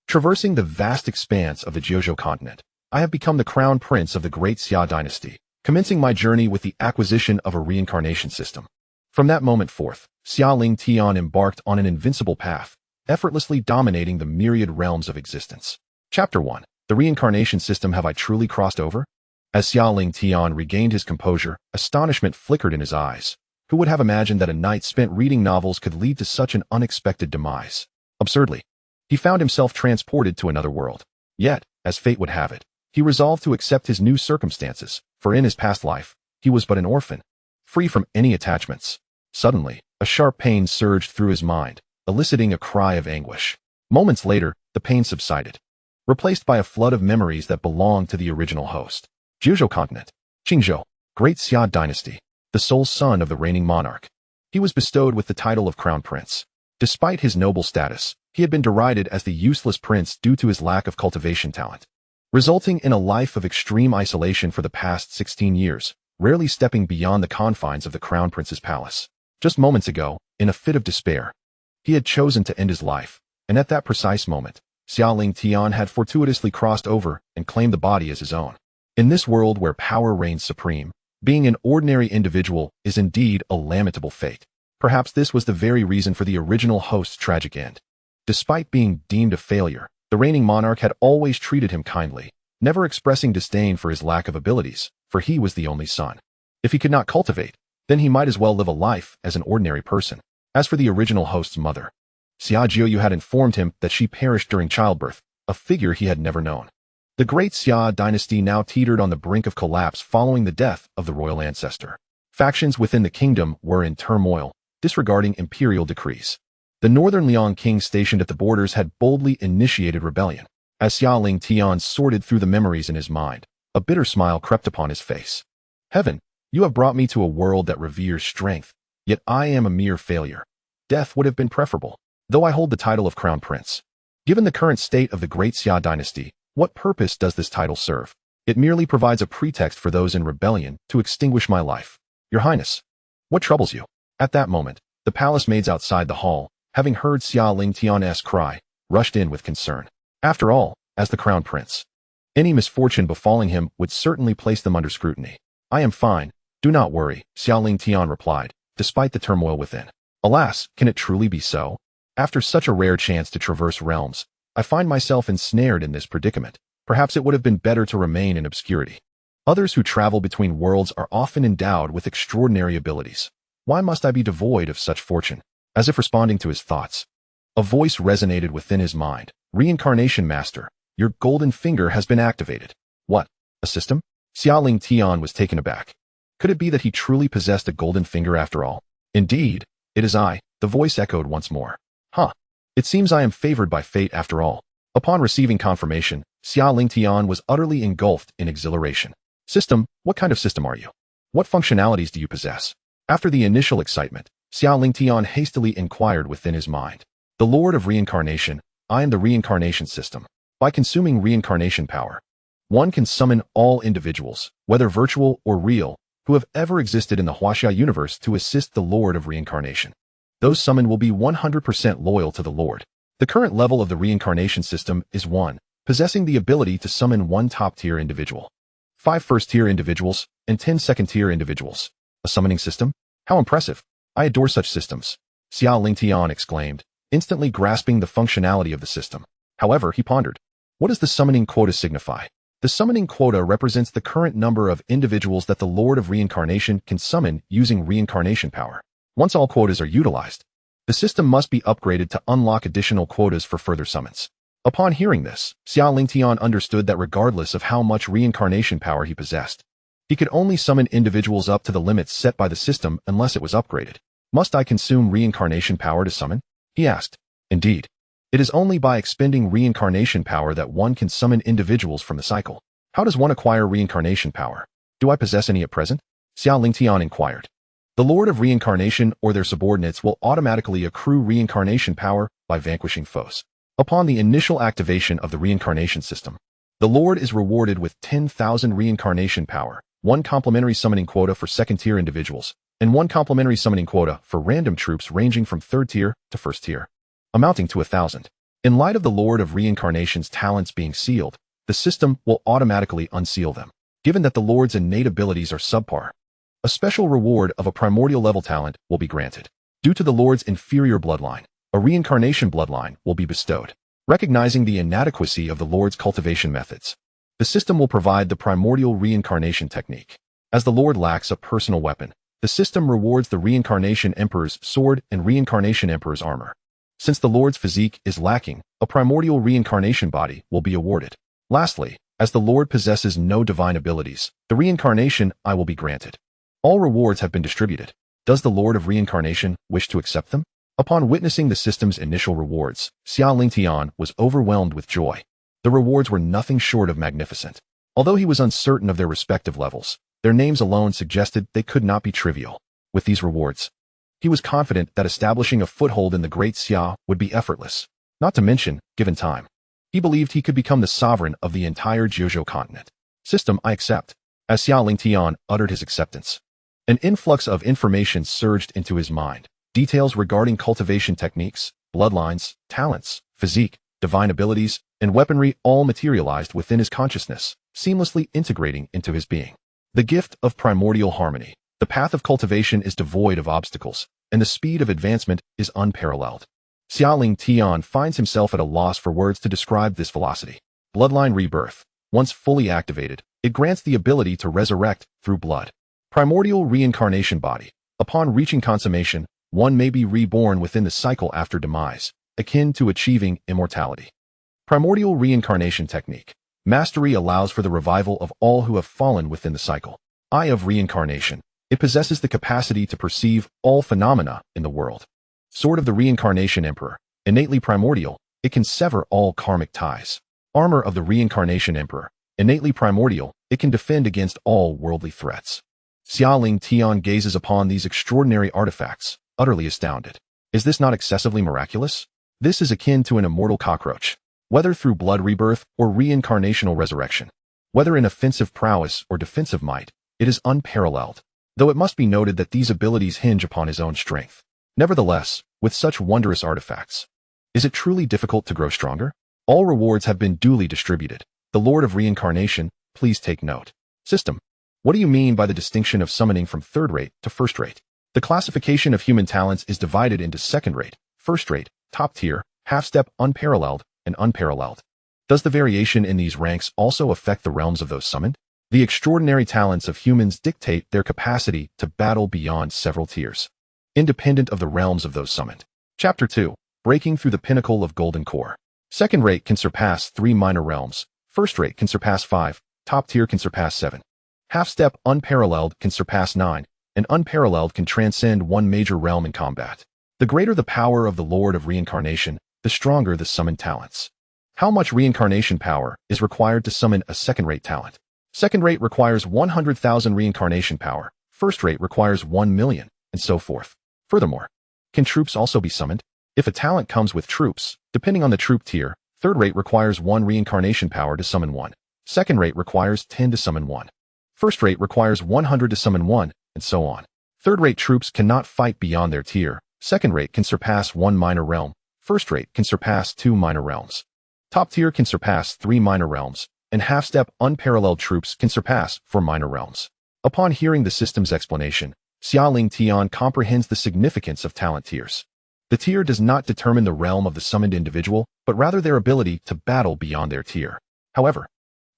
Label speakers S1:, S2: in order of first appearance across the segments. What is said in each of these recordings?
S1: Traversing the vast expanse of the Jiuzhou continent, I have become the crown prince of the Great Xia Dynasty, commencing my journey with the acquisition of a reincarnation system. From that moment forth, Xia Lingtian embarked on an invincible path, effortlessly dominating the myriad realms of existence. Chapter 1. The Reincarnation System. Have I truly crossed over? As Xia Lingtian regained his composure, astonishment flickered in his eyes. Who would have imagined that a night spent reading novels could lead to such an unexpected demise? Absurdly, he found himself transported to another world. Yet, as fate would have it, he resolved to accept his new circumstances, for in his past life, he was but an orphan, free from any attachments. Suddenly, a sharp pain surged through his mind, eliciting a cry of anguish. Moments later, the pain subsided, replaced by a flood of memories that belonged to the original host. Jiuzhou continent, Qingzhou, Great Xia Dynasty, the sole son of the reigning monarch. He was bestowed with the title of crown prince. Despite his noble status, he had been derided as the useless prince due to his lack of cultivation talent, resulting in a life of extreme isolation for the past 16 years, rarely stepping beyond the confines of the crown prince's palace. Just moments ago, in a fit of despair, he had chosen to end his life, and at that precise moment, Xia Lingtian had fortuitously crossed over and claimed the body as his own. In this world where power reigns supreme, being an ordinary individual is indeed a lamentable fate. Perhaps this was the very reason for the original host's tragic end. Despite being deemed a failure, the reigning monarch had always treated him kindly, never expressing disdain for his lack of abilities, for he was the only son. If he could not cultivate, then he might as well live a life as an ordinary person. As for the original host's mother, Xia Jiuyu had informed him that she perished during childbirth, a figure he had never known. The Great Xia Dynasty now teetered on the brink of collapse following the death of the royal ancestor. Factions within the kingdom were in turmoil, disregarding imperial decrees. The northern Liang king stationed at the borders had boldly initiated rebellion. As Xia Lingtian sorted through the memories in his mind, a bitter smile crept upon his face. Heaven, you have brought me to a world that reveres strength, yet I am a mere failure. Death would have been preferable, though I hold the title of crown prince. Given the current state of the Great Xia Dynasty, what purpose does this title serve? It merely provides a pretext for those in rebellion to extinguish my life. Your Highness, what troubles you? At that moment, the palace maids outside the hall, having heard Xia Lingtian's cry, rushed in with concern. After all, as the crown prince, any misfortune befalling him would certainly place them under scrutiny. I am fine, do not worry, Xia Lingtian replied, despite the turmoil within. Alas, can it truly be so? After such a rare chance to traverse realms, I find myself ensnared in this predicament. Perhaps it would have been better to remain in obscurity. Others who travel between worlds are often endowed with extraordinary abilities. Why must I be devoid of such fortune? As if responding to his thoughts, a voice resonated within his mind. Reincarnation Master, your golden finger has been activated. What? A system? Xia Lingtian was taken aback. Could it be that he truly possessed a golden finger after all? Indeed, it is I, the voice echoed once more. Huh. It seems I am favored by fate after all. Upon receiving confirmation, Xia Lingtian was utterly engulfed in exhilaration. System, what kind of system are you? What functionalities do you possess? After the initial excitement, Xia Lingtian hastily inquired within his mind. The Lord of Reincarnation, I am the Reincarnation System. By consuming reincarnation power, one can summon all individuals, whether virtual or real, who have ever existed in the Huaxia universe to assist the Lord of Reincarnation. Those summoned will be 100% loyal to the Lord. The current level of the Reincarnation System is 1, possessing the ability to summon 1 top-tier individual, 5 first-tier individuals, and 10 second-tier individuals. A summoning system? How impressive! I adore such systems, Xia Lingtian exclaimed, instantly grasping the functionality of the system. However, he pondered. What does the summoning quota signify? The summoning quota represents the current number of individuals that the Lord of Reincarnation can summon using reincarnation power. Once all quotas are utilized, the system must be upgraded to unlock additional quotas for further summons. Upon hearing this, Xia Lingtian understood that regardless of how much reincarnation power he possessed, he could only summon individuals up to the limits set by the system unless it was upgraded. Must I consume reincarnation power to summon? He asked. Indeed. It is only by expending reincarnation power that one can summon individuals from the cycle. How does one acquire reincarnation power? Do I possess any at present? Xia Lingtian inquired. The Lord of Reincarnation or their subordinates will automatically accrue reincarnation power by vanquishing foes. Upon the initial activation of the reincarnation system, the Lord is rewarded with 10,000 reincarnation power, 1 complementary summoning quota for second-tier individuals, and 1 complementary summoning quota for random troops ranging from 3rd tier to 1st tier, amounting to 1,000. In light of the Lord of Reincarnation's talents being sealed, the system will automatically unseal them, given that the Lord's innate abilities are subpar. A special reward of a primordial level talent will be granted. Due to the Lord's inferior bloodline, a reincarnation bloodline will be bestowed. Recognizing the inadequacy of the Lord's cultivation methods, the system will provide the primordial reincarnation technique. As the Lord lacks a personal weapon, the system rewards the Reincarnation Emperor's sword and Reincarnation Emperor's armor. Since the Lord's physique is lacking, a primordial reincarnation body will be awarded. Lastly, as the Lord possesses no divine abilities, the reincarnation eye will be granted. All rewards have been distributed. Does the Lord of Reincarnation wish to accept them? Upon witnessing the system's initial rewards, Xia Lingtian was overwhelmed with joy. The rewards were nothing short of magnificent. Although he was uncertain of their respective levels, their names alone suggested they could not be trivial. With these rewards, he was confident that establishing a foothold in the Great Xia would be effortless, not to mention, given time. He believed he could become the sovereign of the entire Jiuzhou continent. System, I accept. As Xia Lingtian uttered his acceptance, an influx of information surged into his mind. Details regarding cultivation techniques, bloodlines, talents, physique, divine abilities, and weaponry all materialized within his consciousness, seamlessly integrating into his being. The gift of primordial harmony. The path of cultivation is devoid of obstacles, and the speed of advancement is unparalleled. Xia Lingtian finds himself at a loss for words to describe this velocity. Bloodline rebirth. Once fully activated, it grants the ability to resurrect through blood. Primordial reincarnation body. Upon reaching consummation, one may be reborn within the cycle after demise, akin to achieving immortality. Primordial reincarnation technique. Mastery allows for the revival of all who have fallen within the cycle. Eye of reincarnation. It possesses the capacity to perceive all phenomena in the world. Sword of the Reincarnation Emperor. Innately primordial, it can sever all karmic ties. Armor of the Reincarnation Emperor. Innately primordial, it can defend against all worldly threats. Xia Lingtian gazes upon these extraordinary artifacts, utterly astounded. Is this not excessively miraculous? This is akin to an immortal cockroach. Whether through blood rebirth or reincarnational resurrection, whether in offensive prowess or defensive might, it is unparalleled, though it must be noted that these abilities hinge upon his own strength. Nevertheless, with such wondrous artifacts, is it truly difficult to grow stronger? All rewards have been duly distributed. The Lord of Reincarnation, please take note. System. What do you mean by the distinction of summoning from third-rate to first-rate? The classification of human talents is divided into second-rate, first-rate, top-tier, half-step, unparalleled, and unparalleled. Does the variation in these ranks also affect the realms of those summoned? The extraordinary talents of humans dictate their capacity to battle beyond several tiers, independent of the realms of those summoned. Chapter 2. Breaking through the pinnacle of Golden Core. Second rate can surpass 3 minor realms. First rate can surpass 5. Top tier can surpass 7. Half-step unparalleled can surpass 9, and unparalleled can transcend 1 major realm in combat. The greater the power of the Lord of Reincarnation, the stronger the summoned talents. How much reincarnation power is required to summon a second-rate talent? Second rate requires 100,000 reincarnation power, first rate requires 1 million, and so forth. Furthermore, can troops also be summoned? If a talent comes with troops, depending on the troop tier, third rate requires 1 reincarnation power to summon 1. Second rate requires 10 to summon 1. First rate requires 100 to summon 1, and so on. Third rate troops cannot fight beyond their tier. Second rate can surpass 1 minor realm. First rate can surpass 2 minor realms. Top tier can surpass 3 minor realms, and half-step unparalleled troops can surpass 4 minor realms. Upon hearing the system's explanation, Xia Lingtian comprehends the significance of talent tiers. The tier does not determine the realm of the summoned individual, but rather their ability to battle beyond their tier. However,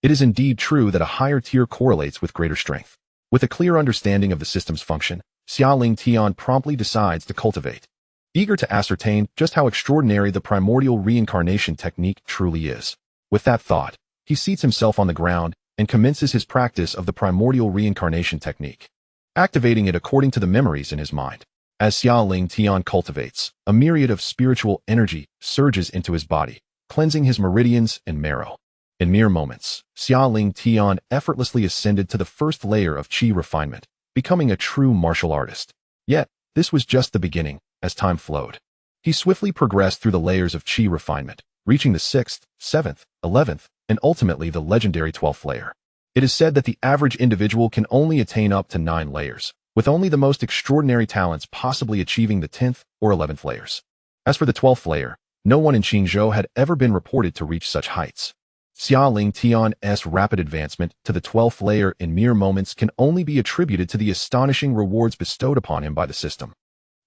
S1: it is indeed true that a higher tier correlates with greater strength. With a clear understanding of the system's function, Xia Lingtian promptly decides to cultivate, eager to ascertain just how extraordinary the primordial reincarnation technique truly is. With that thought, he seats himself on the ground and commences his practice of the primordial reincarnation technique, activating it according to the memories in his mind. As Xia Lingtian cultivates, a myriad of spiritual energy surges into his body, cleansing his meridians and marrow. In mere moments, Xia Lingtian effortlessly ascended to the first layer of qi refinement, becoming a true martial artist. Yet, this was just the beginning. As time flowed, he swiftly progressed through the layers of qi refinement, reaching the 6th, 7th, 11th, and ultimately the legendary 12th layer. It is said that the average individual can only attain up to 9 layers, with only the most extraordinary talents possibly achieving the 10th or 11th layers. As for the 12th layer, No one in Qingzhou had ever been reported to reach such heights. Xia Lingtian's rapid advancement to the 12th layer in mere moments can only be attributed to the astonishing rewards bestowed upon him by the system,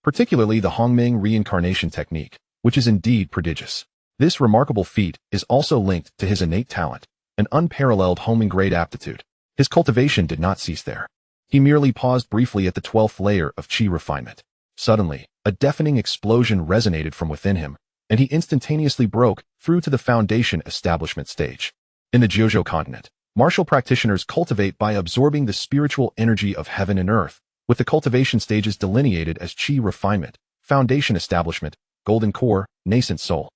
S1: particularly the Hongming reincarnation technique, which is indeed prodigious. This remarkable feat is also linked to his innate talent, an unparalleled homing grade aptitude. His cultivation did not cease there. He merely paused briefly at the 12th layer of Qi refinement. Suddenly, a deafening explosion resonated from within him, and he instantaneously broke through to the foundation establishment stage. In the Jiuzhou continent, martial practitioners cultivate by absorbing the spiritual energy of heaven and earth, with the cultivation stages delineated as Qi refinement, foundation establishment, golden core, nascent soul,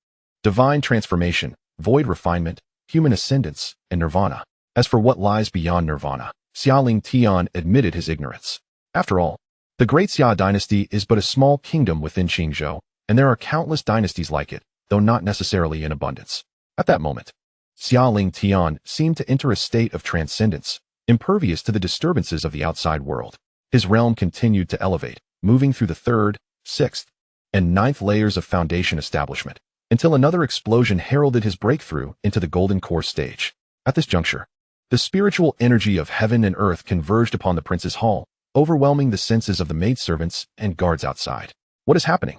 S1: divine transformation, void refinement, human ascendance, and nirvana. As for what lies beyond nirvana, Xia Lingtian admitted his ignorance. After all, the Great Xia Dynasty is but a small kingdom within Qingzhou, and there are countless dynasties like it, though not necessarily in abundance. At that moment, Xia Lingtian seemed to enter a state of transcendence, impervious to the disturbances of the outside world. His realm continued to elevate, moving through the 3rd, 6th, and 9th layers of foundation establishment, until another explosion heralded his breakthrough into the golden core stage. At this juncture, the spiritual energy of heaven and earth converged upon the prince's hall, overwhelming the senses of the maidservants and guards outside. What is happening?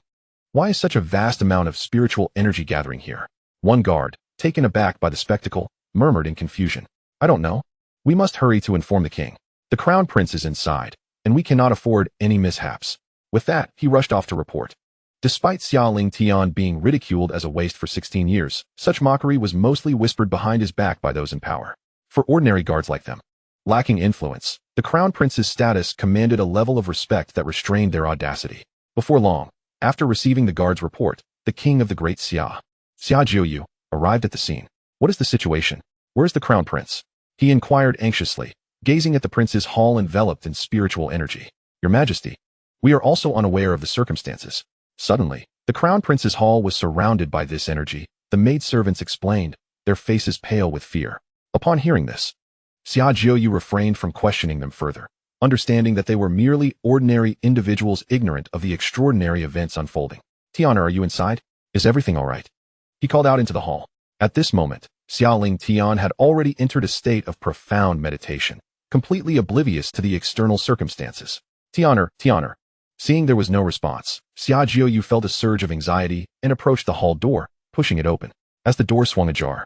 S1: Why is such a vast amount of spiritual energy gathering here? One guard, taken aback by the spectacle, murmured in confusion. I don't know. We must hurry to inform the king. The crown prince is inside, and we cannot afford any mishaps. With that, he rushed off to report. Despite Xia Lingtian being ridiculed as a waste for 16 years, such mockery was mostly whispered behind his back by those in power. For ordinary guards like them, lacking influence, the crown prince's status commanded a level of respect that restrained their audacity. Before long, after receiving the guard's report, the king of the Great Xia, Xia Jiuyu, arrived at the scene. What is the situation? Where is the crown prince? He inquired anxiously, gazing at the prince's hall enveloped in spiritual energy. Your Majesty, we are also unaware of the circumstances. Suddenly, the crown prince's hall was surrounded by this energy, the maidservants explained, their faces pale with fear. Upon hearing this, Xia Jiuyu refrained from questioning them further, understanding that they were merely ordinary individuals ignorant of the extraordinary events unfolding. Tiana, are you inside? Is everything all right? He called out into the hall. At this moment, Xia Lingtian had already entered a state of profound meditation, completely oblivious to the external circumstances. Tiana. Seeing there was no response, Xia Jiuyu felt a surge of anxiety and approached the hall door, pushing it open. As the door swung ajar,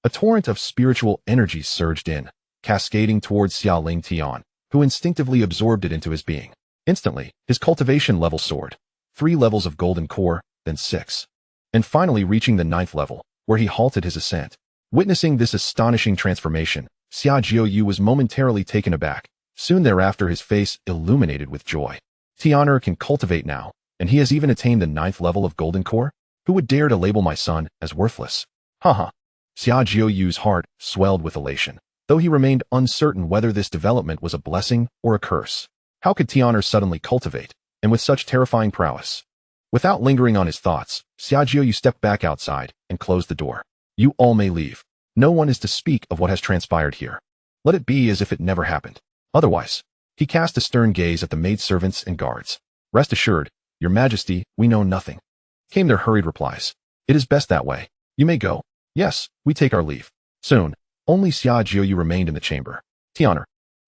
S1: a torrent of spiritual energy surged in, cascading towards Xia Lingtian, who instinctively absorbed it into his being. Instantly, his cultivation level soared. 3 levels of golden core, then 6. And finally reaching the 9th level, where he halted his ascent. Witnessing this astonishing transformation, Xia Jiuyu was momentarily taken aback. Soon thereafter his face illuminated with joy. Tiana can cultivate now, and he has even attained the 9th level of golden core? Who would dare to label my son as worthless? Haha. Xia Jiuyu's heart swelled with elation, though he remained uncertain whether this development was a blessing or a curse. How could Tiana suddenly cultivate, and with such terrifying prowess? Without lingering on his thoughts, Xia Jiuyu stepped back outside and closed the door. You all may leave. No one is to speak of what has transpired here. Let it be as if it never happened. Otherwise, he cast a stern gaze at the maidservants and guards. Rest assured, Your Majesty, we know nothing, came their hurried replies. It is best that way. You may go. Yes, we take our leave. Soon, only Xia Jiuyu remained in the chamber. Tiana,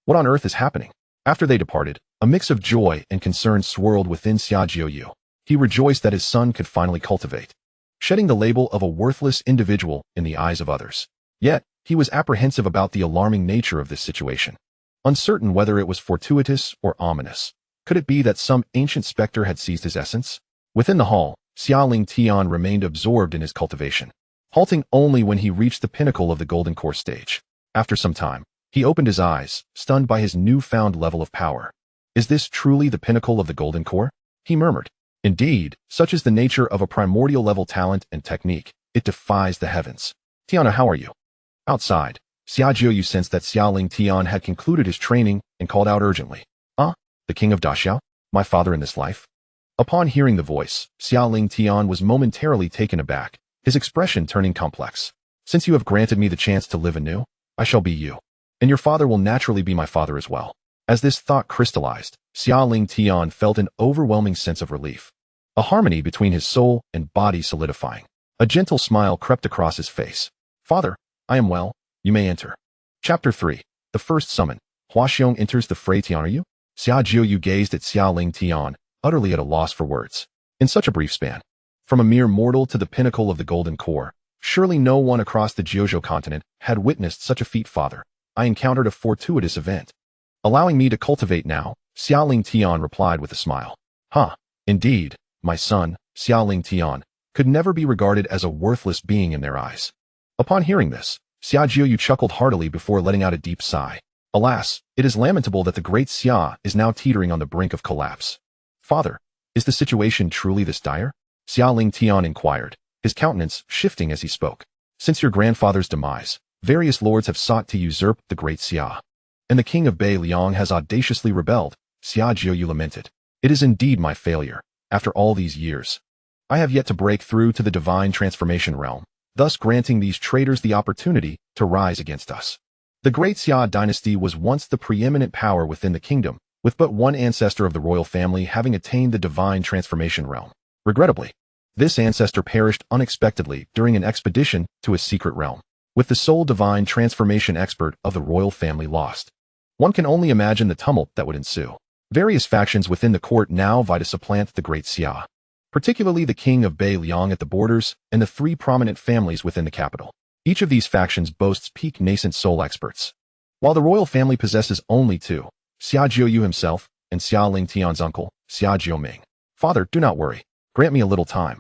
S1: what on earth is happening? After they departed, a mix of joy and concern swirled within Xia Jiuyu. He rejoiced that his son could finally cultivate, shedding the label of a worthless individual in the eyes of others. Yet, he was apprehensive about the alarming nature of this situation, uncertain whether it was fortuitous or ominous. Could it be that some ancient specter had seized his essence? Within the hall, Xia Lingtian remained absorbed in his cultivation, halting only when he reached the pinnacle of the golden core stage. After some time, he opened his eyes, stunned by his newfound level of power. Is this truly the pinnacle of the golden core? He murmured. Indeed, such is the nature of a primordial level talent and technique. It defies the heavens. Tiana, how are you? Outside, Xia Jiuyu sensed that Xia Lingtian had concluded his training and called out urgently. The king of Daxiao? My father in this life? Upon hearing the voice, Xia Lingtian was momentarily taken aback, his expression turning complex. Since you have granted me the chance to live anew, I shall be you. And your father will naturally be my father as well. As this thought crystallized, Xia Lingtian felt an overwhelming sense of relief, a harmony between his soul and body solidifying. A gentle smile crept across his face. Father, I am well. You may enter. Chapter 3. The First Summon. Huaxiong enters the fray. Tian, are you? Xia Jiuyu gazed at Xia Lingtian, utterly at a loss for words. In such a brief span. From a mere mortal to the pinnacle of the Golden Core, surely no one across the Jiuzhou continent had witnessed such a feat. Father, I encountered a fortuitous event. Allowing me to cultivate now, Xia Lingtian replied with a smile. Huh, indeed, my son, Xia Lingtian, could never be regarded as a worthless being in their eyes. Upon hearing this, Xia Jiuyu chuckled heartily before letting out a deep sigh. Alas, it is lamentable that the Great Xia is now teetering on the brink of collapse. Father, is the situation truly this dire? Xia Lingtian inquired, his countenance shifting as he spoke. Since your grandfather's demise, various lords have sought to usurp the Great Xia. And the king of Bei Liang has audaciously rebelled, Xia Jiuyu lamented. It is indeed my failure, after all these years. I have yet to break through to the divine transformation realm, thus granting these traitors the opportunity to rise against us. The Great Xia Dynasty was once the preeminent power within the kingdom, with but one ancestor of the royal family having attained the divine transformation realm. Regrettably, this ancestor perished unexpectedly during an expedition to a secret realm, with the sole divine transformation expert of the royal family lost. One can only imagine the tumult that would ensue. Various factions within the court now vie to supplant the Great Xia, particularly the king of Bei Liang at the borders and the three prominent families within the capital. Each of these factions boasts peak nascent soul experts. While the royal family possesses only two, Xia Jiuyu himself and Xia Lingtian's uncle, Xia Jiuming. Father, do not worry. Grant me a little time.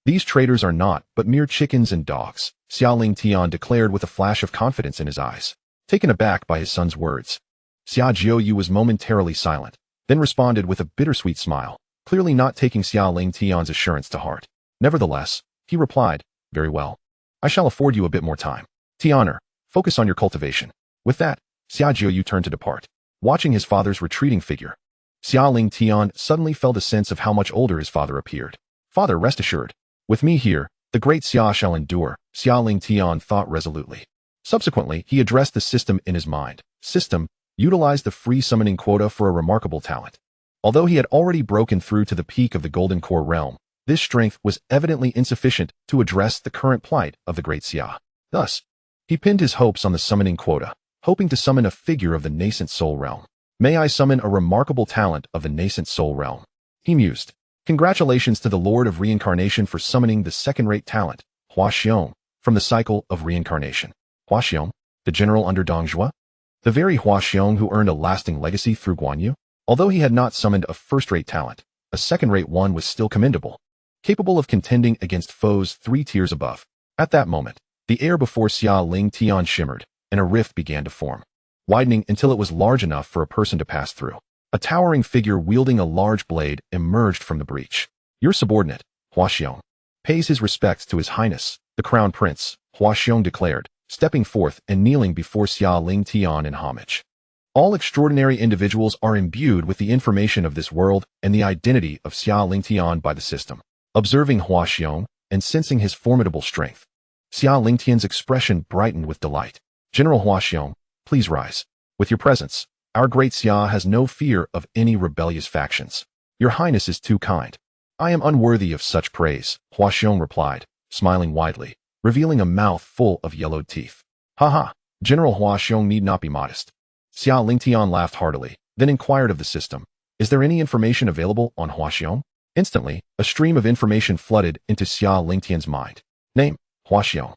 S1: These traitors are not but mere chickens and dogs, Xia Lingtian declared with a flash of confidence in his eyes. Taken aback by his son's words, Xia Jiuyu was momentarily silent, then responded with a bittersweet smile, clearly not taking Xia Lingtian's assurance to heart. Nevertheless, he replied, very well. I shall afford you a bit more time. Tianer, focus on your cultivation. With that, Xia Jiuyu turned to depart. Watching his father's retreating figure, Xia Lingtian suddenly felt a sense of how much older his father appeared. Father, rest assured. With me here, the Great Xia shall endure, Xia Lingtian thought resolutely. Subsequently, he addressed the system in his mind. System, utilized the free summoning quota for a remarkable talent. Although he had already broken through to the peak of the Golden Core realm, this strength was evidently insufficient to address the current plight of the Great Xia. Thus, he pinned his hopes on the summoning quota, hoping to summon a figure of the nascent soul realm. May I summon a remarkable talent of the nascent soul realm? He mused. Congratulations to the Lord of Reincarnation for summoning the second-rate talent, Huaxiong, from the cycle of reincarnation. Huaxiong, the general under Dong Zhuo? The very Huaxiong who earned a lasting legacy through Guan Yu? Although he had not summoned a first-rate talent, a second-rate one was still commendable, capable of contending against foes 3 tiers above. At that moment, the air before Xia Lingtian shimmered, and a rift began to form, widening until it was large enough for a person to pass through. A towering figure wielding a large blade emerged from the breach. Your subordinate, Huaxiong, pays his respects to His Highness, the Crown Prince, Huaxiong declared, stepping forth and kneeling before Xia Lingtian in homage. All extraordinary individuals are imbued with the information of this world and the identity of Xia Lingtian by the system. Observing Huaxiong and sensing his formidable strength, Xia Lingtian's expression brightened with delight. General Huaxiong, please rise. With your presence, our Great Xia has no fear of any rebellious factions. Your Highness is too kind. I am unworthy of such praise, Huaxiong replied, smiling widely, revealing a mouth full of yellowed teeth. Ha! General Huaxiong need not be modest. Xia Lingtian laughed heartily, then inquired of the system, is there any information available on Huaxiong? Instantly, a stream of information flooded into Xia Lingtian's mind. Name, Huaxiong.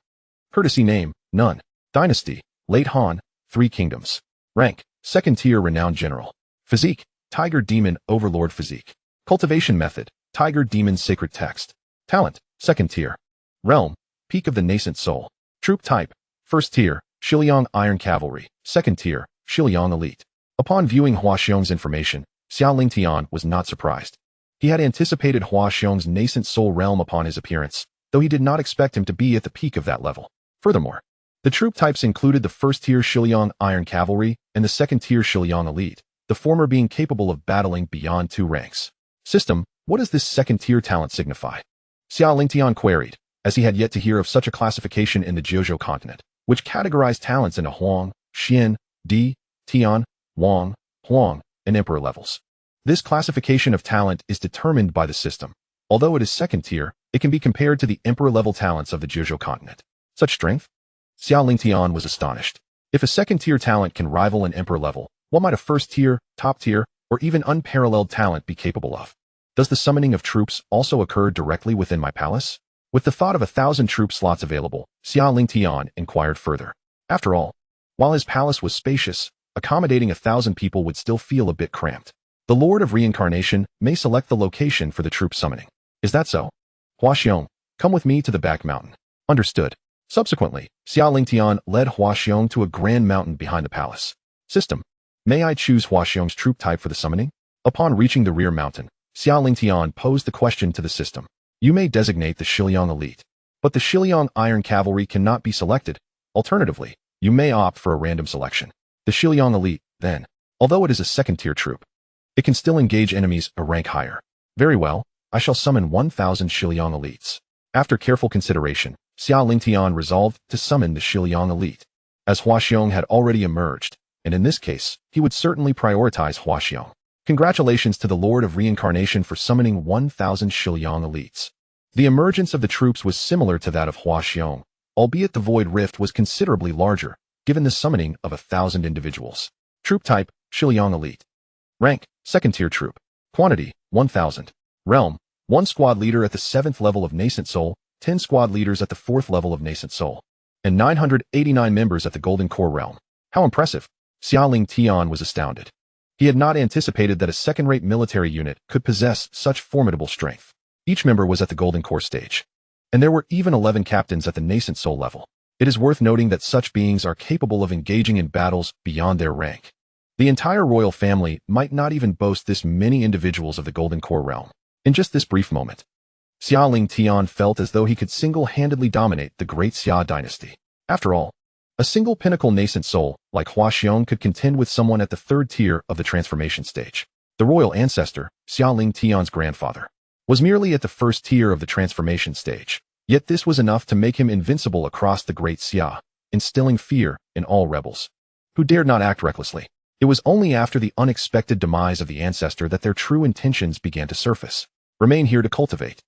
S1: Courtesy name, none. Dynasty, late Han, 3 kingdoms. Rank, second-tier renowned general. Physique, tiger demon overlord physique. Cultivation method, tiger demon sacred text. Talent, second-tier. Realm, peak of the nascent soul. Troop type, first-tier, Shiliang Iron Cavalry, second-tier, Shiliang Elite. Upon viewing Huaxiong's information, Xia Lingtian was not surprised. He had anticipated Huaxiong's nascent soul realm upon his appearance, though he did not expect him to be at the peak of that level. Furthermore, the troop types included the first-tier Shiliang Iron Cavalry and the second-tier Shiliang Elite, the former being capable of battling beyond 2 ranks. System, what does this second-tier talent signify? Xia Lingtian queried, as he had yet to hear of such a classification in the Jiuzhou continent, which categorized talents into Huang, Xian, Di, Tian, Wang, Huang, and Emperor levels. This classification of talent is determined by the system. Although it is second tier, It can be compared to the emperor-level talents of the Jiuzhou continent. Such strength? Xia Lingtian was astonished. If a second-tier talent can rival an emperor level, what might a first-tier, top-tier, or even unparalleled talent be capable of? Does the summoning of troops also occur directly within my palace? With the thought of 1,000 troop slots available, Xia Lingtian inquired further. After all, while his palace was spacious, accommodating 1,000 people would still feel a bit cramped. The Lord of Reincarnation may select the location for the troop summoning. Is that so? Huaxiong, come with me to the back mountain. Understood. Subsequently, Xia Lingtian led Huaxiong to a grand mountain behind the palace. System. May I choose Huaxiong's troop type for the summoning? Upon reaching the rear mountain, Xia Lingtian posed the question to the system. You may designate the Xiliang elite, but the Xiliang Iron Cavalry cannot be selected. Alternatively, you may opt for a random selection. The Xiliang elite, then, although it is a second-tier troop, it can still engage enemies a rank higher. Very well, I shall summon 1,000 Xiliang elites. After careful consideration, Xia Lingtian resolved to summon the Xiliang elite, as Huaxiong had already emerged, and in this case, he would certainly prioritize Huaxiong. Congratulations to the Lord of Reincarnation for summoning 1,000 Xiliang elites. The emergence of the troops was similar to that of Huaxiong, albeit the Void Rift was considerably larger, given the summoning of 1,000 individuals. Troop type, Xiliang elite. Rank, second-tier troop. Quantity, 1,000. Realm, 1 squad leader at the 7th level of Nascent Soul, 10 squad leaders at the 4th level of Nascent Soul, and 989 members at the Golden Core realm. How impressive! Xia Lingtian was astounded. He had not anticipated that a second-rate military unit could possess such formidable strength. Each member was at the Golden Core stage, and there were even 11 captains at the Nascent Soul level. It is worth noting that such beings are capable of engaging in battles beyond their rank. The entire royal family might not even boast this many individuals of the Golden Core realm. In just this brief moment, Xia Lingtian felt as though he could single-handedly dominate the Great Xia Dynasty. After all, a single pinnacle nascent soul like Huaxiong could contend with someone at the 3rd tier of the transformation stage. The royal ancestor, Xia Lingtian's grandfather, was merely at the 1st tier of the transformation stage. Yet this was enough to make him invincible across the Great Xia, instilling fear in all rebels, who dared not act recklessly. It was only after the unexpected demise of the ancestor that their true intentions began to surface. Remain here to cultivate,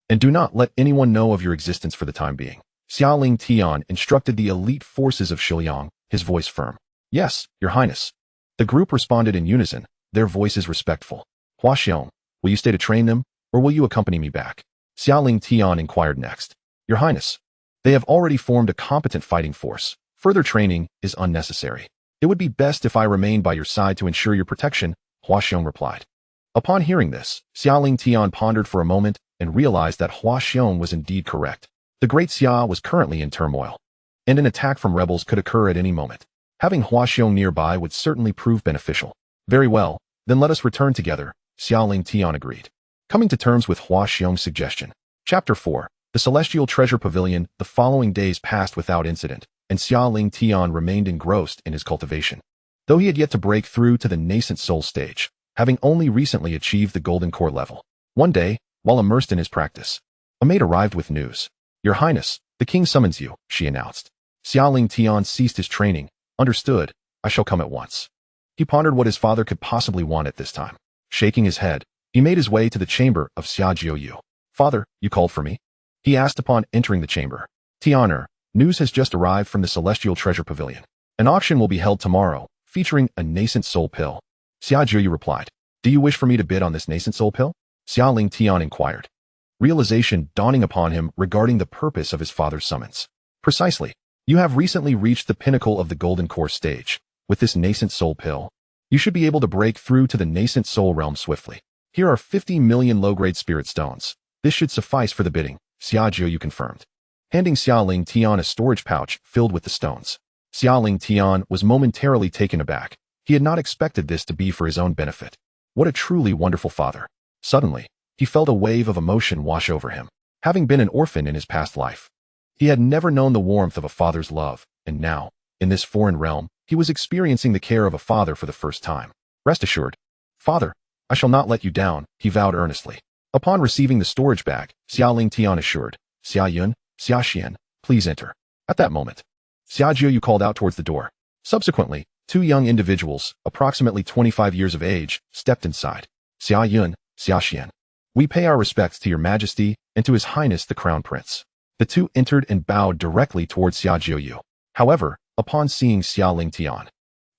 S1: and do not let anyone know of your existence for the time being. Xia Lingtian instructed the elite forces of Xiliang, his voice firm. Yes, Your Highness. The group responded in unison, their voices respectful. Huaxiong, will you stay to train them, or will you accompany me back? Xia Lingtian inquired next. Your Highness, they have already formed a competent fighting force. Further training is unnecessary. It would be best if I remained by your side to ensure your protection, Huaxiong replied. Upon hearing this, Xia Lingtian pondered for a moment and realized that Huaxiong was indeed correct. The Great Xia was currently in turmoil, and an attack from rebels could occur at any moment. Having Huaxiong nearby would certainly prove beneficial. Very well, then let us return together, Xia Lingtian agreed, coming to terms with Huaxiong's suggestion. Chapter 4. The Celestial Treasure Pavilion. The following days passed without incident, and Xia Lingtian remained engrossed in his cultivation. Though he had yet to break through to the nascent soul stage, having only recently achieved the Golden Core level. One day, while immersed in his practice, a maid arrived with news. Your Highness, the king summons you, she announced. Xia Lingtian ceased his training. Understood, I shall come at once. He pondered what his father could possibly want at this time. Shaking his head, he made his way to the chamber of Xia Jiuyu. Father, you called for me? He asked upon entering the chamber. Tianer, news has just arrived from the Celestial Treasure Pavilion. An auction will be held tomorrow, featuring a nascent soul pill. Xia Jiuyu replied. Do you wish for me to bid on this nascent soul pill? Xia Lingtian inquired, realization dawning upon him regarding the purpose of his father's summons. Precisely. You have recently reached the pinnacle of the Golden Core stage. With this nascent soul pill, you should be able to break through to the nascent soul realm swiftly. Here are 50 million low-grade spirit stones. This should suffice for the bidding, Xia Jiuyu confirmed, handing Xia Lingtian a storage pouch filled with the stones. Xia Lingtian was momentarily taken aback. He had not expected this to be for his own benefit. What a truly wonderful father. Suddenly, he felt a wave of emotion wash over him. Having been an orphan in his past life, he had never known the warmth of a father's love, and now, in this foreign realm, he was experiencing the care of a father for the first time. Rest assured, Father, I shall not let you down, he vowed earnestly. Upon receiving the storage bag, Xia Lingtian assured, Xia Yun, Xia Xian, please enter. At that moment, Xia Jiuyu called out towards the door. Subsequently, 2 young individuals, approximately 25 years of age, stepped inside. Xia Yun, Xia Xian. We pay our respects to your majesty, and to His Highness the Crown Prince. The two entered and bowed directly towards Xia Jiuyu. However, upon seeing Xia Lingtian,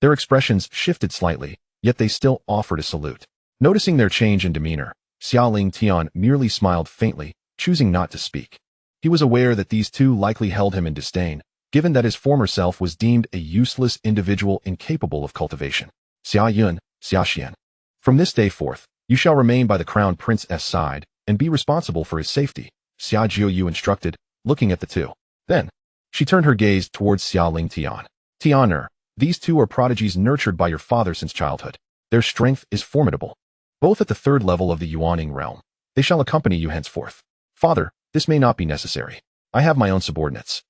S1: their expressions shifted slightly, yet they still offered a salute. Noticing their change in demeanor, Xia Lingtian merely smiled faintly, choosing not to speak. He was aware that these two likely held him in disdain, given that his former self was deemed a useless individual incapable of cultivation. Xia Yun, Xia Xian. From this day forth, you shall remain by the Crown Prince's side, and be responsible for his safety, Xia Jiuyu instructed, looking at the two. Then, she turned her gaze towards Xia Lingtian. Tianer, these two are prodigies nurtured by your father since childhood. Their strength is formidable. Both at the third level of the Yuaning realm. They shall accompany you henceforth. Father, this may not be necessary. I have my own subordinates.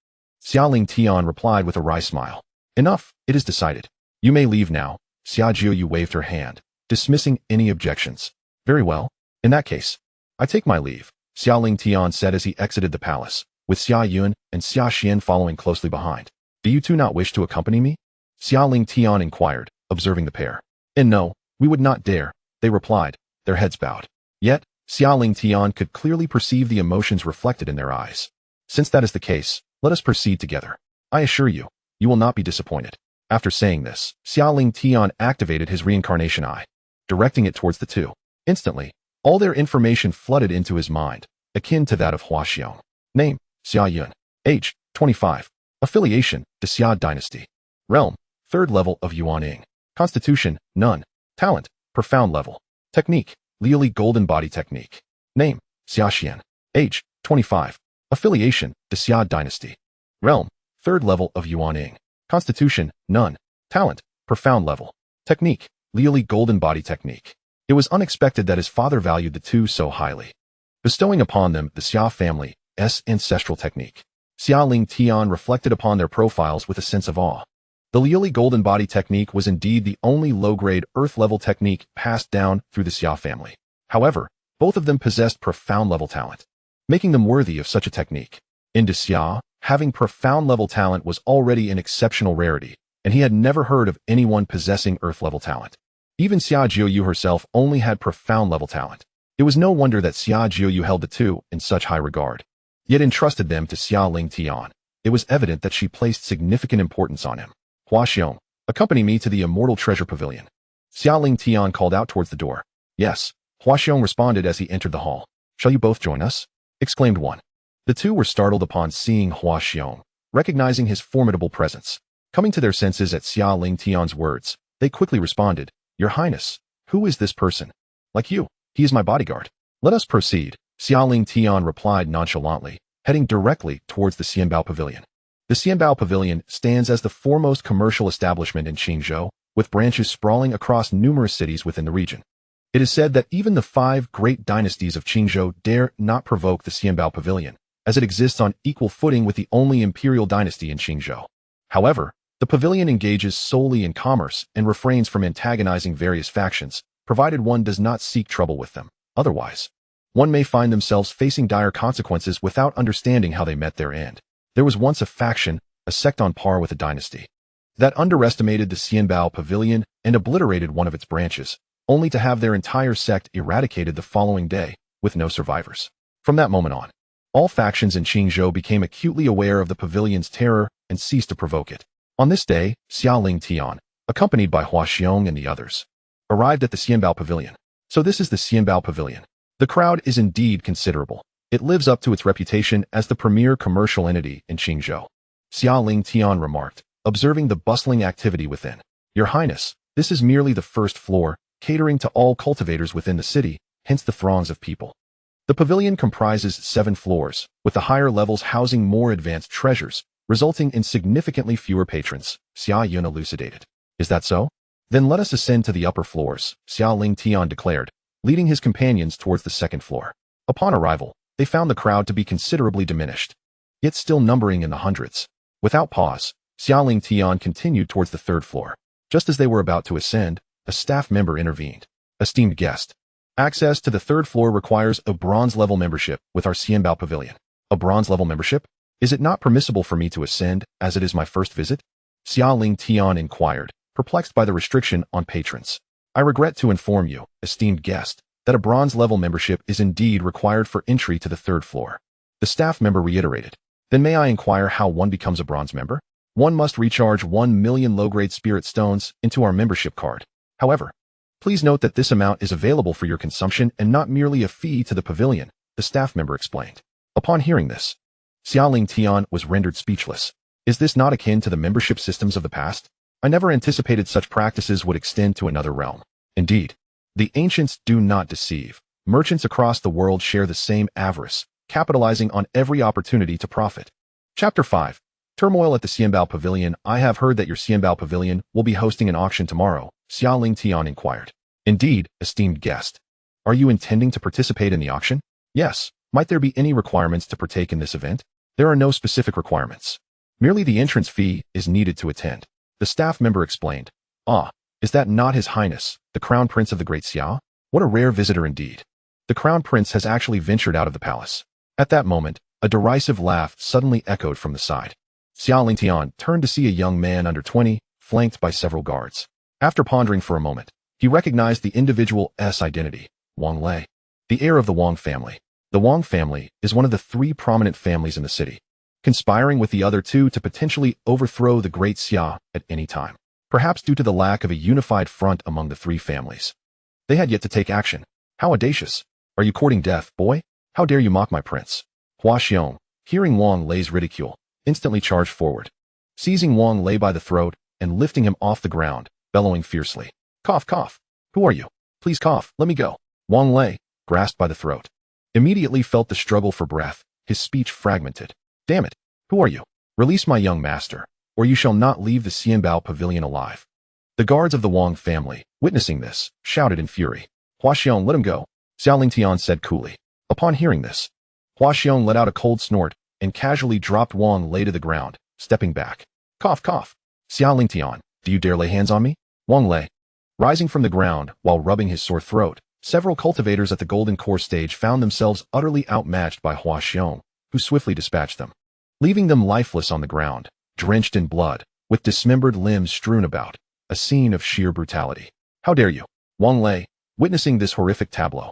S1: Xia Lingtian replied with a wry smile. Enough, it is decided. You may leave now. Xia Jiuyu waved her hand, dismissing any objections. Very well. In that case, I take my leave, Xia Lingtian said as he exited the palace, with Xia Yun and Xia Xian following closely behind. Do you two not wish to accompany me? Xia Lingtian inquired, observing the pair. And no, we would not dare, they replied, their heads bowed. Yet, Xia Lingtian could clearly perceive the emotions reflected in their eyes. Since that is the case, let us proceed together. I assure you, you will not be disappointed. After saying this, Xia Lingtian activated his reincarnation eye, directing it towards the two. Instantly, all their information flooded into his mind, akin to that of Huaxiong. Name, Xia Yun. Age, 25. Affiliation, Xia Dynasty. Realm, third level of Yuaning. Constitution, none. Talent, profound level. Technique, Liuli Golden Body Technique. Name, Xia Xian. Age, 25. Affiliation, Xia Dynasty. Realm, third level of Yuaning. Constitution, none. Talent, profound level. Technique, Liuli Golden Body Technique. It was unexpected that his father valued the two so highly, bestowing upon them the Xia family's ancestral technique. Xia Lingtian reflected upon their profiles with a sense of awe. The Liuli Golden Body Technique was indeed the only low-grade Earth-level technique passed down through the Xia family. However, both of them possessed profound-level talent, making them worthy of such a technique. In Xia, having profound-level talent was already an exceptional rarity, and he had never heard of anyone possessing Earth-level talent. Even Xia Jiuyu herself only had profound-level talent. It was no wonder that Xia Jiuyu held the two in such high regard, yet entrusted them to Xia Lingtian. It was evident that she placed significant importance on him. Huaxiong, accompany me to the Immortal Treasure Pavilion. Xia Lingtian called out towards the door. Yes, Huaxiong responded as he entered the hall. Shall you both join us? Exclaimed one. The two were startled upon seeing Huaxiong, recognizing his formidable presence. Coming to their senses at Xia Lingtian's words, they quickly responded, Your Highness, who is this person? Like you, he is my bodyguard. Let us proceed, Xia Lingtian replied nonchalantly, heading directly towards the Xianbao Pavilion. The Xianbao Pavilion stands as the foremost commercial establishment in Qingzhou, with branches sprawling across numerous cities within the region. It is said that even the 5 great dynasties of Qingzhou dare not provoke the Xianbao Pavilion, as it exists on equal footing with the only imperial dynasty in Qingzhou. However, the pavilion engages solely in commerce and refrains from antagonizing various factions, provided one does not seek trouble with them. Otherwise, one may find themselves facing dire consequences without understanding how they met their end. There was once a faction, a sect on par with a dynasty, that underestimated the Xianbao Pavilion and obliterated one of its branches, only to have their entire sect eradicated the following day, with no survivors. From that moment on, all factions in Qingzhou became acutely aware of the pavilion's terror and ceased to provoke it. On this day, Xia Lingtian, accompanied by Huaxiong and the others, arrived at the Xianbao Pavilion. So this is the Xianbao Pavilion. The crowd is indeed considerable. It lives up to its reputation as the premier commercial entity in Qingzhou. Xia Lingtian remarked, observing the bustling activity within. Your Highness, this is merely the first floor, catering to all cultivators within the city, hence the throngs of people. The pavilion comprises 7 floors, with the higher levels housing more advanced treasures, resulting in significantly fewer patrons, Xia Yun elucidated. Is that so? Then let us ascend to the upper floors, Xia Lingtian declared, leading his companions towards the second floor. Upon arrival, they found the crowd to be considerably diminished, yet still numbering in the hundreds. Without pause, Xia Lingtian continued towards the third floor. Just as they were about to ascend, a staff member intervened. Esteemed guest, access to the third floor requires a bronze-level membership with our Xianbao Pavilion. A bronze-level membership? Is it not permissible for me to ascend, as it is my first visit? Xia Lingtian inquired, perplexed by the restriction on patrons. I regret to inform you, esteemed guest, that a bronze-level membership is indeed required for entry to the third floor. The staff member reiterated. Then may I inquire how one becomes a bronze member? One must recharge 1 million low-grade spirit stones into our membership card. However, please note that this amount is available for your consumption and not merely a fee to the pavilion, the staff member explained. Upon hearing this, Xia Lingtian was rendered speechless. Is this not akin to the membership systems of the past? I never anticipated such practices would extend to another realm. Indeed, the ancients do not deceive. Merchants across the world share the same avarice, capitalizing on every opportunity to profit. Chapter 5. Turmoil at the Xianbao Pavilion. I have heard that your Xianbao Pavilion will be hosting an auction tomorrow, Xia Lingtian inquired. Indeed, esteemed guest. Are you intending to participate in the auction? Yes. Might there be any requirements to partake in this event? There are no specific requirements. Merely the entrance fee is needed to attend. The staff member explained. Ah, is that not His Highness, the Crown Prince of the Great Xia? What a rare visitor indeed. The Crown Prince has actually ventured out of the palace. At that moment, a derisive laugh suddenly echoed from the side. Xia Lingtian turned to see a young man under 20, flanked by several guards. After pondering for a moment, he recognized the individual's identity, Wang Lei, the heir of the Wang family. The Wang family is one of the 3 prominent families in the city, conspiring with the other 2 to potentially overthrow the Great Xia at any time, perhaps due to the lack of a unified front among the 3 families. They had yet to take action. How audacious! Are you courting death, boy? How dare you mock my prince? Hua Xiong, hearing Wang Lei's ridicule, instantly charged forward, seizing Wang Lei by the throat and lifting him off the ground, bellowing fiercely. Cough, cough. Who are you? Please cough, let me go. Wang Lei, grasped by the throat, immediately felt the struggle for breath, his speech fragmented. Damn it, who are you? Release my young master, or you shall not leave the Xianbao Pavilion alive. The guards of the Wang family, witnessing this, shouted in fury. Hua Xiong, let him go, Xia Lingtian said coolly. Upon hearing this, Hua Xiong let out a cold snort and casually dropped Wang Lei to the ground, stepping back. Cough, cough. Xia Lingtian, do you dare lay hands on me? Wang Lei, rising from the ground while rubbing his sore throat, several cultivators at the Golden Core stage found themselves utterly outmatched by Hua Xiong, who swiftly dispatched them, leaving them lifeless on the ground, drenched in blood, with dismembered limbs strewn about, a scene of sheer brutality. How dare you? Wang Lei, witnessing this horrific tableau,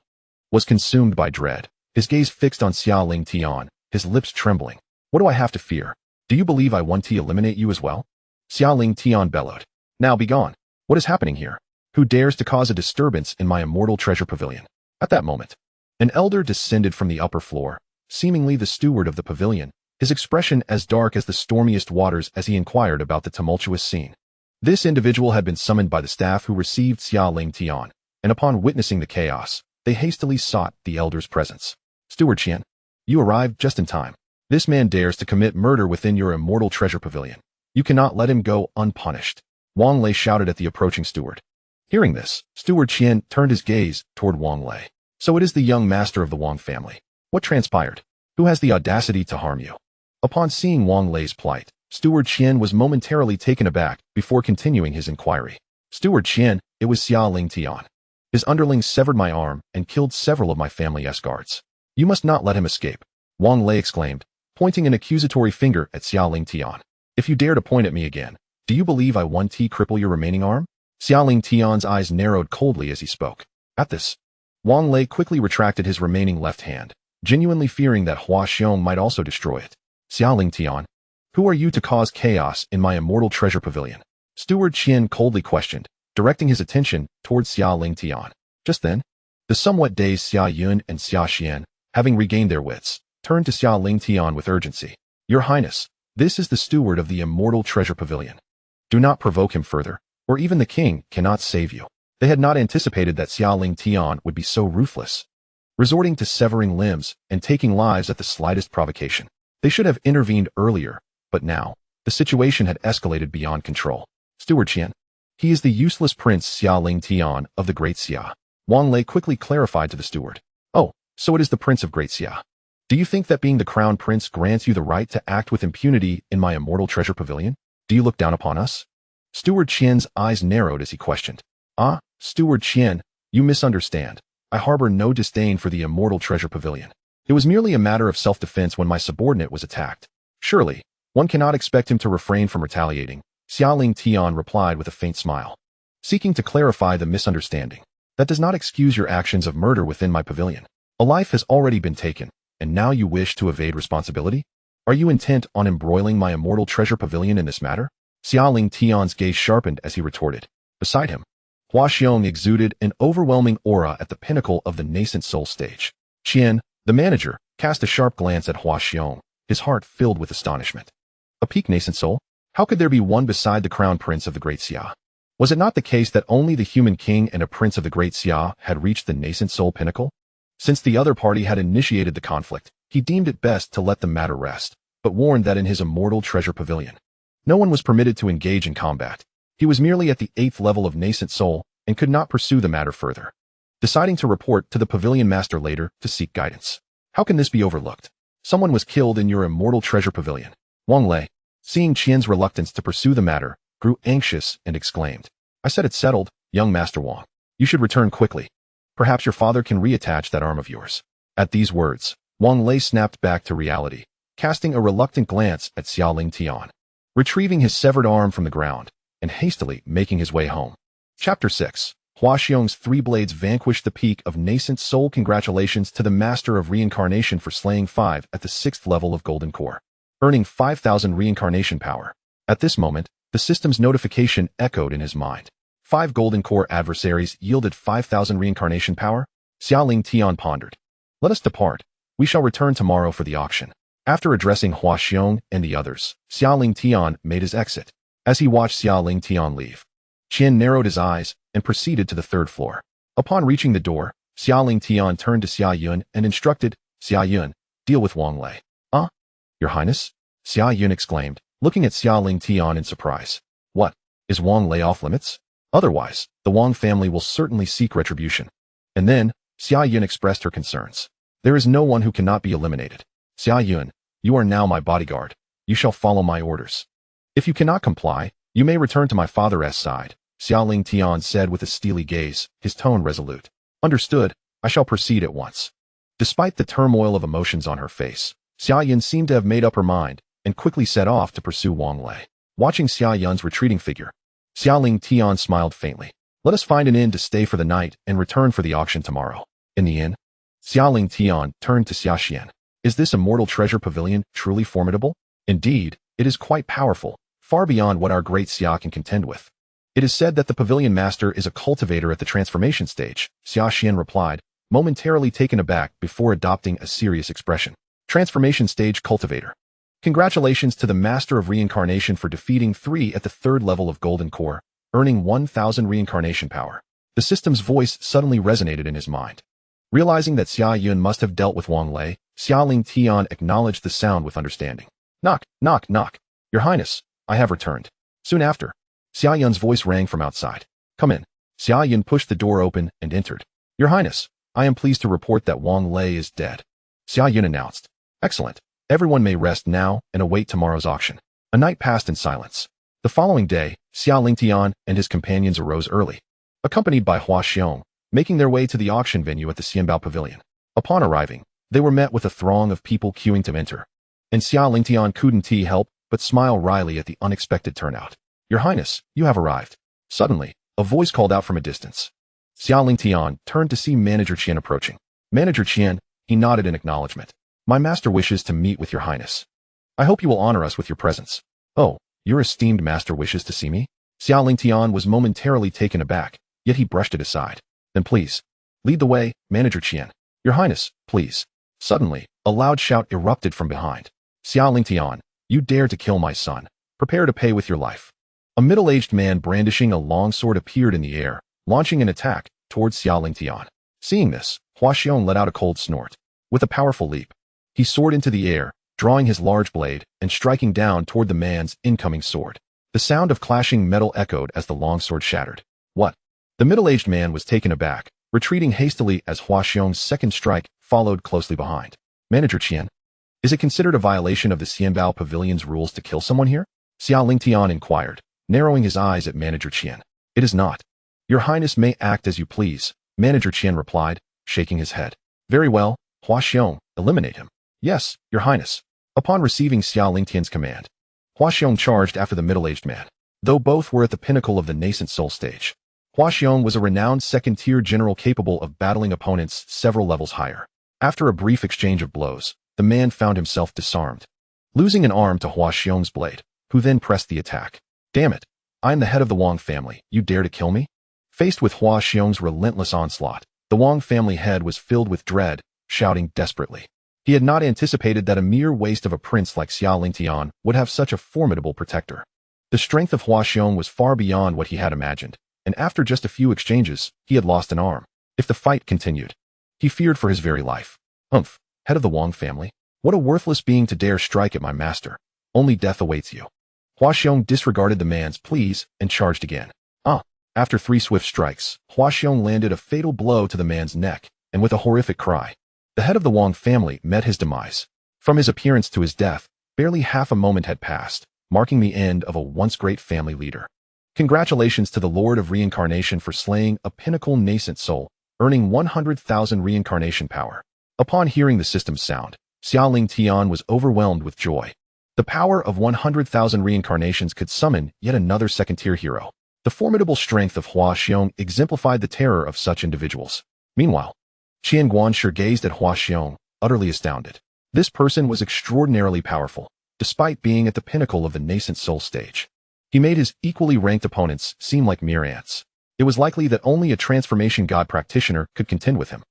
S1: was consumed by dread, his gaze fixed on Xia Lingtian, his lips trembling. What do I have to fear? Do you believe I want to eliminate you as well? Xia Lingtian bellowed. Now be gone. What is happening here? Who dares to cause a disturbance in my immortal treasure pavilion? At that moment, an elder descended from the upper floor, seemingly the steward of the pavilion, his expression as dark as the stormiest waters as he inquired about the tumultuous scene. This individual had been summoned by the staff who received Xia Lingtian, and upon witnessing the chaos, they hastily sought the elder's presence. Steward Qian, you arrived just in time. This man dares to commit murder within your immortal treasure pavilion. You cannot let him go unpunished. Wang Lei shouted at the approaching steward. Hearing this, Steward Qian turned his gaze toward Wang Lei. So it is the young master of the Wang family. What transpired? Who has the audacity to harm you? Upon seeing Wang Lei's plight, Steward Qian was momentarily taken aback before continuing his inquiry. Steward Qian, it was Xia Lingtian. His underlings severed my arm and killed several of my family escorts. You must not let him escape, Wang Lei exclaimed, pointing an accusatory finger at Xia Lingtian. If you dare to point at me again, do you believe I want to cripple your remaining arm? Xia Lingtian's eyes narrowed coldly as he spoke. At this, Wang Lei quickly retracted his remaining left hand, genuinely fearing that Hua Xiong might also destroy it. Xia Lingtian, who are you to cause chaos in my immortal treasure pavilion? Steward Qian coldly questioned, directing his attention towards Xia Lingtian. Just then, the somewhat dazed Xia Yun and Xia Xian, having regained their wits, turned to Xia Lingtian with urgency. Your Highness, this is the steward of the immortal treasure pavilion. Do not provoke him further, or even the king cannot save you. They had not anticipated that Xia Lingtian would be so ruthless, resorting to severing limbs and taking lives at the slightest provocation. They should have intervened earlier, but now, the situation had escalated beyond control. Steward Qian, he is the useless Prince Xia Lingtian of the Great Xia. Wang Lei quickly clarified to the steward. Oh, so it is the Prince of Great Xia. Do you think that being the Crown Prince grants you the right to act with impunity in my immortal treasure pavilion? Do you look down upon us? Steward Qian's eyes narrowed as he questioned. Ah, Steward Qian, you misunderstand. I harbor no disdain for the immortal treasure pavilion. It was merely a matter of self-defense when my subordinate was attacked. Surely, one cannot expect him to refrain from retaliating, Xia Lingtian replied with a faint smile, seeking to clarify the misunderstanding. That does not excuse your actions of murder within my pavilion. A life has already been taken, and now you wish to evade responsibility? Are you intent on embroiling my immortal treasure pavilion in this matter? Xia Lingtian's gaze sharpened as he retorted. Beside him, Huaxiong exuded an overwhelming aura at the pinnacle of the nascent soul stage. Qian, the manager, cast a sharp glance at Huaxiong, his heart filled with astonishment. A peak nascent soul? How could there be one beside the crown prince of the Great Xia? Was it not the case that only the human king and a prince of the Great Xia had reached the nascent soul pinnacle? Since the other party had initiated the conflict, he deemed it best to let the matter rest, but warned that in his immortal treasure pavilion, no one was permitted to engage in combat. He was merely at the 8th level of nascent soul and could not pursue the matter further, deciding to report to the pavilion master later to seek guidance. How can this be overlooked? Someone was killed in your immortal treasure pavilion. Wang Lei, seeing Qian's reluctance to pursue the matter, grew anxious and exclaimed, I said it's settled, young Master Wang. You should return quickly. Perhaps your father can reattach that arm of yours. At these words, Wang Lei snapped back to reality, casting a reluctant glance at Xia Lingtian, retrieving his severed arm from the ground, and hastily making his way home. Chapter 6. Huaxiong's 3 blades vanquished the peak of nascent soul. Congratulations to the Master of Reincarnation for slaying 5 at the 6th level of Golden Core, earning 5,000 reincarnation power. At this moment, the system's notification echoed in his mind. 5 Golden Core adversaries yielded 5,000 reincarnation power? Xia Lingtian pondered. Let us depart. We shall return tomorrow for the auction. After addressing Huaxiong and the others, Xia Lingtian made his exit. As he watched Xia Lingtian leave, Qian narrowed his eyes and proceeded to the 3rd floor. Upon reaching the door, Xia Lingtian turned to Xia Yun and instructed, Xia Yun, deal with Wang Lei. Your Highness? Xia Yun exclaimed, looking at Xia Lingtian in surprise. What? Is Wang Lei off limits? Otherwise, the Wang family will certainly seek retribution. And then, Xia Yun expressed her concerns. There is no one who cannot be eliminated. Xia Yun, you are now my bodyguard. You shall follow my orders. If you cannot comply, you may return to my father's side, Xia Lingtian said with a steely gaze, his tone resolute. Understood, I shall proceed at once. Despite the turmoil of emotions on her face, Xia Yun seemed to have made up her mind, and quickly set off to pursue Wang Lei. Watching Xia Yun's retreating figure, Xia Lingtian smiled faintly. Let us find an inn to stay for the night and return for the auction tomorrow. In the inn, Xia Lingtian turned to Xia Xian. Is this immortal treasure pavilion truly formidable? Indeed, it is quite powerful, far beyond what our Great Xia can contend with. It is said that the pavilion master is a cultivator at the transformation stage, Xia Xian replied, momentarily taken aback before adopting a serious expression. Transformation stage cultivator. Congratulations to the Master of Reincarnation for defeating 3 at the 3rd level of Golden Core, earning 1,000 reincarnation power. The system's voice suddenly resonated in his mind. Realizing that Xia Yun must have dealt with Wang Lei, Xia Lingtian acknowledged the sound with understanding. Knock, knock, knock. Your Highness, I have returned. Soon after, Xia Yun's voice rang from outside. Come in. Xia Yun pushed the door open and entered. Your Highness, I am pleased to report that Wang Lei is dead, Xia Yun announced. Excellent. Everyone may rest now and await tomorrow's auction. A night passed in silence. The following day, Xia Lingtian and his companions arose early, accompanied by Huaxiong, making their way to the auction venue at the Xianbao Pavilion. Upon arriving, they were met with a throng of people queuing to enter, and Xia Lingtian couldn't help but smile wryly at the unexpected turnout. Your Highness, you have arrived. Suddenly, a voice called out from a distance. Xia Lingtian turned to see Manager Qian approaching. Manager Qian, he nodded in acknowledgement. My master wishes to meet with your Highness. I hope you will honor us with your presence. Oh, your esteemed master wishes to see me? Xia Lingtian was momentarily taken aback, yet he brushed it aside. Then please, lead the way, Manager Qian. Your Highness, please. Suddenly, a loud shout erupted from behind. Xia Lingtian, you dare to kill my son. Prepare to pay with your life. A middle-aged man brandishing a long sword appeared in the air, launching an attack towards Xia Lingtian. Seeing this, Huaxiong let out a cold snort. With a powerful leap, he soared into the air, drawing his large blade and striking down toward the man's incoming sword. The sound of clashing metal echoed as the long sword shattered. What? The middle-aged man was taken aback, retreating hastily as Huaxiong's second strike followed closely behind. Manager Qian, is it considered a violation of the Xianbao Pavilion's rules to kill someone here? Xia Lingtian inquired, narrowing his eyes at Manager Qian. It is not. Your Highness may act as you please, Manager Qian replied, shaking his head. Very well, Huaxiong, eliminate him. Yes, Your Highness. Upon receiving Xia Lingtian's command, Huaxiong charged after the middle-aged man. Though both were at the pinnacle of the nascent soul stage, Hua Xiong was a renowned second-tier general capable of battling opponents several levels higher. After a brief exchange of blows, the man found himself disarmed, losing an arm to Hua Xiong's blade, who then pressed the attack. Damn it! I am the head of the Wang family. You dare to kill me? Faced with Hua Xiong's relentless onslaught, the Wang family head was filled with dread, shouting desperately. He had not anticipated that a mere waste of a prince like Xia Lingtian would have such a formidable protector. The strength of Hua Xiong was far beyond what he had imagined, and after just a few exchanges, he had lost an arm. If the fight continued, he feared for his very life. Humph, head of the Wang family? What a worthless being to dare strike at my master. Only death awaits you. Hua Xiong disregarded the man's pleas and charged again. After 3 swift strikes, Hua Xiong landed a fatal blow to the man's neck, and with a horrific cry, the head of the Wang family met his demise. From his appearance to his death, barely half a moment had passed, marking the end of a once great family leader. Congratulations to the Lord of Reincarnation for slaying a pinnacle nascent soul, earning 100,000 reincarnation power. Upon hearing the system's sound, Xia Lingtian was overwhelmed with joy. The power of 100,000 reincarnations could summon yet another second-tier hero. The formidable strength of Hua Xiong exemplified the terror of such individuals. Meanwhile, Qian Guanshi gazed at Hua Xiong, utterly astounded. This person was extraordinarily powerful, despite being at the pinnacle of the nascent soul stage. He made his equally ranked opponents seem like mere ants. It was likely that only a transformation god practitioner could contend with him.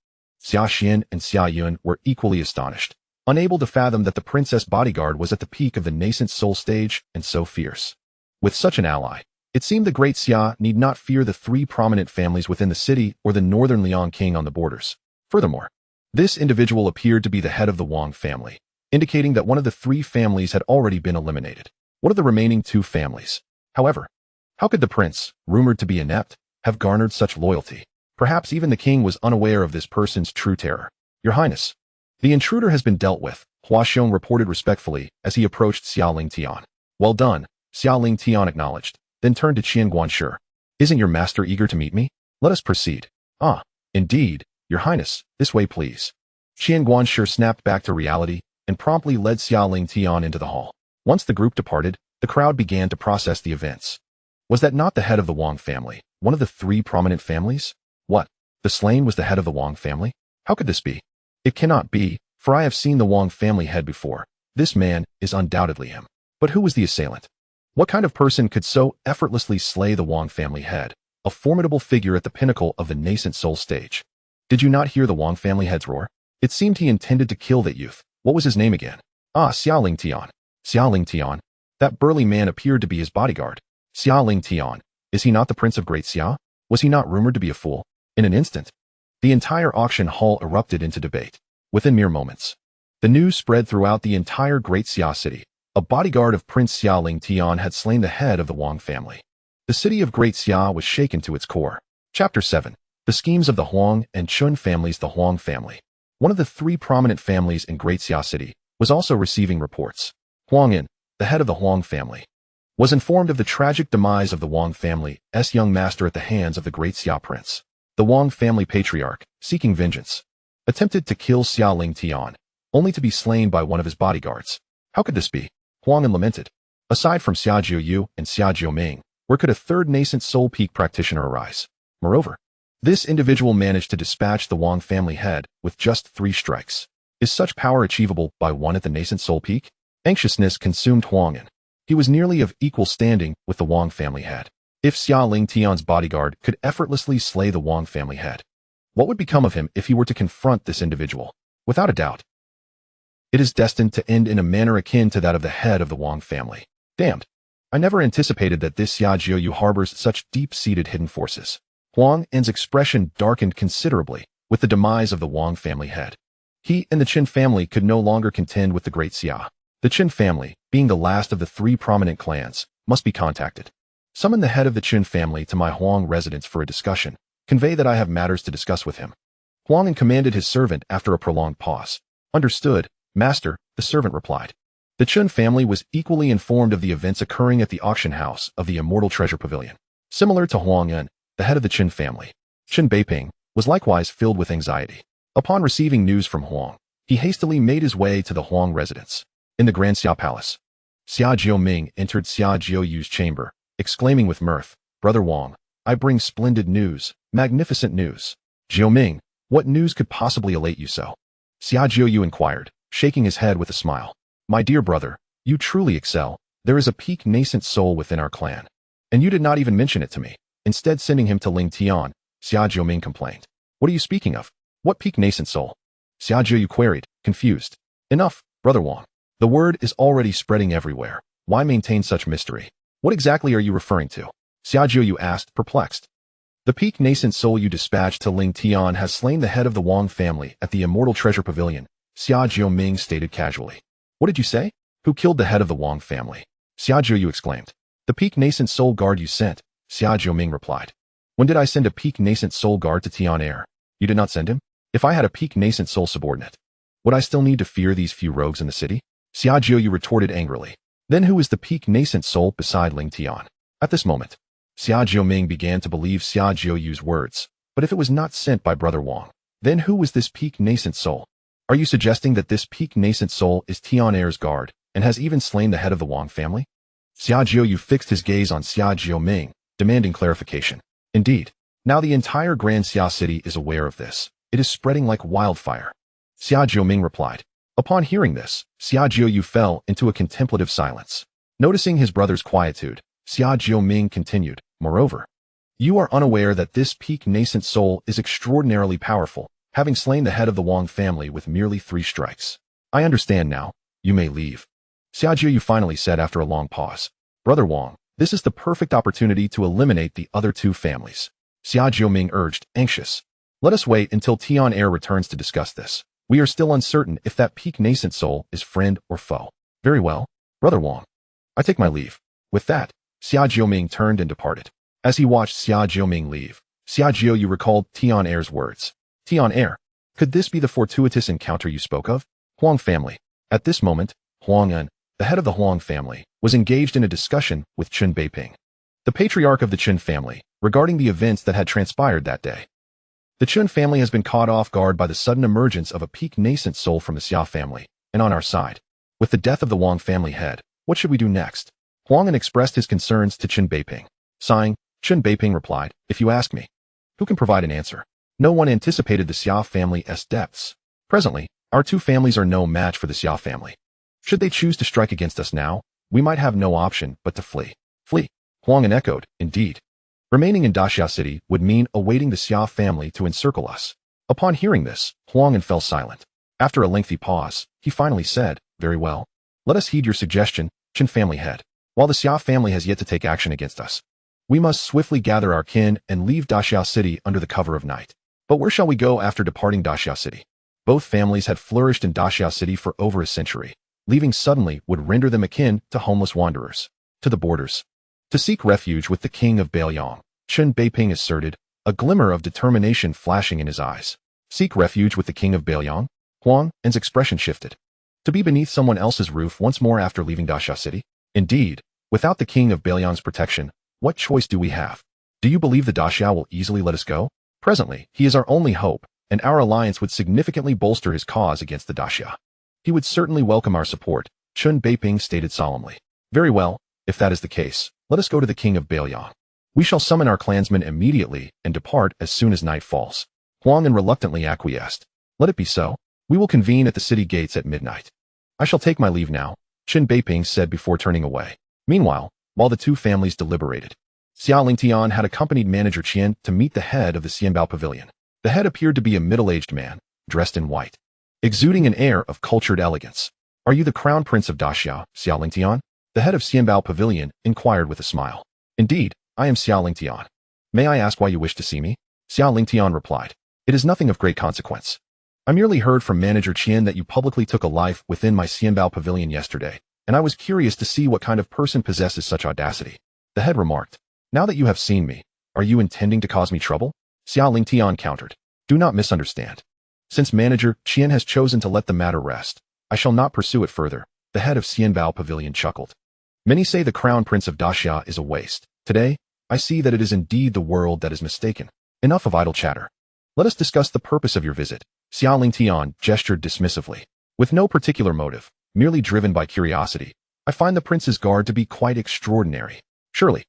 S1: Xia Xian and Xia Yuan were equally astonished, unable to fathom that the princess bodyguard was at the peak of the nascent soul stage and so fierce. With such an ally, it seemed the Great Xia need not fear the 3 prominent families within the city or the northern Liang king on the borders. Furthermore, this individual appeared to be the head of the Wang family, indicating that one of the 3 families had already been eliminated. What of the remaining 2 families? However, how could the prince, rumored to be inept, have garnered such loyalty? Perhaps even the king was unaware of this person's true terror. Your Highness, the intruder has been dealt with, Hua Xiong reported respectfully as he approached Xia Lingtian. Well done, Xia Lingtian acknowledged, then turned to Qian Guanshi. Isn't your master eager to meet me? Let us proceed. Indeed, Your Highness, this way please. Qian Guanshi snapped back to reality and promptly led Xia Lingtian into the hall. Once the group departed, the crowd began to process the events. Was that not the head of the Wang family, one of the 3 prominent families? What? The slain was the head of the Wang family? How could this be? It cannot be, for I have seen the Wang family head before. This man is undoubtedly him. But who was the assailant? What kind of person could so effortlessly slay the Wang family head, a formidable figure at the pinnacle of the nascent soul stage? Did you not hear the Wang family head's roar? It seemed he intended to kill that youth. What was his name again? Xia Lingtian. Xia Lingtian. That burly man appeared to be his bodyguard. Xia Lingtian. Is he not the Prince of Great Xia? Was he not rumored to be a fool? In an instant, the entire auction hall erupted into debate. Within mere moments, the news spread throughout the entire Great Xia city. A bodyguard of Prince Xia Lingtian had slain the head of the Wang family. The city of Great Xia was shaken to its core. Chapter 7. The schemes of the Huang and Chun families. The Huang family, one of the 3 prominent families in Great Xia city, was also receiving reports. Huang In, the head of the Huang family, was informed of the tragic demise of the Wang family's young master at the hands of the Great Xia prince. The Wang family patriarch, seeking vengeance, attempted to kill Xia Lingtian, only to be slain by one of his bodyguards. How could this be? Huang In lamented. Aside from Xia Jiuyu and Xia Jiuming, where could a 3rd nascent soul peak practitioner arise? Moreover, this individual managed to dispatch the Wang family head with just 3 strikes. Is such power achievable by one at the nascent soul peak? Anxiousness consumed Huang In. He was nearly of equal standing with the Wang family head. If Xia Lingtian's bodyguard could effortlessly slay the Wang family head, what would become of him if he were to confront this individual? Without a doubt, it is destined to end in a manner akin to that of the head of the Wang family. Damned. I never anticipated that this Xia Jiuyu harbors such deep-seated hidden forces. Huang In's expression darkened considerably with the demise of the Wang family head. He and the Qin family could no longer contend with the Great Xia. The Qin family, being the last of the 3 prominent clans, must be contacted. Summon the head of the Qin family to my Huang residence for a discussion. Convey that I have matters to discuss with him. Huang In commanded his servant after a prolonged pause. Understood, Master, the servant replied. The Chun family was equally informed of the events occurring at the auction house of the Immortal Treasure Pavilion. Similar to Huang In, the head of the Qin family, Qin Beiping, was likewise filled with anxiety. Upon receiving news from Huang, he hastily made his way to the Huang residence. In the Grand Xia Palace, Xia Jiuming entered Xia Jiuyu's chamber, exclaiming with mirth, Brother Wang, I bring splendid news, magnificent news. Jiuming, what news could possibly elate you so? Xia Jiuyu inquired, shaking his head with a smile. My dear brother, you truly excel. There is a peak nascent soul within our clan. And you did not even mention it to me, instead sending him to Lingtian, Xia Jiuming complained. What are you speaking of? What peak nascent soul? Xia Jiuyu queried, confused. Enough, Brother Wang. The word is already spreading everywhere. Why maintain such mystery? What exactly are you referring to? Xia Jiuyu asked, perplexed. The peak nascent soul you dispatched to Lingtian has slain the head of the Wang family at the Immortal Treasure Pavilion, Xia Jiuming stated casually. What did you say? Who killed the head of the Wang family? Xia Jiuyu exclaimed. The peak nascent soul guard you sent, Xia Jiuming replied. When did I send a peak nascent soul guard to Tian Air? You did not send him? If I had a peak nascent soul subordinate, would I still need to fear these few rogues in the city? Xia Jiuyu retorted angrily. Then who is the peak nascent soul beside Lingtian? At this moment, Xia Jiuming began to believe Xia Jiuyu's words, but if it was not sent by Brother Wang, then who was this peak nascent soul? Are you suggesting that this peak nascent soul is Tian Air's guard, and has even slain the head of the Wang family? Xia Jiuyu fixed his gaze on Xia Jiuming, demanding clarification. Indeed, now the entire Grand Xia city is aware of this. It is spreading like wildfire. Xia Jiuming replied. Upon hearing this, Xia Jiuyu fell into a contemplative silence. Noticing his brother's quietude, Xia Jiuming continued, moreover, you are unaware that this peak nascent soul is extraordinarily powerful, having slain the head of the Wang family with merely 3 strikes. I understand now. You may leave. Xia Jiuyu finally said after a long pause. Brother Wang, this is the perfect opportunity to eliminate the other 2 families. Xia Jiuming urged, anxious. Let us wait until Tian Air returns to discuss this. We are still uncertain if that peak nascent soul is friend or foe. Very well, Brother Wang. I take my leave. With that, Xia Jiuming turned and departed. As he watched Xia Jiuming leave, Xia Jiuyu recalled Tian Air's words. Tian Air, could this be the fortuitous encounter you spoke of? Huang family. At this moment, Huang En, the head of the Huang family, was engaged in a discussion with Chen Beiping, the patriarch of the Chen family, regarding the events that had transpired that day. The Chen family has been caught off guard by the sudden emergence of a peak nascent soul from the Xia family, and on our side, with the death of the Wang family head, what should we do next? Huang En expressed his concerns to Chen Beiping. Sighing, Chen Beiping replied, if you ask me, who can provide an answer? No one anticipated the Xia family's depths. Presently, our 2 families are no match for the Xia family. Should they choose to strike against us now, we might have no option but to flee. Flee. Huang En echoed, indeed. Remaining in Daxia City would mean awaiting the Xia family to encircle us. Upon hearing this, Huang En fell silent. After a lengthy pause, he finally said, very well. Let us heed your suggestion, Chen family head. While the Xia family has yet to take action against us, we must swiftly gather our kin and leave Daxia City under the cover of night. But where shall we go after departing Daxia City? Both families had flourished in Daxia City for over a century. Leaving suddenly would render them akin to homeless wanderers. To the borders. To seek refuge with the king of Pavilion, Chen Beiping asserted, a glimmer of determination flashing in his eyes. Seek refuge with the king of Pavilion? Huang En's expression shifted. To be beneath someone else's roof once more after leaving Daxia City? Indeed, without the king of Pavillion's protection, what choice do we have? Do you believe the Daxia will easily let us go? Presently, he is our only hope, and our alliance would significantly bolster his cause against the Daxia. He would certainly welcome our support, Chen Beiping stated solemnly. Very well, if that is the case, let us go to the king of Pavilion. We shall summon our clansmen immediately and depart as soon as night falls. Huang En reluctantly acquiesced. Let it be so. We will convene at the city gates at midnight. I shall take my leave now, Chen Beiping said before turning away. Meanwhile, while the 2 families deliberated, Xia Lingtian had accompanied manager Qian to meet the head of the Xianbao Pavilion. The head appeared to be a middle-aged man, dressed in white, exuding an air of cultured elegance. Are you the crown prince of Daxia, Xia Lingtian? The head of Xianbao Pavilion inquired with a smile. Indeed, I am Xia Lingtian. May I ask why you wish to see me? Xia Lingtian replied. It is nothing of great consequence. I merely heard from manager Qian that you publicly took a life within my Xianbao Pavilion yesterday, and I was curious to see what kind of person possesses such audacity. The head remarked. Now that you have seen me, are you intending to cause me trouble? Xia Lingtian countered. Do not misunderstand. Since manager Qian has chosen to let the matter rest, I shall not pursue it further. The head of Xianbao Pavilion chuckled. Many say the crown prince of Daxia is a waste. Today, I see that it is indeed the world that is mistaken. Enough of idle chatter. Let us discuss the purpose of your visit. Xia Lingtian gestured dismissively. With no particular motive, merely driven by curiosity, I find the prince's guard to be quite extraordinary. Surely,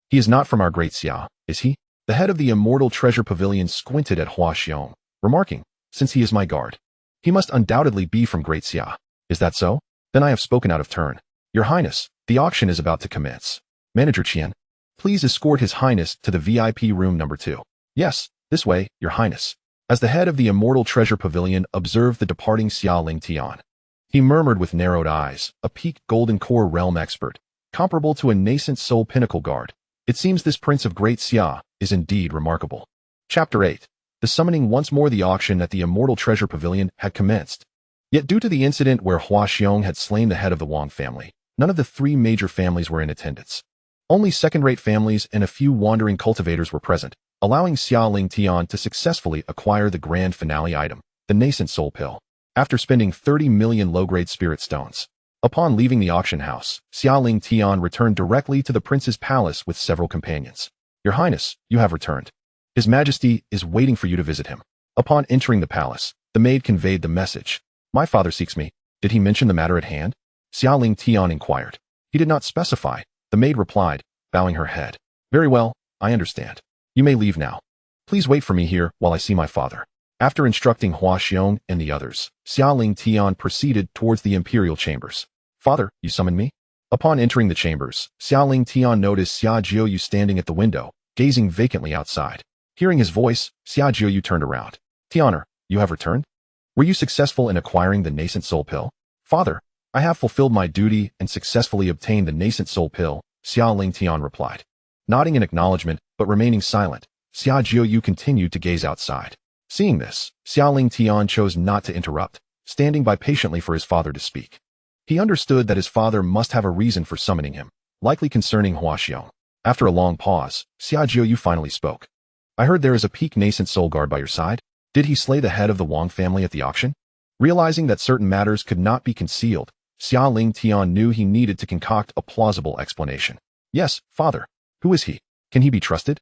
S1: he is not from our Great Xia, is he? The head of the Immortal Treasure Pavilion squinted at Hua Xiong, remarking, "Since he is my guard, he must undoubtedly be from Great Xia. Is that so? Then I have spoken out of turn. Your Highness, the auction is about to commence. Manager Qian, please escort His Highness to the VIP room number 2. Yes, this way, Your Highness." As the head of the Immortal Treasure Pavilion observed the departing Xia Lingtian, he murmured with narrowed eyes, a peaked golden core realm expert, comparable to a nascent soul pinnacle guard. It seems this prince of Great Xia is indeed remarkable. Chapter 8. The summoning. Once more the auction at the Immortal Treasure Pavilion had commenced. Yet due to the incident where Hua Xiong had slain the head of the Wang family, none of the 3 major families were in attendance. Only second-rate families and a few wandering cultivators were present, allowing Xia Lingtian to successfully acquire the grand finale item, the nascent soul pill, after spending 30 million low-grade spirit stones. Upon leaving the auction house, Xia Lingtian returned directly to the prince's palace with several companions. "Your Highness, you have returned. His Majesty is waiting for you to visit him." Upon entering the palace, the maid conveyed the message. "My father seeks me. Did he mention the matter at hand?" Xia Lingtian inquired. "He did not specify," the maid replied, bowing her head. "Very well, I understand. You may leave now. Please wait for me here while I see my father." After instructing Hua Xiong and the others, Xia Lingtian proceeded towards the imperial chambers. "Father, you summoned me?" Upon entering the chambers, Xia Lingtian noticed Xia Jiuyu standing at the window, gazing vacantly outside. Hearing his voice, Xia Jiuyu turned around. "Tianer, you have returned? Were you successful in acquiring the nascent soul pill?" "Father, I have fulfilled my duty and successfully obtained the nascent soul pill," Xia Lingtian replied. Nodding in acknowledgement, but remaining silent, Xia Jiuyu continued to gaze outside. Seeing this, Xia Lingtian chose not to interrupt, standing by patiently for his father to speak. He understood that his father must have a reason for summoning him, likely concerning Hua Xiong. After a long pause, Xia Jiuyu finally spoke. "I heard there is a peak nascent soul guard by your side. Did he slay the head of the Wang family at the auction?" Realizing that certain matters could not be concealed, Xia Lingtian knew he needed to concoct a plausible explanation. "Yes, father. Who is he? Can he be trusted?"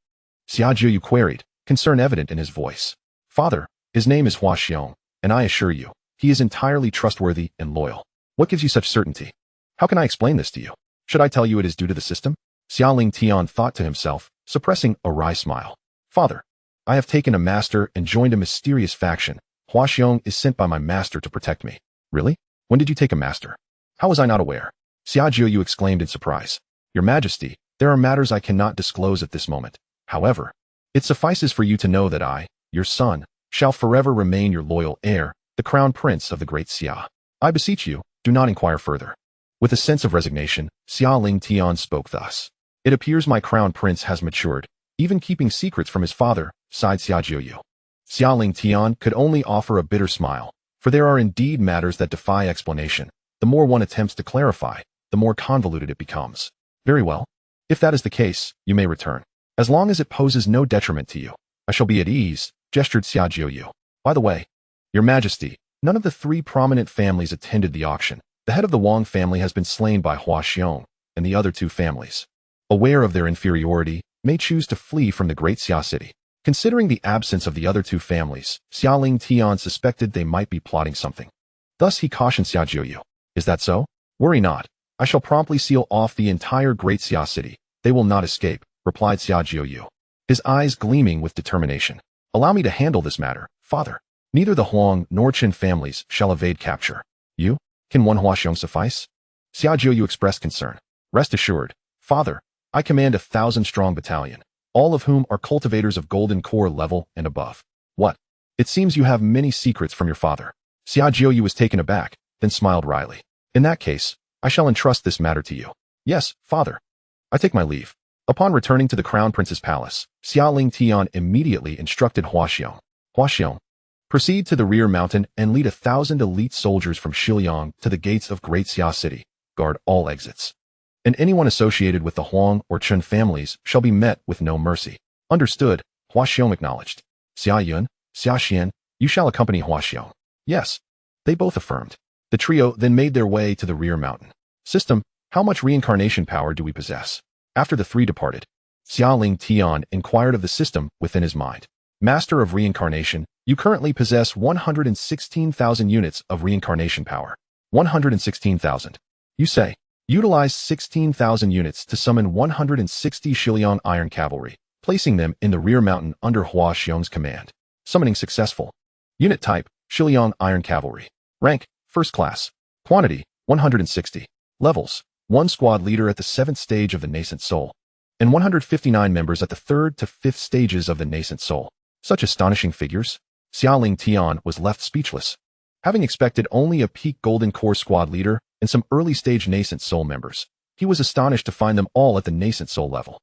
S1: Xia Jiuyu queried, concern evident in his voice. "Father, his name is Hua Xiong, and I assure you, he is entirely trustworthy and loyal." "What gives you such certainty? How can I explain this to you? Should I tell you it is due to the system?" Xia Lingtian thought to himself, suppressing a wry smile. "Father, I have taken a master and joined a mysterious faction. Hua Xiong is sent by my master to protect me." "Really? When did you take a master? How was I not aware?" Xia Jiuyu exclaimed in surprise. "Your Majesty, there are matters I cannot disclose at this moment. However, it suffices for you to know that I, your son, shall forever remain your loyal heir, the crown prince of the Great Xia. I beseech you, do not inquire further." With a sense of resignation, Xia Lingtian spoke thus. "It appears my crown prince has matured, even keeping secrets from his father," sighed Xia Jiuyu. Xia Lingtian could only offer a bitter smile, for there are indeed matters that defy explanation. The more one attempts to clarify, the more convoluted it becomes. "Very well. If that is the case, you may return. As long as it poses no detriment to you, I shall be at ease," gestured Xia Jiuyu. "By the way, Your Majesty, none of the 3 prominent families attended the auction. The head of the Wang family has been slain by Hua Xiong, and the other 2 families, aware of their inferiority, may choose to flee from the Great Xia city." Considering the absence of the other 2 families, Xia Lingtian suspected they might be plotting something. Thus he cautioned Xia Jiuyu. "Is that so? Worry not. I shall promptly seal off the entire Great Xia city. They will not escape," replied Xia Jiuyu, his eyes gleaming with determination. "Allow me to handle this matter, father. Neither the Huang nor Chen families shall evade capture. You? Can one Hua Xiong suffice?" Xia Jiuyu expressed concern. "Rest assured, father, I command 1,000-strong battalion, all of whom are cultivators of golden core level and above." "What? It seems you have many secrets from your father." Xia Jiuyu was taken aback, then smiled wryly. "In that case, I shall entrust this matter to you." "Yes, father. I take my leave." Upon returning to the crown prince's palace, Xia Lingtian immediately instructed Hua Xiong. "Hua Xiong, proceed to the rear mountain and lead 1,000 elite soldiers from Shiliang to the gates of Great Xia city. Guard all exits. And anyone associated with the Huang or Chen families shall be met with no mercy." "Understood," Hua Xiong acknowledged. "Xia Yun, Xia Xian, you shall accompany Hua Xiong." "Yes." They both affirmed. The trio then made their way to the rear mountain. "System, how much reincarnation power do we possess?" After the 3 departed, Xia Lingtian inquired of the system within his mind. "Master of Reincarnation, you currently possess 116,000 units of reincarnation power." 116,000. "You say, utilize 16,000 units to summon 160 Shiliang Iron Cavalry, placing them in the rear mountain under Hua Xiong's command. Summoning successful. Unit type, Xiliang Iron Cavalry. Rank, First Class. Quantity, 160. Levels, 1 squad leader at the 7th stage of the nascent soul, and 159 members at the 3rd to 5th stages of the nascent soul. Such astonishing figures. Xia Lingtian was left speechless. Having expected only a peak golden core squad leader and some early-stage nascent soul members, he was astonished to find them all at the nascent soul level.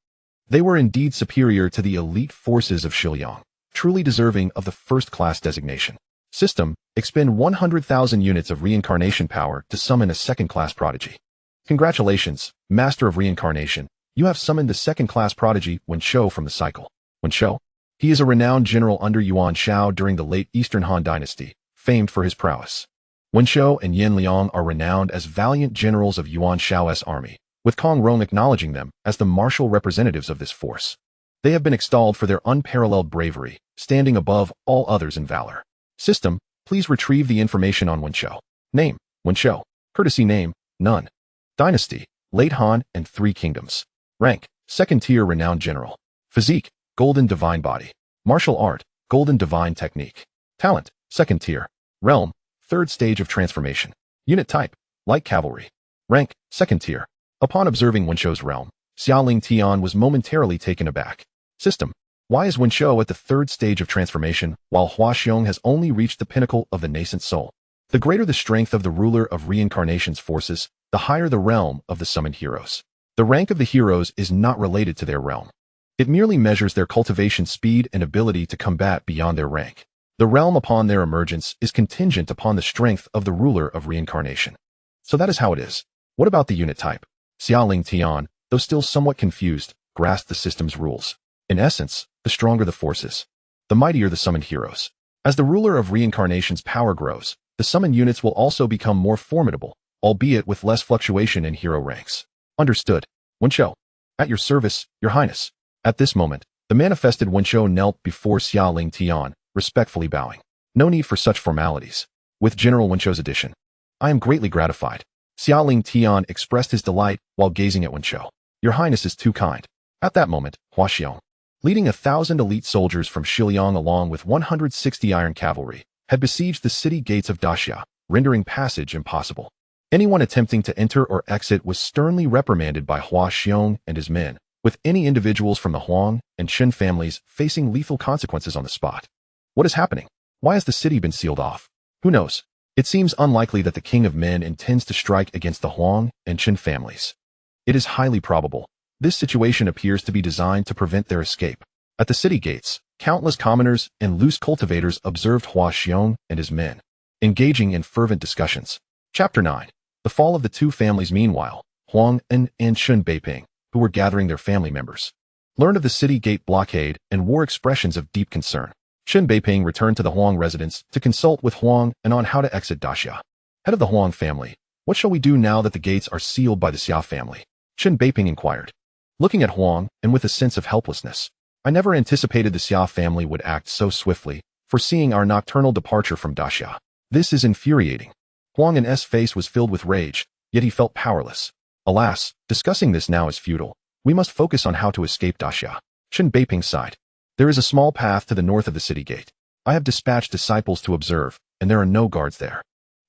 S1: They were indeed superior to the elite forces of Xiliang, truly deserving of the first-class designation. System, expend 100,000 units of reincarnation power to summon a second-class prodigy. Congratulations, Master of Reincarnation. You have summoned the second-class prodigy Wen Shou from the cycle. Wen Shou? He is a renowned general under Yuan Shao during the late Eastern Han Dynasty, famed for his prowess. Wen Shou and Yan Liang are renowned as valiant generals of Yuan Shao's army, with Kong Rong acknowledging them as the martial representatives of this force. They have been extolled for their unparalleled bravery, standing above all others in valor. System, please retrieve the information on Wen Shou. Name, Wen Shou. Courtesy name, none. Dynasty, late Han and 3 kingdoms. Rank, 2nd tier renowned general. Physique, golden divine body. Martial art, golden divine technique. Talent, 2nd tier. Realm, 3rd stage of transformation. Unit type, light cavalry. Rank, 2nd tier. Upon observing Wen Shou's realm, Xia Lingtian was momentarily taken aback. System, why is Wen Shou at the 3rd stage of transformation while Hua Xiong has only reached the pinnacle of the nascent soul? The greater the strength of the ruler of reincarnation's forces, the higher the realm of the summoned heroes. The rank of the heroes is not related to their realm. It merely measures their cultivation speed and ability to combat beyond their rank. The realm upon their emergence is contingent upon the strength of the ruler of reincarnation. So that is how it is. What about the unit type? Xia Lingtian, though still somewhat confused, grasped the system's rules. In essence, the stronger the forces, the mightier the summoned heroes. As the ruler of reincarnation's power grows, the summoned units will also become more formidable, albeit with less fluctuation in hero ranks. Understood. Wen Shou. At your service, Your Highness. At this moment, the manifested Wen Shou knelt before Xia Lingtian, respectfully bowing. No need for such formalities. With General Wen Shou's addition, I am greatly gratified. Xia Lingtian expressed his delight while gazing at Wen Shou. Your Highness is too kind. At that moment, Hua Xiong, leading 1,000 elite soldiers from Xiliang along with 160 iron cavalry, had besieged the city gates of Daxia, rendering passage impossible. Anyone attempting to enter or exit was sternly reprimanded by Hua Xiong and his men, with any individuals from the Huang and Chen families facing lethal consequences on the spot. What is happening? Why has the city been sealed off? Who knows? It seems unlikely that the King of Men intends to strike against the Huang and Chen families. It is highly probable. This situation appears to be designed to prevent their escape. At the city gates, countless commoners and loose cultivators observed Hua Xiong and his men, engaging in fervent discussions. Chapter 9. The fall of the 2 families. Meanwhile, Huang and Chen Beiping, who were gathering their family members, learned of the city gate blockade and wore expressions of deep concern. Chen Beiping returned to the Huang residence to consult with Huang and on how to exit Daxia. Head of the Huang family, what shall we do now that the gates are sealed by the Xia family? Chen Beiping inquired. Looking at Huang, and with a sense of helplessness, I never anticipated the Xia family would act so swiftly, foreseeing our nocturnal departure from Daxia. This is infuriating. Huang and S face was filled with rage, yet he felt powerless. Alas, discussing this now is futile. We must focus on how to escape Daxia. Chen Beiping sighed. There is a small path to the north of the city gate. I have dispatched disciples to observe, and there are no guards there.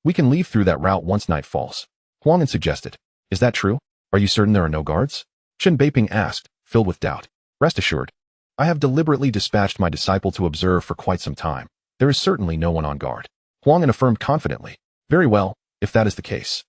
S1: We can leave through that route once night falls. Huang suggested. Is that true? Are you certain there are no guards? Chen Beiping asked, filled with doubt. Rest assured. I have deliberately dispatched my disciple to observe for quite some time. There is certainly no one on guard. Huang affirmed confidently. Very well, if that is the case.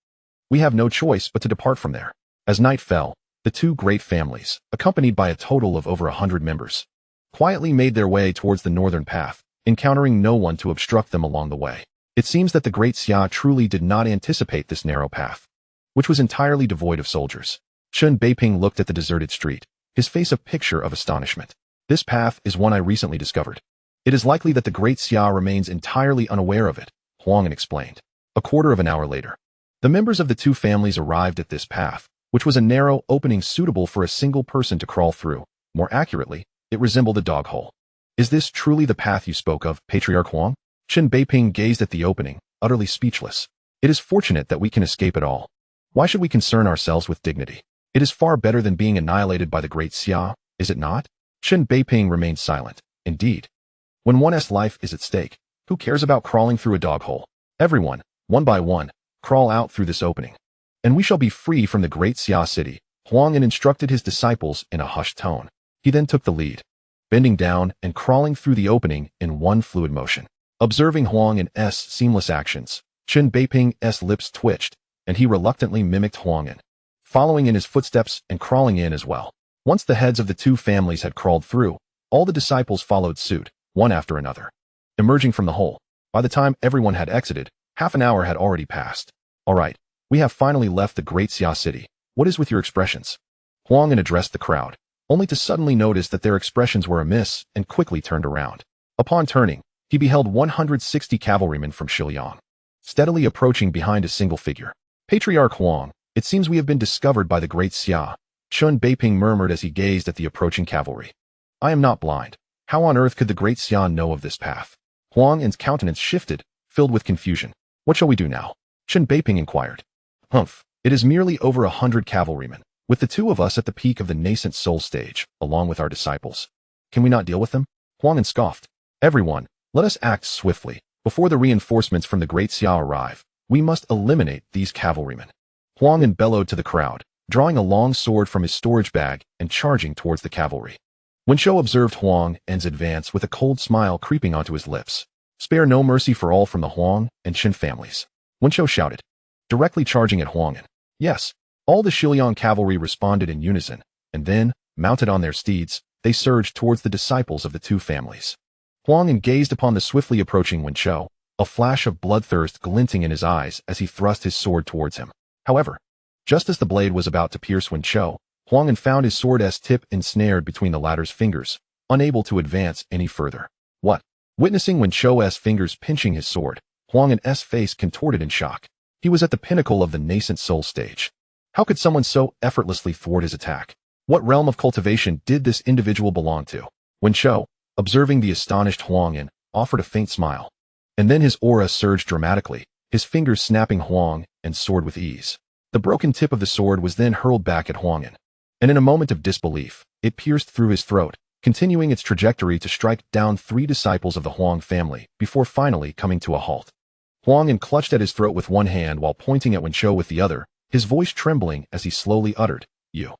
S1: We have no choice but to depart from there. As night fell, the 2 great families, accompanied by a total of over 100 members, quietly made their way towards the northern path, encountering no one to obstruct them along the way. It seems that the Great Xia truly did not anticipate this narrow path, which was entirely devoid of soldiers. Chen Beiping looked at the deserted street, his face a picture of astonishment. This path is one I recently discovered. It is likely that the Great Xia remains entirely unaware of it, Huang explained. A quarter of an hour later, the members of the 2 families arrived at this path, which was a narrow opening suitable for a single person to crawl through. More accurately, it resembled a dog hole. Is this truly the path you spoke of, Patriarch Huang? Chen Beiping gazed at the opening, utterly speechless. It is fortunate that we can escape at all. Why should we concern ourselves with dignity? It is far better than being annihilated by the Great Xia, is it not? Chen Beiping remained silent. Indeed. When one's life is at stake, who cares about crawling through a dog hole? Everyone, one by one, crawl out through this opening. And we shall be free from the Great Xia city. Yuaning instructed his disciples in a hushed tone. He then took the lead, bending down and crawling through the opening in one fluid motion. Observing Yuaning's seamless actions, Chen Beiping's lips twitched, and he reluctantly mimicked Yuaning, following in his footsteps and crawling in as well. Once the heads of the two families had crawled through, all the disciples followed suit, one after another. Emerging from the hole, by the time everyone had exited, half an hour had already passed. All right, we have finally left the Great Xia city. What is with your expressions? Yuaning addressed the crowd, only to suddenly notice that their expressions were amiss and quickly turned around. Upon turning, he beheld 160 cavalrymen from Xiliang, steadily approaching behind a single figure. Patriarch Yuaning, it seems we have been discovered by the Great Xia, Chen Beiping murmured as he gazed at the approaching cavalry. I am not blind. How on earth could the Great Xia know of this path? Yuaning's countenance shifted, filled with confusion. What shall we do now? Chen Beiping inquired. Humph. It is merely over 100 cavalrymen, with the two of us at the peak of the nascent soul stage, along with our disciples. Can we not deal with them? Yuaning scoffed. Everyone, let us act swiftly. Before the reinforcements from the Great Xia arrive, we must eliminate these cavalrymen. Yuaning bellowed to the crowd, drawing a long sword from his storage bag and charging towards the cavalry. Wenshou observed Yuaning's advance with a cold smile creeping onto his lips. Spare no mercy for all from the Yuaning and Chen families. Wenshou shouted, directly charging at Yuaning. Yes, all the Xiliang cavalry responded in unison, and then, mounted on their steeds, they surged towards the disciples of the two families. Yuaning gazed upon the swiftly approaching Wenshou, a flash of bloodthirst glinting in his eyes as he thrust his sword towards him. However, just as the blade was about to pierce Wenshou, Yuaning found his sword's tip ensnared between the latter's fingers, unable to advance any further. What? Witnessing Wenshou's fingers pinching his sword, Yuaning's face contorted in shock. He was at the pinnacle of the nascent soul stage. How could someone so effortlessly thwart his attack? What realm of cultivation did this individual belong to? Wenshou, observing the astonished Yuaning, offered a faint smile. And then his aura surged dramatically, his fingers snapping Yuaning's sword with ease. The broken tip of the sword was then hurled back at Yuaning, and in a moment of disbelief, it pierced through his throat, continuing its trajectory to strike down 3 disciples of the Yuaning family before finally coming to a halt. Yuaning clutched at his throat with one hand while pointing at Wenshou with the other, his voice trembling as he slowly uttered, You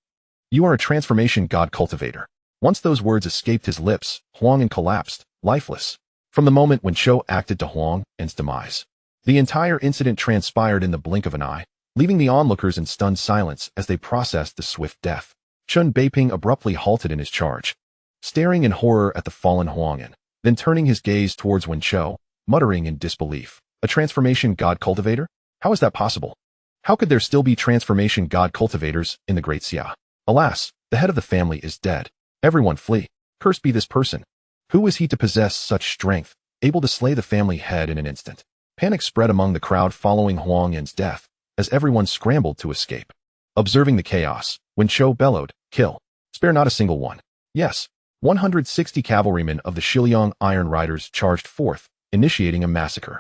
S1: are a transformation god cultivator. Once those words escaped his lips, Yuaning collapsed, lifeless. From the moment Wenshou acted to Yuaning's demise, the entire incident transpired in the blink of an eye, leaving the onlookers in stunned silence as they processed the swift death. Chen Beiping abruptly halted in his charge, staring in horror at the fallen Yuaning, then turning his gaze towards Wenshou, muttering in disbelief. A transformation god cultivator? How is that possible? How could there still be transformation god cultivators in the Great Xia? Alas, the head of the family is dead. Everyone flee. Cursed be this person. Who is he to possess such strength, able to slay the family head in an instant? Panic spread among the crowd following Yuaning's death, as everyone scrambled to escape. Observing the chaos, Wenshou bellowed, Kill. Spare not a single one. Yes, 160 cavalrymen of the Xiliang Iron Riders charged forth, initiating a massacre.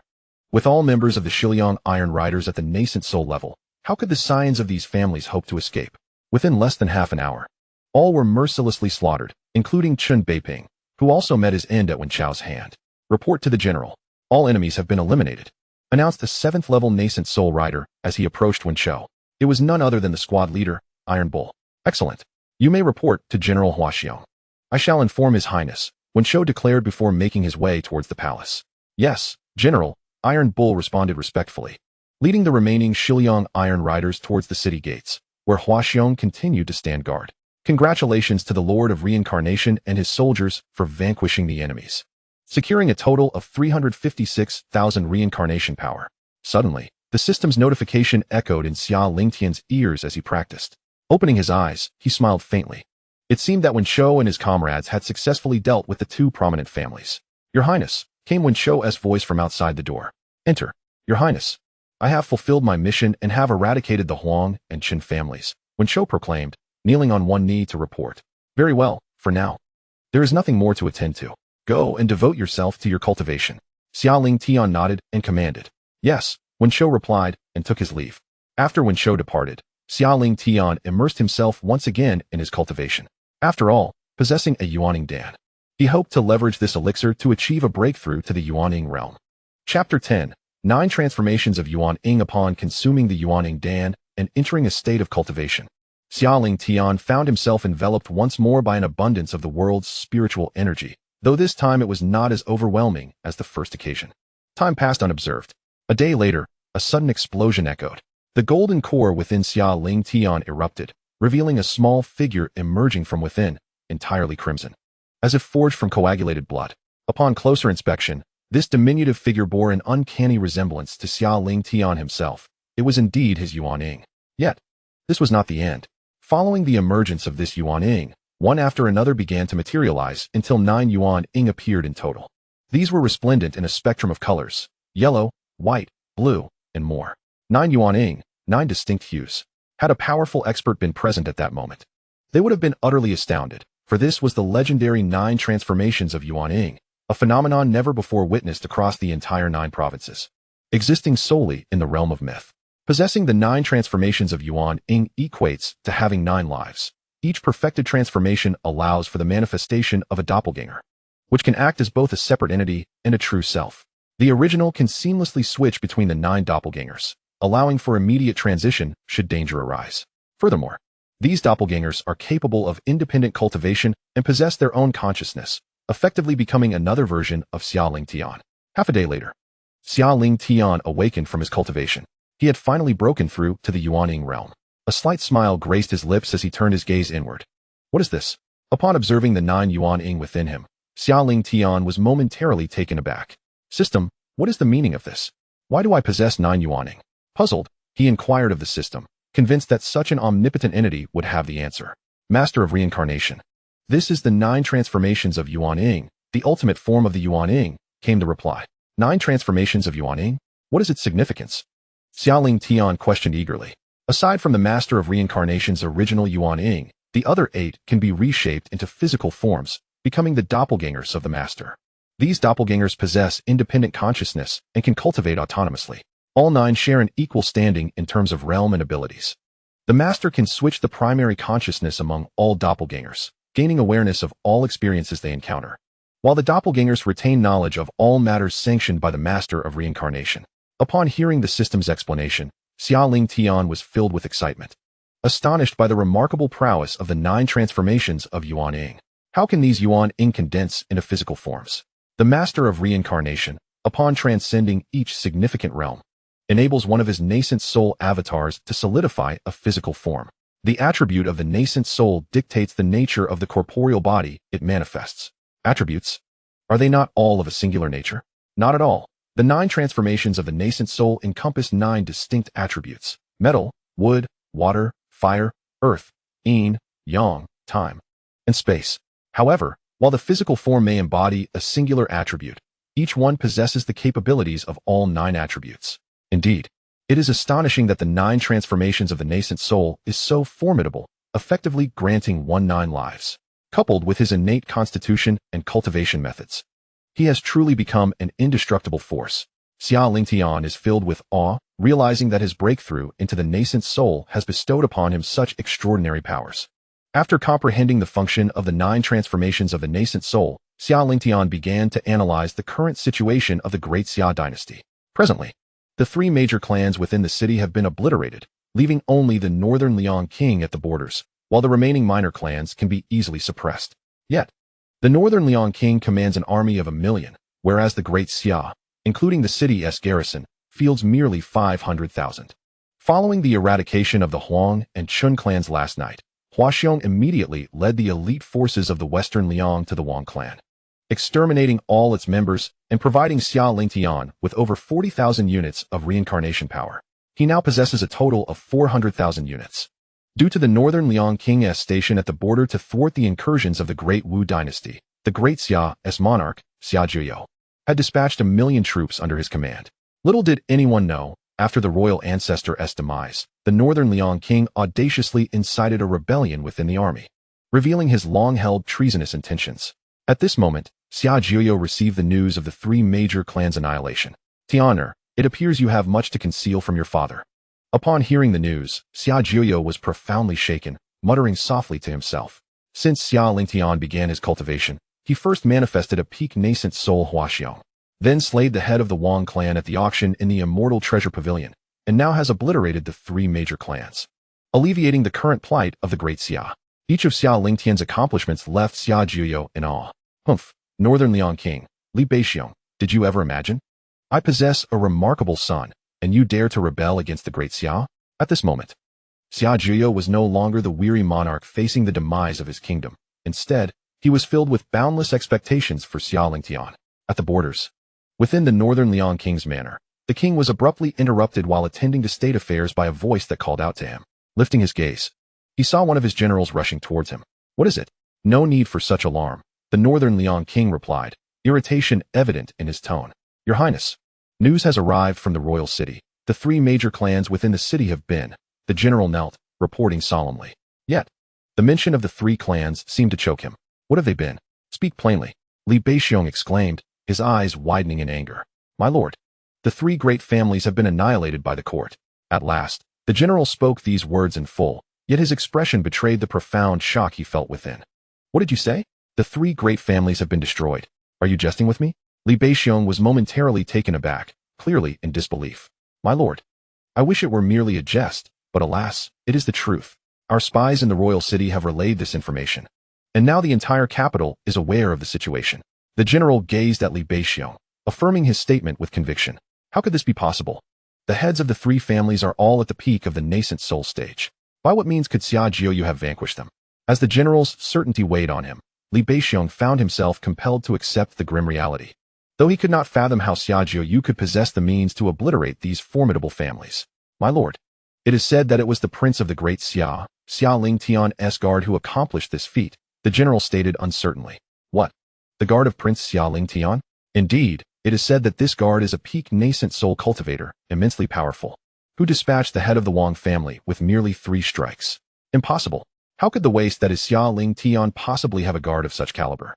S1: With all members of the Xiliang Iron Riders at the nascent soul level, how could the scions of these families hope to escape? Within less than half an hour, all were mercilessly slaughtered, including Chen Beiping, who also met his end at Wenshou's hand. Report to the general. All enemies have been eliminated, announced the 7th level nascent soul rider as he approached Wenshou. It was none other than the squad leader, Iron Bull. Excellent. You may report to General Huaxiong. I shall inform His Highness, Wenshou declared before making his way towards the palace. Yes, General, Iron Bull responded respectfully, leading the remaining Xiliang Iron Riders towards the city gates, where Huaxiong continued to stand guard. Congratulations to the Lord of Reincarnation and his soldiers for vanquishing the enemies, securing a total of 356,000 reincarnation power. Suddenly, the system's notification echoed in Xia Lingtian's ears as he practiced. Opening his eyes, he smiled faintly. It seemed that Wenshou and his comrades had successfully dealt with the 2 prominent families. Your Highness, came Wenshou's voice from outside the door. Enter, Your Highness. I have fulfilled my mission and have eradicated the Yuaning and Chen families, Wenshou proclaimed, kneeling on one knee to report. Very well, for now. There is nothing more to attend to. Go and devote yourself to your cultivation. Xia Lingtian nodded and commanded. Yes, Wenshou replied and took his leave. After Wenshou departed, Xia Lingtian immersed himself once again in his cultivation. After all, possessing a Yuaning Dan. He hoped to leverage this elixir to achieve a breakthrough to the Yuaning realm. Chapter 10. 9 Transformations of Yuaning. Upon consuming the Yuaning Dan and entering a state of cultivation, Xia Lingtian found himself enveloped once more by an abundance of the world's spiritual energy, though this time it was not as overwhelming as the first occasion. Time passed unobserved. A day later, a sudden explosion echoed. The golden core within Xia Lingtian erupted, revealing a small figure emerging from within, entirely crimson, as if forged from coagulated blood. Upon closer inspection, this diminutive figure bore an uncanny resemblance to Xia Lingtian himself. It was indeed his Yuaning. Yet, this was not the end. Following the emergence of this Yuaning, one after another began to materialize until 9 Yuaning appeared in total. These were resplendent in a spectrum of colors: yellow, white, blue, and more. 9 Yuaning, 9 distinct hues. Had a powerful expert been present at that moment, they would have been utterly astounded, for this was the legendary 9 transformations of Yuaning, a phenomenon never before witnessed across the entire 9 provinces, existing solely in the realm of myth. Possessing the 9 transformations of Yuaning equates to having 9 lives. Each perfected transformation allows for the manifestation of a doppelganger, which can act as both a separate entity and a true self. The original can seamlessly switch between the 9 doppelgangers, allowing for immediate transition should danger arise. Furthermore, these doppelgangers are capable of independent cultivation and possess their own consciousness, effectively becoming another version of Xia Lingtian. Half a day later, Xia Lingtian awakened from his cultivation. He had finally broken through to the Yuaning realm. A slight smile graced his lips as he turned his gaze inward. What is this? Upon observing the 9 Yuaning within him, Xia Lingtian was momentarily taken aback. System, what is the meaning of this? Why do I possess 9 Yuaning? Puzzled, he inquired of the system, convinced that such an omnipotent entity would have the answer. Master of Reincarnation. This is the 9 transformations of Yuaning, the ultimate form of the Yuaning, came the reply. 9 transformations of Yuaning? What is its significance? Xia Lingtian questioned eagerly. Aside from the Master of Reincarnation's original Yuaning, the other 8 can be reshaped into physical forms, becoming the doppelgangers of the Master. These doppelgangers possess independent consciousness and can cultivate autonomously. All 9 share an equal standing in terms of realm and abilities. The Master can switch the primary consciousness among all doppelgangers, gaining awareness of all experiences they encounter, while the doppelgangers retain knowledge of all matters sanctioned by the Master of Reincarnation. Upon hearing the system's explanation, Xia Lingtian was filled with excitement, astonished by the remarkable prowess of the 9 transformations of Yuaning. How can these Yuaning condense into physical forms? The Master of Reincarnation, upon transcending each significant realm, enables one of his nascent soul avatars to solidify a physical form. The attribute of the nascent soul dictates the nature of the corporeal body it manifests. Attributes? Are they not all of a singular nature? Not at all. The 9 transformations of the nascent soul encompass 9 distinct attributes: metal, wood, water, fire, earth, yin, yang, time, and space. However, while the physical form may embody a singular attribute, each one possesses the capabilities of all 9 attributes. Indeed, it is astonishing that the 9 transformations of the nascent soul is so formidable, effectively granting 9 lives. Coupled with his innate constitution and cultivation methods, he has truly become an indestructible force. Xia Lingtian is filled with awe, realizing that his breakthrough into the nascent soul has bestowed upon him such extraordinary powers. After comprehending the function of the 9 transformations of the nascent soul, Xia Lingtian began to analyze the current situation of the Great Xia Dynasty. Presently, the 3 major clans within the city have been obliterated, leaving only the Northern Liang King at the borders, while the remaining minor clans can be easily suppressed. Yet, the Northern Liang King commands an army of 1 million, whereas the Great Xia, including the city's garrison, fields merely 500,000. Following the eradication of the Huang and Chun clans last night, Huaxiong immediately led the elite forces of the Western Liang to the Wang clan, exterminating all its members and providing Xia Lingtian with over 40,000 units of reincarnation power. He now possesses a total of 400,000 units. Due to the Northern Liang King's station at the border to thwart the incursions of the Great Wu Dynasty, the Great Xia's monarch, Xia Zhuyo, had dispatched 1 million troops under his command. Little did anyone know, after the royal ancestor's demise, the Northern Liang King audaciously incited a rebellion within the army, revealing his long-held treasonous intentions. At this moment, Xia Zhuyo received the news of the 3 major clans' annihilation. Tian'er, it appears you have much to conceal from your father. Upon hearing the news, Xia Zhuyo was profoundly shaken, muttering softly to himself. Since Xia Lingtian began his cultivation, he first manifested a peak nascent soul Huaxiong, then slayed the head of the Wang clan at the auction in the Immortal Treasure Pavilion, and now has obliterated the 3 major clans, alleviating the current plight of the Great Xia. Each of Xia Lingtian's accomplishments left Xia Jiuyo in awe. Humph, Northern Liang King, Li Beixiong, did you ever imagine? I possess a remarkable son, and you dare to rebel against the Great Xia? At this moment, Xia Jiuyo was no longer the weary monarch facing the demise of his kingdom. Instead, he was filled with boundless expectations for Xia Lingtian. At the borders, within the Northern Liang King's manor, the king was abruptly interrupted while attending to state affairs by a voice that called out to him. Lifting his gaze, he saw one of his generals rushing towards him. What is it? No need for such alarm, the Northern Liang King replied, irritation evident in his tone. Your Highness, news has arrived from the royal city. The 3 major clans within the city have been. The general knelt, reporting solemnly. Yet, the mention of the 3 clans seemed to choke him. What have they been? Speak plainly, Li Beixiong exclaimed, his eyes widening in anger. My lord, the 3 great families have been annihilated by the court. At last, the general spoke these words in full, yet his expression betrayed the profound shock he felt within. What did you say? The 3 great families have been destroyed. Are you jesting with me? Li Beixiong was momentarily taken aback, clearly in disbelief. My lord, I wish it were merely a jest, but alas, it is the truth. Our spies in the royal city have relayed this information, and now the entire capital is aware of the situation. The general gazed at Li Beixiong, affirming his statement with conviction. How could this be possible? The heads of the 3 families are all at the peak of the nascent soul stage. By what means could Xia Jiuyo have vanquished them? As the general's certainty weighed on him, Li Beixiong found himself compelled to accept the grim reality. Though he could not fathom how Xia Jiuyo could possess the means to obliterate these formidable families. My lord, it is said that it was the prince of the Great Xia, Xia Lingtian's guard who accomplished this feat, the general stated uncertainly. What? The guard of Prince Xia Lingtian? Indeed, it is said that this guard is a peak nascent soul cultivator, immensely powerful, who dispatched the head of the Wang family with merely 3 strikes. Impossible. How could the waste that is Xia Lingtian possibly have a guard of such caliber?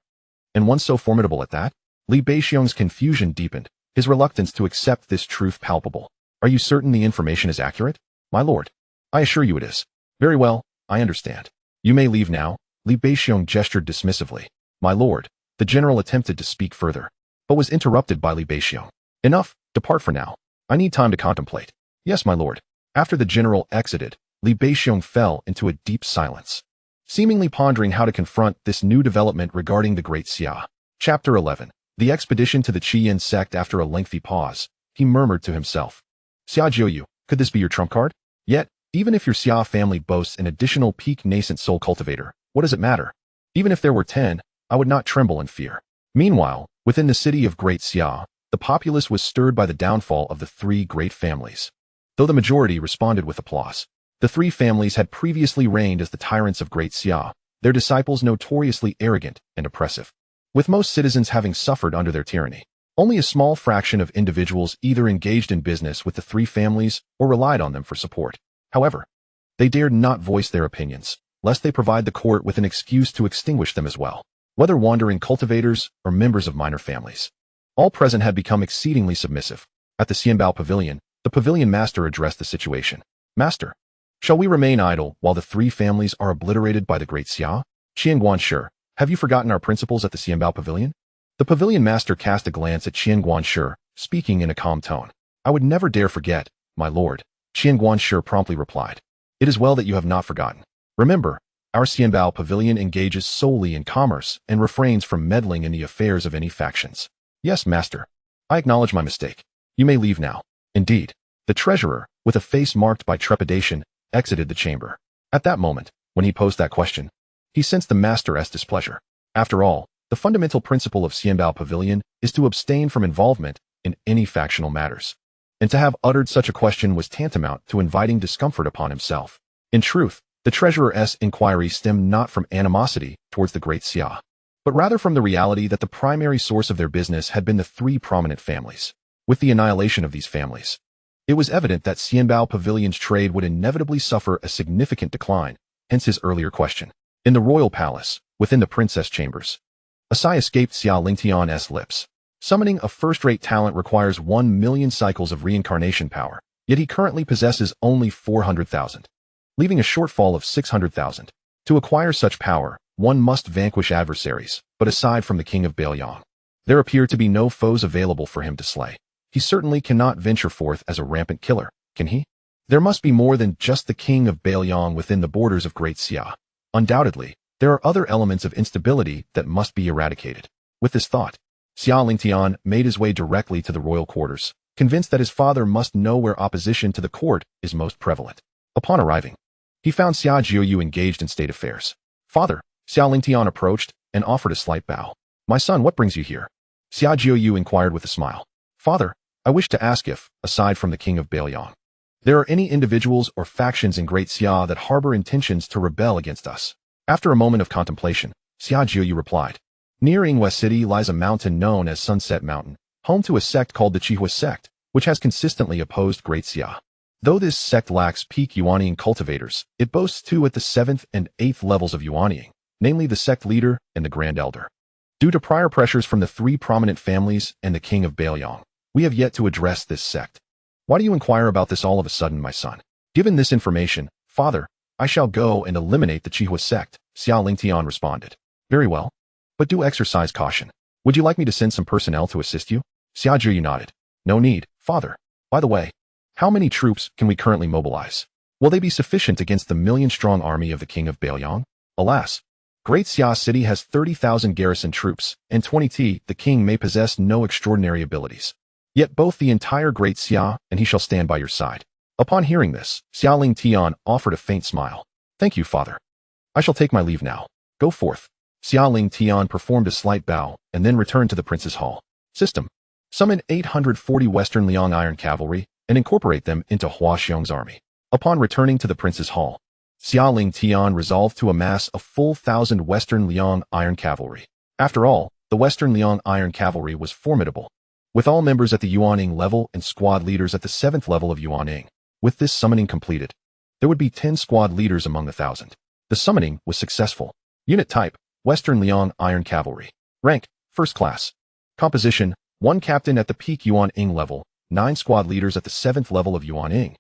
S1: And one so formidable at that? Li Beixiong's confusion deepened, his reluctance to accept this truth palpable. Are you certain the information is accurate? My lord, I assure you it is. Very well, I understand. You may leave now. Li Beixiong gestured dismissively. My lord, the general attempted to speak further, but was interrupted by Li Beixiong. Enough, depart for now. I need time to contemplate. Yes, my lord. After the general exited, Li Beixiong fell into a deep silence, seemingly pondering how to confront this new development regarding the Great Xia. Chapter 11. The expedition to the Qiyin sect. After a lengthy pause, he murmured to himself. Xia Jiuyo, could this be your trump card? Yet, even if your Xia family boasts an additional peak nascent soul cultivator, what does it matter? Even if there were 10, I would not tremble in fear. Meanwhile, within the city of Great Xia, the populace was stirred by the downfall of the 3 great families. Though the majority responded with applause, the 3 families had previously reigned as the tyrants of Great Xia, their disciples notoriously arrogant and oppressive. With most citizens having suffered under their tyranny, only a small fraction of individuals either engaged in business with the 3 families or relied on them for support. However, they dared not voice their opinions, lest they provide the court with an excuse to extinguish them as well, whether wandering cultivators or members of minor families. All present had become exceedingly submissive. At the Xianbao Pavilion, the pavilion master addressed the situation. Master, shall we remain idle while the 3 families are obliterated by the Great Xia? Qianguan, have you forgotten our principles at the Xianbao Pavilion? The pavilion master cast a glance at Qianguan, speaking in a calm tone. I would never dare forget, my lord, Qianguan promptly replied. It is well that you have not forgotten. Remember, our Xianbao Pavilion engages solely in commerce and refrains from meddling in the affairs of any factions. Yes, master. I acknowledge my mistake. You may leave now. Indeed, the treasurer, with a face marked by trepidation, exited the chamber. At that moment, when he posed that question, he sensed the master's displeasure. After all, the fundamental principle of Xianbao Pavilion is to abstain from involvement in any factional matters. And to have uttered such a question was tantamount to inviting discomfort upon himself. In truth, the treasurer's inquiry stemmed not from animosity towards the Great Xia, but rather from the reality that the primary source of their business had been the 3 prominent families. With the annihilation of these families, it was evident that Xianbao Pavilion's trade would inevitably suffer a significant decline, hence his earlier question. In the royal palace, within the princess chambers, a sigh escaped Xia Lingtian's lips. Summoning a first-rate talent requires 1 million cycles of reincarnation power, yet he currently possesses only 400,000, leaving a shortfall of 600,000. To acquire such power, one must vanquish adversaries, but aside from the king of Pavilion, there appear to be no foes available for him to slay. He certainly cannot venture forth as a rampant killer, can he? There must be more than just the king of Pavilion within the borders of Great Xia. Undoubtedly, there are other elements of instability that must be eradicated. With this thought, Xia Lingtian made his way directly to the royal quarters, convinced that his father must know where opposition to the court is most prevalent. Upon arriving, he found Xia Jiuyu engaged in state affairs. Father, Xia Lingtian approached and offered a slight bow. My son, what brings you here? Xia Jiuyu inquired with a smile. Father, I wish to ask if, aside from the king of Pavilion, there are any individuals or factions in Great Xia that harbor intentions to rebel against us. After a moment of contemplation, Xia Jiuyu replied. Near Yingwei City lies a mountain known as Sunset Mountain, home to a sect called the Qihua Sect, which has consistently opposed Great Xia. Though this sect lacks peak Yuaning cultivators, it boasts two at the 7th and 8th levels of Yuaning, namely the sect leader and the Grand Elder. Due to prior pressures from the three prominent families and the king of Pavilion, we have yet to address this sect. Why do you inquire about this all of a sudden, my son? Given this information, father, I shall go and eliminate the Qihua sect, Xia Lingtian responded. Very well. But do exercise caution. Would you like me to send some personnel to assist you? Xia Jiuyu nodded. No need, father. By the way, how many troops can we currently mobilize? Will they be sufficient against the million-strong army of the king of Pavilion? Alas, Great Xia City has 30,000 garrison troops, and 20 the king may possess no extraordinary abilities. Yet both the entire Great Xia and he shall stand by your side. Upon hearing this, Xia Lingtian offered a faint smile. Thank you, father. I shall take my leave now. Go forth. Xia Lingtian performed a slight bow and then returned to the prince's hall. System. Summon 840 Western Liang Iron Cavalry and incorporate them into Hua Xiong's army. Upon returning to the prince's hall, Xia Lingtian resolved to amass a full 1,000 Western Liang Iron Cavalry. After all, the Western Liang Iron Cavalry was formidable, with all members at the Yuaning level and squad leaders at the 7th level of Yuaning. With this summoning completed, there would be 10 squad leaders among the 1,000. The summoning was successful. Unit type, Western Liang Iron Cavalry. Rank, First Class. Composition, 1 captain at the peak Yuaning level, 9 squad leaders at the 7th level of Yuaning,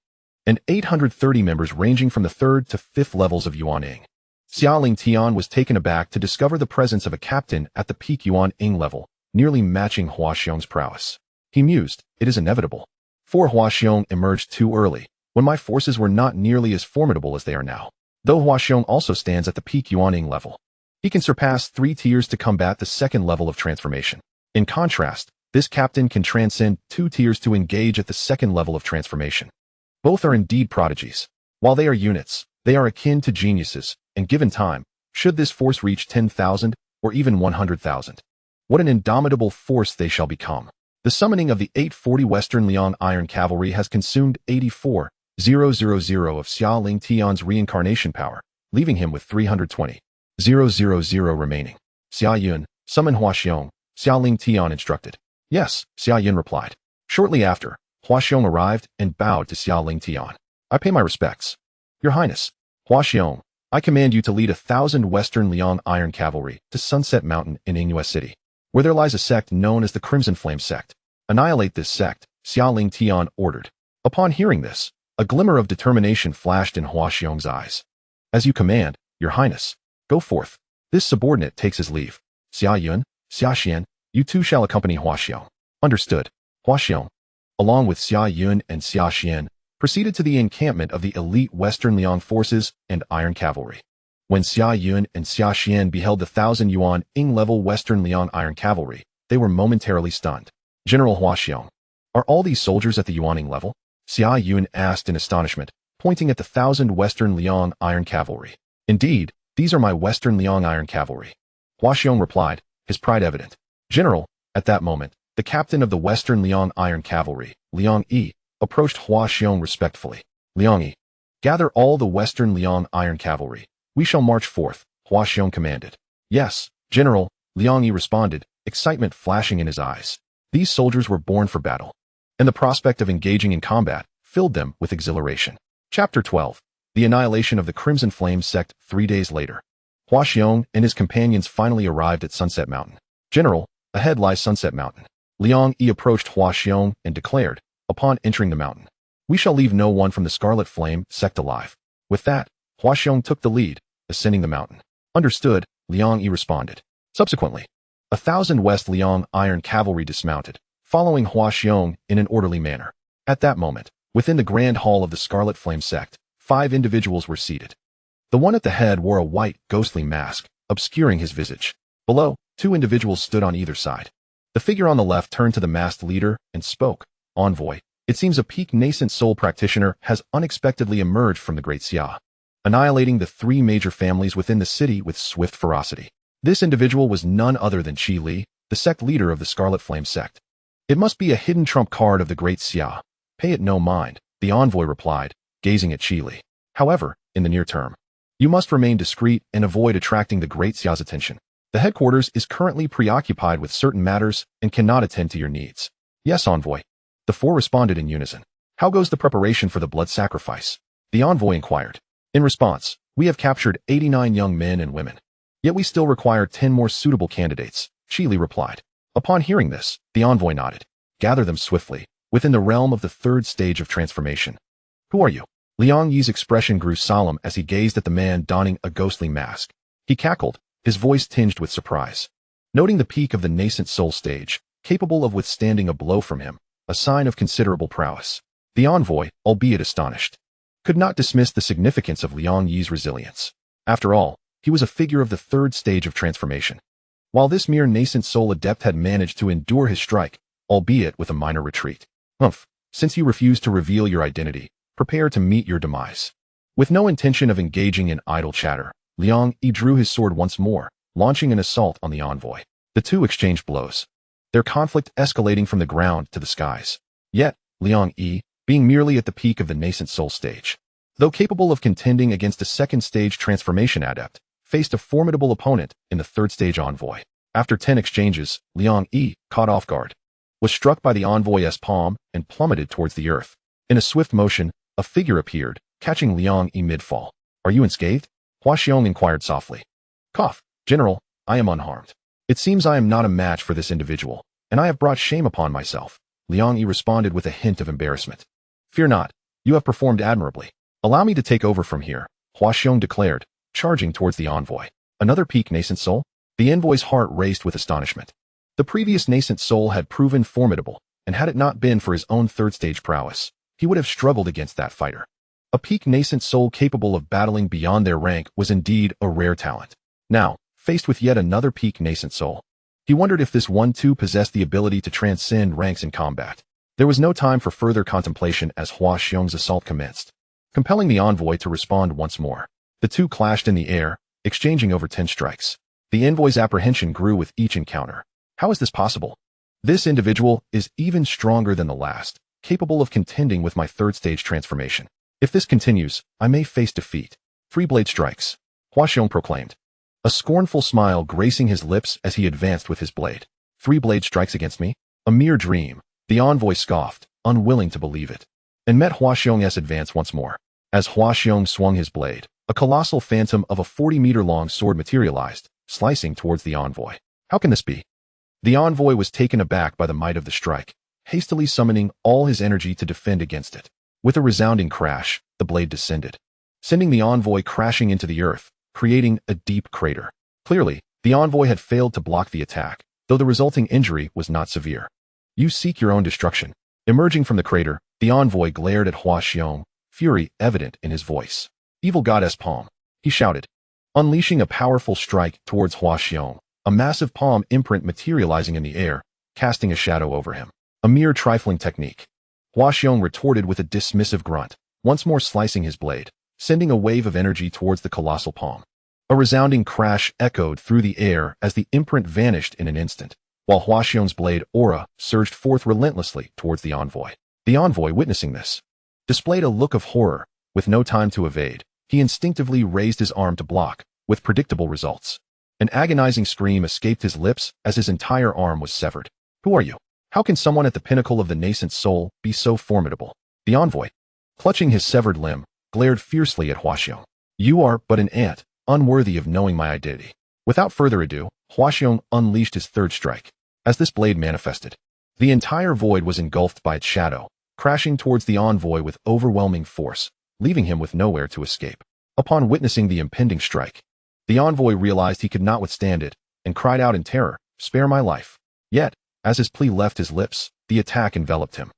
S1: and 830 members ranging from the 3rd to 5th levels of Yuaning. Xia Lingtian was taken aback to discover the presence of a captain at the peak Yuaning level, nearly matching Hua Xiong's prowess. He mused, it is inevitable. For Hua Xiong emerged too early, when my forces were not nearly as formidable as they are now. Though Hua Xiong also stands at the peak Yuaning level, he can surpass 3 tiers to combat the 2nd level of transformation. In contrast, this captain can transcend 2 tiers to engage at the 2nd level of transformation. Both are indeed prodigies. While they are units, they are akin to geniuses, and given time, should this force reach 10,000 or even 100,000. What an indomitable force they shall become. The summoning of the 840 Western Liang Iron Cavalry has consumed 84,000 of Xia Lingtian's reincarnation power, leaving him with 320,000 remaining. Xia Yun, summon Hua Xiong, Xia Lingtian instructed. Yes, Xia Yun replied. Shortly after, Hua Xiong arrived and bowed to Xia Lingtian. I pay my respects. Your Highness, Hua Xiong, I command you to lead 1,000 Western Liang Iron Cavalry to Sunset Mountain in Yingwei City, where there lies a sect known as the Crimson Flame Sect. Annihilate this sect, Xia Lingtian ordered. Upon hearing this, a glimmer of determination flashed in Hua Xiong's eyes. As you command, Your Highness. Go forth. This subordinate takes his leave. Xia Yun, Xia Xian, you two shall accompany Hua Xiong. Understood. Hua Xiong, along with Xia Yun and Xia Xian, proceeded to the encampment of the elite Western Liang forces and Iron Cavalry. When Xia Yun and Xia Xian beheld the 1,000 Yuaning level Western Liang Iron Cavalry, they were momentarily stunned. General Hua Xiong, are all these soldiers at the Yuaning level? Xia Yun asked in astonishment, pointing at the 1,000 Western Liang Iron Cavalry. Indeed, these are my Western Liang Iron Cavalry. Hua Xiong replied, his pride evident. General, at that moment, the captain of the Western Liang Iron Cavalry, Liang Yi, approached Hua Xiong respectfully. Liang Yi, gather all the Western Liang Iron Cavalry. We shall march forth, Hua Xiong commanded. Yes, General, Liang Yi responded, excitement flashing in his eyes. These soldiers were born for battle, and the prospect of engaging in combat filled them with exhilaration. Chapter 12. The Annihilation of the Crimson Flame Sect. 3 days later, Hua Xiong and his companions finally arrived at Sunset Mountain. General, ahead lies Sunset Mountain. Liang Yi approached Hua Xiong and declared, upon entering the mountain, we shall leave no one from the Scarlet Flame Sect alive. With that, Hua Xiong took the lead, ascending the mountain. Understood, Liang Yi responded. Subsequently, 1,000 West Liang iron cavalry dismounted, following Hua Xiong in an orderly manner. At that moment, within the grand hall of the Scarlet Flame sect, 5 individuals were seated. The one at the head wore a white, ghostly mask, obscuring his visage. Below, 2 individuals stood on either side. The figure on the left turned to the masked leader and spoke. Envoy, it seems a peak nascent soul practitioner has unexpectedly emerged from the Great Xia, annihilating the 3 major families within the city with swift ferocity. This individual was none other than Qi Li, the sect leader of the Scarlet Flame sect. It must be a hidden trump card of the Great Xia. Pay it no mind, the envoy replied, gazing at Qi Li. However, in the near term, you must remain discreet and avoid attracting the Great Xia's attention. The headquarters is currently preoccupied with certain matters and cannot attend to your needs. Yes, envoy. The 4 responded in unison. How goes the preparation for the blood sacrifice? The envoy inquired. In response, we have captured 89 young men and women. Yet we still require 10 more suitable candidates, Qi Li replied. Upon hearing this, the envoy nodded. Gather them swiftly, within the realm of the 3rd stage of transformation. Who are you? Liang Yi's expression grew solemn as he gazed at the man donning a ghostly mask. He cackled, his voice tinged with surprise. Noting the peak of the nascent soul stage, capable of withstanding a blow from him, a sign of considerable prowess, the envoy, albeit astonished, could not dismiss the significance of Liang Yi's resilience. After all, he was a figure of the 3rd stage of transformation. While this mere nascent soul adept had managed to endure his strike, albeit with a minor retreat. Since you refuse to reveal your identity, prepare to meet your demise. With no intention of engaging in idle chatter, Liang Yi drew his sword once more, launching an assault on the envoy. The 2 exchanged blows, their conflict escalating from the ground to the skies. Yet, Liang Yi, being merely at the peak of the nascent soul stage, though capable of contending against a 2nd stage transformation adept, faced a formidable opponent in the 3rd stage envoy. After 10 exchanges, Liang Yi, caught off guard, was struck by the envoy's palm and plummeted towards the earth. In a swift motion, a figure appeared, catching Liang Yi mid-fall. Are you unscathed? Hua Xiong inquired softly. Cough. General, I am unharmed. It seems I am not a match for this individual, and I have brought shame upon myself. Liang Yi responded with a hint of embarrassment. Fear not, you have performed admirably. Allow me to take over from here, Hua Xiong declared, charging towards the envoy. Another peak nascent soul? The envoy's heart raced with astonishment. The previous nascent soul had proven formidable, and had it not been for his own 3rd stage prowess, he would have struggled against that fighter. A peak nascent soul capable of battling beyond their rank was indeed a rare talent. Now, faced with yet another peak nascent soul, he wondered if this one too possessed the ability to transcend ranks in combat. There was no time for further contemplation as Hua Xiong's assault commenced, compelling the envoy to respond once more. The 2 clashed in the air, exchanging over 10 strikes. The envoy's apprehension grew with each encounter. How is this possible? This individual is even stronger than the last, capable of contending with my 3rd stage transformation. If this continues, I may face defeat. 3 blade strikes, Hua Xiong proclaimed, a scornful smile gracing his lips as he advanced with his blade. 3 blade strikes against me? A mere dream, the envoy scoffed, unwilling to believe it, and met Hua Xiong's advance once more. As Hua Xiong swung his blade, a colossal phantom of a 40-meter-long sword materialized, slicing towards the envoy. How can this be? The envoy was taken aback by the might of the strike, hastily summoning all his energy to defend against it. With a resounding crash, the blade descended, sending the envoy crashing into the earth, creating a deep crater. Clearly, the envoy had failed to block the attack, though the resulting injury was not severe. You seek your own destruction. Emerging from the crater, the envoy glared at Hua Xiong, fury evident in his voice. Evil goddess palm, he shouted, unleashing a powerful strike towards Hua Xiong, a massive palm imprint materializing in the air, casting a shadow over him. A mere trifling technique. Hua Xiong retorted with a dismissive grunt, once more slicing his blade, sending a wave of energy towards the colossal palm. A resounding crash echoed through the air as the imprint vanished in an instant, while Hua Xiong's blade aura surged forth relentlessly towards the envoy. The envoy, witnessing this, displayed a look of horror. With no time to evade, he instinctively raised his arm to block, with predictable results. An agonizing scream escaped his lips as his entire arm was severed. Who are you? How can someone at the pinnacle of the nascent soul be so formidable? The envoy, clutching his severed limb, glared fiercely at Hua Xiong. You are but an ant, unworthy of knowing my identity. Without further ado, Hua Xiong unleashed his 3rd strike. As this blade manifested, the entire void was engulfed by its shadow, crashing towards the envoy with overwhelming force, leaving him with nowhere to escape. Upon witnessing the impending strike, The envoy realized he could not withstand it and cried out in terror, "Spare my life." Yet, as his plea left his lips, the attack enveloped him.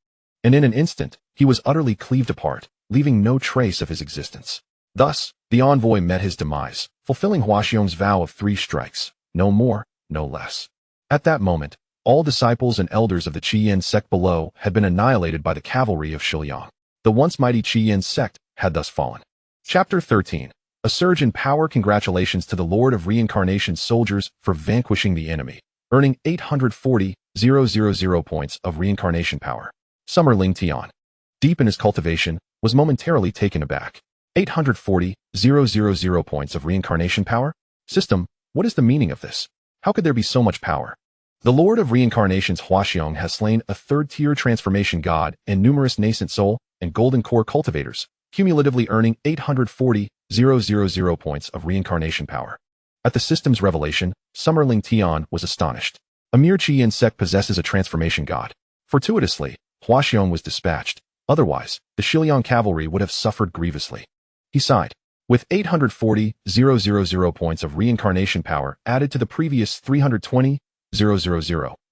S1: And in an instant, he was utterly cleaved apart, leaving no trace of his existence. Thus, the envoy met his demise, fulfilling Huaxiong's vow of 3 strikes, no more, no less. At that moment, all disciples and elders of the Qiyin sect below had been annihilated by the cavalry of Shiliang. The once mighty Qiyin sect had thus fallen. Chapter 13. A surge in power. Congratulations to the Lord of Reincarnation soldiers for vanquishing the enemy, earning 840,000 points of reincarnation power. Xia Lingtian, deep in his cultivation, was momentarily taken aback. 840,000 points of reincarnation power? System, what is the meaning of this? How could there be so much power? The Lord of Reincarnation's Huaxiong has slain a 3rd-tier transformation god and numerous nascent soul and golden core cultivators, cumulatively earning 840,000 points of reincarnation power. At the system's revelation, Xia Lingtian was astonished. A mere Qiyin sect possesses a transformation god. Fortuitously, Huaxiong was dispatched. Otherwise, the Shiliang cavalry would have suffered grievously. He sighed. With 840,000 points of reincarnation power added to the previous 320,000,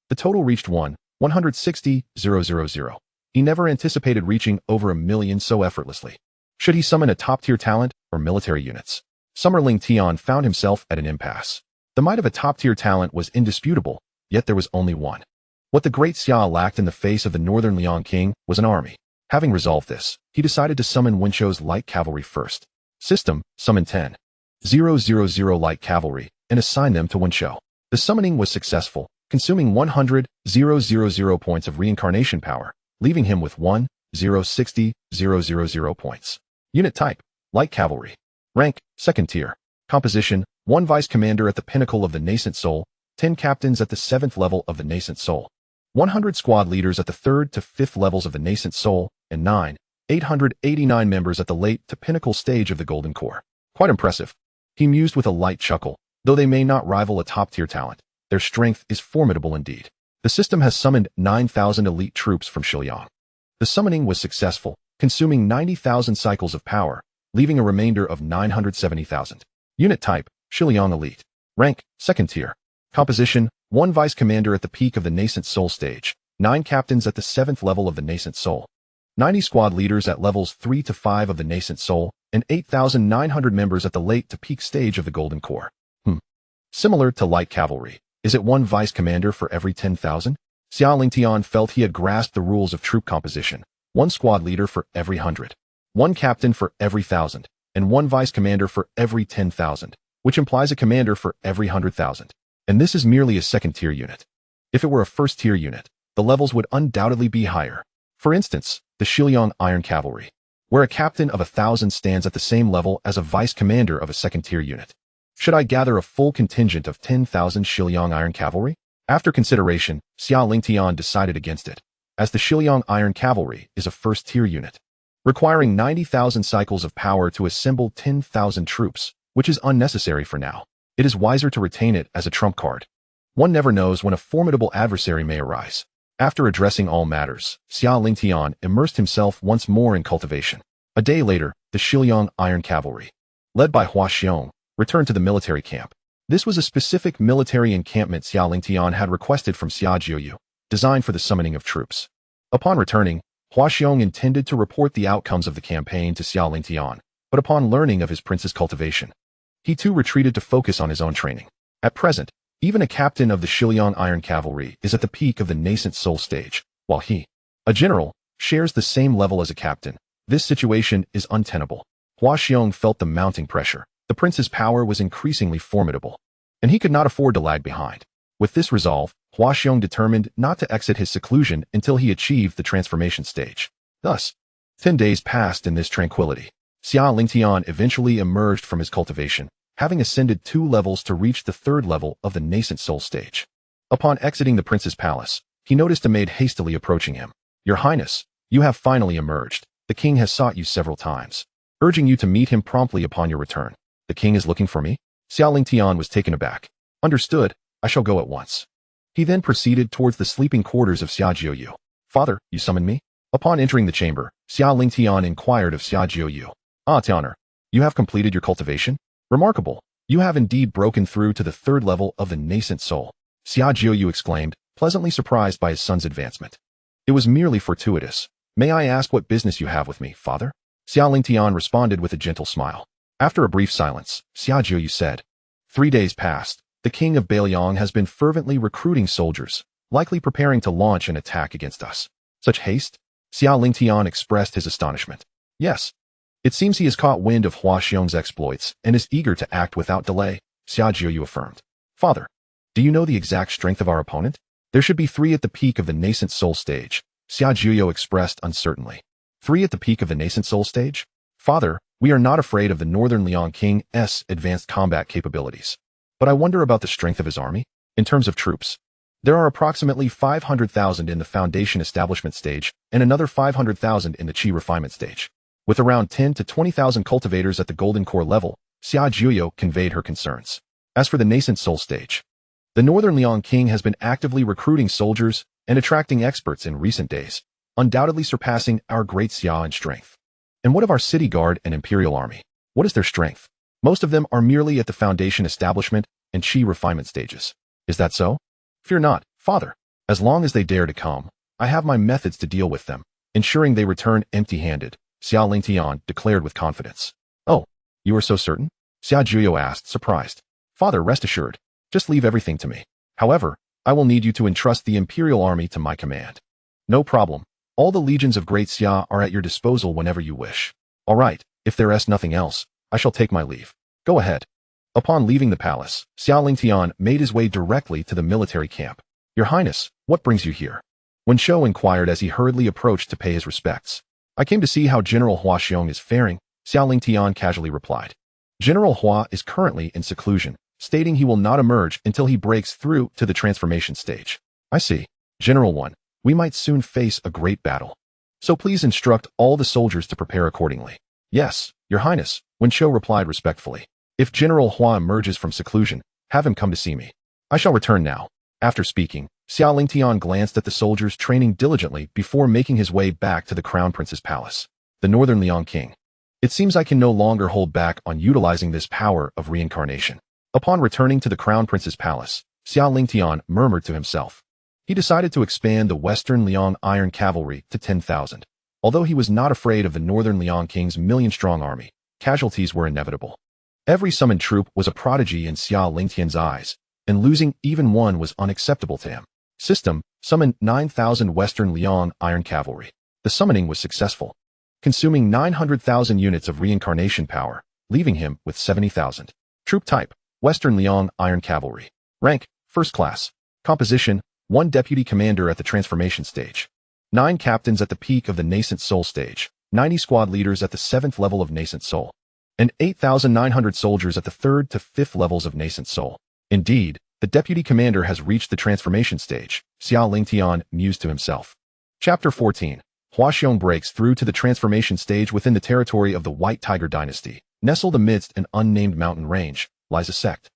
S1: the total reached 160,000. He never anticipated reaching over 1 million so effortlessly. Should he summon a top-tier talent or military units? Xia Lingtian found himself at an impasse. The might of a top-tier talent was indisputable, yet there was only one. What the Great Xia lacked in the face of the Northern Liang King was an army. Having resolved this, he decided to summon Wenqiu's light cavalry first. System, summon 10,000 light cavalry and assign them to Wenqiu. The summoning was successful, consuming 100,000 points of reincarnation power, leaving him with 1,060,000 points. Unit type, light cavalry. Rank, 2nd tier. Composition, 1 vice commander at the pinnacle of the nascent soul, 10 captains at the 7th level of the nascent soul, 100 squad leaders at the 3rd to 5th levels of the nascent soul, and 889 members at the late to pinnacle stage of the golden core. Quite impressive. He mused with a light chuckle. Though they may not rival a top-tier talent, their strength is formidable indeed. The system has summoned 9,000 elite troops from Shiliang. The summoning was successful, consuming 90,000 cycles of power, leaving a remainder of 970,000. Unit type, Shiliang Elite. Rank, 2nd tier. Composition, 1 vice commander at the peak of the nascent soul stage, 9 captains at the 7th level of the nascent soul, 90 squad leaders at levels 3 to 5 of the nascent soul, and 8,900 members at the late to peak stage of the golden core. Similar to light cavalry, is it 1 vice commander for every 10,000? Xia Lingtian felt he had grasped the rules of troop composition, 1 squad leader for every 100, 1 captain for every 1,000, and 1 vice commander for every 10,000, which implies a commander for every 100,000. And this is merely a 2nd-tier unit. If it were a 1st-tier unit, the levels would undoubtedly be higher. For instance, the Shiliang Iron Cavalry, where a captain of 1,000 stands at the same level as a vice commander of a 2nd-tier unit. Should I gather a full contingent of 10,000 Shiliang Iron Cavalry? After consideration, Xia Lingtian decided against it, as the Shiliang Iron Cavalry is a 1st-tier unit, requiring 90,000 cycles of power to assemble 10,000 troops, which is unnecessary for now. It is wiser to retain it as a trump card. One never knows when a formidable adversary may arise. After addressing all matters, Xia Lingtian immersed himself once more in cultivation. A day later, the Shiliang Iron Cavalry, led by Huaxiong, returned to the military camp. This was a specific military encampment Xia Lingtian had requested from Xia Jiuyu, designed for the summoning of troops. Upon returning, Huaxiong intended to report the outcomes of the campaign to Xia Lingtian, but upon learning of his prince's cultivation, he too retreated to focus on his own training. At present, even a captain of the Shiliang Iron Cavalry is at the peak of the nascent soul stage, while he, a general, shares the same level as a captain. This situation is untenable. Huaxiong felt the mounting pressure. The prince's power was increasingly formidable, and he could not afford to lag behind. With this resolve, Huaxiong determined not to exit his seclusion until he achieved the transformation stage. Thus, 10 days passed in this tranquility. Xia Lingtian eventually emerged from his cultivation, having ascended 2 levels to reach the 3rd level of the nascent soul stage. Upon exiting the prince's palace, he noticed a maid hastily approaching him. "Your Highness, you have finally emerged. The king has sought you several times, urging you to meet him promptly upon your return." "The king is looking for me?" Xia Lingtian was taken aback. "Understood, I shall go at once." He then proceeded towards the sleeping quarters of Xia Jiuyu. "Father, you summoned me?" Upon entering the chamber, Xia Lingtian inquired of Xia Jiuyu. "Ah, Tianer, you have completed your cultivation? Remarkable. You have indeed broken through to the third level of the nascent soul, Xia Jiuyu exclaimed, pleasantly surprised by his son's advancement. It was merely fortuitous. May I ask what business you have with me, father? Xia Lingtian responded with a gentle smile. After a brief silence, Xia Jiuyu said, 3 days passed. The king of Pavilion has been fervently recruiting soldiers, likely preparing to launch an attack against us. Such haste? Xia Lingtian expressed his astonishment. Yes. It seems he has caught wind of Hua Xiong's exploits and is eager to act without delay, Xia Jiuyu affirmed. Father, do you know the exact strength of our opponent? There should be 3 at the peak of the nascent soul stage, Xia Jiuyu expressed uncertainly. 3 at the peak of the nascent soul stage? Father, we are not afraid of the Northern Liang King's advanced combat capabilities. But I wonder about the strength of his army. In terms of troops, there are approximately 500,000 in the foundation establishment stage and another 500,000 in the Qi refinement stage. With around 10 to 20,000 cultivators at the golden core level, Xia Jiuyu conveyed her concerns. As for the nascent soul stage, the Northern Liang King has been actively recruiting soldiers and attracting experts in recent days, undoubtedly surpassing our Great Xia in strength. And what of our city guard and imperial army? What is their strength? Most of them are merely at the foundation establishment and Qi refinement stages. Is that so? Fear not, father. As long as they dare to come, I have my methods to deal with them, ensuring they return empty-handed, Xia Lingtian declared with confidence. Oh, you are so certain? Xia Jiuyu asked, surprised. Father, rest assured. Just leave everything to me. However, I will need you to entrust the imperial army to my command. No problem. All the legions of Great Xia are at your disposal whenever you wish. All right, if there is nothing else, I shall take my leave. Go ahead. Upon leaving the palace, Xia Lingtian made his way directly to the military camp. Your Highness, what brings you here? Wen Shou inquired as he hurriedly approached to pay his respects. I came to see how General Hua Xiong is faring, Xia Lingtian casually replied. General Hua is currently in seclusion, stating he will not emerge until he breaks through to the transformation stage. I see. General 1, we might soon face a great battle. So please instruct all the soldiers to prepare accordingly. Yes, Your Highness, Wen Shou replied respectfully. If General Hua emerges from seclusion, have him come to see me. I shall return now. After speaking, Xia Lingtian glanced at the soldiers training diligently before making his way back to the Crown Prince's palace. The Northern Liang King. It seems I can no longer hold back on utilizing this power of reincarnation. Upon returning to the Crown Prince's palace, Xia Lingtian murmured to himself. He decided to expand the Western Liang Iron Cavalry to 10,000. Although he was not afraid of the Northern Liang King's million-strong army, casualties were inevitable. Every summoned troop was a prodigy in Xia Lingtian's eyes, and losing even one was unacceptable to him. System, summoned 9,000 Western Liang Iron Cavalry. The summoning was successful, consuming 900,000 units of reincarnation power, leaving him with 70,000. Troop type, Western Liang Iron Cavalry. Rank, First Class. Composition, 1 Deputy Commander at the Transformation Stage. 9 Captains at the peak of the Nascent Soul Stage. 90 Squad Leaders at the 7th level of Nascent Soul. And 8,900 soldiers at the 3rd to 5th levels of Nascent Soul. Indeed, the Deputy Commander has reached the Transformation Stage, Xia Lingtian mused to himself. Chapter 14. Hua Xiong breaks through to the Transformation Stage within the territory of the White Tiger Dynasty. Nestled amidst an unnamed mountain range, lies a sect.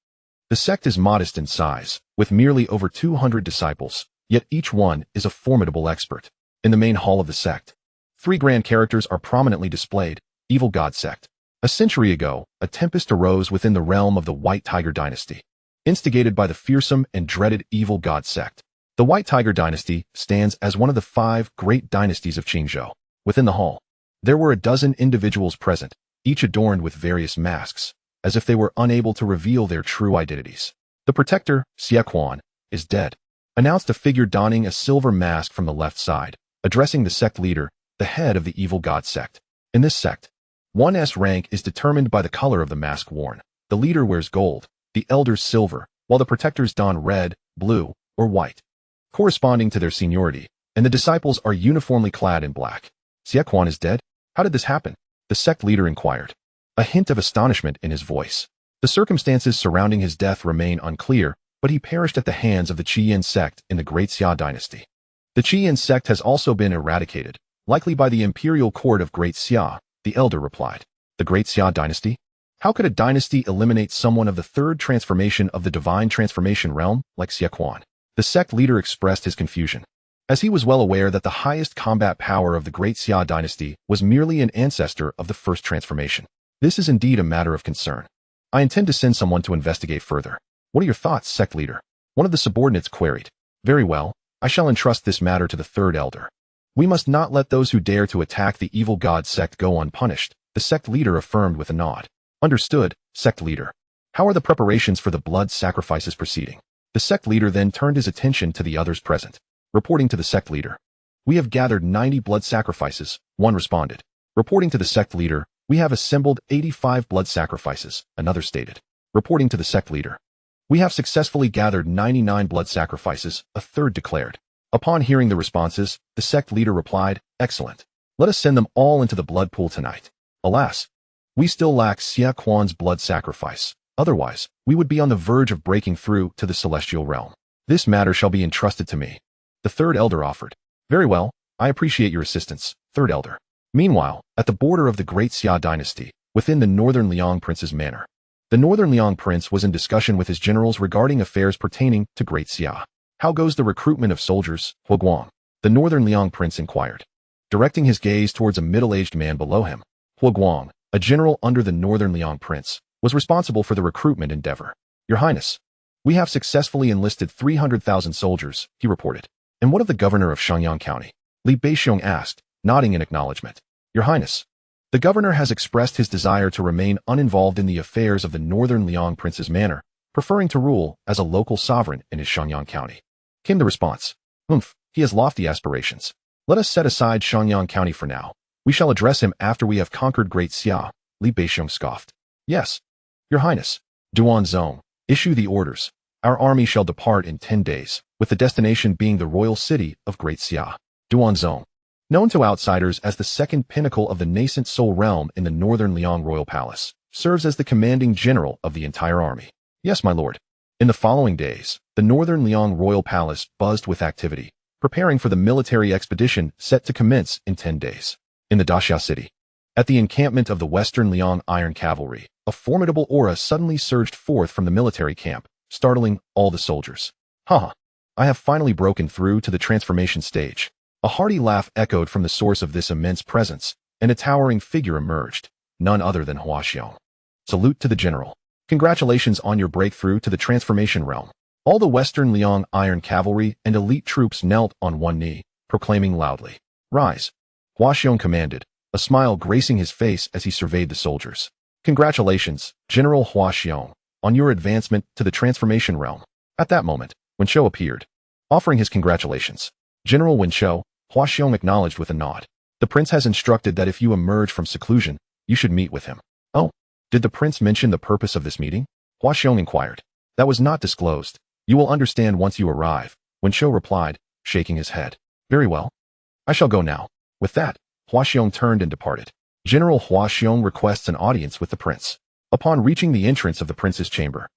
S1: The sect is modest in size, with merely over 200 disciples, yet each one is a formidable expert. In the main hall of the sect, 3 grand characters are prominently displayed. Evil God Sect. A century ago, a tempest arose within the realm of the White Tiger Dynasty, instigated by the fearsome and dreaded Evil God Sect. The White Tiger Dynasty stands as one of the 5 great dynasties of Qingzhou. Within the hall, there were a dozen individuals present, each adorned with various masks, as if they were unable to reveal their true identities. The protector, Xie Quan, is dead, announced a figure donning a silver mask from the left side, addressing the sect leader, the head of the Evil God Sect. In this sect, one's rank is determined by the color of the mask worn. The leader wears gold, the elders silver, while the protectors don red, blue, or white, corresponding to their seniority, and the disciples are uniformly clad in black. Xie Quan is dead? How did this happen? The sect leader inquired, a hint of astonishment in his voice. The circumstances surrounding his death remain unclear, but he perished at the hands of the Qian sect in the Great Xia Dynasty. The Qian sect has also been eradicated, likely by the imperial court of Great Xia, the elder replied. The Great Xia Dynasty? How could a dynasty eliminate someone of the 3rd transformation of the divine transformation realm, like Xie Quan? The sect leader expressed his confusion, as he was well aware that the highest combat power of the Great Xia Dynasty was merely an ancestor of the 1st transformation. This is indeed a matter of concern. I intend to send someone to investigate further. What are your thoughts, sect leader? One of the subordinates queried. Very well, I shall entrust this matter to the third elder. We must not let those who dare to attack the evil god sect go unpunished, the sect leader affirmed with a nod. Understood, sect leader. How are the preparations for the blood sacrifices proceeding? The sect leader then turned his attention to the others present. Reporting to the sect leader. We have gathered 90 blood sacrifices, one responded. Reporting to the sect leader, we have assembled 85 blood sacrifices, another stated. Reporting to the sect leader. We have successfully gathered 99 blood sacrifices, a third declared. Upon hearing the responses, the sect leader replied, excellent. Let us send them all into the blood pool tonight. Alas, we still lack Xia Quan's blood sacrifice. Otherwise, we would be on the verge of breaking through to the celestial realm. This matter shall be entrusted to me. The third elder offered. Very well, I appreciate your assistance, third elder. Meanwhile, at the border of the Great Xia Dynasty, within the Northern Liang Prince's manor, the Northern Liang Prince was in discussion with his generals regarding affairs pertaining to Great Xia. How goes the recruitment of soldiers, Huaguang? The Northern Liang Prince inquired. Directing his gaze towards a middle-aged man below him, Huaguang, a general under the Northern Liang Prince, was responsible for the recruitment endeavor. Your Highness, we have successfully enlisted 300,000 soldiers, he reported. And what of the governor of Shenyang County? Li Beixiong asked, nodding in acknowledgement. Your Highness, the governor has expressed his desire to remain uninvolved in the affairs of the Northern Liang Prince's manor, preferring to rule as a local sovereign in his Shenyang County. Came the response. He has lofty aspirations. Let us set aside Shenyang County for now. We shall address him after we have conquered Great Xia, Li Beixiong scoffed. Yes. Your Highness, Duan Zong, issue the orders. Our army shall depart in 10 days, with the destination being the royal city of Great Xia. Duan Zong, known to outsiders as the second pinnacle of the nascent Soul realm in the Northern Liang Royal Palace, serves as the commanding general of the entire army. Yes, my lord. In the following days, the Northern Liang Royal Palace buzzed with activity, preparing for the military expedition set to commence in 10 days. In the Daxia city, at the encampment of the Western Liang Iron Cavalry, a formidable aura suddenly surged forth from the military camp, startling all the soldiers. I have finally broken through to the transformation stage. A hearty laugh echoed from the source of this immense presence, and a towering figure emerged, none other than Hua Xiong. Salute to the general. Congratulations on your breakthrough to the transformation realm. All the Western Liang Iron Cavalry and elite troops knelt on one knee, proclaiming loudly. Rise. Hua Xiong commanded, a smile gracing his face as he surveyed the soldiers. Congratulations, General Hua Xiong, on your advancement to the transformation realm. At that moment, Wen Shou appeared, offering his congratulations. General Wen Shou, Hua Xiong acknowledged with a nod. The prince has instructed that if you emerge from seclusion, you should meet with him. Oh, did the prince mention the purpose of this meeting? Hua Xiong inquired. That was not disclosed. You will understand once you arrive, Wen Shou replied, shaking his head. Very well. I shall go now. With that, Hua Xiong turned and departed. General Hua Xiong requests an audience with the prince. Upon reaching the entrance of the prince's chamber,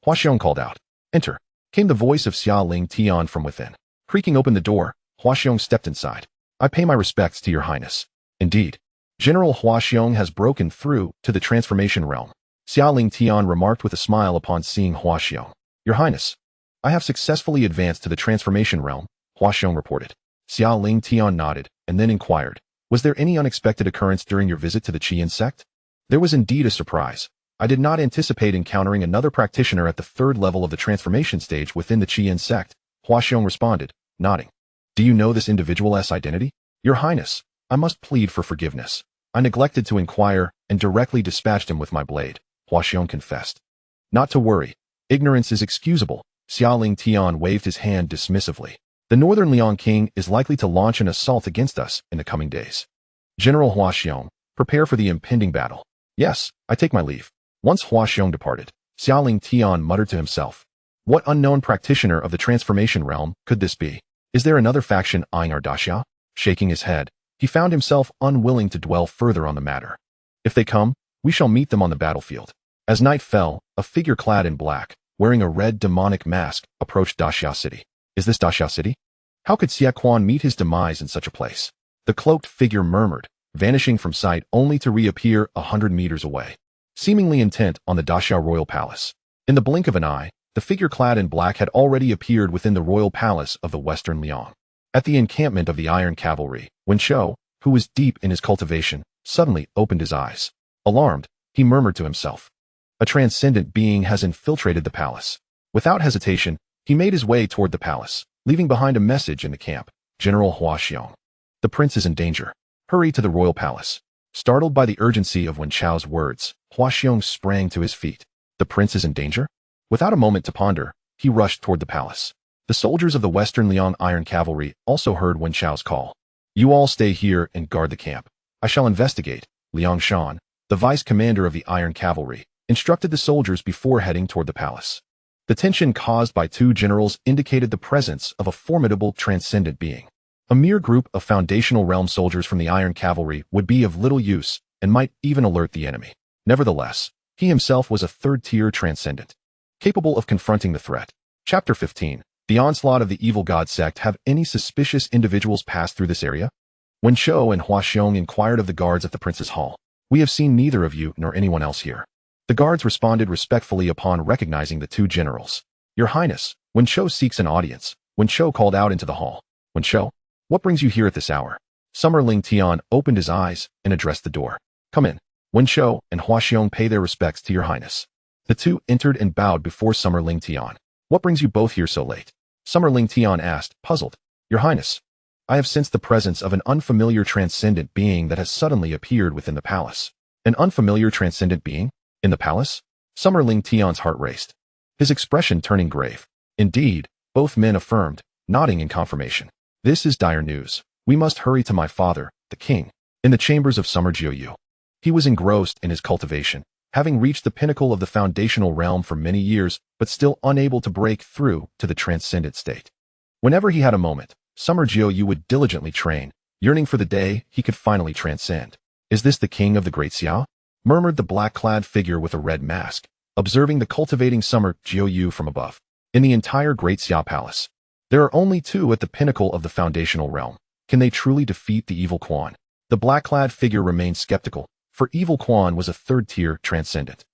S1: Hua Xiong called out. Enter. Came the voice of Xia Lingtian from within. Creaking open the door, Hua Xiong stepped inside. I pay my respects to your highness. Indeed, General Hua Xiong has broken through to the transformation realm. Xia Lingtian remarked with a smile upon seeing Hua Xiong. Your highness, I have successfully advanced to the transformation realm, Hua Xiong reported. Xia Lingtian nodded, and then inquired, was there any unexpected occurrence during your visit to the Qian sect? There was indeed a surprise. I did not anticipate encountering another practitioner at the third level of the transformation stage within the Qian sect, Hua Xiong responded, nodding. Do you know this individual's identity? Your highness, I must plead for forgiveness. I neglected to inquire and directly dispatched him with my blade, Hua Xiong confessed. Not to worry. Ignorance is excusable. Xia Lingtian waved his hand dismissively. The Northern Liang King is likely to launch an assault against us in the coming days. General Hua Xiong, prepare for the impending battle. Yes, I take my leave. Once Hua Xiong departed, Xia Lingtian muttered to himself. What unknown practitioner of the transformation realm could this be? Is there another faction eyeing our Daxia? Shaking his head, he found himself unwilling to dwell further on the matter. If they come, we shall meet them on the battlefield. As night fell, a figure clad in black, wearing a red demonic mask, approached Daxia City. Is this Daxia City? How could Xia Quan meet his demise in such a place? The cloaked figure murmured, vanishing from sight only to reappear 100 meters away, seemingly intent on the Daxia Royal Palace. In the blink of an eye, the figure clad in black had already appeared within the royal palace of the Western Liang. At the encampment of the Iron Cavalry, Wen Shou, who was deep in his cultivation, suddenly opened his eyes. Alarmed, he murmured to himself. A transcendent being has infiltrated the palace. Without hesitation, he made his way toward the palace, leaving behind a message in the camp. General Huaxiong. The prince is in danger. Hurry to the royal palace. Startled by the urgency of Wen Chao's words, Huaxiong sprang to his feet. The prince is in danger? Without a moment to ponder, he rushed toward the palace. The soldiers of the Western Liang Iron Cavalry also heard Wen Chao's call. You all stay here and guard the camp. I shall investigate. Liang Shan, the vice commander of the Iron Cavalry, instructed the soldiers before heading toward the palace. The tension caused by two generals indicated the presence of a formidable transcendent being. A mere group of foundational realm soldiers from the Iron Cavalry would be of little use and might even alert the enemy. Nevertheless, he himself was a third-tier transcendent, capable of confronting the threat. Chapter 15. The onslaught of the evil god sect. Have any suspicious individuals passed through this area? When Shou and Huaxiong inquired of the guards at the prince's hall, we have seen neither of you nor anyone else here. The guards responded respectfully upon recognizing the two generals. Your Highness, Wen Shou seeks an audience. Wen Shou called out into the hall. Wen Shou, what brings you here at this hour? Summer Lingtian opened his eyes and addressed the door. Come in. Wen Shou and Huaxiong pay their respects to your Highness. The two entered and bowed before Summer Lingtian. What brings you both here so late? Summer Lingtian asked, puzzled. Your Highness, I have sensed the presence of an unfamiliar transcendent being that has suddenly appeared within the palace. An unfamiliar transcendent being? In the palace? Summer Lingtian's heart raced, his expression turning grave. Indeed, both men affirmed, nodding in confirmation. This is dire news. We must hurry to my father, the king, in the chambers of Summer Jiuyu. He was engrossed in his cultivation, having reached the pinnacle of the foundational realm for many years, but still unable to break through to the transcendent state. Whenever he had a moment, Summer Jiuyu would diligently train, yearning for the day he could finally transcend. Is this the king of the Great Xia? Murmured the black-clad figure with a red mask, observing the cultivating Summer Jiuyu from above. In the entire Great Xia Palace, there are only two at the pinnacle of the foundational realm. Can they truly defeat the evil Quan? The black-clad figure remained skeptical, for evil Quan was a third-tier transcendent.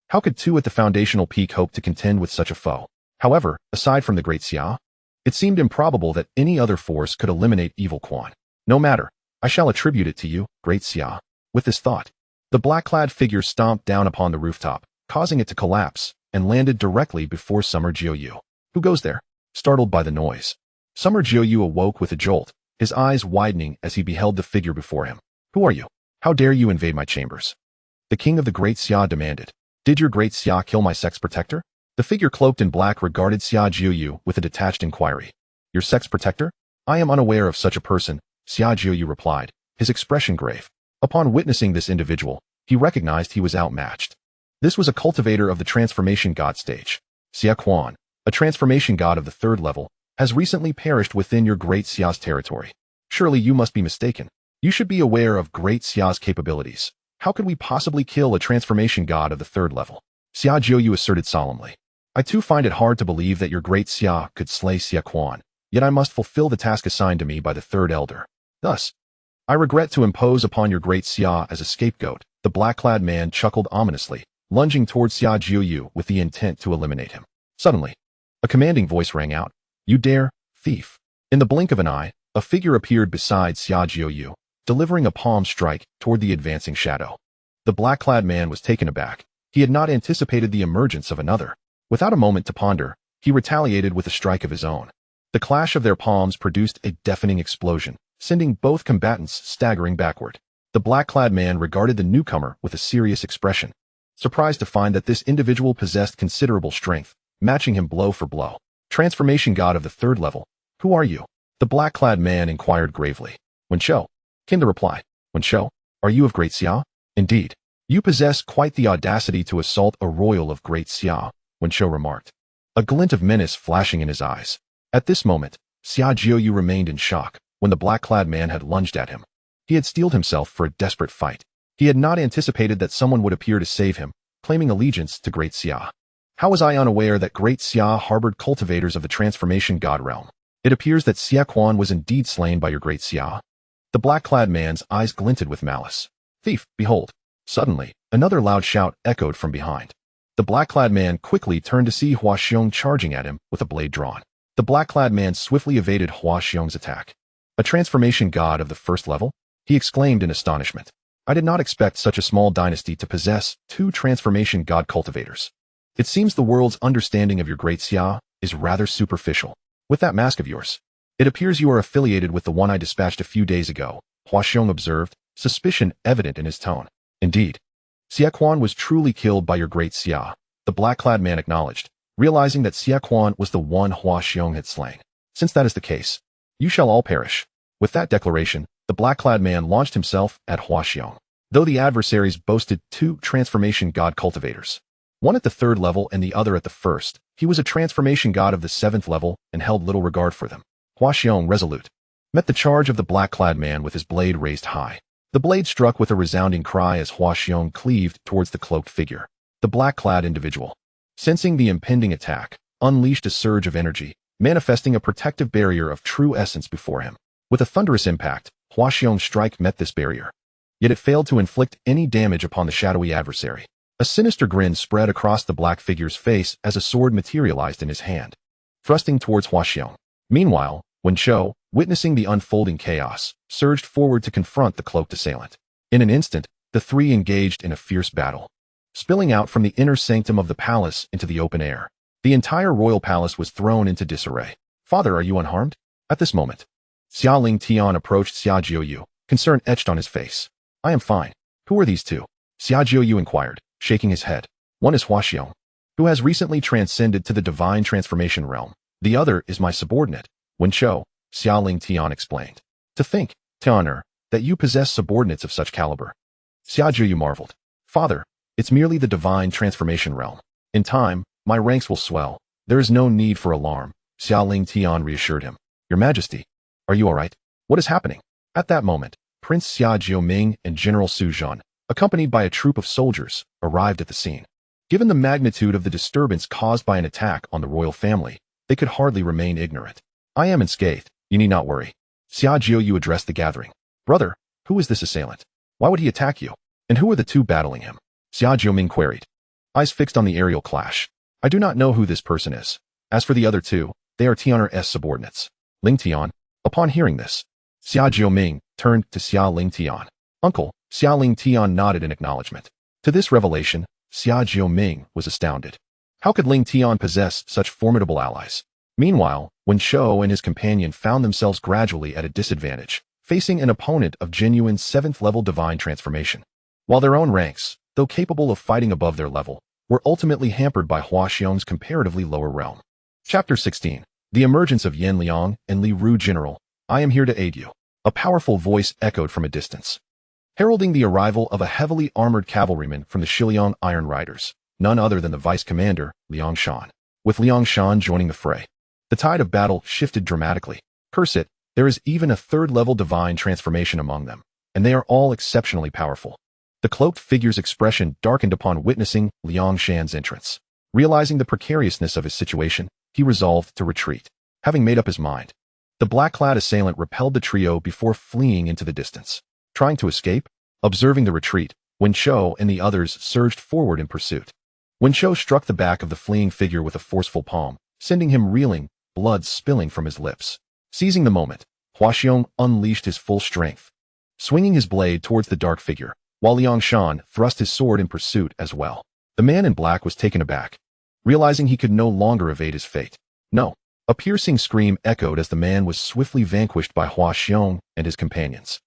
S1: How could two at the foundational peak hope to contend with such a foe? However, aside from the Great Xia, it seemed improbable that any other force could eliminate evil Quan. No matter, I shall attribute it to you, Great Xia. With this thought, the black-clad figure stomped down upon the rooftop, causing it to collapse, and landed directly before Summer Jiuyu. Who goes there? Startled by the noise, Summer Jiuyu awoke with a jolt, his eyes widening as he beheld the figure before him. Who are you? How dare you invade my chambers? The king of the Great Xia demanded. Did your Great Xia kill my sect's protector? The figure cloaked in black regarded Xia Jiuyu with a detached inquiry. Your sect's protector? I am unaware of such a person, Xia Jiuyu replied, his expression grave. Upon witnessing this individual, he recognized he was outmatched. This was a cultivator of the transformation god stage. Xia Quan, a transformation god of the third level, has recently perished within your Great Xia's territory. Surely you must be mistaken. You should be aware of Great Xia's capabilities. How could we possibly kill a transformation god of the third level? Xia Jiuyu asserted solemnly. I too find it hard to believe that your Great Xia could slay Xia Quan, yet I must fulfill the task assigned to me by the third elder. Thus, I regret to impose upon your Great Xia as a scapegoat. The black-clad man chuckled ominously, lunging towards Xia Jiuyu with the intent to eliminate him. Suddenly, a commanding voice rang out. You dare, thief. In the blink of an eye, a figure appeared beside Xia Jiuyu, delivering a palm strike toward the advancing shadow. The black-clad man was taken aback. He had not anticipated the emergence of another. Without a moment to ponder, he retaliated with a strike of his own. The clash of their palms produced a deafening explosion, sending both combatants staggering backward. The black-clad man regarded the newcomer with a serious expression, surprised to find that this individual possessed considerable strength, matching him blow for blow. Transformation god of the third level, who are you? The black-clad man inquired gravely. Wen Shou, came the reply. Wen Shou, are you of Great Xia? Indeed. You possess quite the audacity to assault a royal of Great Xia, Wen Shou remarked, a glint of menace flashing in his eyes. At this moment, Xia Jiuyu remained in shock when the black-clad man had lunged at him. He had steeled himself for a desperate fight. He had not anticipated that someone would appear to save him, claiming allegiance to Great Xia. How was I unaware that Great Xia harbored cultivators of the transformation god realm? It appears that Xia Quan was indeed slain by your Great Xia. The black-clad man's eyes glinted with malice. Thief, behold. Suddenly, another loud shout echoed from behind. The black-clad man quickly turned to see Huaxiong charging at him with a blade drawn. The black-clad man swiftly evaded Huaxiong's attack. A transformation god of the first level? He exclaimed in astonishment. I did not expect such a small dynasty to possess 2 transformation god cultivators. It seems the world's understanding of your Great Xia is rather superficial. With that mask of yours, it appears you are affiliated with the one I dispatched a few days ago, Huaxiong observed, suspicion evident in his tone. Indeed, Xia Quan was truly killed by your Great Xia, the black-clad man acknowledged, realizing that Xia Quan was the one Huaxiong had slain. Since that is the case, you shall all perish. With that declaration, the black-clad man launched himself at Huaxiong. Though the adversaries boasted 2 transformation god cultivators, one at the 3rd level and the other at the 1st, he was a transformation god of the 7th level and held little regard for them. Huaxiong, resolute, met the charge of the black-clad man with his blade raised high. The blade struck with a resounding cry as Huaxiong cleaved towards the cloaked figure. The black-clad individual, sensing the impending attack, unleashed a surge of energy, manifesting a protective barrier of true essence before him. With a thunderous impact, Huaxiong's strike met this barrier. Yet it failed to inflict any damage upon the shadowy adversary. A sinister grin spread across the black figure's face as a sword materialized in his hand, thrusting towards Huaxiong. Meanwhile, Wen Shou, witnessing the unfolding chaos, surged forward to confront the cloaked assailant. In an instant, the 3 engaged in a fierce battle, spilling out from the inner sanctum of the palace into the open air. The entire royal palace was thrown into disarray. Father, are you unharmed? At this moment, Xia Lingtian approached Xia Jiuyu, concern etched on his face. I am fine. Who are these 2? Xia Jiuyu inquired, shaking his head. One is Huaxiong, who has recently transcended to the divine transformation realm. The other is my subordinate, Wen Shou, Xia Lingtian explained. To think, Tianer, that you possess subordinates of such caliber. Xia Jiuyu marveled. Father, it's merely the divine transformation realm. In time, my ranks will swell. There is no need for alarm, Xia Lingtian reassured him. Your Majesty, are you all right? What is happening? At that moment, Prince Xia Jiuming and General Su Zhan, accompanied by a troop of soldiers, arrived at the scene. Given the magnitude of the disturbance caused by an attack on the royal family, they could hardly remain ignorant. I am unscathed, you need not worry. Xia Jiuyu addressed the gathering. Brother, who is this assailant? Why would he attack you? And who are the 2 battling him? Xia Jiuming queried, eyes fixed on the aerial clash. I do not know who this person is. As for the other 2, they are Tianer's subordinates. Lingtian. Upon hearing this, Xia Jiuming turned to Xia Lingtian. Uncle, Xia Lingtian nodded in acknowledgement. To this revelation, Xia Jiuming was astounded. How could Lingtian possess such formidable allies? Meanwhile, Wen Shou and his companion found themselves gradually at a disadvantage, facing an opponent of genuine 7th-level divine transformation. While their own ranks, though capable of fighting above their level, were ultimately hampered by Huaxiong's comparatively lower realm. Chapter 16. The Emergence of Yan Liang and Li Ru. General, I am here to aid you. A powerful voice echoed from a distance, heralding the arrival of a heavily armored cavalryman from the Shiliang Iron Riders, none other than the vice commander, Liang Shan. With Liang Shan joining the fray, the tide of battle shifted dramatically. Curse it, there is even a 3rd-level divine transformation among them, and they are all exceptionally powerful. The cloaked figure's expression darkened upon witnessing Liang Shan's entrance. Realizing the precariousness of his situation, he resolved to retreat. Having made up his mind, the black-clad assailant repelled the trio before fleeing into the distance. Trying to escape, observing the retreat, Wen Shou and the others surged forward in pursuit. Wen Shou struck the back of the fleeing figure with a forceful palm, sending him reeling, blood spilling from his lips. Seizing the moment, Huaxiong unleashed his full strength, swinging his blade towards the dark figure, while Liang Shan thrust his sword in pursuit as well. The man in black was taken aback, realizing he could no longer evade his fate. No. A piercing scream echoed as the man was swiftly vanquished by Huaxiong and his companions.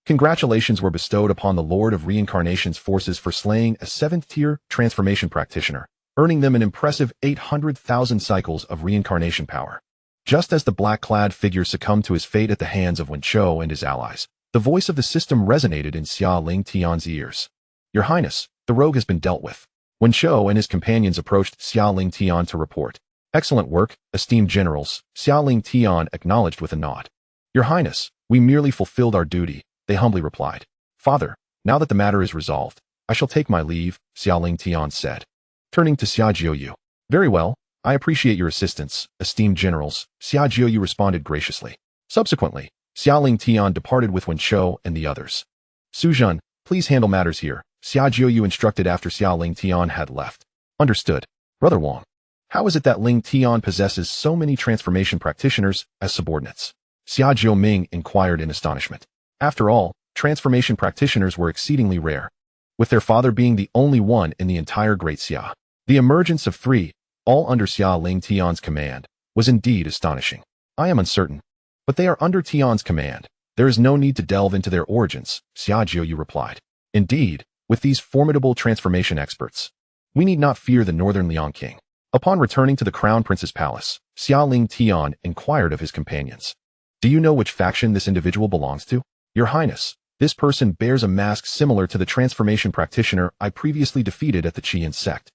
S1: Congratulations were bestowed upon the Lord of Reincarnation's forces for slaying a 7th-tier transformation practitioner, earning them an impressive 800,000 cycles of reincarnation power. Just as the black-clad figure succumbed to his fate at the hands of Wen Shou and his allies, the voice of the system resonated in Xia Lingtian's ears. Your Highness, the rogue has been dealt with. Wen Shou and his companions approached Xia Lingtian to report. Excellent work, esteemed generals, Xia Lingtian acknowledged with a nod. Your Highness, we merely fulfilled our duty, they humbly replied. Father, now that the matter is resolved, I shall take my leave, Xia Lingtian said. Turning to Xia Jiuyu. Very well, I appreciate your assistance, esteemed generals, Xia Jiuyu responded graciously. Subsequently, Xia Lingtian departed with Wen Shou and the others. Su Zhan, please handle matters here, Xia Jiuyu instructed after Xia Lingtian had left. Understood. Brother Wang. How is it that Lingtian possesses so many transformation practitioners as subordinates? Xia Jiuming inquired in astonishment. After all, transformation practitioners were exceedingly rare, with their father being the only one in the entire Great Xia. The emergence of 3, all under Xia Lingtian's command, was indeed astonishing. I am uncertain, but they are under Tian's command. There is no need to delve into their origins, Xia Jiuyu replied. Indeed, with these formidable transformation experts, we need not fear the Northern Liang King. Upon returning to the Crown Prince's palace, Xia Lingtian inquired of his companions. Do you know which faction this individual belongs to? Your Highness, this person bears a mask similar to the transformation practitioner I previously defeated at the Qian sect.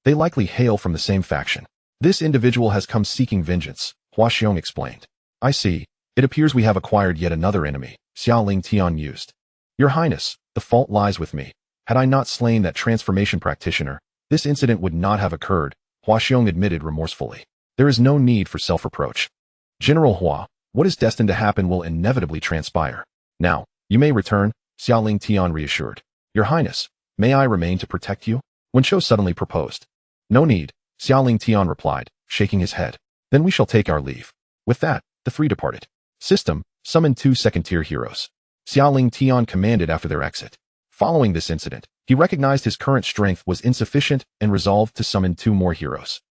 S1: They likely hail from the same faction. This individual has come seeking vengeance, Hua Xiong explained. I see. It appears we have acquired yet another enemy, Xia Lingtian mused. Your Highness, the fault lies with me. Had I not slain that transformation practitioner, this incident would not have occurred, Hua Xiong admitted remorsefully. There is no need for self-reproach. General Hua, what is destined to happen will inevitably transpire. Now, you may return, Xia Lingtian reassured. Your Highness, may I remain to protect you? Wen Shou suddenly proposed. No need, Xia Lingtian replied, shaking his head. Then we shall take our leave. With that, the 3 departed. System, summon 2 second-tier heroes. Xia Lingtian commanded after their exit. Following this incident, he recognized his current strength was insufficient and resolved to summon 2 more heroes.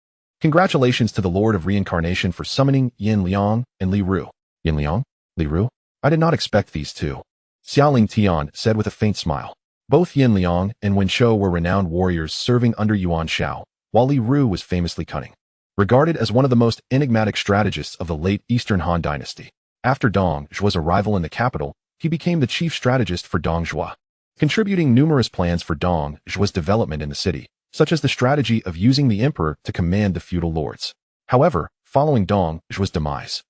S1: Congratulations to the Lord of Reincarnation for summoning Yin Liang and Li Ru. Yin Liang? Li Ru? I did not expect these 2. Xia Lingtian said with a faint smile. Both Yin Liang and Wen Shou were renowned warriors serving under Yuan Shao, while Li Ru was famously cunning. Regarded as one of the most enigmatic strategists of the late Eastern Han Dynasty. After Dong Zhuo's arrival in the capital, he became the chief strategist for Dong Zhuo, contributing numerous plans for Dong Zhuo's development in the city, such as the strategy of using the emperor to command the feudal lords. However, following Dong Zhuo's demise,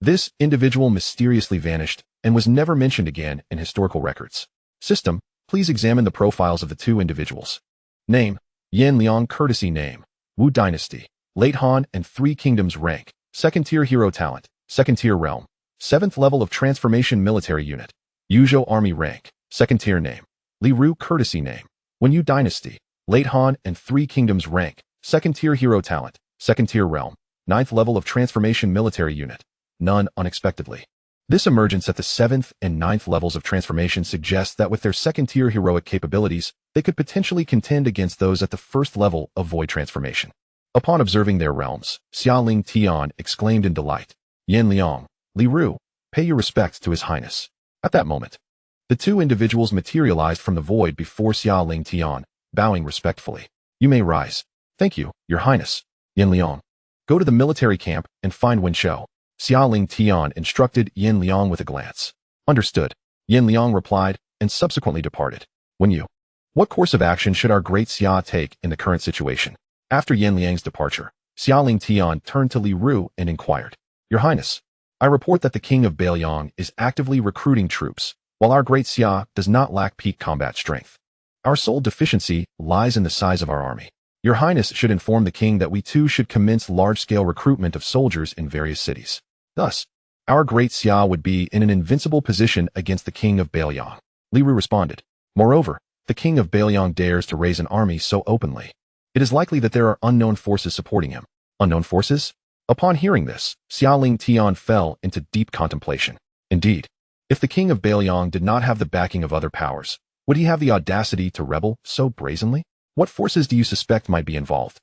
S1: this individual mysteriously vanished and was never mentioned again in historical records. System, please examine the profiles of the 2 individuals. Name, Yin Liang. Courtesy name, Wu Dynasty, Late Han and 3 Kingdoms rank, second-tier hero talent, second-tier realm, 7th level of transformation military unit, Yuzhou army rank, second-tier name, Li Ru. Courtesy name, Wen Yu Dynasty, Late Han and 3 Kingdoms rank, second-tier hero talent, second-tier realm, 9th level of transformation military unit, none unexpectedly. This emergence at the 7th and 9th levels of transformation suggests that with their second-tier heroic capabilities, they could potentially contend against those at the 1st level of void transformation. Upon observing their realms, Xia Lingtian exclaimed in delight, Yin Liang, Li Ru, pay your respects to His Highness. At that moment, the 2 individuals materialized from the void before Xia Lingtian, bowing respectfully. You may rise. Thank you, Your Highness. Yin Liang. Go to the military camp and find Wen Shou. Xia Lingtian instructed Yin Liang with a glance. Understood. Yin Liang replied, and subsequently departed. Wen Yu. What course of action should our Great Xia take in the current situation? After Yin Liang's departure, Xia Lingtian turned to Li Ru and inquired. Your Highness, I report that the King of Pavilion is actively recruiting troops, while our Great Xia does not lack peak combat strength. Our sole deficiency lies in the size of our army. Your Highness should inform the king that we too should commence large-scale recruitment of soldiers in various cities. Thus, our Great Xia would be in an invincible position against the King of Pavilion. Li Ru responded. Moreover, the King of Pavilion dares to raise an army so openly. It is likely that there are unknown forces supporting him. Unknown forces? Upon hearing this, Xia Lingtian fell into deep contemplation. Indeed, if the King of Pavilion did not have the backing of other powers, would he have the audacity to rebel so brazenly? What forces do you suspect might be involved?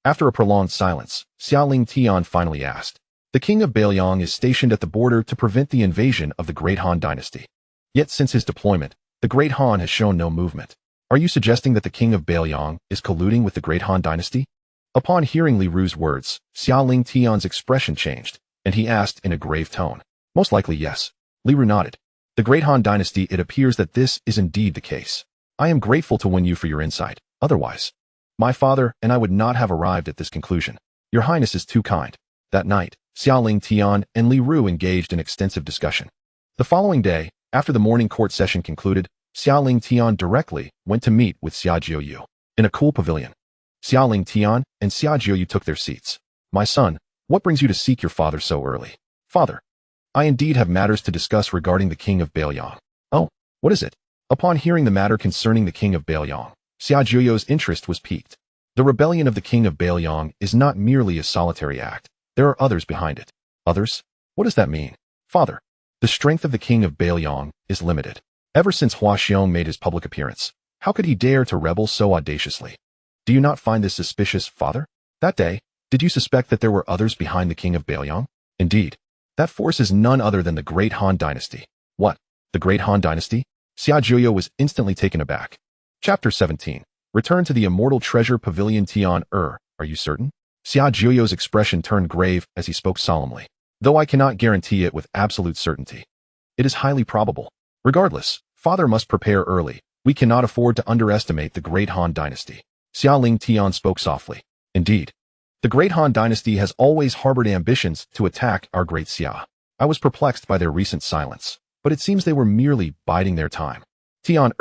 S1: After a prolonged silence, Xia Lingtian finally asked. The King of Pavilion is stationed at the border to prevent the invasion of the Great Han Dynasty. Yet since his deployment, the Great Han has shown no movement. Are you suggesting that the King of Pavilion is colluding with the Great Han Dynasty? Upon hearing Li Ru's words, Xia Lingtian's expression changed, and he asked in a grave tone. Most likely yes. Li Ru nodded. The Great Han Dynasty, it appears that this is indeed the case. I am grateful to Wen Yu for your insight. Otherwise, my father and I would not have arrived at this conclusion. Your Highness is too kind. That night, Xia Lingtian and Li Ru engaged in extensive discussion. The following day, after the morning court session concluded, Xia Lingtian directly went to meet with Xia Jiuyu in a cool pavilion. Xia Lingtian and Xia Jiuyu took their seats. My son, what brings you to seek your father so early? Father, I indeed have matters to discuss regarding the King of Pavilion. Oh, what is it? Upon hearing the matter concerning the King of Pavilion, Xia Jiuyu's interest was piqued. The rebellion of the King of Pavilion is not merely a solitary act. There are others behind it. Others? What does that mean? Father, the strength of the King of Pavilion is limited. Ever since Huaxiong made his public appearance, how could he dare to rebel so audaciously? Do you not find this suspicious, father? That day, did you suspect that there were others behind the king of Pavilion? Indeed, that force is none other than the Great Han Dynasty. What? The Great Han Dynasty? Xia Juyo was instantly taken aback. Chapter 17. Return to the immortal treasure Pavilion Tian are you certain? Xia Juyo's expression turned grave as he spoke solemnly. Though I cannot guarantee it with absolute certainty. It is highly probable. Regardless, father must prepare early. We cannot afford to underestimate the Great Han Dynasty. Xia Lingtian spoke softly. Indeed, the Great Han Dynasty has always harbored ambitions to attack our Great Xia. I was perplexed by their recent silence, but it seems they were merely biding their time. Tian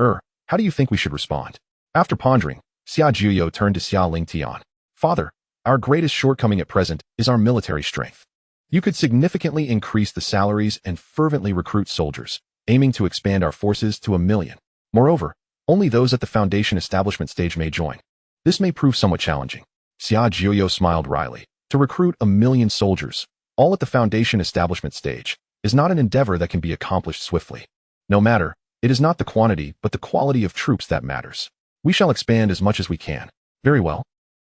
S1: how do you think we should respond? After pondering, Xia Juyo turned to Xia Lingtian. Father, our greatest shortcoming at present is our military strength. You could significantly increase the salaries and fervently recruit soldiers, aiming to expand our forces to 1 million. Moreover, only those at the foundation establishment stage may join. This may prove somewhat challenging. Xia Juyo smiled wryly. To recruit 1 million soldiers, all at the foundation establishment stage, is not an endeavor that can be accomplished swiftly. No matter, it is not the quantity but the quality of troops that matters. We shall expand as much as we can. Very well.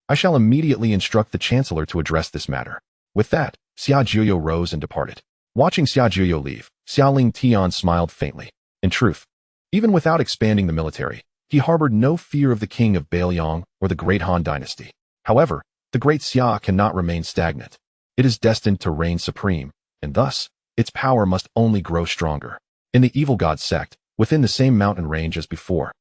S1: I shall immediately instruct the Chancellor to address this matter. With that, Xia Juyo rose and departed. Watching Xia Juyo leave, Xia Lingtian smiled faintly. In truth, even without expanding the military, he harbored no fear of the king of Pavilion or the Great Han Dynasty. However, the Great Xia cannot remain stagnant. It is destined to reign supreme, and thus, its power must only grow stronger. In the evil god sect, within the same mountain range as before,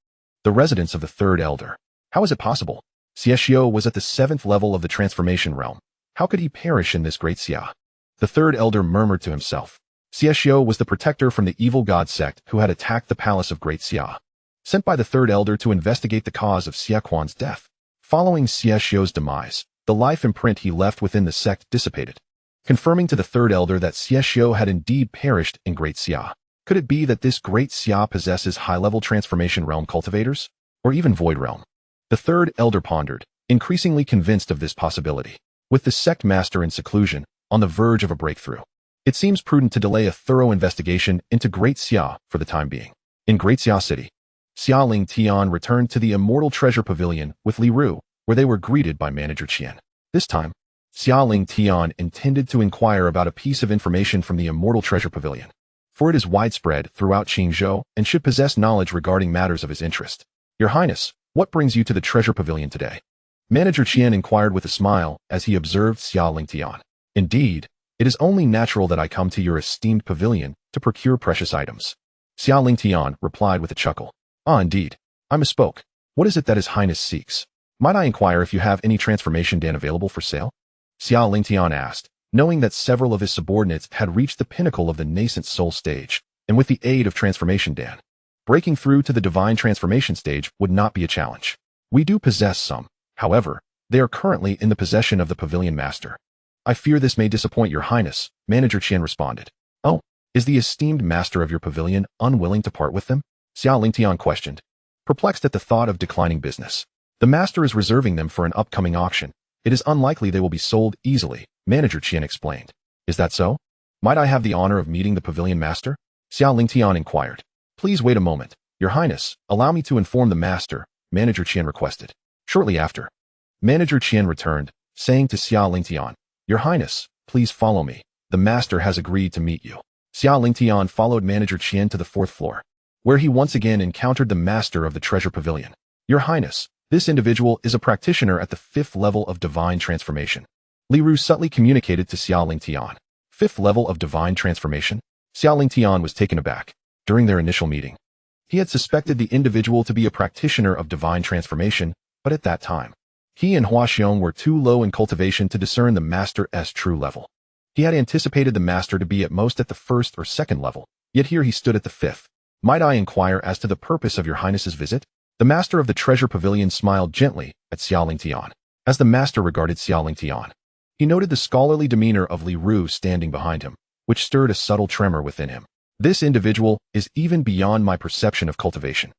S1: the residence of the third elder. How is it possible? Xia was at the 7th level of the transformation realm. How could he perish in this Great Xia? The third elder murmured to himself. Xia was the protector from the evil god sect who had attacked the palace of Great Xia, sent by the third elder to investigate the cause of Xia Quan's death. Following Xiao's demise, the life imprint he left within the sect dissipated, confirming to the third elder that Xiao had indeed perished in Great Xia. Could it be that this Great Xia possesses high-level transformation realm cultivators, or even void realm? The third elder pondered, increasingly convinced of this possibility. With the sect master in seclusion, on the verge of a breakthrough, it seems prudent to delay a thorough investigation into Great Xia for the time being. In Great Xia City, Xia Lingtian returned to the immortal treasure pavilion with Li Ru, where they were greeted by Manager Qian. This time, Xia Lingtian intended to inquire about a piece of information from the immortal treasure pavilion, for it is widespread throughout Qingzhou and should possess knowledge regarding matters of his interest. Your Highness, what brings you to the treasure pavilion today? Manager Qian inquired with a smile as he observed Xia Lingtian. Indeed, it is only natural that I come to your esteemed pavilion to procure precious items. Xia Lingtian replied with a chuckle. Ah, indeed. I misspoke. What is it that His Highness seeks? Might I inquire if you have any transformation dan available for sale? Xia Lingtian asked, knowing that several of his subordinates had reached the pinnacle of the nascent soul stage, and with the aid of transformation dan, breaking through to the divine transformation stage would not be a challenge. We do possess some. However, they are currently in the possession of the pavilion master. I fear this may disappoint your highness, Manager Qian responded. Oh, is the esteemed master of your pavilion unwilling to part with them? Xia Lingtian questioned, perplexed at the thought of declining business. The master is reserving them for an upcoming auction. It is unlikely they will be sold easily, Manager Qian explained. Is that so? Might I have the honor of meeting the pavilion master? Xia Lingtian inquired. Please wait a moment. Your highness, allow me to inform the master, Manager Qian requested. Shortly after, Manager Qian returned, saying to Xia Lingtian, Your highness, please follow me. The master has agreed to meet you. Xia Lingtian followed Manager Qian to the 4th floor, where he once again encountered the master of the treasure pavilion. Your highness, this individual is a practitioner at the 5th level of divine transformation. Li Ru subtly communicated to Xia Lingtian. 5th level of divine transformation? Xia Lingtian was taken aback. During their initial meeting, he had suspected the individual to be a practitioner of divine transformation, but at that time, he and Huaxiong were too low in cultivation to discern the master's true level. He had anticipated the master to be at most at the 1st or 2nd level, yet here he stood at the 5th. Might I inquire as to the purpose of your highness's visit? The master of the treasure pavilion smiled gently at Xia Lingtian. As the master regarded Xia Lingtian, he noted the scholarly demeanor of Li Ru standing behind him, which stirred a subtle tremor within him. This individual is even beyond my perception of cultivation.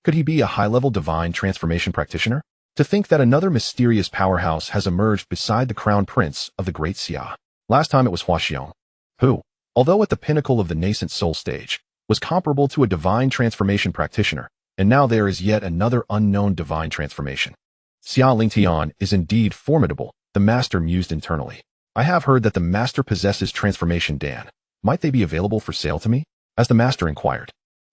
S1: Could he be a high-level divine transformation practitioner? To think that another mysterious powerhouse has emerged beside the crown prince of the Great Xia. Last time it was Huaxiong, who, although at the pinnacle of the nascent soul stage, was comparable to a divine transformation practitioner, and now there is yet another unknown divine transformation. Xia Lingtian is indeed formidable, the master mused internally. I have heard that the master possesses transformation Dan. Might they be available for sale to me? As the master inquired.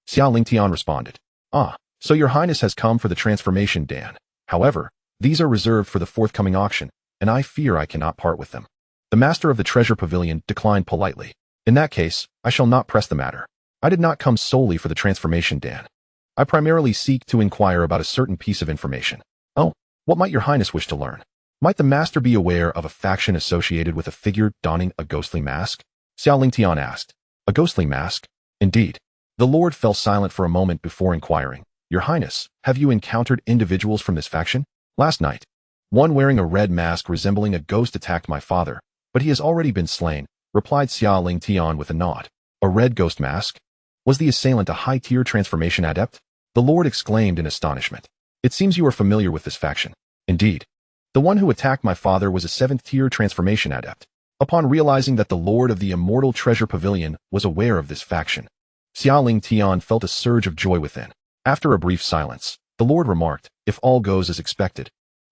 S1: Xia Lingtian responded. Ah, so your highness has come for the transformation Dan. However, these are reserved for the forthcoming auction, and I fear I cannot part with them. The master of the treasure pavilion declined politely. In that case, I shall not press the matter. I did not come solely for the transformation Dan. I primarily seek to inquire about a certain piece of information. Oh, what might your highness wish to learn? Might the master be aware of a faction associated with a figure donning a ghostly mask? Xia Lingtian asked. A ghostly mask? Indeed. The lord fell silent for a moment before inquiring. Your highness, have you encountered individuals from this faction? Last night, one wearing a red mask resembling a ghost attacked my father, but he has already been slain, replied Xia Lingtian with a nod. A red ghost mask? Was the assailant a high-tier transformation adept? The lord exclaimed in astonishment. It seems you are familiar with this faction. Indeed. The one who attacked my father was a 7th-tier transformation adept. Upon realizing that the lord of the immortal treasure pavilion was aware of this faction, Xia Lingtian felt a surge of joy within. After a brief silence, the lord remarked, if all goes as expected,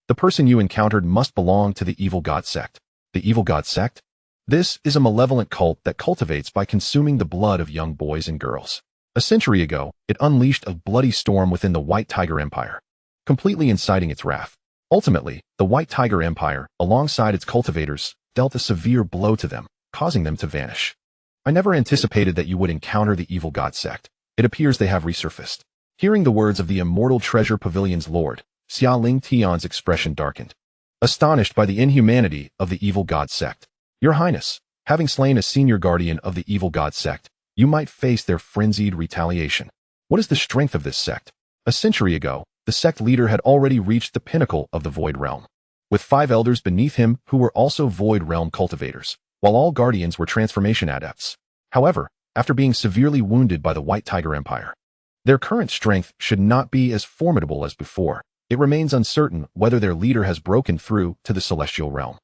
S1: the person you encountered must belong to the evil god sect. The evil god sect? This is a malevolent cult that cultivates by consuming the blood of young boys and girls. A century ago, it unleashed a bloody storm within the White Tiger Empire, completely inciting its wrath. Ultimately, the White Tiger Empire, alongside its cultivators, dealt a severe blow to them, causing them to vanish. I never anticipated that you would encounter the evil god sect. It appears they have resurfaced. Hearing the words of the immortal treasure pavilion's lord, Xia Lingtian's expression darkened. Astonished by the inhumanity of the evil god sect. Your highness, having slain a senior guardian of the evil god sect, you might face their frenzied retaliation. What is the strength of this sect? A century ago, the sect leader had already reached the pinnacle of the Void Realm, with 5 elders beneath him who were also Void Realm cultivators, while all guardians were transformation adepts. However, after being severely wounded by the White Tiger Empire, their current strength should not be as formidable as before. It remains uncertain whether their leader has broken through to the Celestial Realm.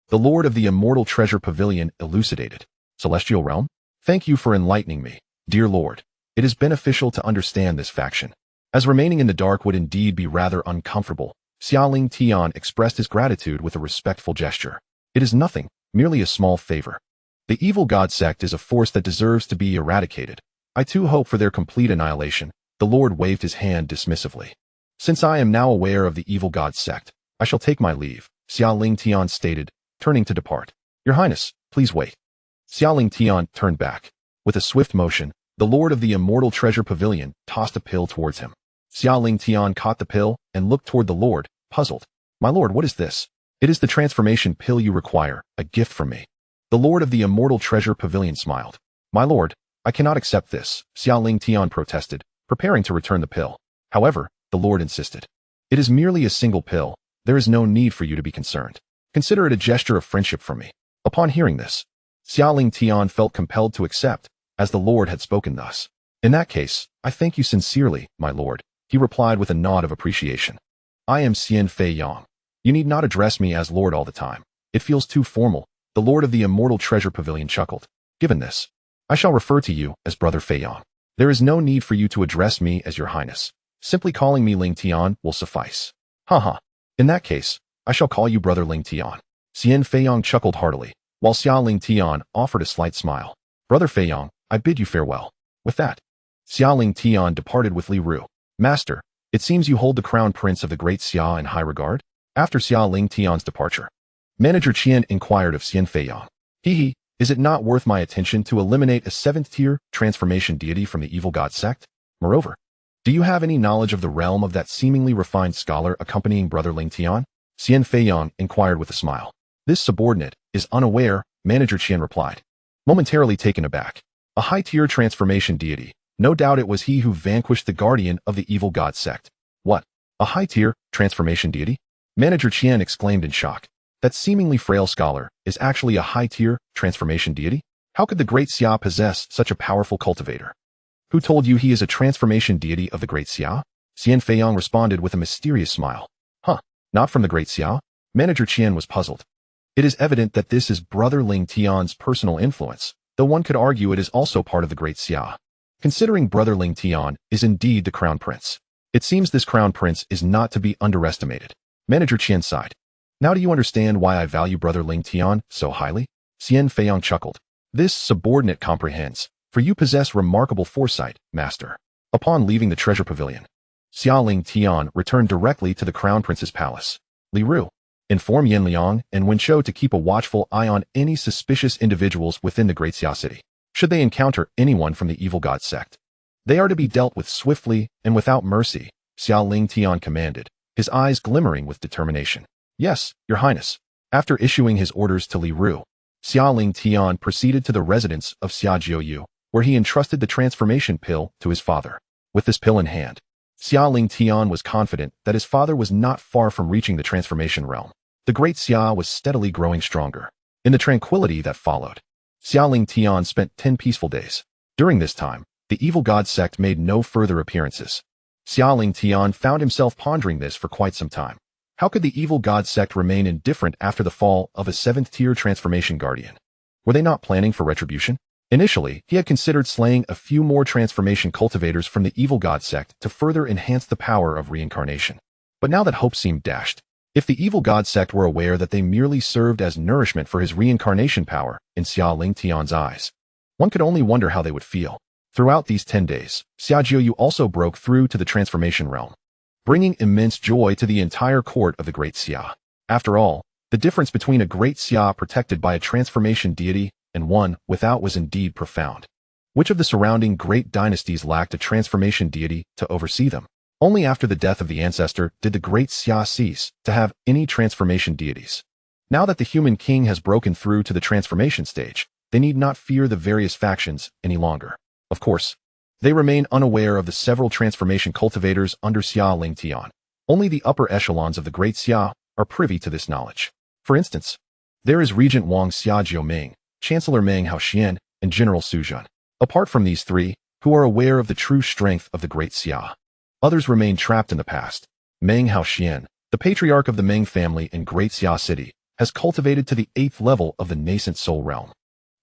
S1: The Lord of the Immortal Treasure Pavilion elucidated. Celestial Realm? Thank you for enlightening me, dear Lord. It is beneficial to understand this faction, as remaining in the dark would indeed be rather uncomfortable. Xia Lingtian expressed his gratitude with a respectful gesture. It is nothing, merely a small favor. The evil god sect is a force that deserves to be eradicated. I too hope for their complete annihilation. The Lord waved his hand dismissively. Since I am now aware of the evil god sect, I shall take my leave, Xia Lingtian stated, turning to depart. Your highness, please wait. Xia Lingtian turned back. With a swift motion, the lord of the immortal treasure pavilion tossed a pill towards him. Xia Lingtian caught the pill and looked toward the lord, puzzled. My lord, what is this? It is the transformation pill you require, a gift from me. The lord of the immortal treasure pavilion smiled. My lord, I cannot accept this, Xia Lingtian protested, preparing to return the pill. However, the lord insisted. It is merely a single pill. There is no need for you to be concerned. Consider it a gesture of friendship from me. Upon hearing this, Xia Lingtian felt compelled to accept, as the lord had spoken thus. In that case, I thank you sincerely, my lord, he replied with a nod of appreciation. I am Xian Fei Yang. You need not address me as lord all the time. It feels too formal. The lord of the immortal treasure pavilion chuckled. Given this, I shall refer to you as brother Fei Yang. There is no need for you to address me as your highness. Simply calling me Lingtian will suffice. Haha. In that case, I shall call you brother Lingtian. Xian Fei Yang chuckled heartily, while Xia Lingtian offered a slight smile. Brother Fei Yang, I bid you farewell. With that, Xia Lingtian departed with Li Ru. Master, it seems you hold the crown prince of the Great Xia in high regard? After Xia Lingtian's departure, Manager Qian inquired of Xian Fei Yang. Is it not worth my attention to eliminate a 7th-tier transformation deity from the evil god sect? Moreover, do you have any knowledge of the realm of that seemingly refined scholar accompanying brother Lingtian? Xian Fei Yang inquired with a smile. This subordinate is unaware, Manager Qian replied, momentarily taken aback. A high-tier transformation deity. No doubt it was he who vanquished the guardian of the evil god sect. What? A high-tier transformation deity? Manager Qian exclaimed in shock. That seemingly frail scholar is actually a high-tier transformation deity? How could the Great Xia possess such a powerful cultivator? Who told you he is a transformation deity of the Great Xia? Xian Fei Yang responded with a mysterious smile. Not from the Great Xia? Manager Qian was puzzled. It is evident that this is brother Lingtian's personal influence, though one could argue it is also part of the Great Xia. considering Brother Lingtian is indeed the crown prince. It seems this crown prince is not to be underestimated. Manager Qian sighed. Now do you understand why I value Brother Lingtian so highly? Xian Feiyang chuckled. This subordinate comprehends, for you possess remarkable foresight, master. Upon leaving the treasure pavilion, Xia Lingtian returned directly to the crown prince's palace. Li Ru, inform Yan Liang and Wen Shou to keep a watchful eye on any suspicious individuals within the Great Xia city. Should they encounter anyone from the evil god sect, they are to be dealt with swiftly and without mercy, Xia Lingtian commanded, his eyes glimmering with determination. Yes, your highness. After issuing his orders to Li Ru, Xia Lingtian proceeded to the residence of Xia Jiuyu, where he entrusted the transformation pill to his father. With this pill in hand, Xia Lingtian was confident that his father was not far from reaching the transformation realm. The Great Xia was steadily growing stronger. In the tranquility that followed, Xia Lingtian spent 10 peaceful days. During this time, the evil god sect made no further appearances. Xia Lingtian found himself pondering this for quite some time. How could the evil god sect remain indifferent after the fall of a 7th-tier transformation guardian? Were they not planning for retribution? Initially, he had considered slaying a few more transformation cultivators from the evil god sect to further enhance the power of reincarnation. But now that hope seemed dashed. If the evil god sect were aware that they merely served as nourishment for his reincarnation power in Xia Lingtian's eyes, one could only wonder how they would feel. Throughout these 10 days, Xia Jiuyu also broke through to the transformation realm, bringing immense joy to the entire court of the Great Xia. After all, the difference between a Great Xia protected by a transformation deity and one without was indeed profound. Which of the surrounding great dynasties lacked a transformation deity to oversee them? Only after the death of the ancestor did the Great Xia cease to have any transformation deities. Now that the human king has broken through to the transformation stage, they need not fear the various factions any longer. Of course, they remain unaware of the several transformation cultivators under Xia Lingtian. Only the upper echelons of the Great Xia are privy to this knowledge. For instance, there is Regent Wang Xia Jiuming, Chancellor Meng Haoxian, and General Su Zhen. Apart from these three, who are aware of the true strength of the Great Xia, others remain trapped in the past. Meng Haoxian, the patriarch of the Meng family in Great Xia City, has cultivated to the 8th level of the nascent soul realm,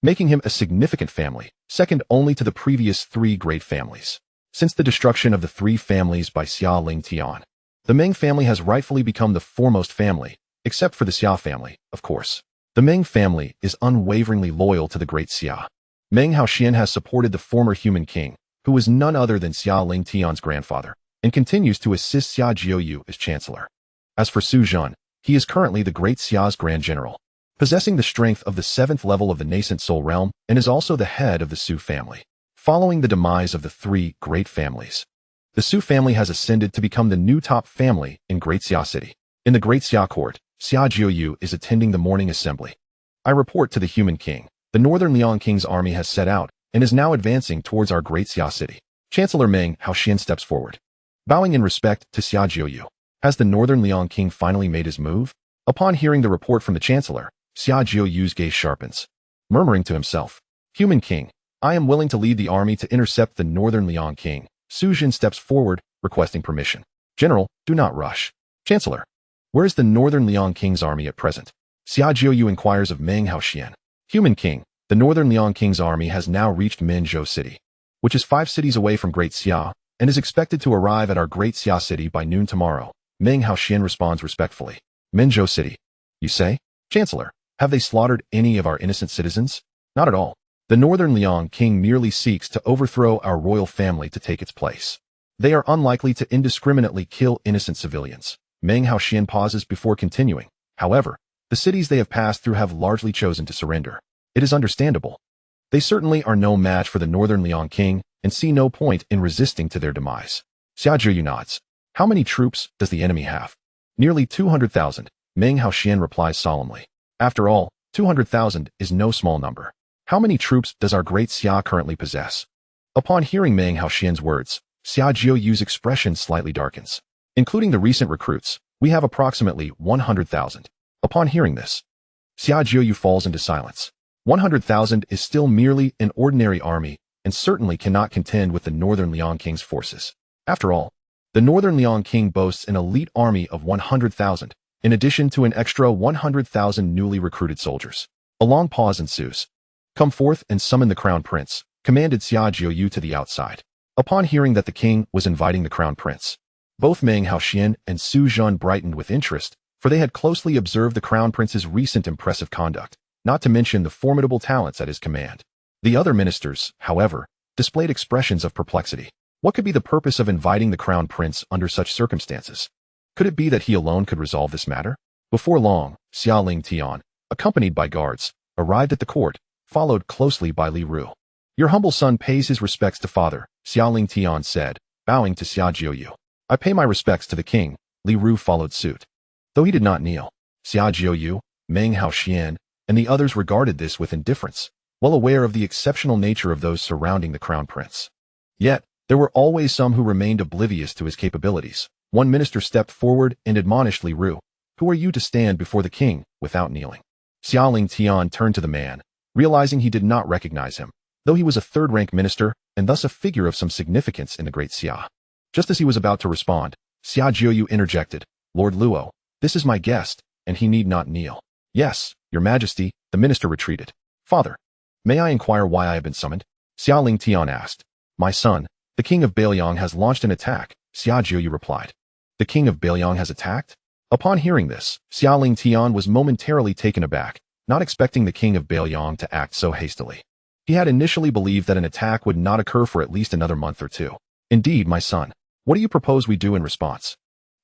S1: making him a significant family, second only to the previous 3 great families. Since the destruction of the 3 families by Xia Lingtian, the Meng family has rightfully become the foremost family, except for the Xia family, of course. The Meng family is unwaveringly loyal to the Great Xia. Meng Haoxian has supported the former human king, who was none other than Xia Lingtian's grandfather, and continues to assist Xia Jiuyu as chancellor. As for Su Zhen, he is currently the Great Xia's grand general, possessing the strength of the 7th level of the nascent soul realm, and is also the head of the Su family. Following the demise of the 3 great families, the Su family has ascended to become the new top family in Great Xia City. In the Great Xia court, Xia Jiuyu is attending the morning assembly. I report to the human king. The Northern Liang King's army has set out and is now advancing towards our Great Xia City. Chancellor Meng Haoxian steps forward, bowing in respect to Xia Jiuyu. Has the Northern Liang King finally made his move? Upon hearing the report from the Chancellor, Xia Jiuyu's gaze sharpens, murmuring to himself, Human King, I am willing to lead the army to intercept the Northern Liang King. Su Zhen steps forward, requesting permission. General, do not rush. Chancellor, where is the Northern Liang King's army at present? Xia Jiuyu inquires of Meng Haoxian. Human King, the Northern Liang King's army has now reached Minzhou City, which is 5 cities away from Great Xia, and is expected to arrive at our Great Xia City by noon tomorrow. Meng Haoxian responds respectfully. Minzhou City, you say? Chancellor, have they slaughtered any of our innocent citizens? Not at all. The Northern Liang King merely seeks to overthrow our royal family to take its place. They are unlikely to indiscriminately kill innocent civilians. Meng Haoxian pauses before continuing. However, the cities they have passed through have largely chosen to surrender. It is understandable. They certainly are no match for the Northern Liang King and see no point in resisting to their demise. Xia Jiuyu nods. How many troops does the enemy have? Nearly 200,000, Meng Haoxian replies solemnly. After all, 200,000 is no small number. How many troops does our Great Xia currently possess? Upon hearing Meng Haoxian's words, Xia Jiuyu's expression slightly darkens. Including the recent recruits, we have approximately 100,000. Upon hearing this, Xia Jiuyu falls into silence. 100,000 is still merely an ordinary army and certainly cannot contend with the Northern Liang King's forces. After all, the Northern Liang King boasts an elite army of 100,000, in addition to an extra 100,000 newly recruited soldiers. A long pause ensues. Come forth and summon the Crown Prince, commanded Xia Jiuyu to the outside. Upon hearing that the king was inviting the crown prince, both Meng Haoxian and Su Zhen brightened with interest, for they had closely observed the crown prince's recent impressive conduct, not to mention the formidable talents at his command. The other ministers, however, displayed expressions of perplexity. What could be the purpose of inviting the crown prince under such circumstances? Could it be that he alone could resolve this matter? Before long, Xia Lingtian, accompanied by guards, arrived at the court, followed closely by Li Ru. Your humble son pays his respects to father, Xia Lingtian said, bowing to Xia Jiuyu. I pay my respects to the king, Li Ru followed suit. Though he did not kneel, Xia Jiuyu, Meng Haoxian, and the others regarded this with indifference, well aware of the exceptional nature of those surrounding the crown prince. Yet, there were always some who remained oblivious to his capabilities. One minister stepped forward and admonished Li Ru. Who are you to stand before the king without kneeling? Xia Lingtian turned to the man, realizing he did not recognize him, though he was a third-rank minister and thus a figure of some significance in the Great Xia. Just as he was about to respond, Xia Jiuyu interjected, Lord Luo, this is my guest, and he need not kneel. Yes, your majesty, the minister retreated. Father, may I inquire why I have been summoned? Xia Lingtian asked. My son, the king of Pavilion has launched an attack, Xia Jiuyu replied. The king of Pavilion has attacked? Upon hearing this, Xia Lingtian was momentarily taken aback, not expecting the king of Pavilion to act so hastily. He had initially believed that an attack would not occur for at least another month or two. Indeed, my son, what do you propose we do in response?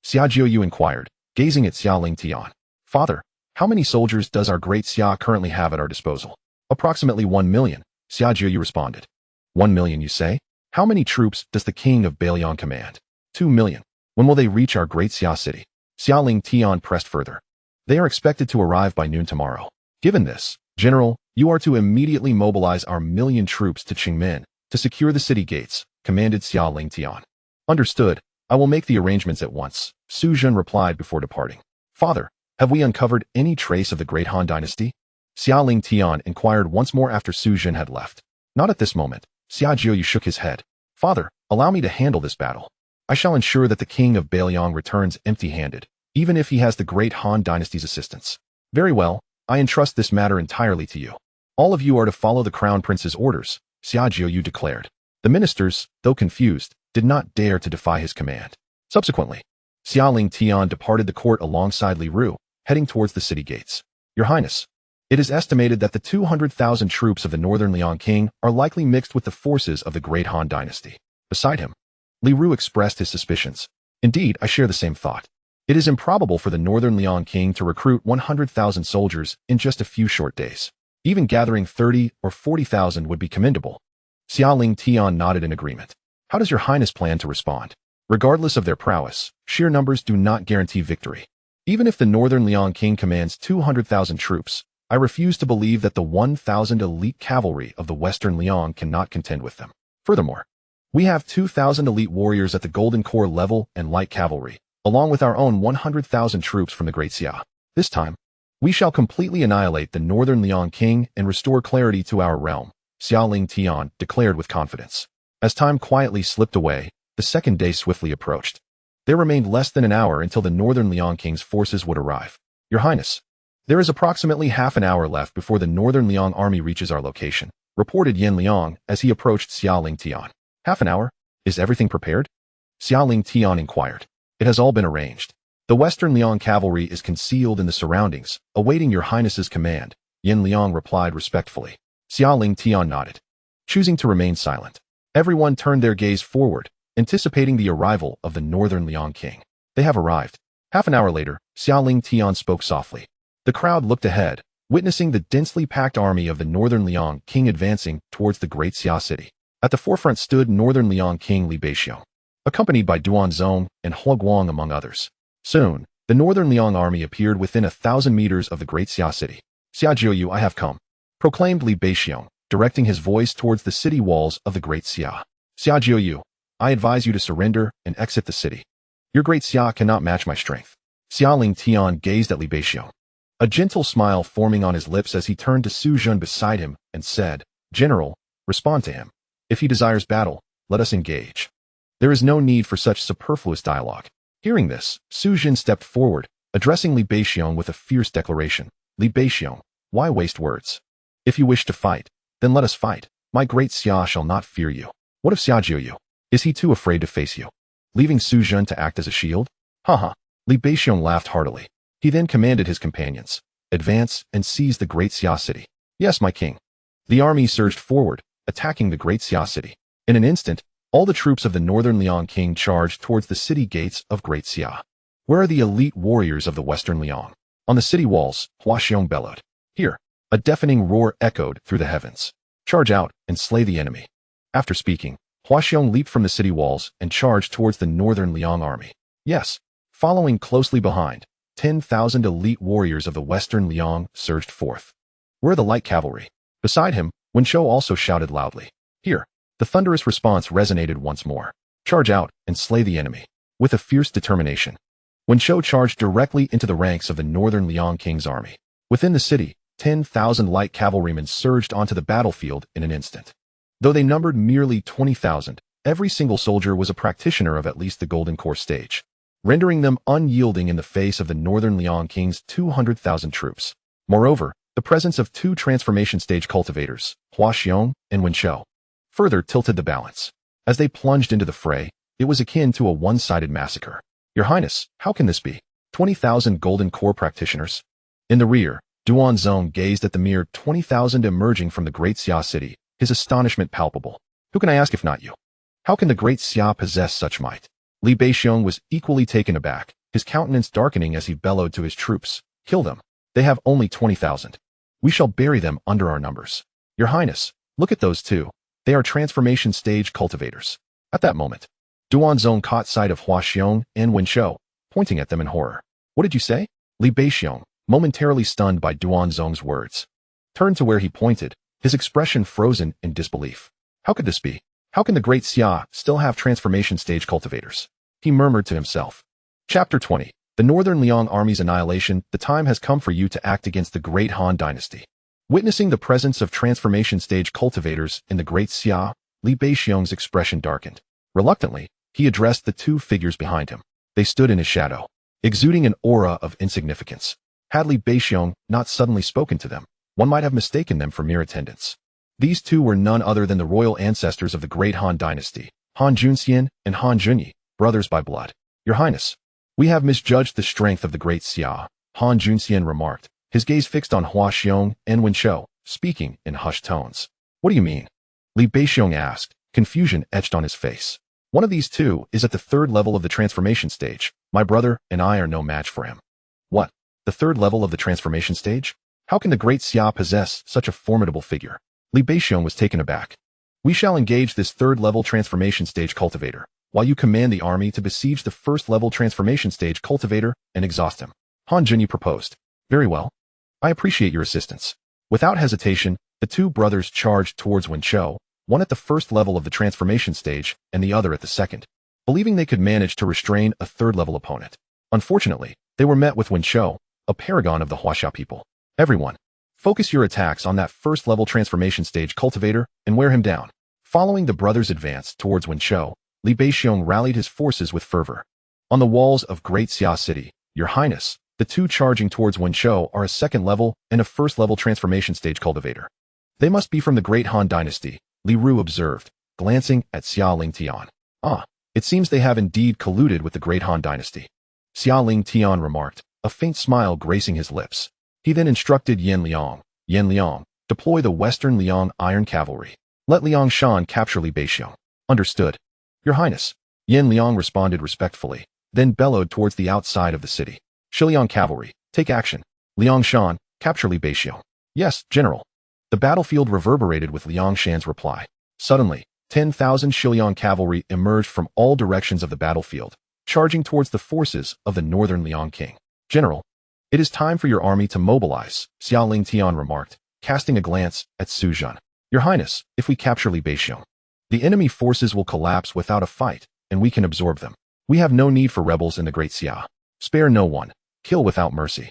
S1: Xia Jiuyu inquired, gazing at Xia Lingtian. Father, how many soldiers does our Great Xia currently have at our disposal? Approximately 1 million, Xia Jiuyu responded. 1 million, you say? How many troops does the king of Pavilion command? 2 million. When will they reach our Great Xia city? Xia Lingtian pressed further. They are expected to arrive by noon tomorrow. Given this, General, you are to immediately mobilize our 1 million troops to Qingmen to secure the city gates, commanded Xia Lingtian. Understood. I will make the arrangements at once, Su Zhen replied before departing. Father, have we uncovered any trace of the Great Han Dynasty? Xia Lingtian inquired once more after Su Zhen had left. Not at this moment. Xia Jiuyu shook his head. Father, allow me to handle this battle. I shall ensure that the king of Pavilion returns empty-handed, even if he has the Great Han Dynasty's assistance. Very well, I entrust this matter entirely to you. All of you are to follow the crown prince's orders, Xia Jiuyu declared. The ministers, though confused, did not dare to defy his command. Subsequently, Xia Lingtian departed the court alongside Li Ru, heading towards the city gates. Your Highness, it is estimated that the 200,000 troops of the Northern Liang King are likely mixed with the forces of the Great Han Dynasty. Beside him, Li Ru expressed his suspicions. Indeed, I share the same thought. It is improbable for the Northern Liang King to recruit 100,000 soldiers in just a few short days. Even gathering 30 or 40,000 would be commendable. Xia Lingtian nodded in agreement. How does your Highness plan to respond? Regardless of their prowess, sheer numbers do not guarantee victory. Even if the Northern Liang King commands 200,000 troops, I refuse to believe that the 1,000 elite cavalry of the Western Liang cannot contend with them. Furthermore, we have 2,000 elite warriors at the Golden Corps level and light cavalry, along with our own 100,000 troops from the Great Xia. This time, we shall completely annihilate the Northern Liang King and restore clarity to our realm, Xia Lingtian declared with confidence. As time quietly slipped away, the second day swiftly approached. There remained less than an hour until the Northern Liang King's forces would arrive. Your Highness, there is approximately half an hour left before the Northern Liang army reaches our location, reported Yan Liang as he approached Xia Lingtian. Half an hour? Is everything prepared? Xia Lingtian inquired. It has all been arranged. The Western Liang cavalry is concealed in the surroundings, awaiting your Highness's command, Yan Liang replied respectfully. Xia Lingtian nodded. Choosing to remain silent, everyone turned their gaze forward, anticipating the arrival of the Northern Liang King. They have arrived. Half an hour later, Xia Lingtian spoke softly. The crowd looked ahead, witnessing the densely packed army of the Northern Liang King advancing towards the Great Xia city. At the forefront stood Northern Liang King Li Beixiong, accompanied by Duan Zong and Hua Guang among others. Soon, the Northern Liang army appeared within 1,000 meters of the Great Xia city. Xia Jiuyu, I have come, proclaimed Li Beixiong, directing his voice towards the city walls of the Great Xia. Xia Jiuyu, I advise you to surrender and exit the city. Your Great Xia cannot match my strength. Xia Lingtian gazed at Li Beixiong, a gentle smile forming on his lips as he turned to Su Zhen beside him and said, General, respond to him. If he desires battle, let us engage. There is no need for such superfluous dialogue. Hearing this, Su Zhen stepped forward, addressing Li Beixiong with a fierce declaration. Li Beixiong, why waste words? If you wish to fight, then let us fight. My great Xia shall not fear you. What of Xia Jiuyu? Is he too afraid to face you? Leaving Su Zhen to act as a shield? Haha. Li Beixiong laughed heartily. He then commanded his companions, advance and seize the Great Xia city. Yes, my king. The army surged forward, attacking the Great Xia city. In an instant, all the troops of the Northern Liang King charged towards the city gates of Great Xia. Where are the elite warriors of the Western Liang? On the city walls, Hua Xiong bellowed. Here, a deafening roar echoed through the heavens. Charge out and slay the enemy. After speaking, Hua Xiong leaped from the city walls and charged towards the Northern Liang army. Yes, following closely behind, 10,000 elite warriors of the Western Liang surged forth. Where are the light cavalry? Beside him, Wen Shou also shouted loudly. Here, the thunderous response resonated once more. Charge out and slay the enemy. With a fierce determination, Wen Shou charged directly into the ranks of the Northern Liang King's army. Within the city, 10,000 light cavalrymen surged onto the battlefield in an instant. Though they numbered merely 20,000, every single soldier was a practitioner of at least the Golden Core stage, rendering them unyielding in the face of the Northern Liang King's 200,000 troops. Moreover, the presence of two transformation stage cultivators, Hua Xiong and Wen Shou, further tilted the balance. As they plunged into the fray, it was akin to a one-sided massacre. Your Highness, how can this be? 20,000 Golden Core practitioners? In the rear, Duanzong gazed at the mere 20,000 emerging from the Great Xia city, his astonishment palpable. Who can I ask if not you? How can the Great Xia possess such might? Li Beixiong was equally taken aback, his countenance darkening as he bellowed to his troops. Kill them. They have only 20,000. We shall bury them under our numbers. Your Highness, look at those two. They are transformation stage cultivators. At that moment, Duanzong caught sight of Hua Xiong and Wen Shou, pointing at them in horror. What did you say? Li Beixiong, momentarily stunned by Duanzong's words, turned to where he pointed, his expression frozen in disbelief. How could this be? How can the Great Xia still have transformation stage cultivators? He murmured to himself. Chapter 20. The Northern Liang Army's annihilation. The time has come for you to act against the Great Han Dynasty. Witnessing the presence of transformation stage cultivators in the Great Xia, Li Beixiong's expression darkened. Reluctantly, he addressed the two figures behind him. They stood in his shadow, exuding an aura of insignificance. Had Li Beixiong not suddenly spoken to them, one might have mistaken them for mere attendants. These two were none other than the royal ancestors of the Great Han Dynasty, Han Junxian and Han Junyi, brothers by blood. Your Highness, we have misjudged the strength of the Great Xia, Han Junxian remarked, his gaze fixed on Hua Xiong and Wen Shou, speaking in hushed tones. What do you mean? Li Beixiong asked, confusion etched on his face. One of these two is at the third level of the transformation stage. My brother and I are no match for him. What? The third level of the transformation stage? How can the Great Xia possess such a formidable figure? Li Beixiong was taken aback. We shall engage this third-level transformation stage cultivator, while you command the army to besiege the first-level transformation stage cultivator and exhaust him. Han Junyi proposed. Very well. I appreciate your assistance. Without hesitation, the two brothers charged towards Wen Shou, one at the first level of the transformation stage and the other at the second, believing they could manage to restrain a third-level opponent. Unfortunately, they were met with Wen Shou, a paragon of the Huaxia people. Everyone, focus your attacks on that first-level transformation stage cultivator and wear him down. Following the brothers' advance towards Wen Shou, Li Beixiong rallied his forces with fervor. On the walls of Great Xia City, Your Highness, the two charging towards Wen Shou are a second-level and a first-level transformation stage cultivator. They must be from the Great Han Dynasty, Li Ru observed, glancing at Xia Lingtian. Ah, it seems they have indeed colluded with the Great Han Dynasty. Xia Lingtian remarked, a faint smile gracing his lips. He then instructed Yan Liang, deploy the Western Liang Iron Cavalry. Let Liang Shan capture Li Beixiong. Understood. Your Highness. Yan Liang responded respectfully, then bellowed towards the outside of the city. Shiliang Cavalry, take action. Liang Shan, capture Li Beixiong. Yes, General. The battlefield reverberated with Liang Shan's reply. Suddenly, 10,000 Shiliang Cavalry emerged from all directions of the battlefield, charging towards the forces of the Northern Liang King. General, it is time for your army to mobilize, Xia Lingtian remarked, casting a glance at Su Zhen. Your Highness, if we capture Li Beixiong, the enemy forces will collapse without a fight, and we can absorb them. We have no need for rebels in the Great Xia. Spare no one. Kill without mercy.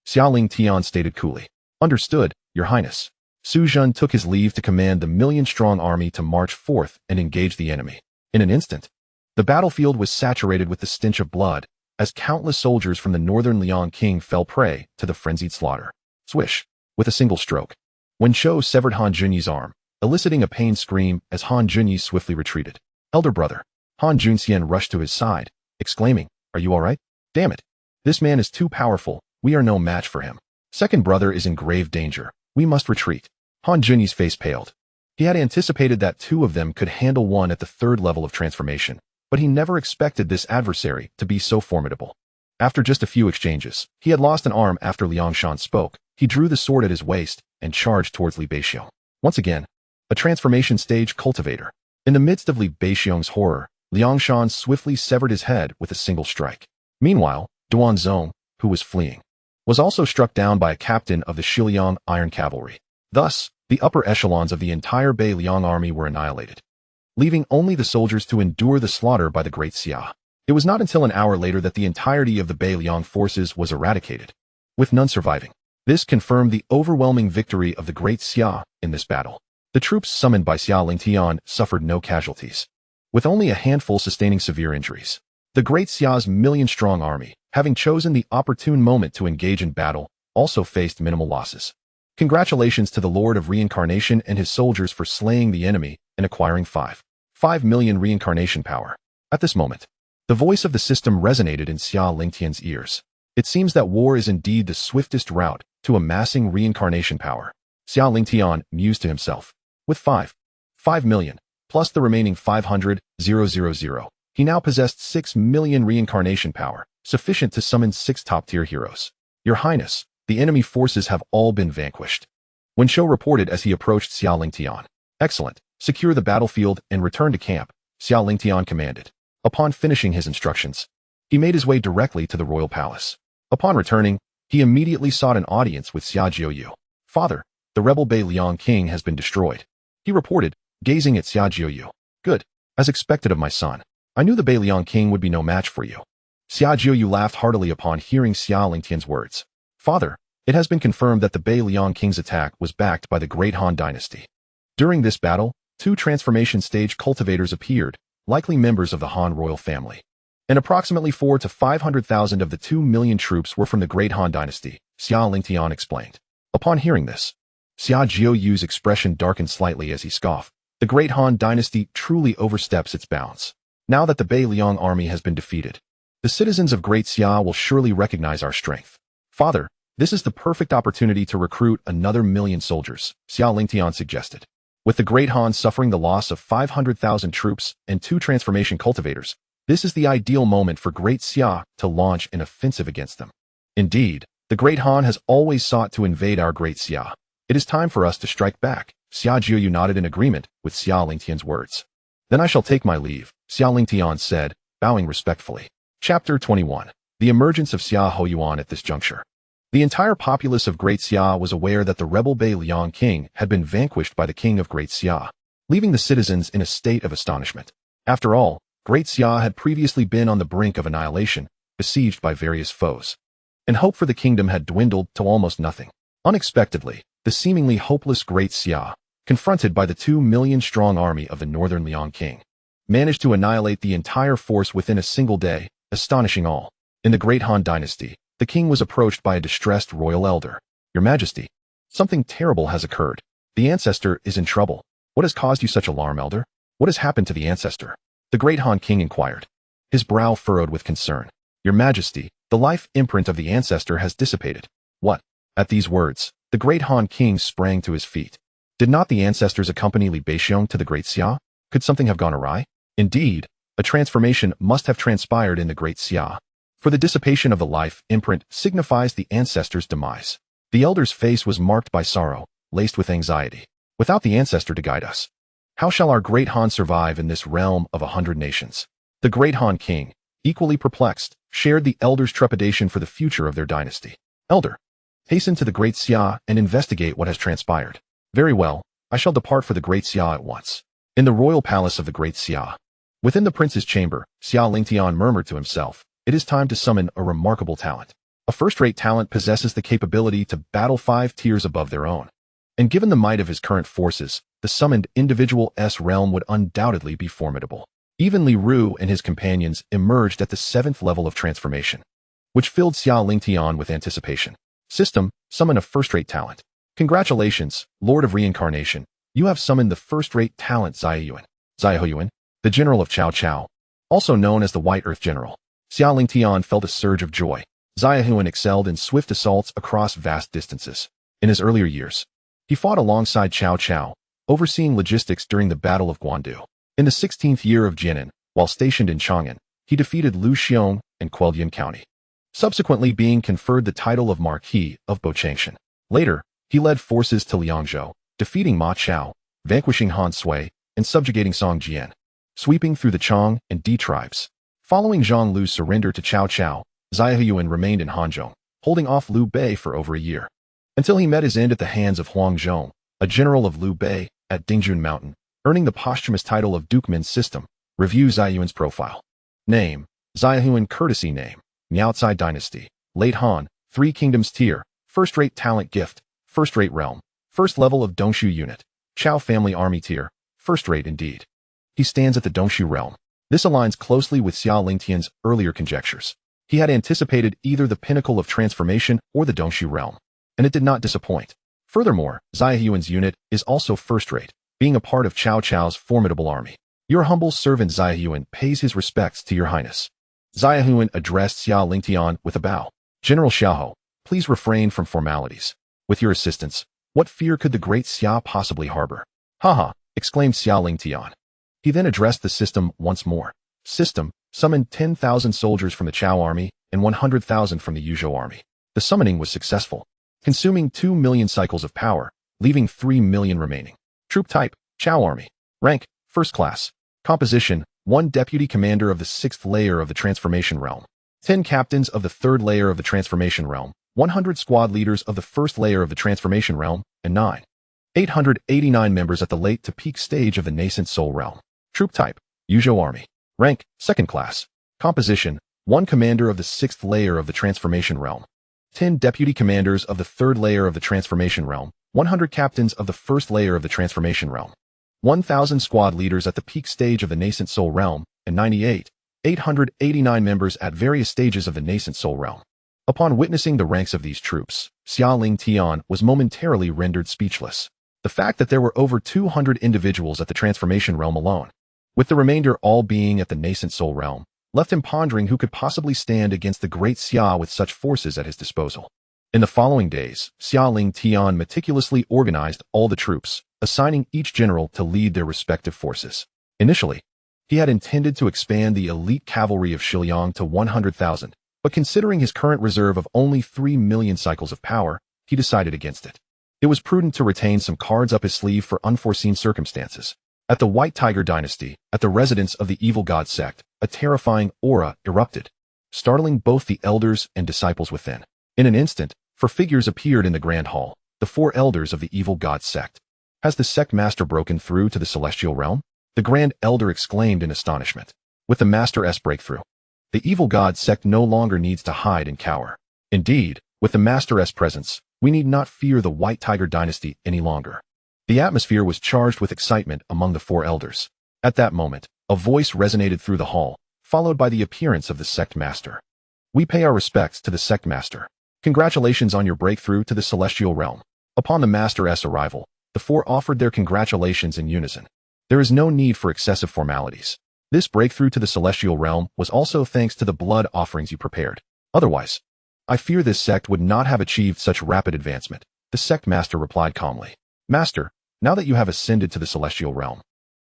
S1: Xia Lingtian stated coolly. Understood, Your Highness. Su Zhen took his leave to command the million-strong army to march forth and engage the enemy. In an instant, the battlefield was saturated with the stench of blood, as countless soldiers from the Northern Liang King fell prey to the frenzied slaughter. Swish! With a single stroke, Wen Shou severed Han Junyi's arm, eliciting a pained scream as Han Junyi swiftly retreated. Elder brother. Han Junxian rushed to his side, exclaiming, "Are you all right? Damn it. This man is too powerful. We are no match for him. Second brother is in grave danger. We must retreat." Han Junyi's face paled. He had anticipated that two of them could handle one at the third level of transformation, but he never expected this adversary to be so formidable. After just a few exchanges, he had lost an arm after Liangshan spoke. He drew the sword at his waist and charged towards Li Beixiong. Once again, a transformation stage cultivator. In the midst of Li Beixiong's horror, Liangshan swiftly severed his head with a single strike. Meanwhile, Duan Zong, who was fleeing, was also struck down by a captain of the Shiliang Iron Cavalry. Thus, the upper echelons of the entire Bei Liang army were annihilated, leaving only the soldiers to endure the slaughter by the Great Xia. It was not until an hour later that the entirety of the Bei Liang forces was eradicated, with none surviving. This confirmed the overwhelming victory of the Great Xia in this battle. The troops summoned by Xia Lingtian suffered no casualties, with only a handful sustaining severe injuries. The Great Xia's million-strong army, having chosen the opportune moment to engage in battle, also faced minimal losses. Congratulations to the Lord of Reincarnation and his soldiers for slaying the enemy and acquiring 5 million reincarnation power. At this moment, the voice of the system resonated in Xia Lingtian's ears. It seems that war is indeed the swiftest route to amassing reincarnation power. Xia Lingtian mused to himself. With 5 million, plus the remaining 500,000, he now possessed 6 million reincarnation power, sufficient to summon 6 top-tier heroes. Your Highness, the enemy forces have all been vanquished. Wen Shou reported as he approached Xia Lingtian. Excellent. Secure the battlefield and return to camp, Xia Lingtian commanded. Upon finishing his instructions, he made his way directly to the royal palace. Upon returning, he immediately sought an audience with Xia Jiuyu. Father, the rebel Bei Liang king has been destroyed, he reported, gazing at Xia Jiuyu. Good. As expected of my son. I knew the Bei Liang king would be no match for you. Xia Jiuyu laughed heartily upon hearing Xia Lingtian's words. Father, it has been confirmed that the Bei Liang king's attack was backed by the Great Han Dynasty. During this battle, 2 transformation stage cultivators appeared, likely members of the Han royal family. And approximately 400,000 to 500,000 of the 2 million troops were from the Great Han Dynasty, Xia Lingtian explained. Upon hearing this, Xia Jiuyu's expression darkened slightly as he scoffed. The Great Han Dynasty truly oversteps its bounds. Now that the Bei Liang army has been defeated, the citizens of Great Xia will surely recognize our strength. Father, this is the perfect opportunity to recruit another 1,000,000 soldiers, Xia Lingtian suggested. With the Great Han suffering the loss of 500,000 troops and 2 transformation cultivators, this is the ideal moment for Great Xia to launch an offensive against them. Indeed, the Great Han has always sought to invade our Great Xia. It is time for us to strike back. Xia Jiuyu nodded in agreement with Xia Lingtian's words. Then I shall take my leave, Xia Lingtian said, bowing respectfully. Chapter 21. The emergence of Xia Hoyuan at this juncture. The entire populace of Great Xia was aware that the rebel Bei Liang king had been vanquished by the king of Great Xia, leaving the citizens in a state of astonishment. After all, Great Xia had previously been on the brink of annihilation, besieged by various foes, and hope for the kingdom had dwindled to almost nothing. Unexpectedly, the seemingly hopeless Great Xia, confronted by the 2 million-strong army of the northern Liang king, managed to annihilate the entire force within a single day, astonishing all. In the Great Han Dynasty, the king was approached by a distressed royal elder. Your Majesty, something terrible has occurred. The ancestor is in trouble. What has caused you such alarm, elder? What has happened to the ancestor? The Great Han king inquired, his brow furrowed with concern. Your Majesty, the life imprint of the ancestor has dissipated. What? At these words, the Great Han king sprang to his feet. Did not the ancestors accompany Li Beixiong to the Great Xia? Could something have gone awry? Indeed, a transformation must have transpired in the Great Xia, for the dissipation of the life imprint signifies the ancestor's demise. The elder's face was marked by sorrow, laced with anxiety. Without the ancestor to guide us, how shall our Great Han survive in this realm of 100 nations? The Great Han king, equally perplexed, shared the elder's trepidation for the future of their dynasty. Elder, hasten to the Great Xia and investigate what has transpired. Very well, I shall depart for the Great Xia at once. In the royal palace of the Great Xia, within the prince's chamber, Xia Lingtian murmured to himself, it is time to summon a remarkable talent. A first-rate talent possesses the capability to battle 5 tiers above their own. And given the might of his current forces, the summoned individual's realm would undoubtedly be formidable. Even Li Ru and his companions emerged at the 7th level of transformation, which filled Xia Lingtian with anticipation. System, summon a first-rate talent. Congratulations, Lord of Reincarnation. You have summoned the first-rate talent Xia Yuan, the general of Cao Cao, also known as the White Earth General. Xia Lingtian felt a surge of joy. Xia Yuan excelled in swift assaults across vast distances. In his earlier years, he fought alongside Cao Cao, overseeing logistics during the Battle of Guandu. In the 16th year of Jinan, while stationed in Chang'an, he defeated Lu Xiong and Quelian County, subsequently being conferred the title of Marquis of Bochangshan. Later, he led forces to Liangzhou, defeating Ma Chao, vanquishing Han Sui, and subjugating Song Jian, sweeping through the Chong and Di tribes. Following Zhang Lu's surrender to Cao Cao, Xia Yuan remained in Hanzhong, holding off Liu Bei for over a year, until he met his end at the hands of Huang Zhong, a general of Liu Bei, at Dingjun Mountain, earning the posthumous title of Dukeman's System. Review Xia Yuan's profile. Name: Xia Yuan. Courtesy name: Miao Xia Dynasty, Late Han, 3 Kingdoms Tier, First-Rate Talent Gift, First-Rate Realm, First Level of Dongshu Unit, Chao Family Army Tier, First-Rate indeed. He stands at the Dongshu realm. This aligns closely with Xia Lingtian's earlier conjectures. He had anticipated either the pinnacle of transformation or the Dongshu realm, and it did not disappoint. Furthermore, Xia Yuan's unit is also first-rate, being a part of Cao Cao's formidable army. Your humble servant Xia Yuan pays his respects to your highness. Xia Yuan addressed Xia Lingtian with a bow. General Xiahou, please refrain from formalities. With your assistance, what fear could the Great Xia possibly harbor? Haha, exclaimed Xia Lingtian. He then addressed the system once more. System, summoned 10,000 soldiers from the Chao army and 100,000 from the Yuzhou army. The summoning was successful, consuming 2 million cycles of power, leaving 3 million remaining. Troop type, Chao army. Rank, first class. Composition, 1 deputy commander of the 6th layer of the transformation realm, 10 captains of the 3rd layer of the transformation realm, 100 squad leaders of the 1st layer of the transformation realm, and 889 members at the late to peak stage of the nascent soul realm. Troop type, Yuzhou army. Rank, second class. Composition, 1 commander of the 6th layer of the transformation realm, 10 deputy commanders of the 3rd layer of the transformation realm, 100 captains of the 1st layer of the transformation realm, 1,000 squad leaders at the peak stage of the nascent soul realm, and 889 members at various stages of the nascent soul realm. Upon witnessing the ranks of these troops, Xia Lingtian was momentarily rendered speechless. The fact that there were over 200 individuals at the transformation realm alone, with the remainder all being at the nascent soul realm, left him pondering who could possibly stand against the Great Xia with such forces at his disposal. In the following days, Xia Lingtian meticulously organized all the troops, assigning each general to lead their respective forces. Initially, he had intended to expand the elite cavalry of Shiliang to 100,000, but considering his current reserve of only 3 million cycles of power, he decided against it. It was prudent to retain some cards up his sleeve for unforeseen circumstances. At the White Tiger Dynasty, at the residence of the evil god Sect, a terrifying aura erupted, startling both the elders and disciples within. In an instant, 4 figures appeared in the grand hall, the 4 elders of the evil god Sect. Has the Sect Master broken through to the celestial realm? The Grand Elder exclaimed in astonishment. With the Master-S breakthrough, the evil god Sect no longer needs to hide and cower. Indeed, with the Master-S presence, we need not fear the White Tiger Dynasty any longer. The atmosphere was charged with excitement among the 4 elders. At that moment, a voice resonated through the hall, followed by the appearance of the Sect Master. We pay our respects to the Sect Master. Congratulations on your breakthrough to the celestial realm. Upon the Master-S arrival, the 4 offered their congratulations in unison. There is no need for excessive formalities. This breakthrough to the celestial realm was also thanks to the blood offerings you prepared. Otherwise, I fear this sect would not have achieved such rapid advancement. The Sect Master replied calmly. Master, now that you have ascended to the celestial realm,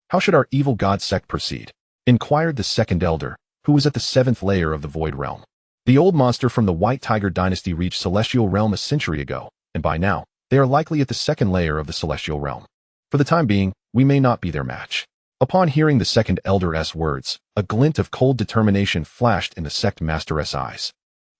S1: how should our evil god Sect proceed? Inquired the second elder, who was at the 7th layer of the void realm. The old monster from the White Tiger Dynasty reached celestial realm a century ago, and by now, they are likely at the 2nd layer of the celestial realm. For the time being, we may not be their match. Upon hearing the second elder's words, a glint of cold determination flashed in the Sect Master's eyes.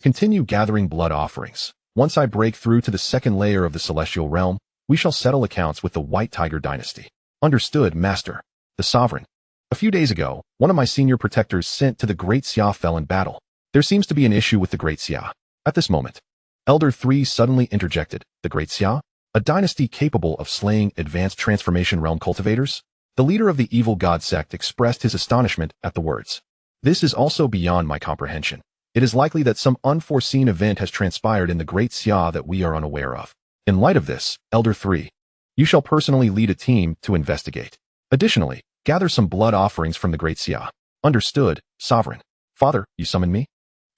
S1: Continue gathering blood offerings. Once I break through to the 2nd layer of the celestial realm, we shall settle accounts with the White Tiger Dynasty. Understood, Master. The Sovereign. A few days ago, one of my senior protectors sent to the Great Xia fell in battle. There seems to be an issue with the Great Xia. At this moment, Elder 3 suddenly interjected. The Great Xia? A dynasty capable of slaying advanced transformation realm cultivators? The leader of the evil god Sect expressed his astonishment at the words. This is also beyond my comprehension. It is likely that some unforeseen event has transpired in the Great Xia that we are unaware of. In light of this, Elder 3, You shall personally lead a team to investigate. Additionally, gather some blood offerings from the Great Xia. Understood, Sovereign. Father, you summon me?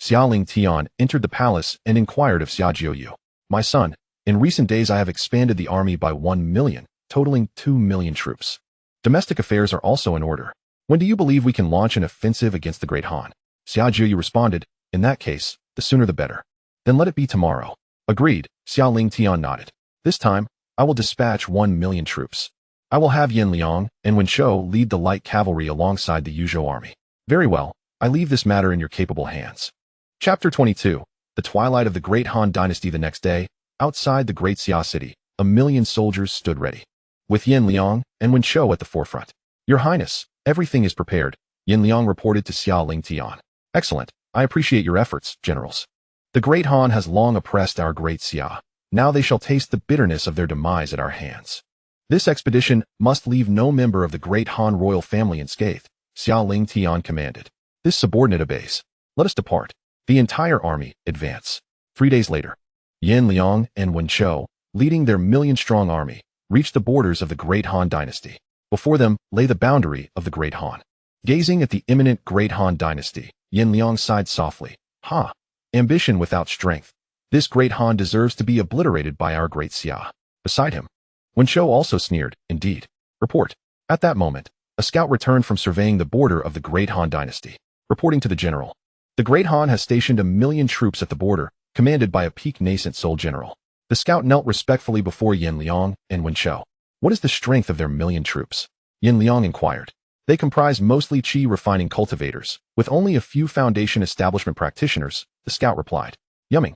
S1: Xia Lingtian entered the palace and inquired of Xia Jiuyu. My son, in recent days I have expanded the army by 1 million, totaling 2 million troops. Domestic affairs are also in order. When do you believe we can launch an offensive against the Great Han? Xia Jiuyu responded, in that case, the sooner the better. Then let it be tomorrow. Agreed, Xia Lingtian nodded. This time, I will dispatch 1 million troops. I will have Yin Liang and Wen Shou lead the light cavalry alongside the Yuzhou army. Very well, I leave this matter in your capable hands. Chapter 22. The twilight of the Great Han Dynasty. The next day, outside the Great Xia city, 1 million soldiers stood ready, with Yin Liang and Wen Shou at the forefront. Your Highness, everything is prepared, Yin Liang reported to Xia Lingtian. Excellent, I appreciate your efforts, generals. The Great Han has long oppressed our Great Xia. Now they shall taste the bitterness of their demise at our hands. This expedition must leave no member of the Great Han royal family unscathed, Xia Lingtian commanded. This subordinate obeys. Let us depart. The entire army advance. 3 days later, Yin Liang and Wen Shou, leading their million-strong army, reached the borders of the Great Han Dynasty. Before them lay the boundary of the Great Han. Gazing at the imminent Great Han Dynasty, Yin Liang sighed softly. Ha! Ambition without strength. This Great Han deserves to be obliterated by our Great Xia. Beside him, Wen Shou also sneered, indeed. Report. At that moment, a scout returned from surveying the border of the Great Han Dynasty. Reporting to the general. The Great Han has stationed 1 million troops at the border, commanded by a peak nascent soul general. The scout knelt respectfully before Yin Liang and Wen Shou. What is the strength of their 1 million troops? Yin Liang inquired. They comprise mostly qi refining cultivators, with only a few foundation establishment practitioners, the scout replied. Yuaning.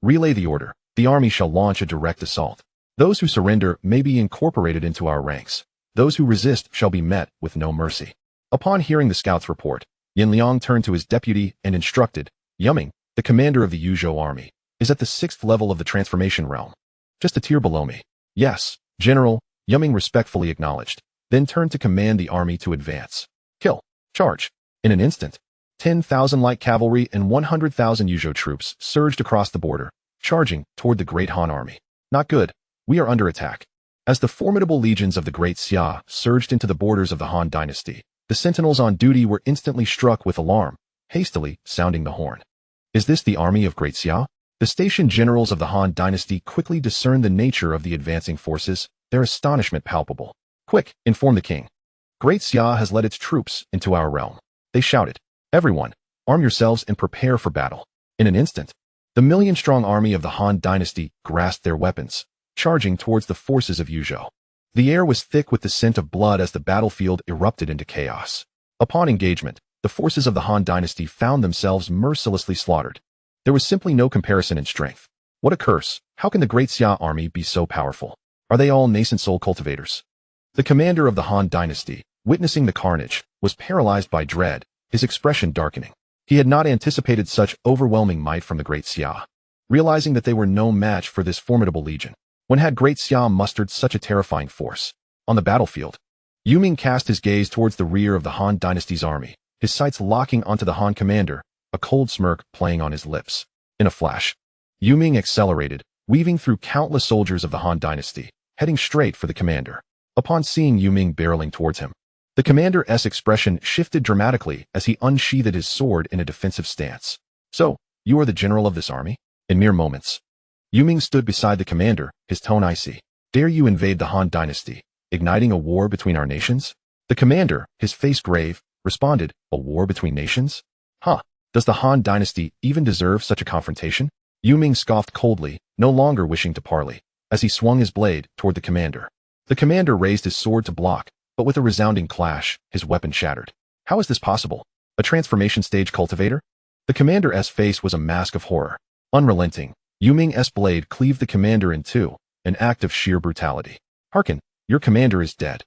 S1: Relay the order. The army shall launch a direct assault. Those who surrender may be incorporated into our ranks. Those who resist shall be met with no mercy. Upon hearing the scout's report, Yin Liang turned to his deputy and instructed, Yuaning, the commander of the Yuzhou army, is at the 6th level of the transformation realm. Just a tier below me. Yes, General, Yuaning respectfully acknowledged, then turned to command the army to advance. Kill. Charge. In an instant, 10,000 light cavalry and 100,000 Yuzhou troops surged across the border, charging toward the Great Han army. Not good. We are under attack. As the formidable legions of the Great Xia surged into the borders of the Han dynasty, the sentinels on duty were instantly struck with alarm, hastily sounding the horn. Is this the army of Great Xia? The station generals of the Han dynasty quickly discerned the nature of the advancing forces, their astonishment palpable. Quick, inform the king. Great Xia has led its troops into our realm. They shouted. Everyone, arm yourselves and prepare for battle. In an instant, the million-strong army of the Han dynasty grasped their weapons, charging towards the forces of Yuzhou. The air was thick with the scent of blood as the battlefield erupted into chaos. Upon engagement, the forces of the Han dynasty found themselves mercilessly slaughtered. There was simply no comparison in strength. What a curse! How can the Great Xia army be so powerful? Are they all nascent soul cultivators? The commander of the Han dynasty, witnessing the carnage, was paralyzed by dread, his expression darkening. He had not anticipated such overwhelming might from the Great Xia. Realizing that they were no match for this formidable legion, when had Great Xia mustered such a terrifying force? On the battlefield, Yuaning cast his gaze towards the rear of the Han dynasty's army, his sights locking onto the Han commander, a cold smirk playing on his lips. In a flash, Yuaning accelerated, weaving through countless soldiers of the Han dynasty, heading straight for the commander. Upon seeing Yuaning barreling towards him, the commander's expression shifted dramatically as he unsheathed his sword in a defensive stance. So, you are the general of this army? In mere moments, Yuaning stood beside the commander, his tone icy. Dare you invade the Han dynasty, igniting a war between our nations? The commander, his face grave, responded, a war between nations? Huh, does the Han dynasty even deserve such a confrontation? Yuaning scoffed coldly, no longer wishing to parley, as he swung his blade toward the commander. The commander raised his sword to block, but with a resounding clash, his weapon shattered. How is this possible? A transformation stage cultivator? The commander's face was a mask of horror. Unrelenting, Yuaning's blade cleaved the commander in two, an act of sheer brutality. Hearken, your commander is dead.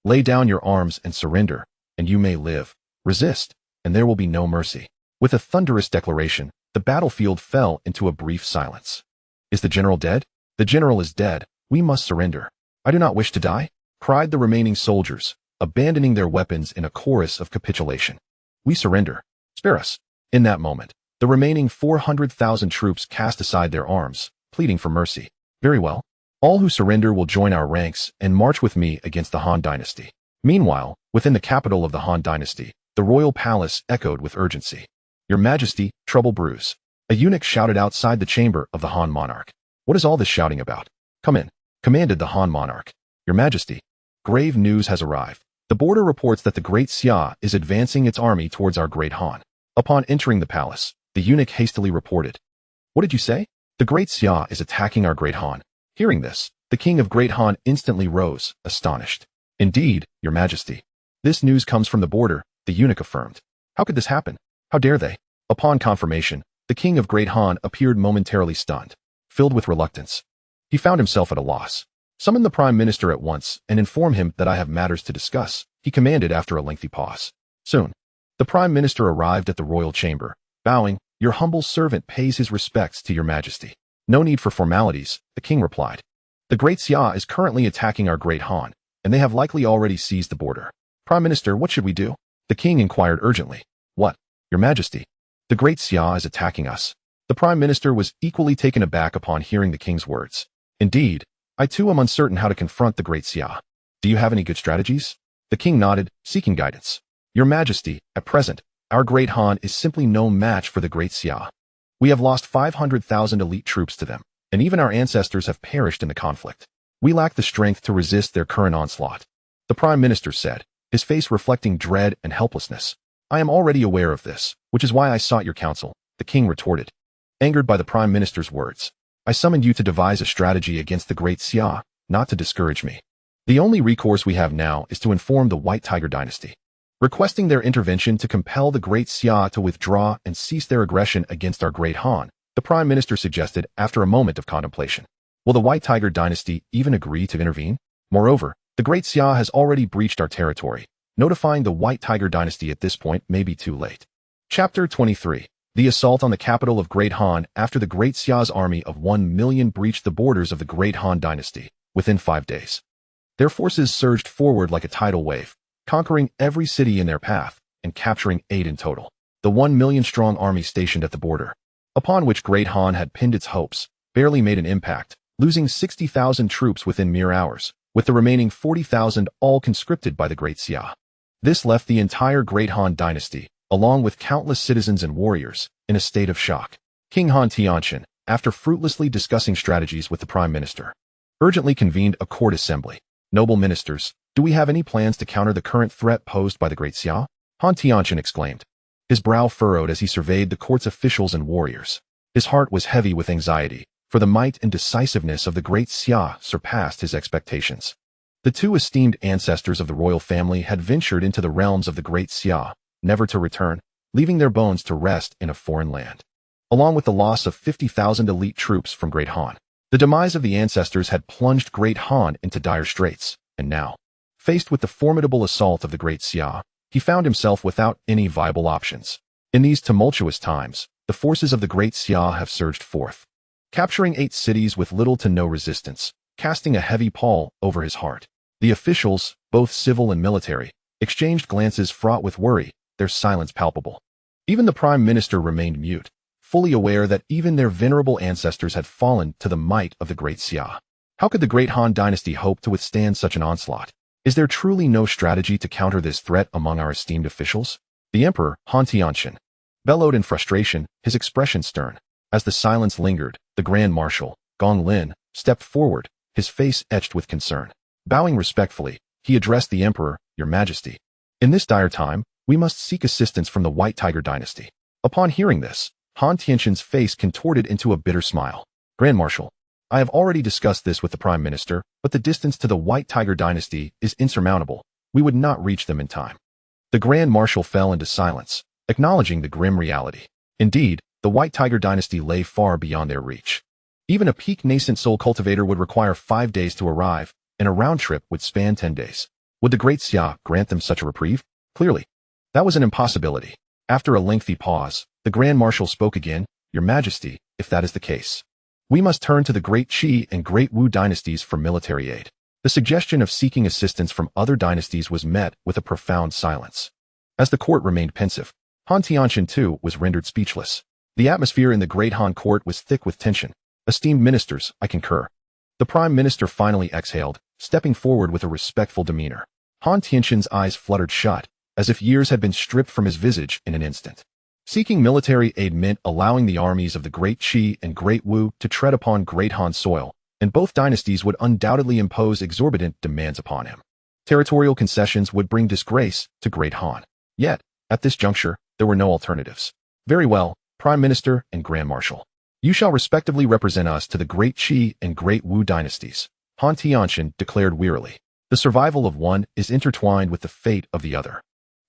S1: Lay down your arms and surrender, and you may live. Resist, and there will be no mercy. With a thunderous declaration, the battlefield fell into a brief silence. Is the general dead? The general is dead. We must surrender. I do not wish to die, cried the remaining soldiers, abandoning their weapons in a chorus of capitulation. We surrender. Spare us. In that moment, the remaining 400,000 troops cast aside their arms, pleading for mercy. Very well. All who surrender will join our ranks and march with me against the Han Dynasty. Meanwhile, within the capital of the Han Dynasty, the royal palace echoed with urgency. Your Majesty, trouble brews. A eunuch shouted outside the chamber of the Han monarch. What is all this shouting about? Come in, commanded the Han monarch. Your Majesty, grave news has arrived. The border reports that the Great Xia is advancing its army towards our Great Han. Upon entering the palace, the eunuch hastily reported. What did you say? The Great Xia is attacking our Great Han. Hearing this, the king of Great Han instantly rose, astonished. Indeed, Your Majesty. This news comes from the border, the eunuch affirmed. How could this happen? How dare they? Upon confirmation, the king of Great Han appeared momentarily stunned, filled with reluctance. He found himself at a loss. Summon the prime minister at once and inform him that I have matters to discuss, he commanded after a lengthy pause. Soon, the prime minister arrived at the royal chamber, bowing. Your humble servant pays his respects to Your Majesty. No need for formalities, the king replied. The Great Xia is currently attacking our Great Han, and they have likely already seized the border. Prime Minister, what should we do? The king inquired urgently. What? Your Majesty, the Great Xia is attacking us. The prime minister was equally taken aback upon hearing the king's words. Indeed, I too am uncertain how to confront the Great Xia. Do you have any good strategies? The king nodded, seeking guidance. Your Majesty, at present, our Great Han is simply no match for the Great Xia. We have lost 500,000 elite troops to them, and even our ancestors have perished in the conflict. We lack the strength to resist their current onslaught. The prime minister said, his face reflecting dread and helplessness. I am already aware of this, which is why I sought your counsel, the king retorted. Angered by the prime minister's words, I summoned you to devise a strategy against the Great Xia, not to discourage me. The only recourse we have now is to inform the White Tiger Dynasty, requesting their intervention to compel the Great Xia to withdraw and cease their aggression against our Great Han, the prime minister suggested after a moment of contemplation. Will the White Tiger Dynasty even agree to intervene? Moreover, the Great Xia has already breached our territory. Notifying the White Tiger Dynasty at this point may be too late. Chapter 23. The assault on the capital of Great Han after the Great Xia's army of 1 million breached the borders of the Great Han Dynasty within 5 days. Their forces surged forward like a tidal wave, conquering every city in their path and capturing 8 in total. The 1 million-strong army stationed at the border, upon which Great Han had pinned its hopes, barely made an impact, losing 60,000 troops within mere hours, with the remaining 40,000 all conscripted by the Great Xia. This left the entire Great Han Dynasty, along with countless citizens and warriors, in a state of shock. King Han Tianqian, after fruitlessly discussing strategies with the prime minister, urgently convened a court assembly. Noble ministers, do we have any plans to counter the current threat posed by the Great Xia? Han Tianqian exclaimed. His brow furrowed as he surveyed the court's officials and warriors. His heart was heavy with anxiety, for the might and decisiveness of the Great Xia surpassed his expectations. The 2 esteemed ancestors of the royal family had ventured into the realms of the Great Xia, never to return, leaving their bones to rest in a foreign land. Along with the loss of 50,000 elite troops from Great Han, the demise of the ancestors had plunged Great Han into dire straits, and now, faced with the formidable assault of the Great Xia, he found himself without any viable options. In these tumultuous times, the forces of the Great Xia have surged forth, capturing 8 cities with little to no resistance, casting a heavy pall over his heart. The officials, both civil and military, exchanged glances fraught with worry, their silence palpable. Even the prime minister remained mute, fully aware that even their venerable ancestors had fallen to the might of the Great Xia. How could the Great Han Dynasty hope to withstand such an onslaught? Is there truly no strategy to counter this threat among our esteemed officials? The Emperor, Han Tianqian, bellowed in frustration, his expression stern. As the silence lingered, the Grand Marshal, Gong Lin, stepped forward, his face etched with concern. Bowing respectfully, he addressed the Emperor, Your Majesty. In this dire time, we must seek assistance from the White Tiger Dynasty. Upon hearing this, Han Tianqian's face contorted into a bitter smile. Grand Marshal, I have already discussed this with the Prime Minister, but the distance to the White Tiger Dynasty is insurmountable. We would not reach them in time. The Grand Marshal fell into silence, acknowledging the grim reality. Indeed, the White Tiger Dynasty lay far beyond their reach. Even a peak nascent soul cultivator would require 5 days to arrive, and a round trip would span 10 days. Would the Great Xia grant them such a reprieve? Clearly, that was an impossibility. After a lengthy pause, the Grand Marshal spoke again. Your Majesty, if that is the case, we must turn to the Great Qi and Great Wu dynasties for military aid. The suggestion of seeking assistance from other dynasties was met with a profound silence. As the court remained pensive, Han Tianqian too was rendered speechless. The atmosphere in the Great Han court was thick with tension. Esteemed ministers, I concur. The Prime Minister finally exhaled, stepping forward with a respectful demeanor. Han Tianqian's eyes fluttered shut, as if years had been stripped from his visage in an instant. Seeking military aid meant allowing the armies of the Great Qi and Great Wu to tread upon Great Han soil, and both dynasties would undoubtedly impose exorbitant demands upon him. Territorial concessions would bring disgrace to Great Han. Yet, at this juncture, there were no alternatives. Very well, Prime Minister and Grand Marshal. You shall respectively represent us to the Great Qi and Great Wu dynasties, Han Tianqian declared wearily. The survival of one is intertwined with the fate of the other.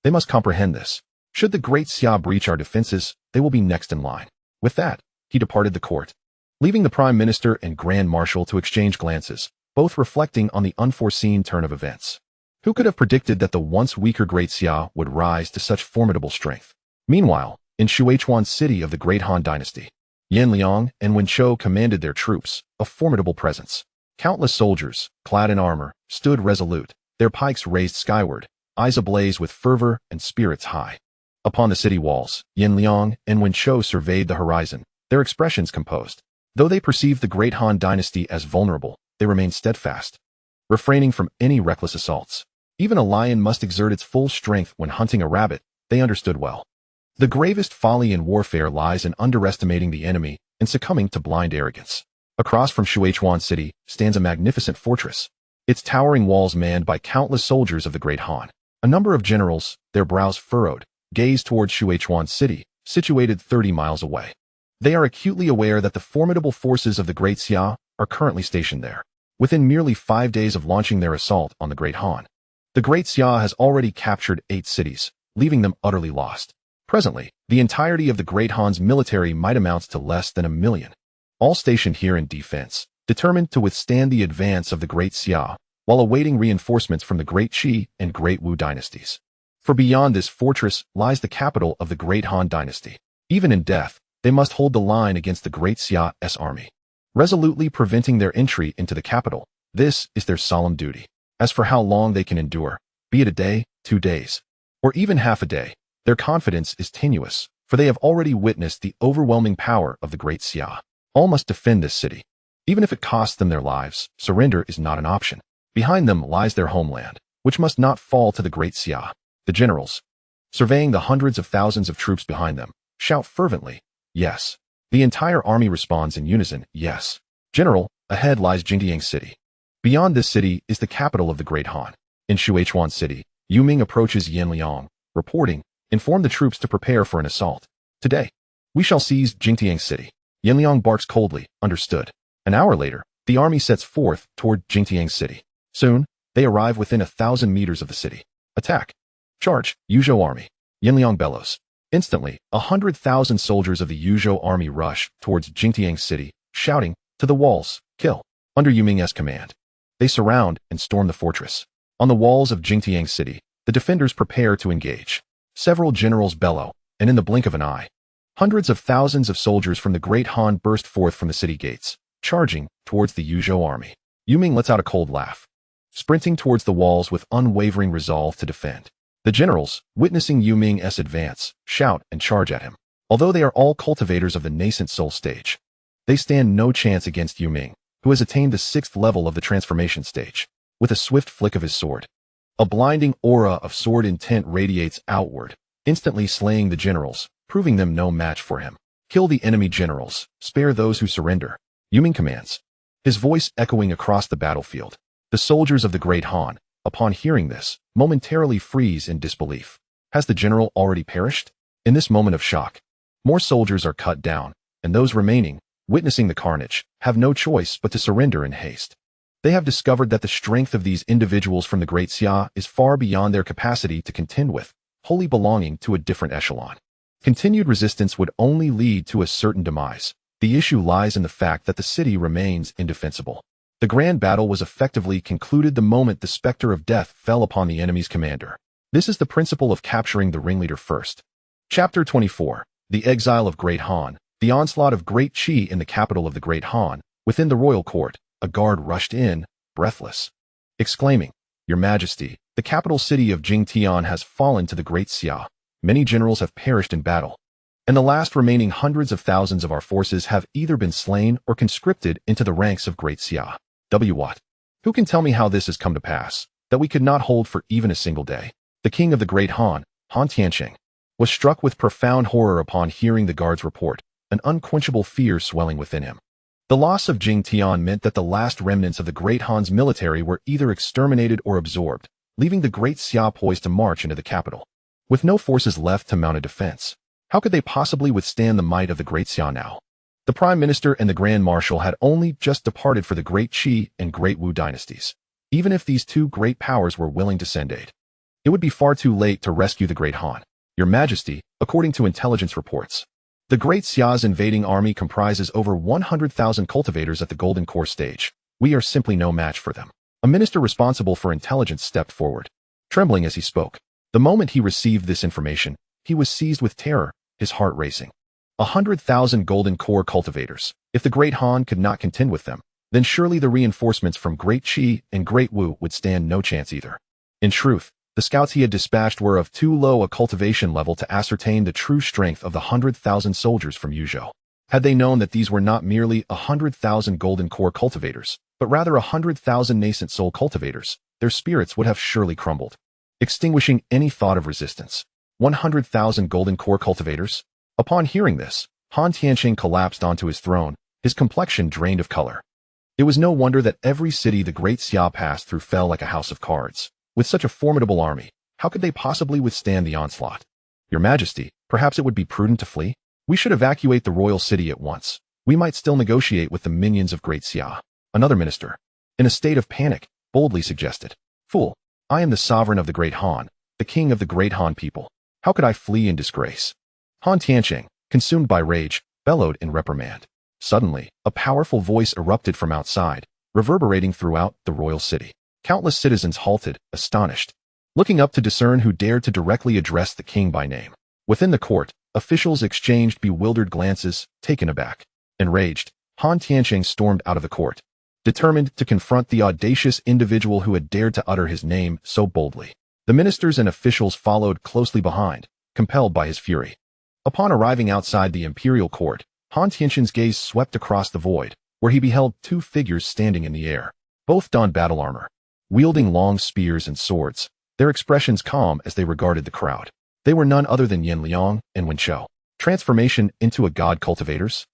S1: They must comprehend this. Should the Great Xia breach our defenses, they will be next in line. With that, he departed the court, leaving the Prime Minister and Grand Marshal to exchange glances, both reflecting on the unforeseen turn of events. Who could have predicted that the once weaker Great Xia would rise to such formidable strength? Meanwhile, in Shuichuan city of the Great Han Dynasty, Yan Liang and Wen Chou commanded their troops, a formidable presence. Countless soldiers, clad in armor, stood resolute, their pikes raised skyward, eyes ablaze with fervor and spirits high. Upon the city walls, Yan Liang and Wen Chou surveyed the horizon, their expressions composed. Though they perceived the Great Han Dynasty as vulnerable, they remained steadfast, refraining from any reckless assaults. Even a lion must exert its full strength when hunting a rabbit, they understood well. The gravest folly in warfare lies in underestimating the enemy and succumbing to blind arrogance. Across from Shuichuan city stands a magnificent fortress, its towering walls manned by countless soldiers of the Great Han. A number of generals, their brows furrowed, gaze towards Shuichuan city, situated 30 miles away. They are acutely aware that the formidable forces of the Great Xia are currently stationed there. Within merely 5 days of launching their assault on the Great Han, the Great Xia has already captured 8 cities, leaving them utterly lost. Presently, the entirety of the Great Han's military might amount to less than 1 million, all stationed here in defense, determined to withstand the advance of the Great Xia, while awaiting reinforcements from the Great Qi and Great Wu dynasties. For beyond this fortress lies the capital of the Great Han Dynasty. Even in death, they must hold the line against the Great Xia's army, resolutely preventing their entry into the capital. This is their solemn duty. As for how long they can endure, be it a day, 2 days, or even half a day, their confidence is tenuous, for they have already witnessed the overwhelming power of the Great Xia. All must defend this city. Even if it costs them their lives, surrender is not an option. Behind them lies their homeland, which must not fall to the Great Xia. The generals, surveying the hundreds of thousands of troops behind them, shout fervently, yes. The entire army responds in unison, yes. General, ahead lies Jingtiang city. Beyond this city is the capital of the Great Han. In Shuichuan city, Yuaning approaches Yan Liang, reporting, inform the troops to prepare for an assault. Today, we shall seize Jingtiang city. Yan Liang barks coldly, understood. An hour later, the army sets forth toward Jingtiang city. Soon, they arrive within 1,000 meters of the city. Attack. Charge, Yuzhou army. Yan Liang bellows. Instantly, 100,000 soldiers of the Yuzhou army rush towards Jingtiang city, shouting, to the walls, kill. Under Yuming's command, they surround and storm the fortress. On the walls of Jingtiang city, the defenders prepare to engage. Several generals bellow, and in the blink of an eye, hundreds of thousands of soldiers from the Great Han burst forth from the city gates, charging towards the Yuzhou army. Yuaning lets out a cold laugh, sprinting towards the walls with unwavering resolve to defend. The generals, witnessing Yuming's advance, shout and charge at him. Although they are all cultivators of the nascent soul stage, they stand no chance against Yuaning, who has attained the 6th level of the transformation stage. With a swift flick of his sword, a blinding aura of sword intent radiates outward, instantly slaying the generals, proving them no match for him. Kill the enemy generals, spare those who surrender. Yuaning commands, his voice echoing across the battlefield. The soldiers of the Great Han, upon hearing this, momentarily freeze in disbelief. Has the general already perished? In this moment of shock, more soldiers are cut down, and those remaining, witnessing the carnage, have no choice but to surrender in haste. They have discovered that the strength of these individuals from the Great Xia is far beyond their capacity to contend with, wholly belonging to a different echelon. Continued resistance would only lead to a certain demise. The issue lies in the fact that the city remains indefensible. The grand battle was effectively concluded the moment the specter of death fell upon the enemy's commander. This is the principle of capturing the ringleader first. Chapter 24. The Exile of Great Han. The onslaught of Great Qi in the capital of the Great Han. Within the royal court, a guard rushed in, breathless, exclaiming, Your Majesty, the capital city of Jingtian has fallen to the Great Xia. Many generals have perished in battle, and the last remaining hundreds of thousands of our forces have either been slain or conscripted into the ranks of Great Xia. What? Who can tell me how this has come to pass, that we could not hold for even a single day? The king of the Great Han, Han Tianqing, was struck with profound horror upon hearing the guard's report, an unquenchable fear swelling within him. The loss of Jing Tian meant that the last remnants of the Great Han's military were either exterminated or absorbed, leaving the Great Xia poised to march into the capital. With no forces left to mount a defense, how could they possibly withstand the might of the Great Xia now? The Prime Minister and the Grand Marshal had only just departed for the Great Qi and Great Wu dynasties. Even if these two great powers were willing to send aid, it would be far too late to rescue the Great Han. Your Majesty, according to intelligence reports, the Great Xia's invading army comprises over 100,000 cultivators at the Golden Core stage. We are simply no match for them. A minister responsible for intelligence stepped forward, trembling as he spoke. The moment he received this information, he was seized with terror, his heart racing. 100,000 Golden Core cultivators. If the Great Han could not contend with them, then surely the reinforcements from Great Qi and Great Wu would stand no chance either. In truth, the scouts he had dispatched were of too low a cultivation level to ascertain the true strength of the 100,000 soldiers from Yuzhou. Had they known that these were not merely 100,000 Golden Core cultivators, but rather 100,000 nascent soul cultivators, their spirits would have surely crumbled, extinguishing any thought of resistance. 100,000 Golden Core cultivators? Upon hearing this, Han Tianqing collapsed onto his throne, his complexion drained of color. It was no wonder that every city the Great Xia passed through fell like a house of cards. With such a formidable army, how could they possibly withstand the onslaught? Your Majesty, perhaps it would be prudent to flee? We should evacuate the royal city at once. We might still negotiate with the minions of Great Xia. Another minister, in a state of panic, boldly suggested. Fool, I am the sovereign of the Great Han, the king of the Great Han people. How could I flee in disgrace? Han Tianqing, consumed by rage, bellowed in reprimand. Suddenly, a powerful voice erupted from outside, reverberating throughout the royal city. Countless citizens halted, astonished, looking up to discern who dared to directly address the king by name. Within the court, officials exchanged bewildered glances, taken aback. Enraged, Han Tianqing stormed out of the court, determined to confront the audacious individual who had dared to utter his name so boldly. The ministers and officials followed closely behind, compelled by his fury. Upon arriving outside the imperial court, Han Tianqing's gaze swept across the void, where he beheld two figures standing in the air. Both donned battle armor, wielding long spears and swords, their expressions calm as they regarded the crowd. They were none other than Yin Liang and Wen Shou. Transformation into a god cultivators?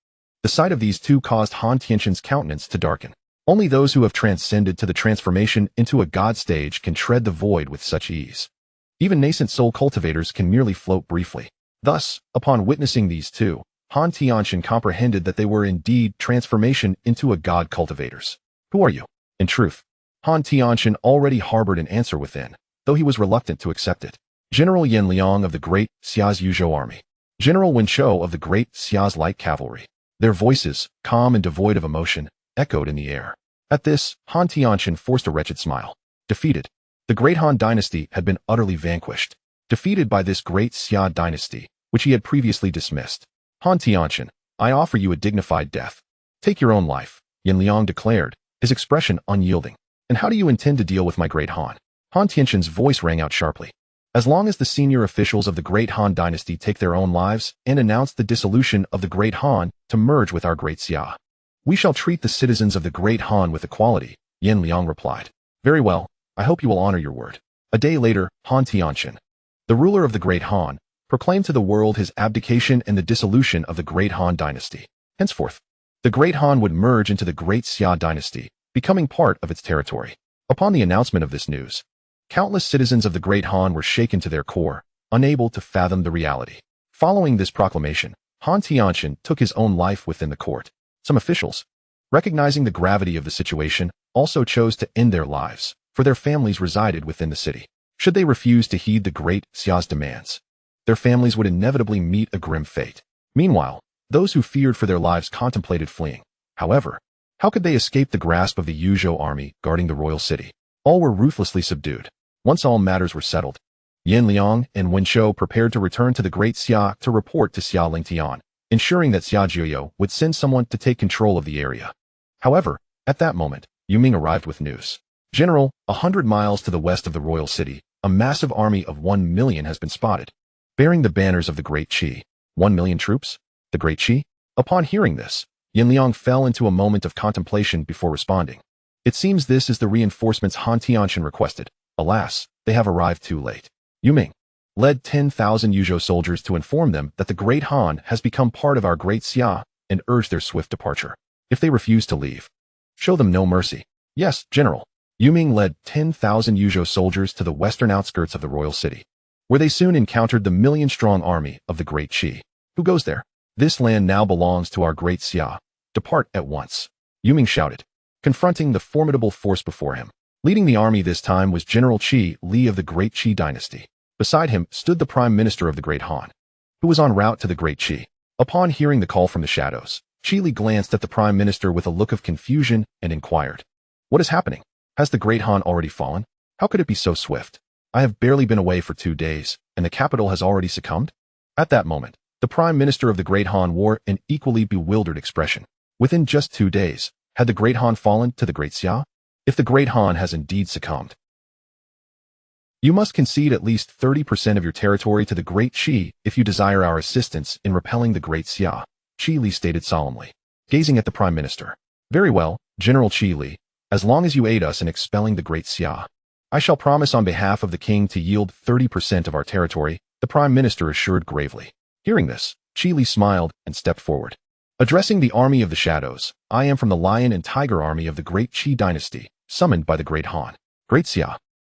S1: The sight of these two caused Han Tianqing's countenance to darken. Only those who have transcended to the transformation into a god stage can tread the void with such ease. Even nascent soul cultivators can merely float briefly. Thus, upon witnessing these two, Han Tianqing comprehended that they were indeed transformation into a god cultivators. Who are you? In truth, Han Tianqing already harbored an answer within, though he was reluctant to accept it. General Yin Liang of the Great Xia's Yuzhou army. General Wen Shou of the Great Xia's light cavalry. Their voices, calm and devoid of emotion, echoed in the air. At this, Han Tianqing forced a wretched smile. Defeated. The Great Han dynasty had been utterly vanquished. Defeated by this Great Xia Dynasty, which he had previously dismissed. Han Tianqing, I offer you a dignified death. Take your own life, Yin Liang declared, his expression unyielding. And how do you intend to deal with my Great Han? Han Tianqing's voice rang out sharply. As long as the senior officials of the Great Han dynasty take their own lives and announce the dissolution of the Great Han to merge with our Great Xia, we shall treat the citizens of the Great Han with equality, Yin Liang replied. Very well, I hope you will honor your word. A day later, Han Tianqing, the ruler of the Great Han, proclaimed to the world his abdication and the dissolution of the Great Han dynasty. Henceforth, the Great Han would merge into the Great Xia dynasty, becoming part of its territory. Upon the announcement of this news, countless citizens of the Great Han were shaken to their core, unable to fathom the reality. Following this proclamation, Han Tianqing took his own life within the court. Some officials, recognizing the gravity of the situation, also chose to end their lives, for their families resided within the city. Should they refuse to heed the Great Xia's demands, their families would inevitably meet a grim fate. Meanwhile, those who feared for their lives contemplated fleeing. However, how could they escape the grasp of the Yuzhou army guarding the royal city? All were ruthlessly subdued. Once all matters were settled, Yin Liang and Wen Shou prepared to return to the Great Xia to report to Xia Lingtian, ensuring that Xia Jiuyou would send someone to take control of the area. However, at that moment, Yuaning arrived with news. General, 100 miles to the west of the royal city, a massive army of 1 million has been spotted, bearing the banners of the Great Qi. 1 million troops? The Great Qi? Upon hearing this, Yin Liang fell into a moment of contemplation before responding. It seems this is the reinforcements Han Tianxian requested. Alas, they have arrived too late. Yuaning led 10,000 Yuzhou soldiers to inform them that the Great Han has become part of our Great Xia and urged their swift departure. If they refuse to leave, show them no mercy. Yes, General. Yuaning led 10,000 Yuzhou soldiers to the western outskirts of the royal city, where they soon encountered the million-strong army of the Great Qi. Who goes there? This land now belongs to our Great Xia. Depart at once. Yuaning shouted, confronting the formidable force before him. Leading the army this time was General Qi Li of the Great Xia Dynasty. Beside him stood the Prime Minister of the Great Han, who was en route to the Great Qi. Upon hearing the call from the shadows, Qi Li glanced at the Prime Minister with a look of confusion and inquired, "What is happening? Has the Great Han already fallen? How could it be so swift? I have barely been away for 2 days, and the capital has already succumbed?" At that moment, the Prime Minister of the Great Han wore an equally bewildered expression. Within just 2 days, had the Great Han fallen to the Great Xia? If the Great Han has indeed succumbed, you must concede at least 30% of your territory to the Great Qi if you desire our assistance in repelling the Great Xia, Qi Li stated solemnly, gazing at the Prime Minister. Very well, General Qi Li, as long as you aid us in expelling the Great Xia, I shall promise on behalf of the king to yield 30% of our territory, the Prime Minister assured gravely. Hearing this, Qi Li smiled and stepped forward. Addressing the army of the shadows, I am from the Lion and Tiger army of the Great Xia Dynasty, summoned by the Great Han. Great Xia,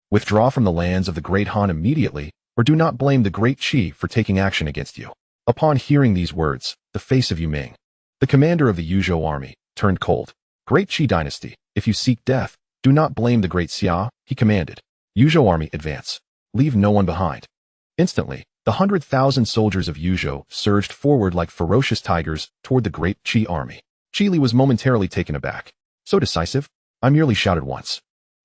S1: withdraw from the lands of the Great Han immediately, or do not blame the Great Qi for taking action against you. Upon hearing these words, the face of Yuaning, the commander of the Yuzhou army, turned cold. Great Xia Dynasty, if you seek death, do not blame the Great Xia, he commanded. Yuzhou army, advance. Leave no one behind. Instantly, the 100,000 soldiers of Yuzhou surged forward like ferocious tigers toward the Great Qi army. Qi Li was momentarily taken aback. So decisive? I merely shouted once.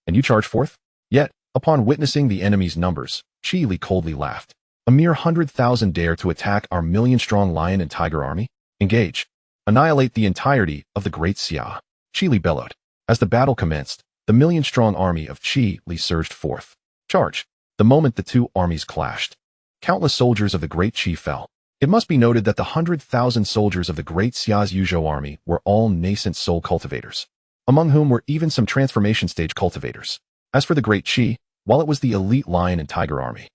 S1: And you charge forth? Yet, upon witnessing the enemy's numbers, Qi Li coldly laughed. A mere 100,000 dare to attack our million-strong Lion and Tiger army? Engage. Annihilate the entirety of the Great Xia. Qi Li bellowed. As the battle commenced, the million-strong army of Qi Li surged forth. Charge. The moment the two armies clashed, countless soldiers of the Great Qi fell. It must be noted that the 100,000 soldiers of the Great Xia's Yuzhou army were all nascent soul cultivators, among whom were even some transformation stage cultivators. As for the Great Qi, while it was the elite Lion and Tiger army,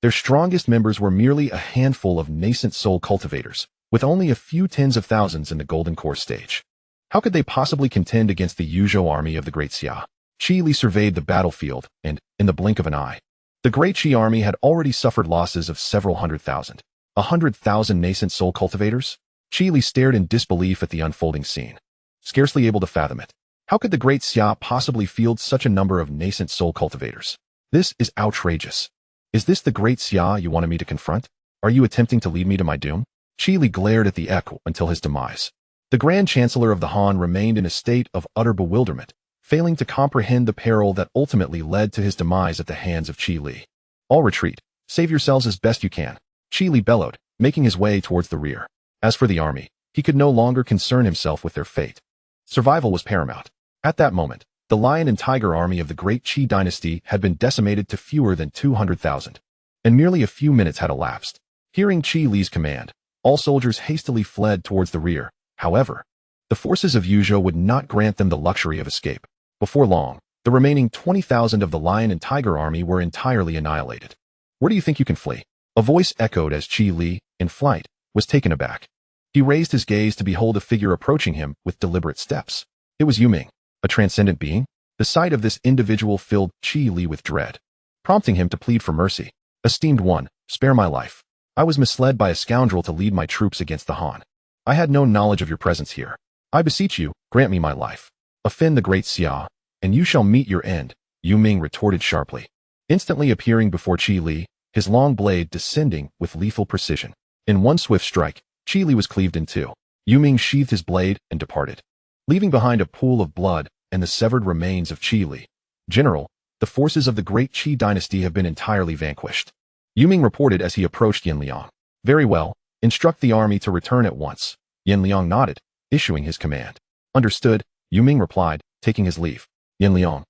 S1: their strongest members were merely a handful of nascent soul cultivators, with only a few tens of thousands in the Golden Core stage. How could they possibly contend against the Yuzhou army of the Great Xia? Qi Li surveyed the battlefield, and, in the blink of an eye, the Great Qi army had already suffered losses of several 100,000. 100,000 nascent soul cultivators? Qi Li stared in disbelief at the unfolding scene, scarcely able to fathom it. How could the Great Xia possibly field such a number of nascent soul cultivators? This is outrageous. Is this the Great Xia you wanted me to confront? Are you attempting to lead me to my doom? Qi Li glared at the echo until his demise. The Grand Chancellor of the Han remained in a state of utter bewilderment, failing to comprehend the peril that ultimately led to his demise at the hands of Qi Li. All retreat. Save yourselves as best you can. Qi Li bellowed, making his way towards the rear. As for the army, he could no longer concern himself with their fate. Survival was paramount. At that moment, the Lion and Tiger army of the Great Qi Dynasty had been decimated to fewer than 200,000, and merely a few minutes had elapsed. Hearing Qi Li's command, all soldiers hastily fled towards the rear. However, the forces of Yuzhou would not grant them the luxury of escape. Before long, the remaining 20,000 of the Lion and Tiger army were entirely annihilated. Where do you think you can flee? A voice echoed as Qi Li, in flight, was taken aback. He raised his gaze to behold a figure approaching him with deliberate steps. It was Yuaning, a transcendent being. The sight of this individual filled Qi Li with dread, prompting him to plead for mercy. Esteemed one, spare my life. I was misled by a scoundrel to lead my troops against the Han. I had no knowledge of your presence here. I beseech you, grant me my life. Offend the Great Xia, and you shall meet your end, Yuaning retorted sharply, instantly appearing before Qi Li, his long blade descending with lethal precision. In one swift strike, Qi Li was cleaved in two. Yuaning sheathed his blade and departed, leaving behind a pool of blood and the severed remains of Qi Li. General, the forces of the Great Qi Dynasty have been entirely vanquished, Yuaning reported as he approached Yanliang. Very well, instruct the army to return at once. Yanliang nodded, issuing his command. Understood, Yuaning replied, taking his leave. Yanliang,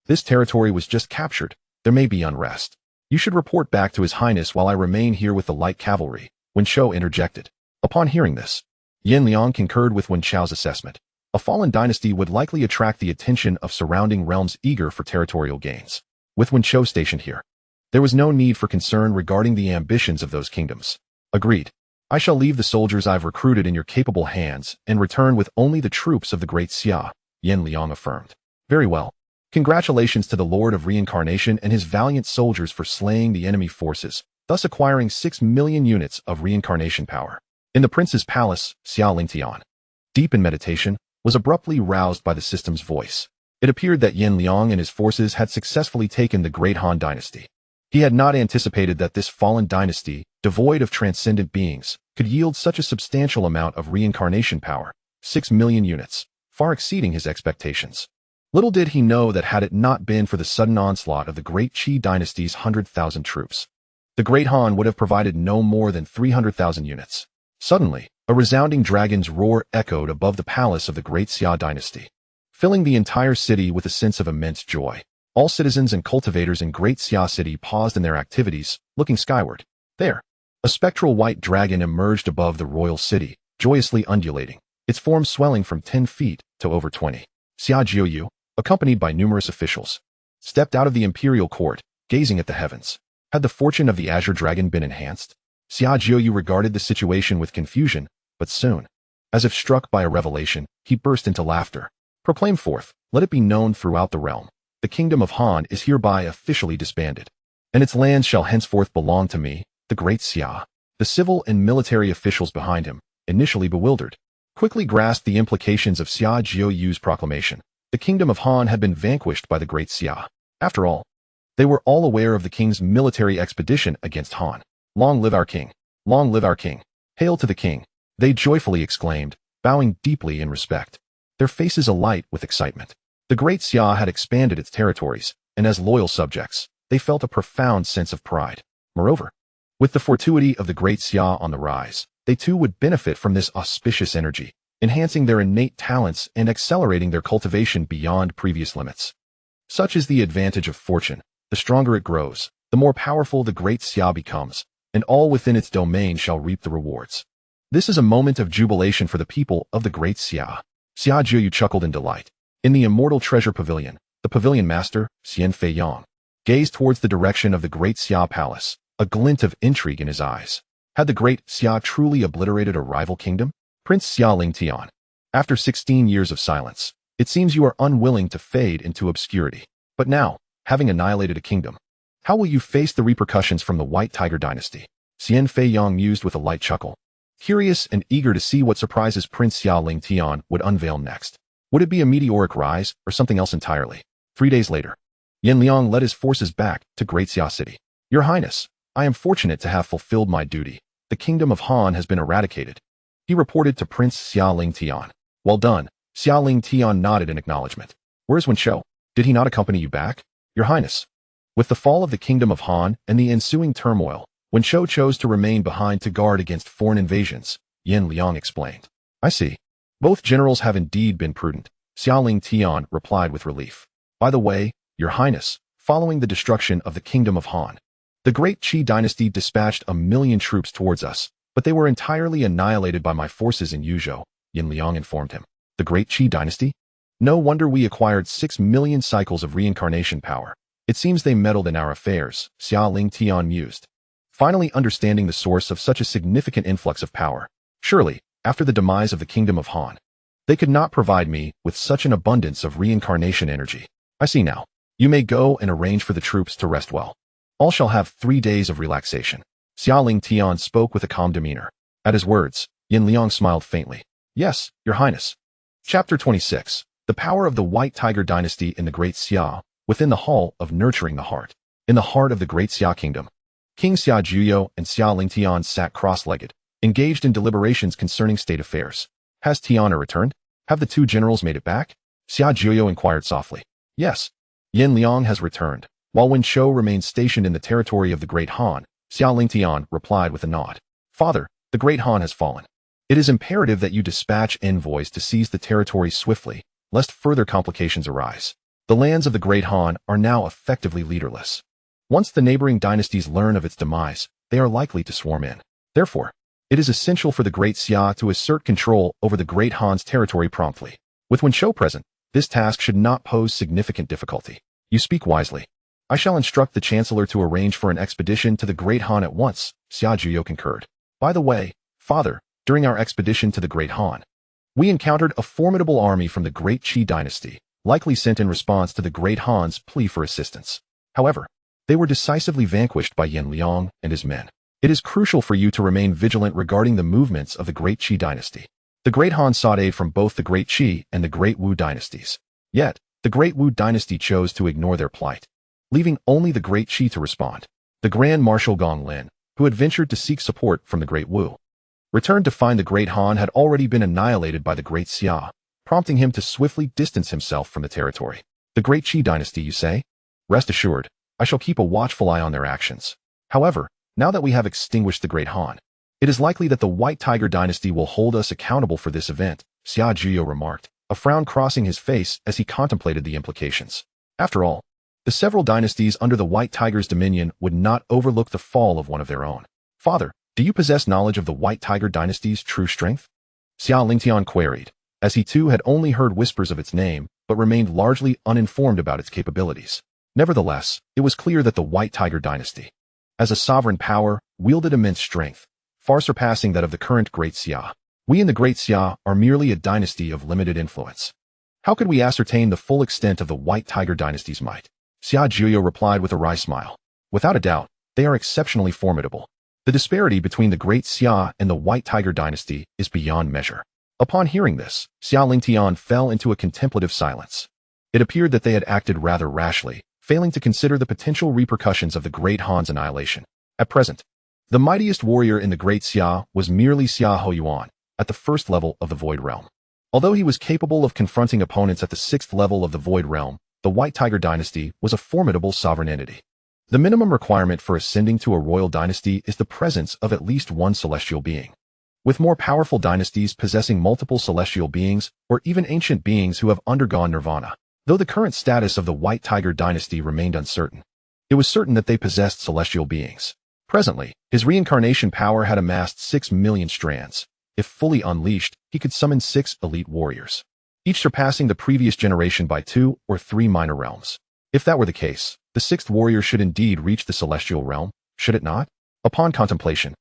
S1: this territory was just captured. There may be unrest. You should report back to His Highness while I remain here with the light cavalry. Wen Shou interjected. Upon hearing this, Yanliang concurred with Wen Shao's assessment. A fallen dynasty would likely attract the attention of surrounding realms eager for territorial gains. With Wen Chou stationed here, there was no need for concern regarding the ambitions of those kingdoms. Agreed. I shall leave the soldiers I've recruited in your capable hands and return with only the troops of the Great Xia, Yan Liang affirmed. Very well. Congratulations to the Lord of Reincarnation and his valiant soldiers for slaying the enemy forces, thus acquiring 6 million units of reincarnation power. In the prince's palace, Xia Lingtian, deep in meditation, was abruptly roused by the system's voice. It appeared that Yan Liang and his forces had successfully taken the Great Han Dynasty. He had not anticipated that this fallen dynasty, devoid of transcendent beings, could yield such a substantial amount of reincarnation power, 6 million units, far exceeding his expectations. Little did he know that had it not been for the sudden onslaught of the Great Xia Dynasty's 100,000 troops, the Great Han would have provided no more than 300,000 units. Suddenly, a resounding dragon's roar echoed above the palace of the Great Xia Dynasty, filling the entire city with a sense of immense joy. All citizens and cultivators in Great Xia City paused in their activities, looking skyward. There, a spectral white dragon emerged above the royal city, joyously undulating, its form swelling from 10 feet to over 20. Xia Jiuyu, accompanied by numerous officials, stepped out of the imperial court, gazing at the heavens. Had the fortune of the Azure Dragon been enhanced? Xia Jiuyu regarded the situation with confusion, but soon, as if struck by a revelation, he burst into laughter. Proclaim forth, let it be known throughout the realm. The kingdom of Han is hereby officially disbanded, and its lands shall henceforth belong to me, the Great Xia. The civil and military officials behind him, initially bewildered, quickly grasped the implications of Xia Jiuyu's proclamation. The kingdom of Han had been vanquished by the Great Xia. After all, they were all aware of the king's military expedition against Han. Long live our king! Long live our king! Hail to the king! They joyfully exclaimed, bowing deeply in respect, their faces alight with excitement. The Great Xia had expanded its territories, and as loyal subjects, they felt a profound sense of pride. Moreover, with the fortuity of the Great Xia on the rise, they too would benefit from this auspicious energy, enhancing their innate talents and accelerating their cultivation beyond previous limits. Such is the advantage of fortune. The stronger it grows, the more powerful the Great Xia becomes, and all within its domain shall reap the rewards. This is a moment of jubilation for the people of the Great Xia. Xia Jiuyu chuckled in delight. In the immortal treasure pavilion, the pavilion master, Xian Feiyang, gazed towards the direction of the Great Xia palace, a glint of intrigue in his eyes. Had the Great Xia truly obliterated a rival kingdom? Prince Xia Lingtian, after 16 years of silence, it seems you are unwilling to fade into obscurity. But now, having annihilated a kingdom, how will you face the repercussions from the White Tiger Dynasty? Xian Feiyang mused with a light chuckle, curious and eager to see what surprises Prince Xia Lingtian would unveil next. Would it be a meteoric rise or something else entirely? 3 days later, Yan Liang led his forces back to Great Xia City. Your Highness, I am fortunate to have fulfilled my duty. The kingdom of Han has been eradicated, he reported to Prince Xia Lingtian. Well done. Xia Lingtian nodded in acknowledgement. Where's Wen Chou? Did he not accompany you back? Your Highness. With the fall of the kingdom of Han and the ensuing turmoil, Wen Chou chose to remain behind to guard against foreign invasions, Yan Liang explained. I see. Both generals have indeed been prudent, Xia Lingtian replied with relief. By the way, Your Highness, following the destruction of the kingdom of Han, the Great Xia Dynasty dispatched 1 million troops towards us, but they were entirely annihilated by my forces in Yuzhou, Yan Liang informed him. The Great Xia Dynasty? No wonder we acquired 6 million cycles of reincarnation power. It seems they meddled in our affairs, Xia Lingtian mused, finally understanding the source of such a significant influx of power. Surely, after the demise of the kingdom of Han, they could not provide me with such an abundance of reincarnation energy. I see now. You may go and arrange for the troops to rest well. All shall have 3 days of relaxation. Xia Lingtian spoke with a calm demeanor. At his words, Yan Liang smiled faintly. Yes, Your Highness. Chapter 26. The Power of the White Tiger Dynasty in the Great Xia, within the Hall of Nurturing the Heart. In the heart of the Great Xia Kingdom, King Xia Jiuyu and Xia Lingtian sat cross-legged, engaged in deliberations concerning state affairs. Has Tiana returned? Have the 2 generals made it back? Xia Jiuyu inquired softly. Yes. Yan Liang has returned, while Wen Chou remains stationed in the territory of the Great Han. Xia Lingtian replied with a nod. Father, the Great Han has fallen. It is imperative that you dispatch envoys to seize the territory swiftly, lest further complications arise. The lands of the Great Han are now effectively leaderless. Once the neighboring dynasties learn of its demise, they are likely to swarm in. Therefore, it is essential for the Great Xia to assert control over the Great Han's territory promptly. With Wen Shou present, this task should not pose significant difficulty. You speak wisely. I shall instruct the Chancellor to arrange for an expedition to the Great Han at once, Xia Juyo concurred. By the way, Father, during our expedition to the Great Han, we encountered a formidable army from the Great Xia Dynasty, likely sent in response to the Great Han's plea for assistance. However, they were decisively vanquished by Yan Liang and his men. It is crucial for you to remain vigilant regarding the movements of the Great Xia Dynasty. The Great Han sought aid from both the Great Xia and the Great Wu dynasties. Yet, the Great Wu dynasty chose to ignore their plight, leaving only the Great Xia to respond. The Grand Marshal Gong Lin, who had ventured to seek support from the Great Wu, returned to find the Great Han had already been annihilated by the Great Xia, prompting him to swiftly distance himself from the territory. The Great Xia dynasty, you say? Rest assured, I shall keep a watchful eye on their actions. However, now that we have extinguished the Great Han, it is likely that the White Tiger dynasty will hold us accountable for this event, Xia Juyo remarked, a frown crossing his face as he contemplated the implications. After all, the several dynasties under the White Tiger's dominion would not overlook the fall of one of their own. Father, do you possess knowledge of the White Tiger dynasty's true strength? Xia Lingtian queried, as he too had only heard whispers of its name, but remained largely uninformed about its capabilities. Nevertheless, it was clear that the White Tiger dynasty, as a sovereign power, wielded immense strength, far surpassing that of the current Great Xia. We in the Great Xia are merely a dynasty of limited influence. How could we ascertain the full extent of the White Tiger dynasty's might? Xia Juyo replied with a wry smile. Without a doubt, they are exceptionally formidable. The disparity between the Great Xia and the White Tiger dynasty is beyond measure. Upon hearing this, Xia Lingtian fell into a contemplative silence. It appeared that they had acted rather rashly, failing to consider the potential repercussions of the Great Han's annihilation. At present, the mightiest warrior in the Great Xia was merely Xia Hoyuan, at the first level of the Void Realm. Although he was capable of confronting opponents at the sixth level of the Void Realm, the White Tiger dynasty was a formidable sovereign entity. The minimum requirement for ascending to a royal dynasty is the presence of at least one celestial being. With more powerful dynasties possessing multiple celestial beings, or even ancient beings who have undergone nirvana, though the current status of the White Tiger dynasty remained uncertain, it was certain that they possessed celestial beings. Presently, his reincarnation power had amassed 6 million strands. If fully unleashed, he could summon 6 elite warriors, each surpassing the previous generation by 2 or 3 minor realms. If that were the case, the 6th warrior should indeed reach the celestial realm, should it not? Upon contemplation,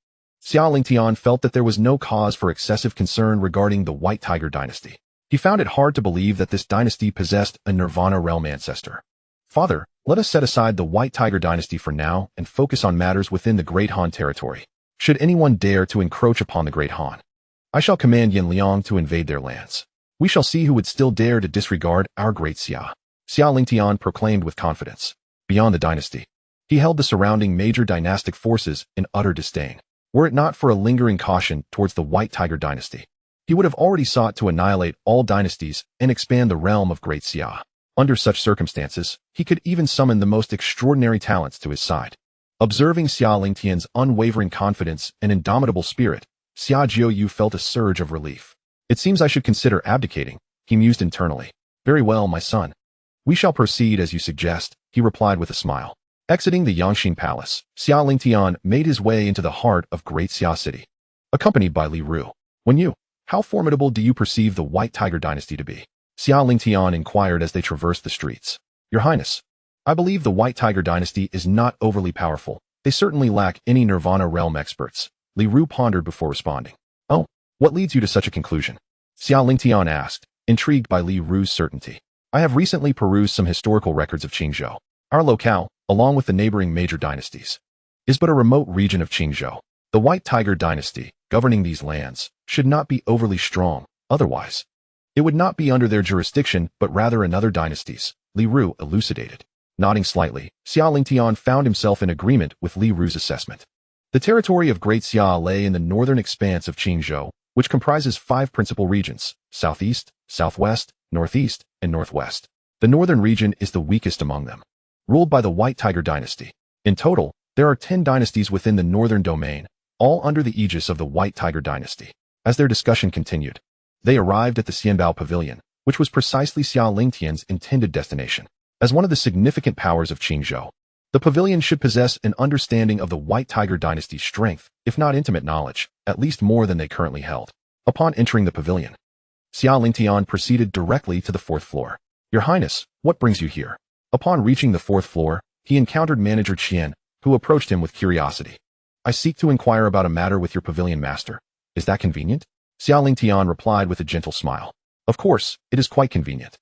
S1: Xia Lingtian felt that there was no cause for excessive concern regarding the White Tiger dynasty. He found it hard to believe that this dynasty possessed a Nirvana realm ancestor. Father, let us set aside the White Tiger dynasty for now and focus on matters within the Great Han territory. Should anyone dare to encroach upon the Great Han, I shall command Yan Liang to invade their lands. We shall see who would still dare to disregard our Great Xia. Xia Lingtian proclaimed with confidence. Beyond the dynasty, he held the surrounding major dynastic forces in utter disdain. Were it not for a lingering caution towards the White Tiger dynasty, he would have already sought to annihilate all dynasties and expand the realm of Great Xia. Under such circumstances, he could even summon the most extraordinary talents to his side. Observing Xia Lingtian's unwavering confidence and indomitable spirit, Xia Jiuyu felt a surge of relief. It seems I should consider abdicating, he mused internally. Very well, my son. We shall proceed as you suggest, he replied with a smile. Exiting the Yangxin Palace, Xia Lingtian made his way into the heart of Great Xia City, accompanied by Li Ru. How formidable do you perceive the White Tiger dynasty to be? Xia Lingtian inquired as they traversed the streets. Your Highness, I believe the White Tiger dynasty is not overly powerful. They certainly lack any Nirvana realm experts. Li Ru pondered before responding. Oh, what leads you to such a conclusion? Xia Lingtian asked, intrigued by Li Ru's certainty. I have recently perused some historical records of Qingzhou. Our locale, along with the neighboring major dynasties, is but a remote region of Qingzhou. The White Tiger dynasty, governing these lands, should not be overly strong, otherwise it would not be under their jurisdiction but rather another dynasty's, Li Ru elucidated. Nodding slightly, Xia Lingtian found himself in agreement with Li Ru's assessment. The territory of Great Xia lay in the northern expanse of Qingzhou, which comprises 5 principal regions: southeast, southwest, northeast, and northwest. The northern region is the weakest among them, ruled by the White Tiger dynasty. In total, there are 10 dynasties within the northern domain, all under the aegis of the White Tiger dynasty. As their discussion continued, they arrived at the Xianbao Pavilion, which was precisely Xia Lingtian's intended destination. As one of the significant powers of Qingzhou, the pavilion should possess an understanding of the White Tiger dynasty's strength, if not intimate knowledge, at least more than they currently held. Upon entering the pavilion, Xia Lingtian proceeded directly to the 4th floor. Your Highness, what brings you here? Upon reaching the 4th floor, he encountered Manager Qian, who approached him with curiosity. I seek to inquire about a matter with your Pavilion master. Is that convenient? Xia Lingtian replied with a gentle smile. Of course, it is quite convenient.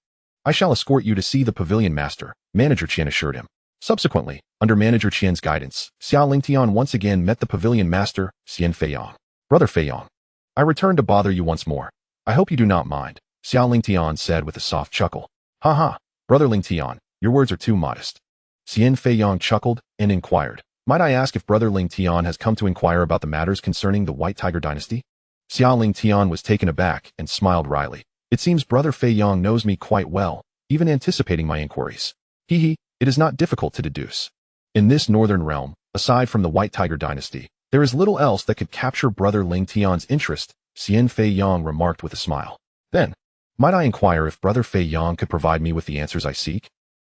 S1: I shall escort you to see the Pavilion master, Manager Qian assured him. Subsequently, under Manager Qian's guidance, Xia Lingtian once again met the Pavilion master, Xian Feiyang. Brother Feiyang, I return to bother you once more. I hope you do not mind, Xia Lingtian said with a soft chuckle. Ha, Brother Lingtian, your words are too modest. Xian Feiyang chuckled and inquired, might I ask if Brother Lingtian has come to inquire about the matters concerning the White Tiger Dynasty? Xia Lingtian was taken aback and smiled wryly. It seems Brother Feiyang knows me quite well, even anticipating my inquiries. It is not difficult to deduce. In this northern realm, aside from the White Tiger Dynasty, there is little else that could capture Brother Lingtian's interest, Xian Feiyang remarked with a smile. Then, might I inquire if Brother Feiyang could provide me with the answers I seek?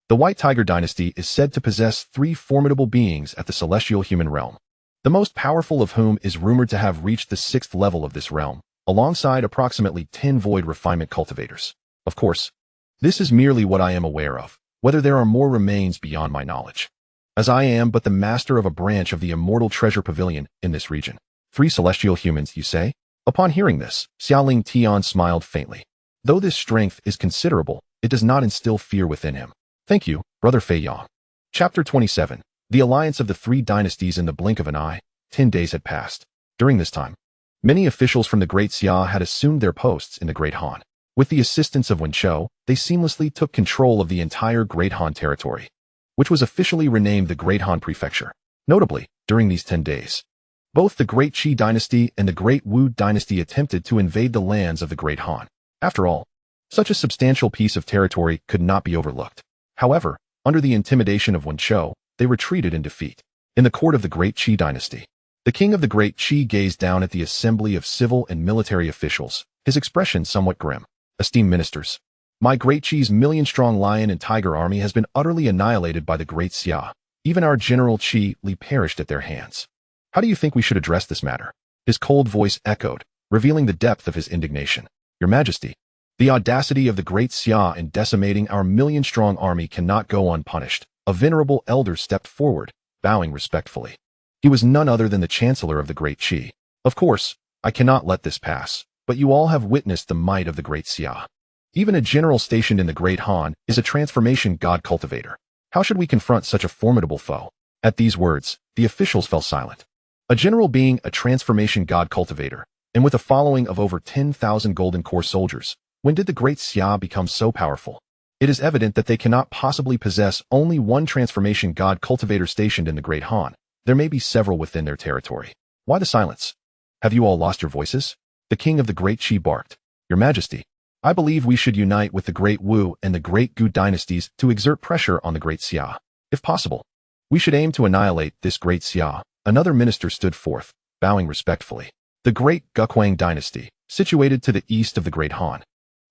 S1: The White Tiger Dynasty is said to possess 3 formidable beings at the celestial human realm, the most powerful of whom is rumored to have reached the 6th level of this realm, alongside approximately 10 void refinement cultivators. Of course, this is merely what I am aware of, whether there are more remains beyond my knowledge, as I am but the master of a branch of the immortal treasure pavilion in this region. 3 celestial humans, you say? Upon hearing this, Xia Lingtian smiled faintly. Though this strength is considerable, it does not instill fear within him. Thank you, Brother Feiyang. Chapter 27. The Alliance of the 3 Dynasties. In the blink of an eye, 10 days had passed. During this time, many officials from the Great Xia had assumed their posts in the Great Han. With the assistance of Wenqiu, they seamlessly took control of the entire Great Han territory, which was officially renamed the Great Han Prefecture. Notably, during these 10 days, both the Great Xia Dynasty and the Great Wu Dynasty attempted to invade the lands of the Great Han. After all, such a substantial piece of territory could not be overlooked. However, under the intimidation of Wenqiu, they retreated in defeat. In the court of the Great Xia Dynasty, the king of the Great Xia gazed down at the assembly of civil and military officials, his expression somewhat grim. Esteemed ministers, my Great Xia's million-strong lion and tiger army has been utterly annihilated by the Great Xia. Even our General Xi Li perished at their hands. How do you think we should address this matter? His cold voice echoed, revealing the depth of his indignation. Your Majesty, the audacity of the Great Xia in decimating our million-strong army cannot go unpunished. A venerable elder stepped forward, bowing respectfully. He was none other than the Chancellor of the Great Xia. Of course, I cannot let this pass, but you all have witnessed the might of the Great Xia. Even a general stationed in the Great Han is a transformation god cultivator. How should we confront such a formidable foe? At these words, the officials fell silent. A general being a transformation god cultivator, and with a following of over 10,000 Golden Core soldiers, when did the Great Xia become so powerful? It is evident that they cannot possibly possess only one transformation god cultivator stationed in the Great Han. There may be several within their territory. Why the silence? Have you all lost your voices? The king of the Great Xia barked. Your Majesty, I believe we should unite with the Great Wu and the Great Gu dynasties to exert pressure on the Great Xia. If possible, we should aim to annihilate this Great Xia. Another minister stood forth, bowing respectfully. The Great Guquang dynasty, situated to the east of the Great Han,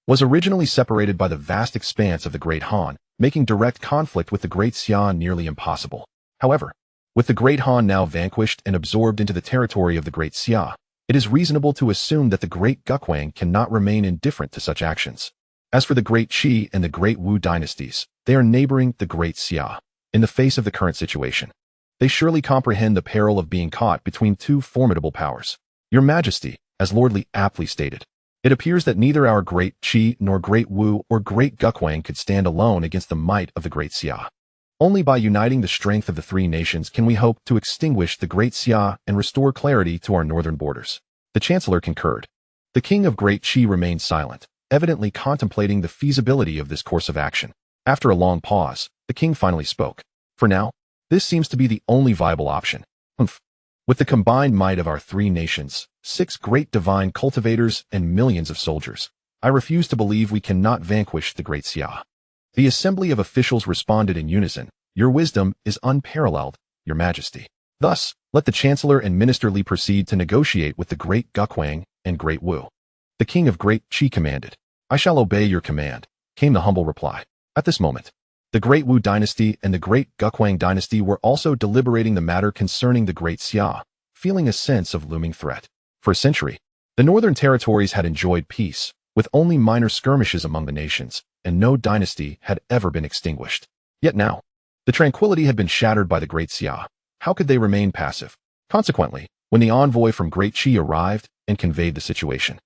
S1: was originally separated by the vast expanse of the Great Han, making direct conflict with the Great Xia nearly impossible. However, with the Great Han now vanquished and absorbed into the territory of the Great Xia, it is reasonable to assume that the Great Guquang cannot remain indifferent to such actions. As for the Great Xia and the Great Wu dynasties, they are neighboring the Great Xia. In the face of the current situation, they surely comprehend the peril of being caught between 2 formidable powers. Your Majesty, as Lord Li aptly stated, it appears that neither our Great Xia nor Great Wu or Great Guquang could stand alone against the might of the Great Xia. Only by uniting the strength of the 3 nations can we hope to extinguish the Great Xia and restore clarity to our northern borders. The Chancellor concurred. The king of Great Xia remained silent, evidently contemplating the feasibility of this course of action. After a long pause, the king finally spoke. For now, this seems to be the only viable option. With the combined might of our 3 nations, 6 great divine cultivators and millions of soldiers, I refuse to believe we cannot vanquish the Great Xia. The assembly of officials responded in unison. Your wisdom is unparalleled, Your Majesty. Thus, let the Chancellor and Minister Li proceed to negotiate with the Great Guquang and Great Wu. The king of Great Xia commanded. I shall obey your command, came the humble reply. At this moment, the Great Wu dynasty and the Great Guquang dynasty were also deliberating the matter concerning the Great Xia, feeling a sense of looming threat. For a century, the northern territories had enjoyed peace, with only minor skirmishes among the nations, and no dynasty had ever been extinguished. Yet now, the tranquility had been shattered by the Great Xia. How could they remain passive? Consequently, when the envoy from Great Xi arrived and conveyed the situation,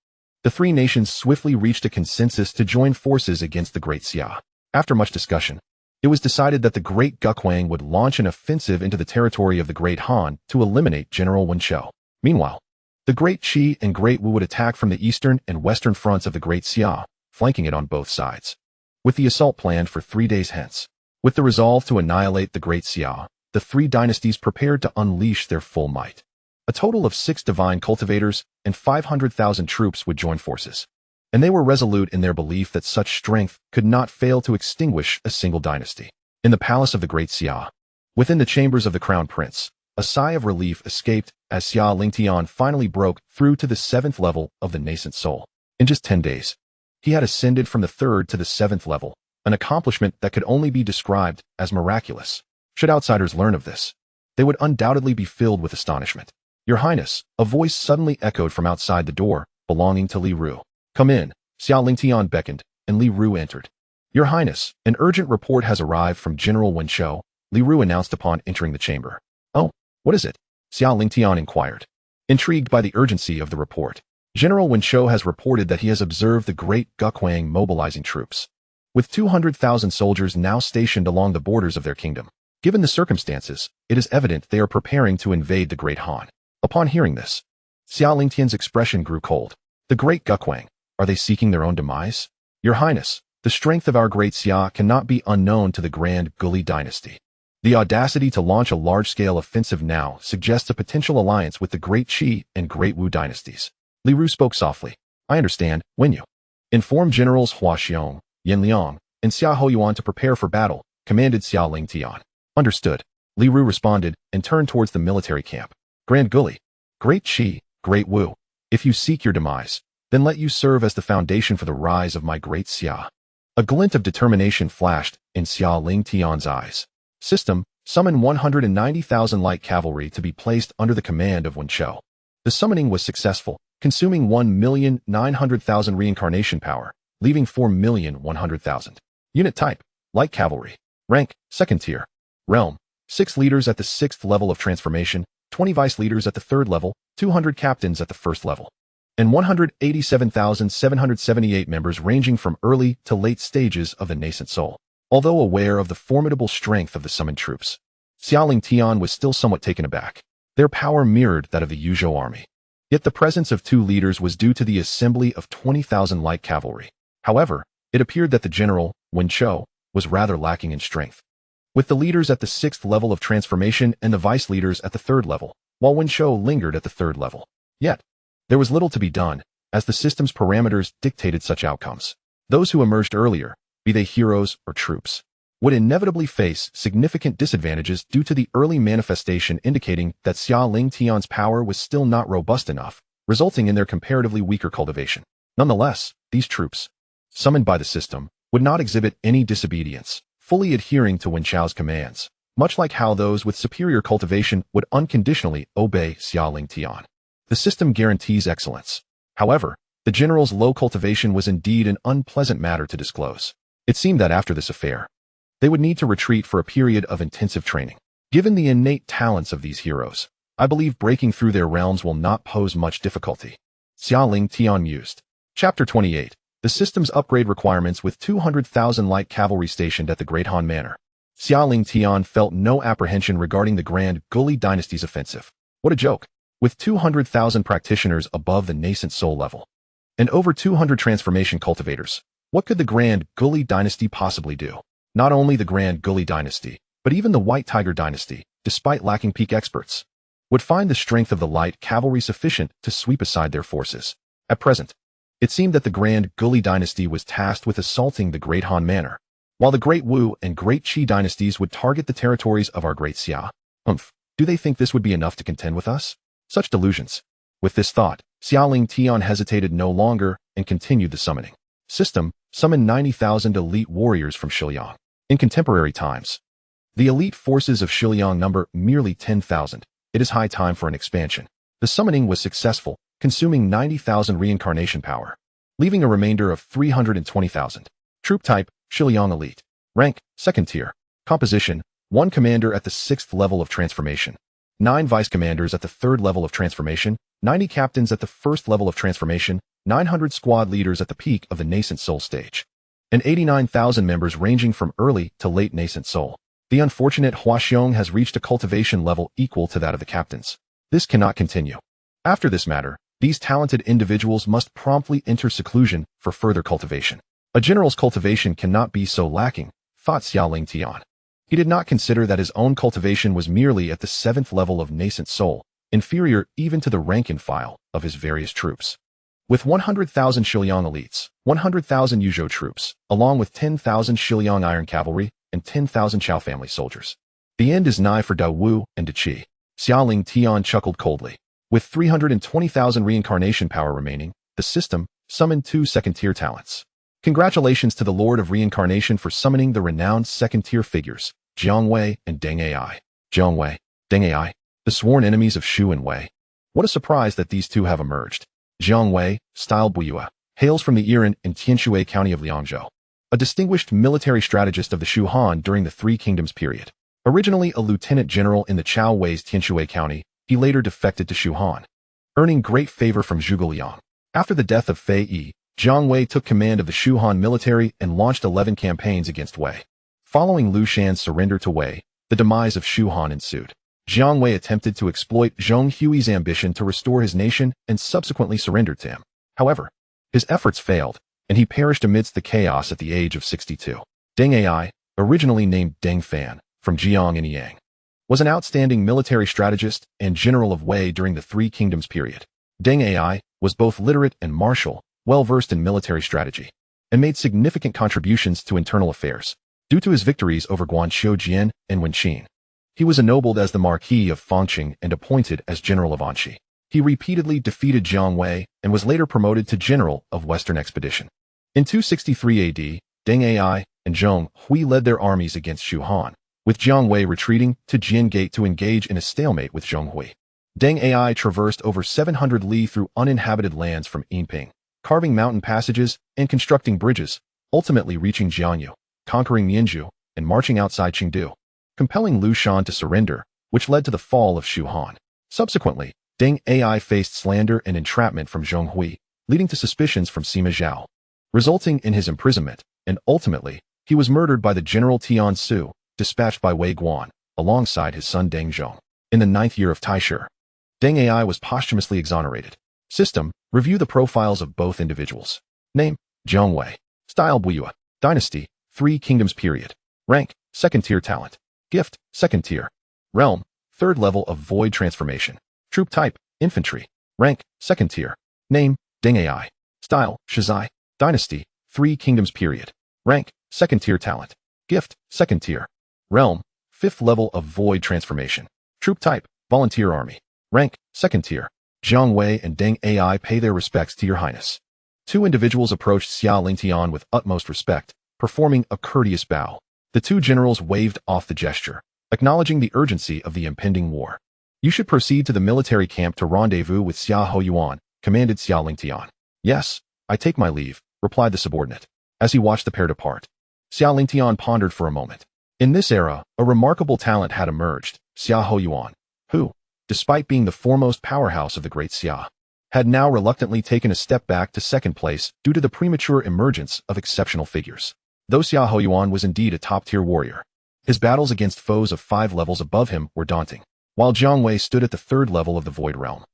S1: the three nations swiftly reached a consensus to join forces against the Great Xia. After much discussion, it was decided that the Great Gukwang would launch an offensive into the territory of the Great Han to eliminate General Wen Shou. Meanwhile, the Great Qi and Great Wu would attack from the eastern and western fronts of the Great Xia, flanking it on both sides, with the assault planned for 3 days hence. With the resolve to annihilate the Great Xia, the three dynasties prepared to unleash their full might. A total of 6 divine cultivators and 500,000 troops would join forces, and they were resolute in their belief that such strength could not fail to extinguish a single dynasty. In the palace of the Great Xia, within the chambers of the Crown Prince, a sigh of relief escaped as Xia Lingtian finally broke through to the 7th level of the nascent soul. In just 10 days, he had ascended from the 3rd to the 7th level, an accomplishment that could only be described as miraculous. Should outsiders learn of this, they would undoubtedly be filled with astonishment. "Your Highness," a voice suddenly echoed from outside the door, belonging to Li Ru. "Come in." Xia Lingtian beckoned, and Li Ru entered. "Your Highness, an urgent report has arrived from General Wen Shou," Li Ru announced upon entering the chamber. "Oh, what is it?" Xia Lingtian inquired, intrigued by the urgency of the report. "General Wen Shou has reported that he has observed the Great Gukwang mobilizing troops, with 200,000 soldiers now stationed along the borders of their kingdom. Given the circumstances, it is evident they are preparing to invade the Great Han." Upon hearing this, Xia Lingtian's expression grew cold. "The Great Gukwang, are they seeking their own demise?" "Your Highness, the strength of our Great Xia cannot be unknown to the Grand Guli Dynasty. The audacity to launch a large-scale offensive now suggests a potential alliance with the Great Qi and Great Wu dynasties." Li Ru spoke softly. "I understand. When you inform Generals Hua Xiong, Yan Liang, and Xia Hoyuan to prepare for battle," commanded Xia Lingtian. "Understood," Li Ru responded and turned towards the military camp. "Grand Guli, Great Qi, Great Wu, if you seek your demise, then let you serve as the foundation for the rise of my Great Xia." A glint of determination flashed in Xia Lingtian's eyes. System: summon 190,000 light cavalry to be placed under the command of Wen Shou. The summoning was successful, consuming 1,900,000 reincarnation power, leaving 4,100,000. Unit type: light cavalry. Rank: 2nd tier. Realm: 6 leaders at the 6th level of transformation, 20 vice leaders at the 3rd level, 200 captains at the 1st level, and 187,778 members ranging from early to late stages of the nascent soul. Although aware of the formidable strength of the summoned troops, Xia Lingtian was still somewhat taken aback. Their power mirrored that of the Yuzhou army. Yet the presence of 2 leaders was due to the assembly of 20,000 light cavalry. However, it appeared that the general, Wen Shou, was rather lacking in strength, with the leaders at the 6th level of transformation and the vice leaders at the 3rd level, while Wen Shou lingered at the 3rd level. Yet, there was little to be done, as the system's parameters dictated such outcomes. Those who emerged earlier, be they heroes or troops, would inevitably face significant disadvantages due to the early manifestation indicating that Xia Lingtian's power was still not robust enough, resulting in their comparatively weaker cultivation. Nonetheless, these troops, summoned by the system, would not exhibit any disobedience, fully adhering to Wen Shou's commands, much like how those with superior cultivation would unconditionally obey Xia Lingtian. The system guarantees excellence. However, the general's low cultivation was indeed an unpleasant matter to disclose. It seemed that after this affair, they would need to retreat for a period of intensive training. Given the innate talents of these heroes, I believe breaking through their realms will not pose much difficulty. Xia Lingtian mused. Chapter 28. The system's upgrade requirements with 200,000 light cavalry stationed at the Great Han Manor. Xia Lingtian felt no apprehension regarding the Grand Guli Dynasty's offensive. What a joke! With 200,000 practitioners above the nascent soul level, and over 200 transformation cultivators, what could the Grand Guli Dynasty possibly do? Not only the Grand Guli Dynasty, but even the White Tiger Dynasty, despite lacking peak experts, would find the strength of the light cavalry sufficient to sweep aside their forces. At present, it seemed that the Grand Guli Dynasty was tasked with assaulting the Great Han Manor, while the Great Wu and Great Qi dynasties would target the territories of our Great Xia. Do they think this would be enough to contend with us? Such delusions. With this thought, Xia Lingtian hesitated no longer and continued the summoning. System: summon 90,000 elite warriors from Shiliang. In contemporary times, the elite forces of Shiliang number merely 10,000. It is high time for an expansion. The summoning was successful, consuming 90,000 reincarnation power. leaving a remainder of 320,000. Troop type, Xiliang Elite. Rank, 2nd tier. Composition, 1 commander at the 6th level of transformation, 9 vice commanders at the 3rd level of transformation, 90 captains at the 1st level of transformation, 900 squad leaders at the peak of the nascent soul stage, and 89,000 members ranging from early to late nascent soul. The unfortunate Huaxiong has reached a cultivation level equal to that of the captains. This cannot continue. After this matter, these talented individuals must promptly enter seclusion for further cultivation. A general's cultivation cannot be so lacking, thought Xia Lingtian. He did not consider that his own cultivation was merely at the 7th level of nascent soul, inferior even to the rank and file of his various troops. With 100,000 Xiliang elites, 100,000 Yuzhou troops, along with 10,000 Xiliang iron cavalry, and 10,000 Chao family soldiers, the end is nigh for Dao Wu and De Qi. Xia Lingtian chuckled coldly. With 320,000 reincarnation power remaining, the system summoned 2 second-tier talents. Congratulations to the Lord of Reincarnation for summoning the renowned second-tier figures, Jiang Wei and Deng Ai. Jiang Wei, Deng Ai, the sworn enemies of Shu and Wei. What a surprise that these two have emerged. Jiang Wei, styled Buyue, hails from the Yiren in Tianshui County of Liangzhou, a distinguished military strategist of the Shu Han during the Three Kingdoms period. Originally a lieutenant general in the Chao Wei's Tianshui County, he later defected to Shu Han, earning great favor from Zhuge Liang. After the death of Fei Yi, Jiang Wei took command of the Shu Han military and launched 11 campaigns against Wei. Following Lu Shan's surrender to Wei, the demise of Shu Han ensued. Jiang Wei attempted to exploit Zhong Hui's ambition to restore his nation and subsequently surrendered to him. However, his efforts failed, and he perished amidst the chaos at the age of 62. Deng Ai, originally named Deng Fan, from Jiang and Yang, was an outstanding military strategist and general of Wei during the Three Kingdoms period. Deng Ai was both literate and martial, well-versed in military strategy, and made significant contributions to internal affairs. Due to his victories over Guanqiu Jian and Wenqin, he was ennobled as the Marquis of Fangqing and appointed as General of Anxi. He repeatedly defeated Jiang Wei and was later promoted to General of Western Expedition. In 263 AD, Deng Ai and Zhong Hui led their armies against Shu Han, with Jiang Wei retreating to Jian Gate to engage in a stalemate with Zhong Hui. Deng Ai traversed over 700 li through uninhabited lands from Yinping, carving mountain passages and constructing bridges, ultimately reaching Jianyu, conquering Mianzhu, and marching outside Chengdu, compelling Lu Shan to surrender, which led to the fall of Shu Han. Subsequently, Deng Ai faced slander and entrapment from Zhong Hui, leading to suspicions from Sima Zhao, resulting in his imprisonment, and ultimately, he was murdered by the General Tian Su, dispatched by Wei Guan, alongside his son Deng Zhong. In the 9th year of Taishu, Deng Ai was posthumously exonerated. System, review the profiles of both individuals. Name, Jiang Wei. Style Buyue. Dynasty, Three Kingdoms period. Rank, 2nd tier talent. Gift, 2nd tier. Realm, 3rd level of void transformation. Troop type, infantry. Rank, 2nd tier. Name, Deng Ai. Style, Shizai. Dynasty, Three Kingdoms period. Rank, 2nd tier talent. Gift, 2nd tier. Realm, 5th level of void transformation. Troop type, volunteer army. Rank, 2nd tier. Jiang Wei and Deng Ai pay their respects to your highness. Two individuals approached Xia Lingtian with utmost respect, performing a courteous bow. The two generals waved off the gesture, acknowledging the urgency of the impending war. You should proceed to the military camp to rendezvous with Xia Hoyuan, commanded Xia Lingtian. Yes, I take my leave, replied the subordinate, as he watched the pair depart. Xia Lingtian pondered for a moment. In this era, a remarkable talent had emerged, Xia Hoyuan, who, despite being the foremost powerhouse of the Great Xia, had now reluctantly taken a step back to 2nd place due to the premature emergence of exceptional figures. Though Xia Hoyuan was indeed a top-tier warrior, his battles against foes of 5 levels above him were daunting, while Jiang Wei stood at the 3rd level of the Void Realm.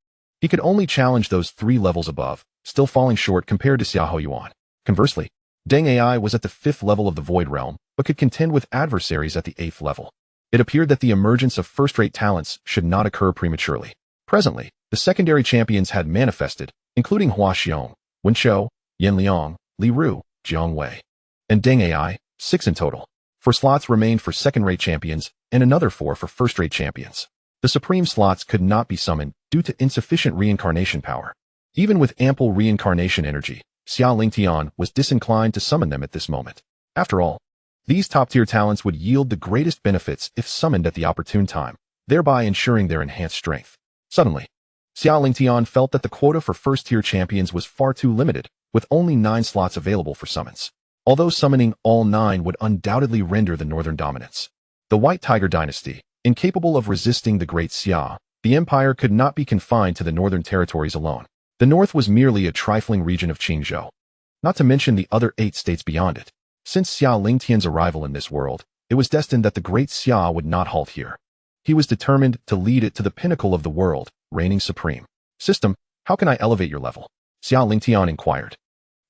S1: He could only challenge those 3 levels above, still falling short compared to Xia Hoyuan. Conversely, Deng Ai was at the 5th level of the Void Realm, but could contend with adversaries at the 8th level. It appeared that the emergence of first-rate talents should not occur prematurely. Presently, the secondary champions had manifested, including Huaxiong, Wen Chou, Yan Liang, Li Ru, Jiang Wei, and Deng Ai, 6 in total. 4 slots remained for second-rate champions, and another 4 for first-rate champions. The supreme slots could not be summoned due to insufficient reincarnation power. Even with ample reincarnation energy, Xia Lingtian was disinclined to summon them at this moment. After all, these top-tier talents would yield the greatest benefits if summoned at the opportune time, thereby ensuring their enhanced strength. Suddenly, Xia Lingtian felt that the quota for first-tier champions was far too limited, with only 9 slots available for summons. Although summoning all 9 would undoubtedly render the northern dominance. The White Tiger Dynasty, incapable of resisting the Great Xia, the empire could not be confined to the northern territories alone. The north was merely a trifling region of Qingzhou, not to mention the other 8 states beyond it. Since Xia Lingtian's arrival in this world, it was destined that the Great Xia would not halt here. He was determined to lead it to the pinnacle of the world, reigning supreme. System, how can I elevate your level? Xia Lingtian inquired.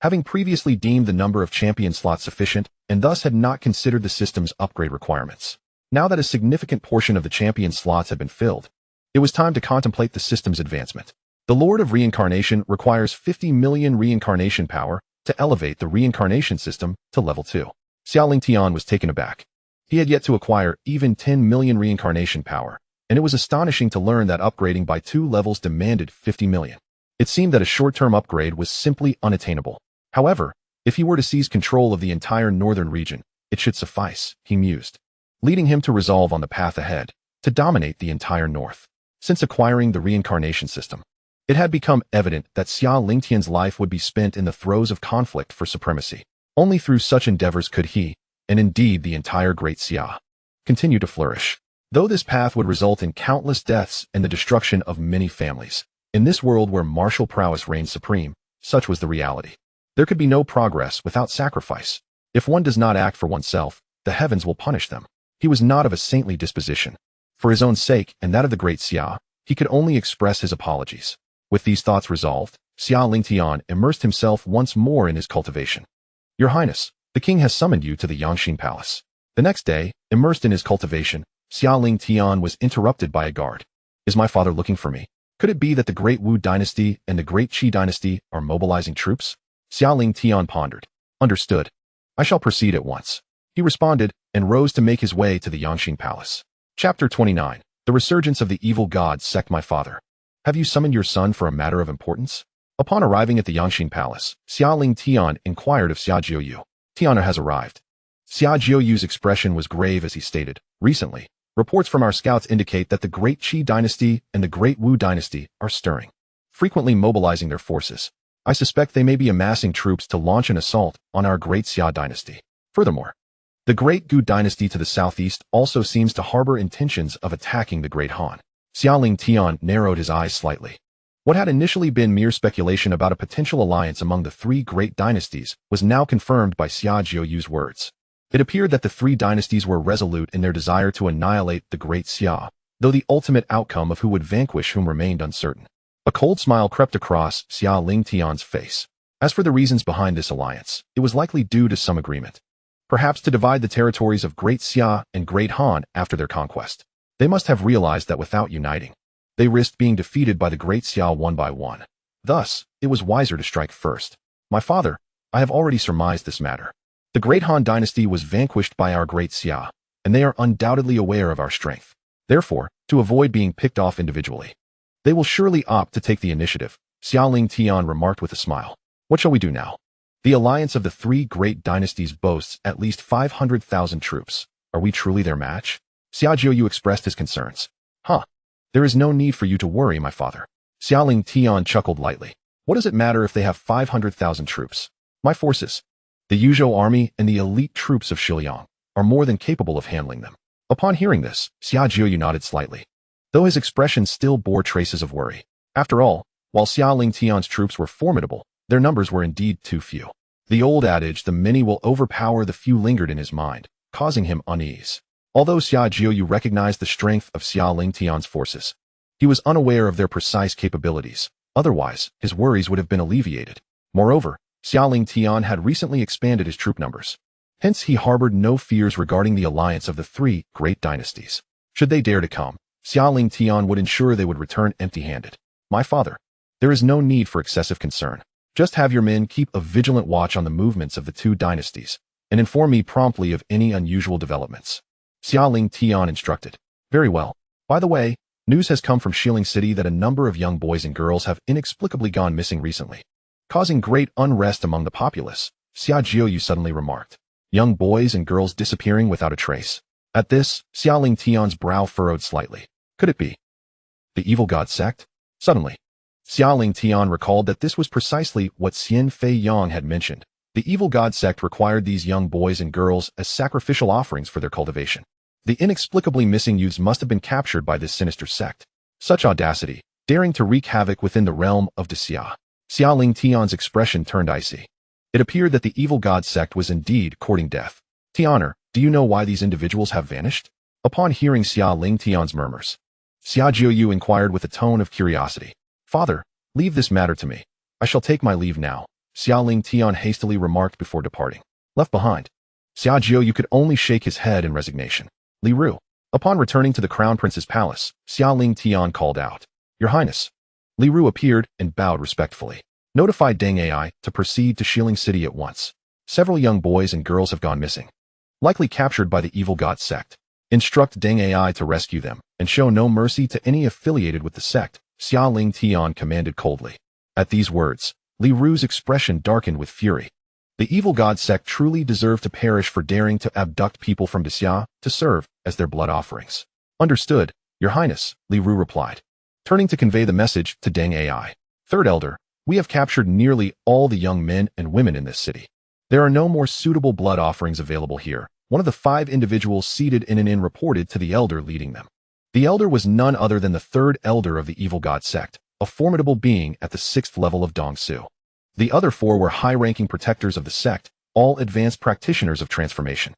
S1: Having previously deemed the number of champion slots sufficient, and thus had not considered the system's upgrade requirements. Now that a significant portion of the champion slots had been filled, it was time to contemplate the system's advancement. The Lord of Reincarnation requires 50 million reincarnation power to elevate the reincarnation system to level 2. Xia Lingtian was taken aback. He had yet to acquire even 10 million reincarnation power, and it was astonishing to learn that upgrading by 2 levels demanded 50 million. It seemed that a short-term upgrade was simply unattainable. However, if he were to seize control of the entire northern region, it should suffice, he mused, leading him to resolve on the path ahead, to dominate the entire north. Since acquiring the reincarnation system, it had become evident that Xia Lingtian's life would be spent in the throes of conflict for supremacy. Only through such endeavors could he, and indeed the entire Great Xia, continue to flourish. Though this path would result in countless deaths and the destruction of many families, in this world where martial prowess reigned supreme, such was the reality. There could be no progress without sacrifice. If one does not act for oneself, the heavens will punish them. He was not of a saintly disposition. For his own sake and that of the Great Xia, he could only express his apologies. With these thoughts resolved, Xia Lingtian immersed himself once more in his cultivation. Your Highness, the king has summoned you to the Yangxing Palace. The next day, immersed in his cultivation, Xia Lingtian was interrupted by a guard. Is my father looking for me? Could it be that the Great Wu Dynasty and the Great Xia Dynasty are mobilizing troops? Xia Lingtian pondered. Understood. I shall proceed at once. He responded, and rose to make his way to the Yangxing Palace. Chapter 29. The Resurgence of the Evil God Sect. My father. Have you summoned your son for a matter of importance? Upon arriving at the Yangxing Palace, Xia Lingtian inquired of Xia Jiuyu. Tiana has arrived. Xia Jiuyu's expression was grave as he stated, recently, reports from our scouts indicate that the Great Xia Dynasty and the Great Wu Dynasty are stirring, frequently mobilizing their forces. I suspect they may be amassing troops to launch an assault on our Great Xia Dynasty. Furthermore, the Great Gu Dynasty to the southeast also seems to harbor intentions of attacking the Great Han. Xia Lingtian narrowed his eyes slightly. What had initially been mere speculation about a potential alliance among the 3 great dynasties was now confirmed by Xia Jiuyu's words. It appeared that the 3 dynasties were resolute in their desire to annihilate the Great Xia, though the ultimate outcome of who would vanquish whom remained uncertain. A cold smile crept across Xia Lingtian's face. As for the reasons behind this alliance, it was likely due to some agreement. Perhaps to divide the territories of Great Xia and Great Han after their conquest. They must have realized that without uniting, they risked being defeated by the Great Xia one by one. Thus, it was wiser to strike first. My father, I have already surmised this matter. The Great Han Dynasty was vanquished by our Great Xia, and they are undoubtedly aware of our strength. Therefore, to avoid being picked off individually, they will surely opt to take the initiative, Xia Lingtian remarked with a smile. What shall we do now? The alliance of the 3 great dynasties boasts at least 500,000 troops. Are we truly their match? Xia Jiuyu expressed his concerns. There is no need for you to worry, my father. Xia Lingtian chuckled lightly. What does it matter if they have 500,000 troops? My forces, the Yuzhou army and the elite troops of Shiliang, are more than capable of handling them. Upon hearing this, Xia Jiuyu nodded slightly, though his expression still bore traces of worry. After all, while Xia Lingtian's troops were formidable, their numbers were indeed too few. The old adage, the many will overpower the few, lingered in his mind, causing him unease. Although Xia Jiuyu recognized the strength of Xia Lingtian's forces, he was unaware of their precise capabilities. Otherwise, his worries would have been alleviated. Moreover, Xia Lingtian had recently expanded his troop numbers. Hence, he harbored no fears regarding the alliance of the 3 great dynasties. Should they dare to come, Xia Lingtian would ensure they would return empty-handed. My father, there is no need for excessive concern. Just have your men keep a vigilant watch on the movements of the 2 dynasties, and inform me promptly of any unusual developments. Xia Lingtian instructed. Very well. By the way, news has come from Xiling City that a number of young boys and girls have inexplicably gone missing recently, causing great unrest among the populace, Xia Jiuyu suddenly remarked. Young boys and girls disappearing without a trace. At this, Xia Lingtian's brow furrowed slightly. Could it be the evil god sect? Suddenly, Xia Lingtian recalled that this was precisely what Xian Fei Yang had mentioned. The evil god sect required these young boys and girls as sacrificial offerings for their cultivation. The inexplicably missing youths must have been captured by this sinister sect. Such audacity, daring to wreak havoc within the realm of Xia. Xia Lingtian's expression turned icy. It appeared that the evil god sect was indeed courting death. Tianer, do you know why these individuals have vanished? Upon hearing Xia Lingtian's murmurs, Xia Jiuyu inquired with a tone of curiosity. Father, leave this matter to me. I shall take my leave now, Xia Lingtian hastily remarked before departing. Left behind, Xia Jiuyu could only shake his head in resignation. Li Ru. Upon returning to the Crown Prince's palace, Xia Lingtian called out, Your Highness. Li Ru appeared and bowed respectfully. Notify Deng Ai to proceed to Shilling City at once. Several young boys and girls have gone missing, likely captured by the evil god sect. Instruct Deng Ai to rescue them and show no mercy to any affiliated with the sect, Xia Lingtian commanded coldly. At these words, Li Ru's expression darkened with fury. The evil god sect truly deserved to perish for daring to abduct people from Xia to serve as their blood offerings. Understood, Your Highness, Li Ru replied, turning to convey the message to Deng Ai. Third Elder, we have captured nearly all the young men and women in this city. There are no more suitable blood offerings available here. One of the 5 individuals seated in an inn reported to the elder leading them. The elder was none other than the third elder of the evil god sect, a formidable being at the 6th level of Dongsu. The other 4 were high-ranking protectors of the sect, all advanced practitioners of transformation.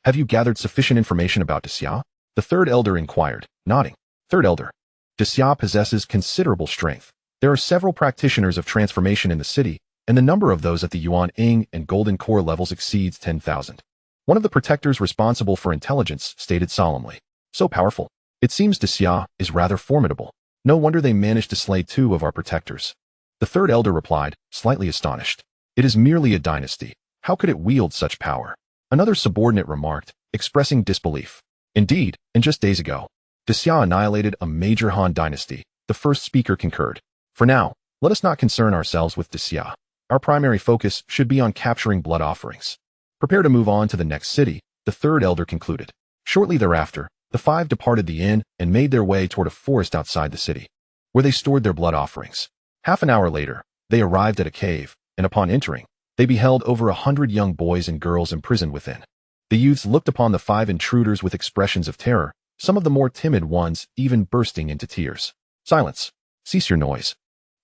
S1: Have you gathered sufficient information about Xia? The third elder inquired, nodding. Third elder. Xia possesses considerable strength. There are several practitioners of transformation in the city, and the number of those at the Yuaning and Golden Core levels exceeds 10,000. One of the protectors responsible for intelligence stated solemnly. So powerful. It seems Xia is rather formidable. No wonder they managed to slay 2 of our protectors. The third elder replied, slightly astonished. It is merely a dynasty. How could it wield such power? Another subordinate remarked, expressing disbelief. Indeed, and just days ago, Xia annihilated a major Han dynasty. The first speaker concurred. For now, let us not concern ourselves with Xia. Our primary focus should be on capturing blood offerings. Prepare to move on to the next city, the third elder concluded. Shortly thereafter, the 5 departed the inn and made their way toward a forest outside the city, where they stored their blood offerings. Half an hour later, they arrived at a cave, and upon entering, they beheld over 100 young boys and girls imprisoned within. The youths looked upon the 5 intruders with expressions of terror, some of the more timid ones even bursting into tears. Silence. Cease your noise,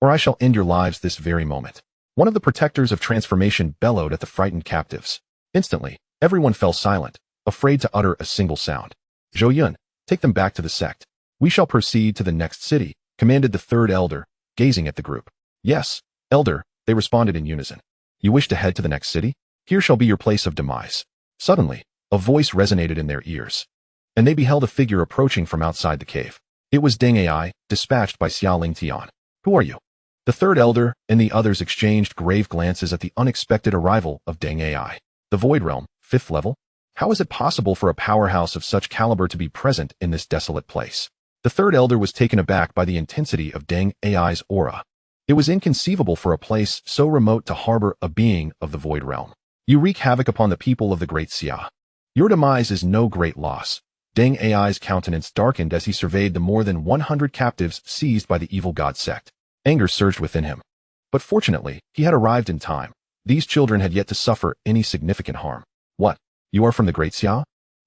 S1: or I shall end your lives this very moment. One of the protectors of transformation bellowed at the frightened captives. Instantly, everyone fell silent, afraid to utter a single sound. Zhou Yun, take them back to the sect. We shall proceed to the next city, commanded the third elder, gazing at the group. Yes, elder, they responded in unison. You wish to head to the next city? Here shall be your place of demise. Suddenly, a voice resonated in their ears, and they beheld a figure approaching from outside the cave. It was Deng Ai, dispatched by Xia Lingtian. Who are you? The third elder and the others exchanged grave glances at the unexpected arrival of Deng Ai. The Void Realm, 5th level? How is it possible for a powerhouse of such caliber to be present in this desolate place? The third elder was taken aback by the intensity of Deng Ai's aura. It was inconceivable for a place so remote to harbor a being of the Void Realm. You wreak havoc upon the people of the Great Xia. Your demise is no great loss. Deng Ai's countenance darkened as he surveyed the more than 100 captives seized by the evil god sect. Anger surged within him. But fortunately, he had arrived in time. These children had yet to suffer any significant harm. What? You are from the Great Xia?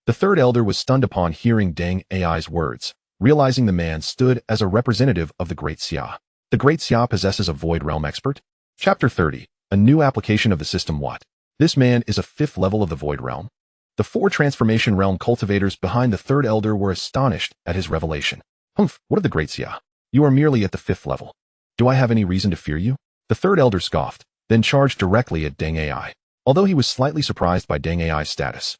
S1: The third elder was stunned upon hearing Deng Ai's words, realizing the man stood as a representative of the Great Xia. The Great Xia possesses a Void Realm expert? Chapter 30. A new application of the system. What? This man is a 5th level of the Void Realm? The 4 transformation realm cultivators behind the third elder were astonished at his revelation. Humph, what of the Great Xia? You are merely at the 5th level. Do I have any reason to fear you? The third elder scoffed, then charged directly at Deng Ai. Although he was slightly surprised by Deng Ai's status,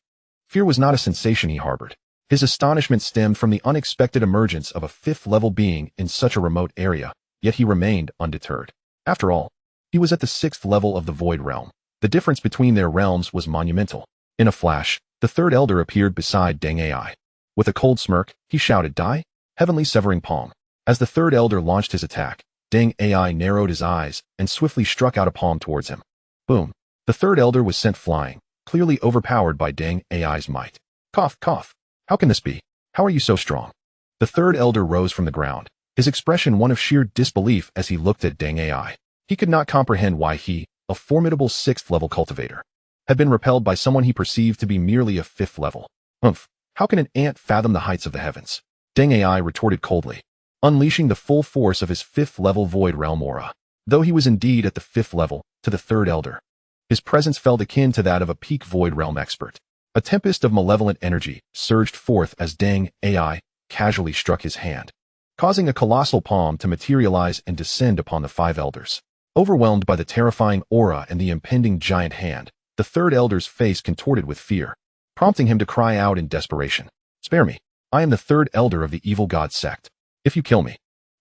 S1: fear was not a sensation he harbored. His astonishment stemmed from the unexpected emergence of a 5th level being in such a remote area, yet he remained undeterred. After all, he was at the 6th level of the Void Realm. The difference between their realms was monumental. In a flash, the third elder appeared beside Deng Ai. With a cold smirk, he shouted, Die, heavenly severing palm. As the third elder launched his attack, Deng Ai narrowed his eyes and swiftly struck out a palm towards him. Boom. The third elder was sent flying, clearly overpowered by Deng Ai's might. Cough, cough. How can this be? How are you so strong? The third elder rose from the ground, his expression one of sheer disbelief as he looked at Deng Ai. He could not comprehend why he, a formidable 6th-level cultivator, had been repelled by someone he perceived to be merely a 5th level. Humph, how can an ant fathom the heights of the heavens? Deng Ai retorted coldly, unleashing the full force of his 5th-level void realm aura. Though he was indeed at the 5th level, to the 3rd elder, his presence felt akin to that of a peak void realm expert. A tempest of malevolent energy surged forth as Deng Ai casually struck his hand, causing a colossal palm to materialize and descend upon the 5 elders. Overwhelmed by the terrifying aura and the impending giant hand, the 3rd elder's face contorted with fear, prompting him to cry out in desperation. Spare me. I am the 3rd elder of the evil god sect. If you kill me,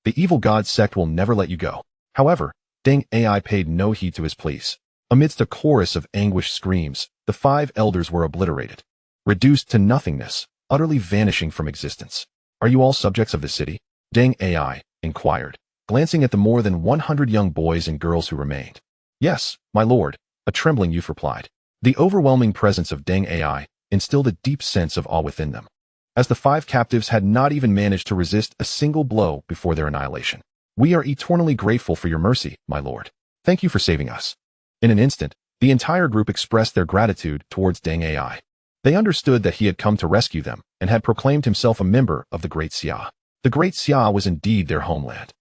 S1: the evil god sect will never let you go. However, Deng Ai paid no heed to his pleas. Amidst a chorus of anguished screams, the 5 elders were obliterated, reduced to nothingness, utterly vanishing from existence. Are you all subjects of the city? Deng Ai inquired, glancing at the more than 100 young boys and girls who remained. Yes, my lord, a trembling youth replied. The overwhelming presence of Deng Ai instilled a deep sense of awe within them, as the 5 captives had not even managed to resist a single blow before their annihilation. We are eternally grateful for your mercy, my lord. Thank you for saving us. In an instant, the entire group expressed their gratitude towards Deng Ai. They understood that he had come to rescue them and had proclaimed himself a member of the Great Xia. The Great Xia was indeed their homeland.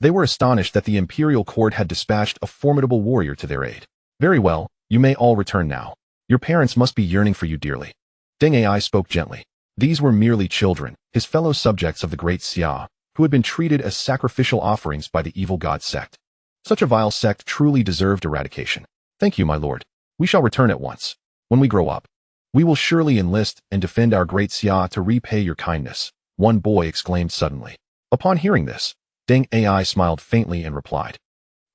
S1: They were astonished that the imperial court had dispatched a formidable warrior to their aid. Very well, you may all return now. Your parents must be yearning for you dearly. Deng Ai spoke gently. These were merely children, his fellow subjects of the Great Xia, who had been treated as sacrificial offerings by the evil god sect. Such a vile sect truly deserved eradication. Thank you, my lord. We shall return at once. When we grow up, we will surely enlist and defend our Great Xia to repay your kindness, one boy exclaimed suddenly. Upon hearing this, Deng Ai smiled faintly and replied,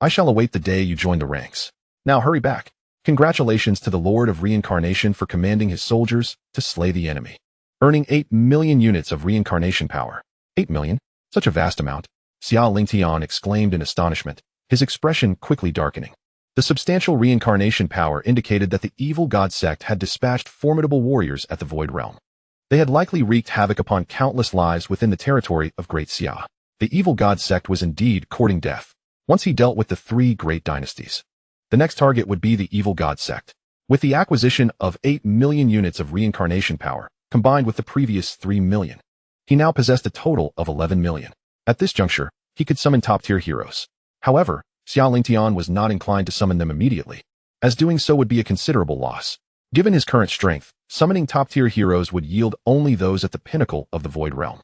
S1: I shall await the day you join the ranks. Now hurry back. Congratulations to the Lord of Reincarnation for commanding his soldiers to slay the enemy, earning 8 million units of reincarnation power. 8 million? Such a vast amount. Xia Lingtian exclaimed in astonishment, his expression quickly darkening. The substantial reincarnation power indicated that the evil god sect had dispatched formidable warriors at the Void Realm. They had likely wreaked havoc upon countless lives within the territory of Great Xia. The evil god sect was indeed courting death. Once he dealt with the 3 great dynasties, the next target would be the evil god sect. With the acquisition of 8 million units of reincarnation power, combined with the previous 3 million, he now possessed a total of 11 million. At this juncture, he could summon top-tier heroes. However, Xia Lingtian was not inclined to summon them immediately, as doing so would be a considerable loss. Given his current strength, summoning top-tier heroes would yield only those at the pinnacle of the Void Realm.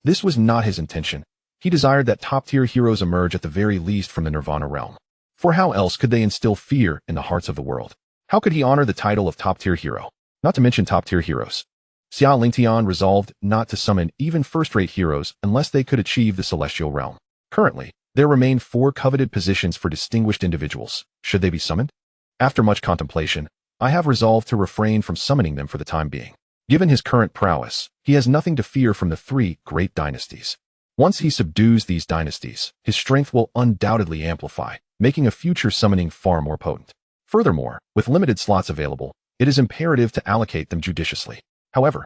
S1: This was not his intention. He desired that top-tier heroes emerge at the very least from the Nirvana realm. For how else could they instill fear in the hearts of the world? How could he honor the title of top-tier hero? Not to mention top-tier heroes. Xia Lingtian resolved not to summon even first-rate heroes unless they could achieve the celestial realm. Currently, there remained 4 coveted positions for distinguished individuals. Should they be summoned? After much contemplation, I have resolved to refrain from summoning them for the time being. Given his current prowess, he has nothing to fear from the 3 great dynasties. Once he subdues these dynasties, his strength will undoubtedly amplify, making a future summoning far more potent. Furthermore, with limited slots available, it is imperative to allocate them judiciously. However,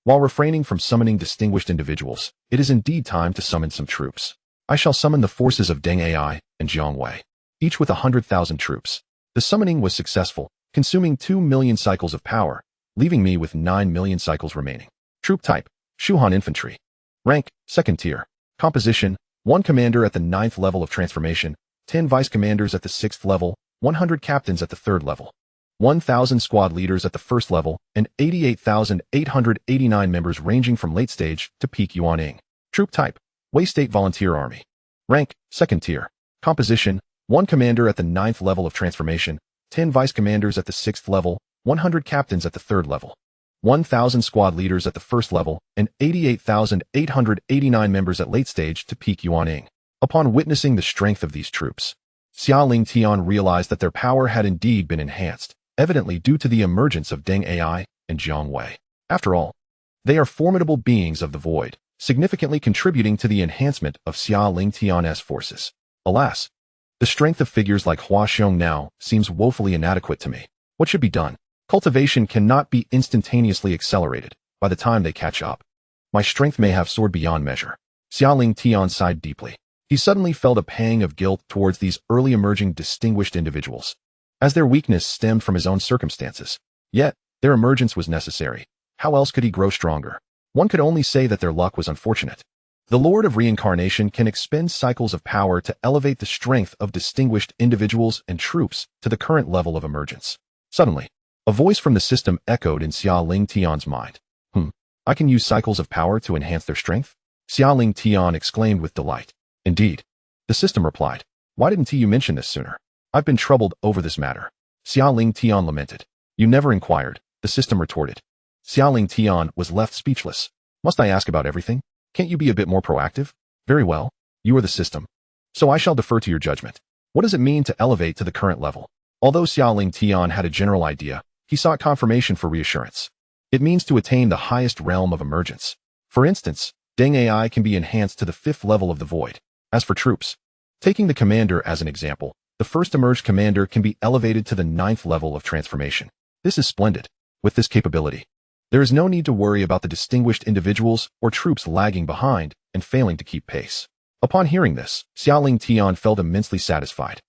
S1: while refraining from summoning distinguished individuals, it is indeed time to summon some troops. I shall summon the forces of Deng Ai and Jiang Wei, each with 100,000 troops. The summoning was successful, consuming 2 million cycles of power, leaving me with 9 million cycles remaining. Troop type, Shuhan Infantry. Rank, 2nd tier. Composition, 1 commander at the 9th level of transformation, 10 vice commanders at the 6th level, 100 captains at the 3rd level, 1,000 squad leaders at the 1st level, and 88,889 members ranging from late stage to peak Yuaning. Troop type, Wei State Volunteer Army. Rank, 2nd tier. Composition, 1 commander at the 9th level of transformation, 10 vice commanders at the 6th level, 100 captains at the 3rd level, 1,000 squad leaders at the 1st level, and 88,889 members at late stage to peak Yuaning. Upon witnessing the strength of these troops, Xia Lingtian realized that their power had indeed been enhanced, evidently due to the emergence of Deng Ai and Jiang Wei. After all, they are formidable beings of the void, significantly contributing to the enhancement of Xia Lingtian's forces. Alas, the strength of figures like Hua Xiong now seems woefully inadequate to me. What should be done? Cultivation cannot be instantaneously accelerated by the time they catch up. My strength may have soared beyond measure. Xia Lingtian sighed deeply. He suddenly felt a pang of guilt towards these early emerging distinguished individuals, as their weakness stemmed from his own circumstances. Yet, their emergence was necessary. How else could he grow stronger? One could only say that their luck was unfortunate. The Lord of Reincarnation can expend cycles of power to elevate the strength of distinguished individuals and troops to the current level of emergence. Suddenly, a voice from the system echoed in Xia Lingtian's mind. I can use cycles of power to enhance their strength? Xia Lingtian exclaimed with delight. Indeed. The system replied. Why didn't you mention this sooner? I've been troubled over this matter. Xia Lingtian lamented. You never inquired, the system retorted. Xia Lingtian was left speechless. Must I ask about everything? Can't you be a bit more proactive? Very well. You are the system. So I shall defer to your judgment. What does it mean to elevate to the current level? Although Xia Lingtian had a general idea, he sought confirmation for reassurance. It means to attain the highest realm of emergence. For instance, Deng AI can be enhanced to the 5th level of the void. As for troops, taking the commander as an example, the first emerged commander can be elevated to the 9th level of transformation. This is splendid. With this capability, there is no need to worry about the distinguished individuals or troops lagging behind and failing to keep pace. Upon hearing this, Xia Lingtian felt immensely satisfied.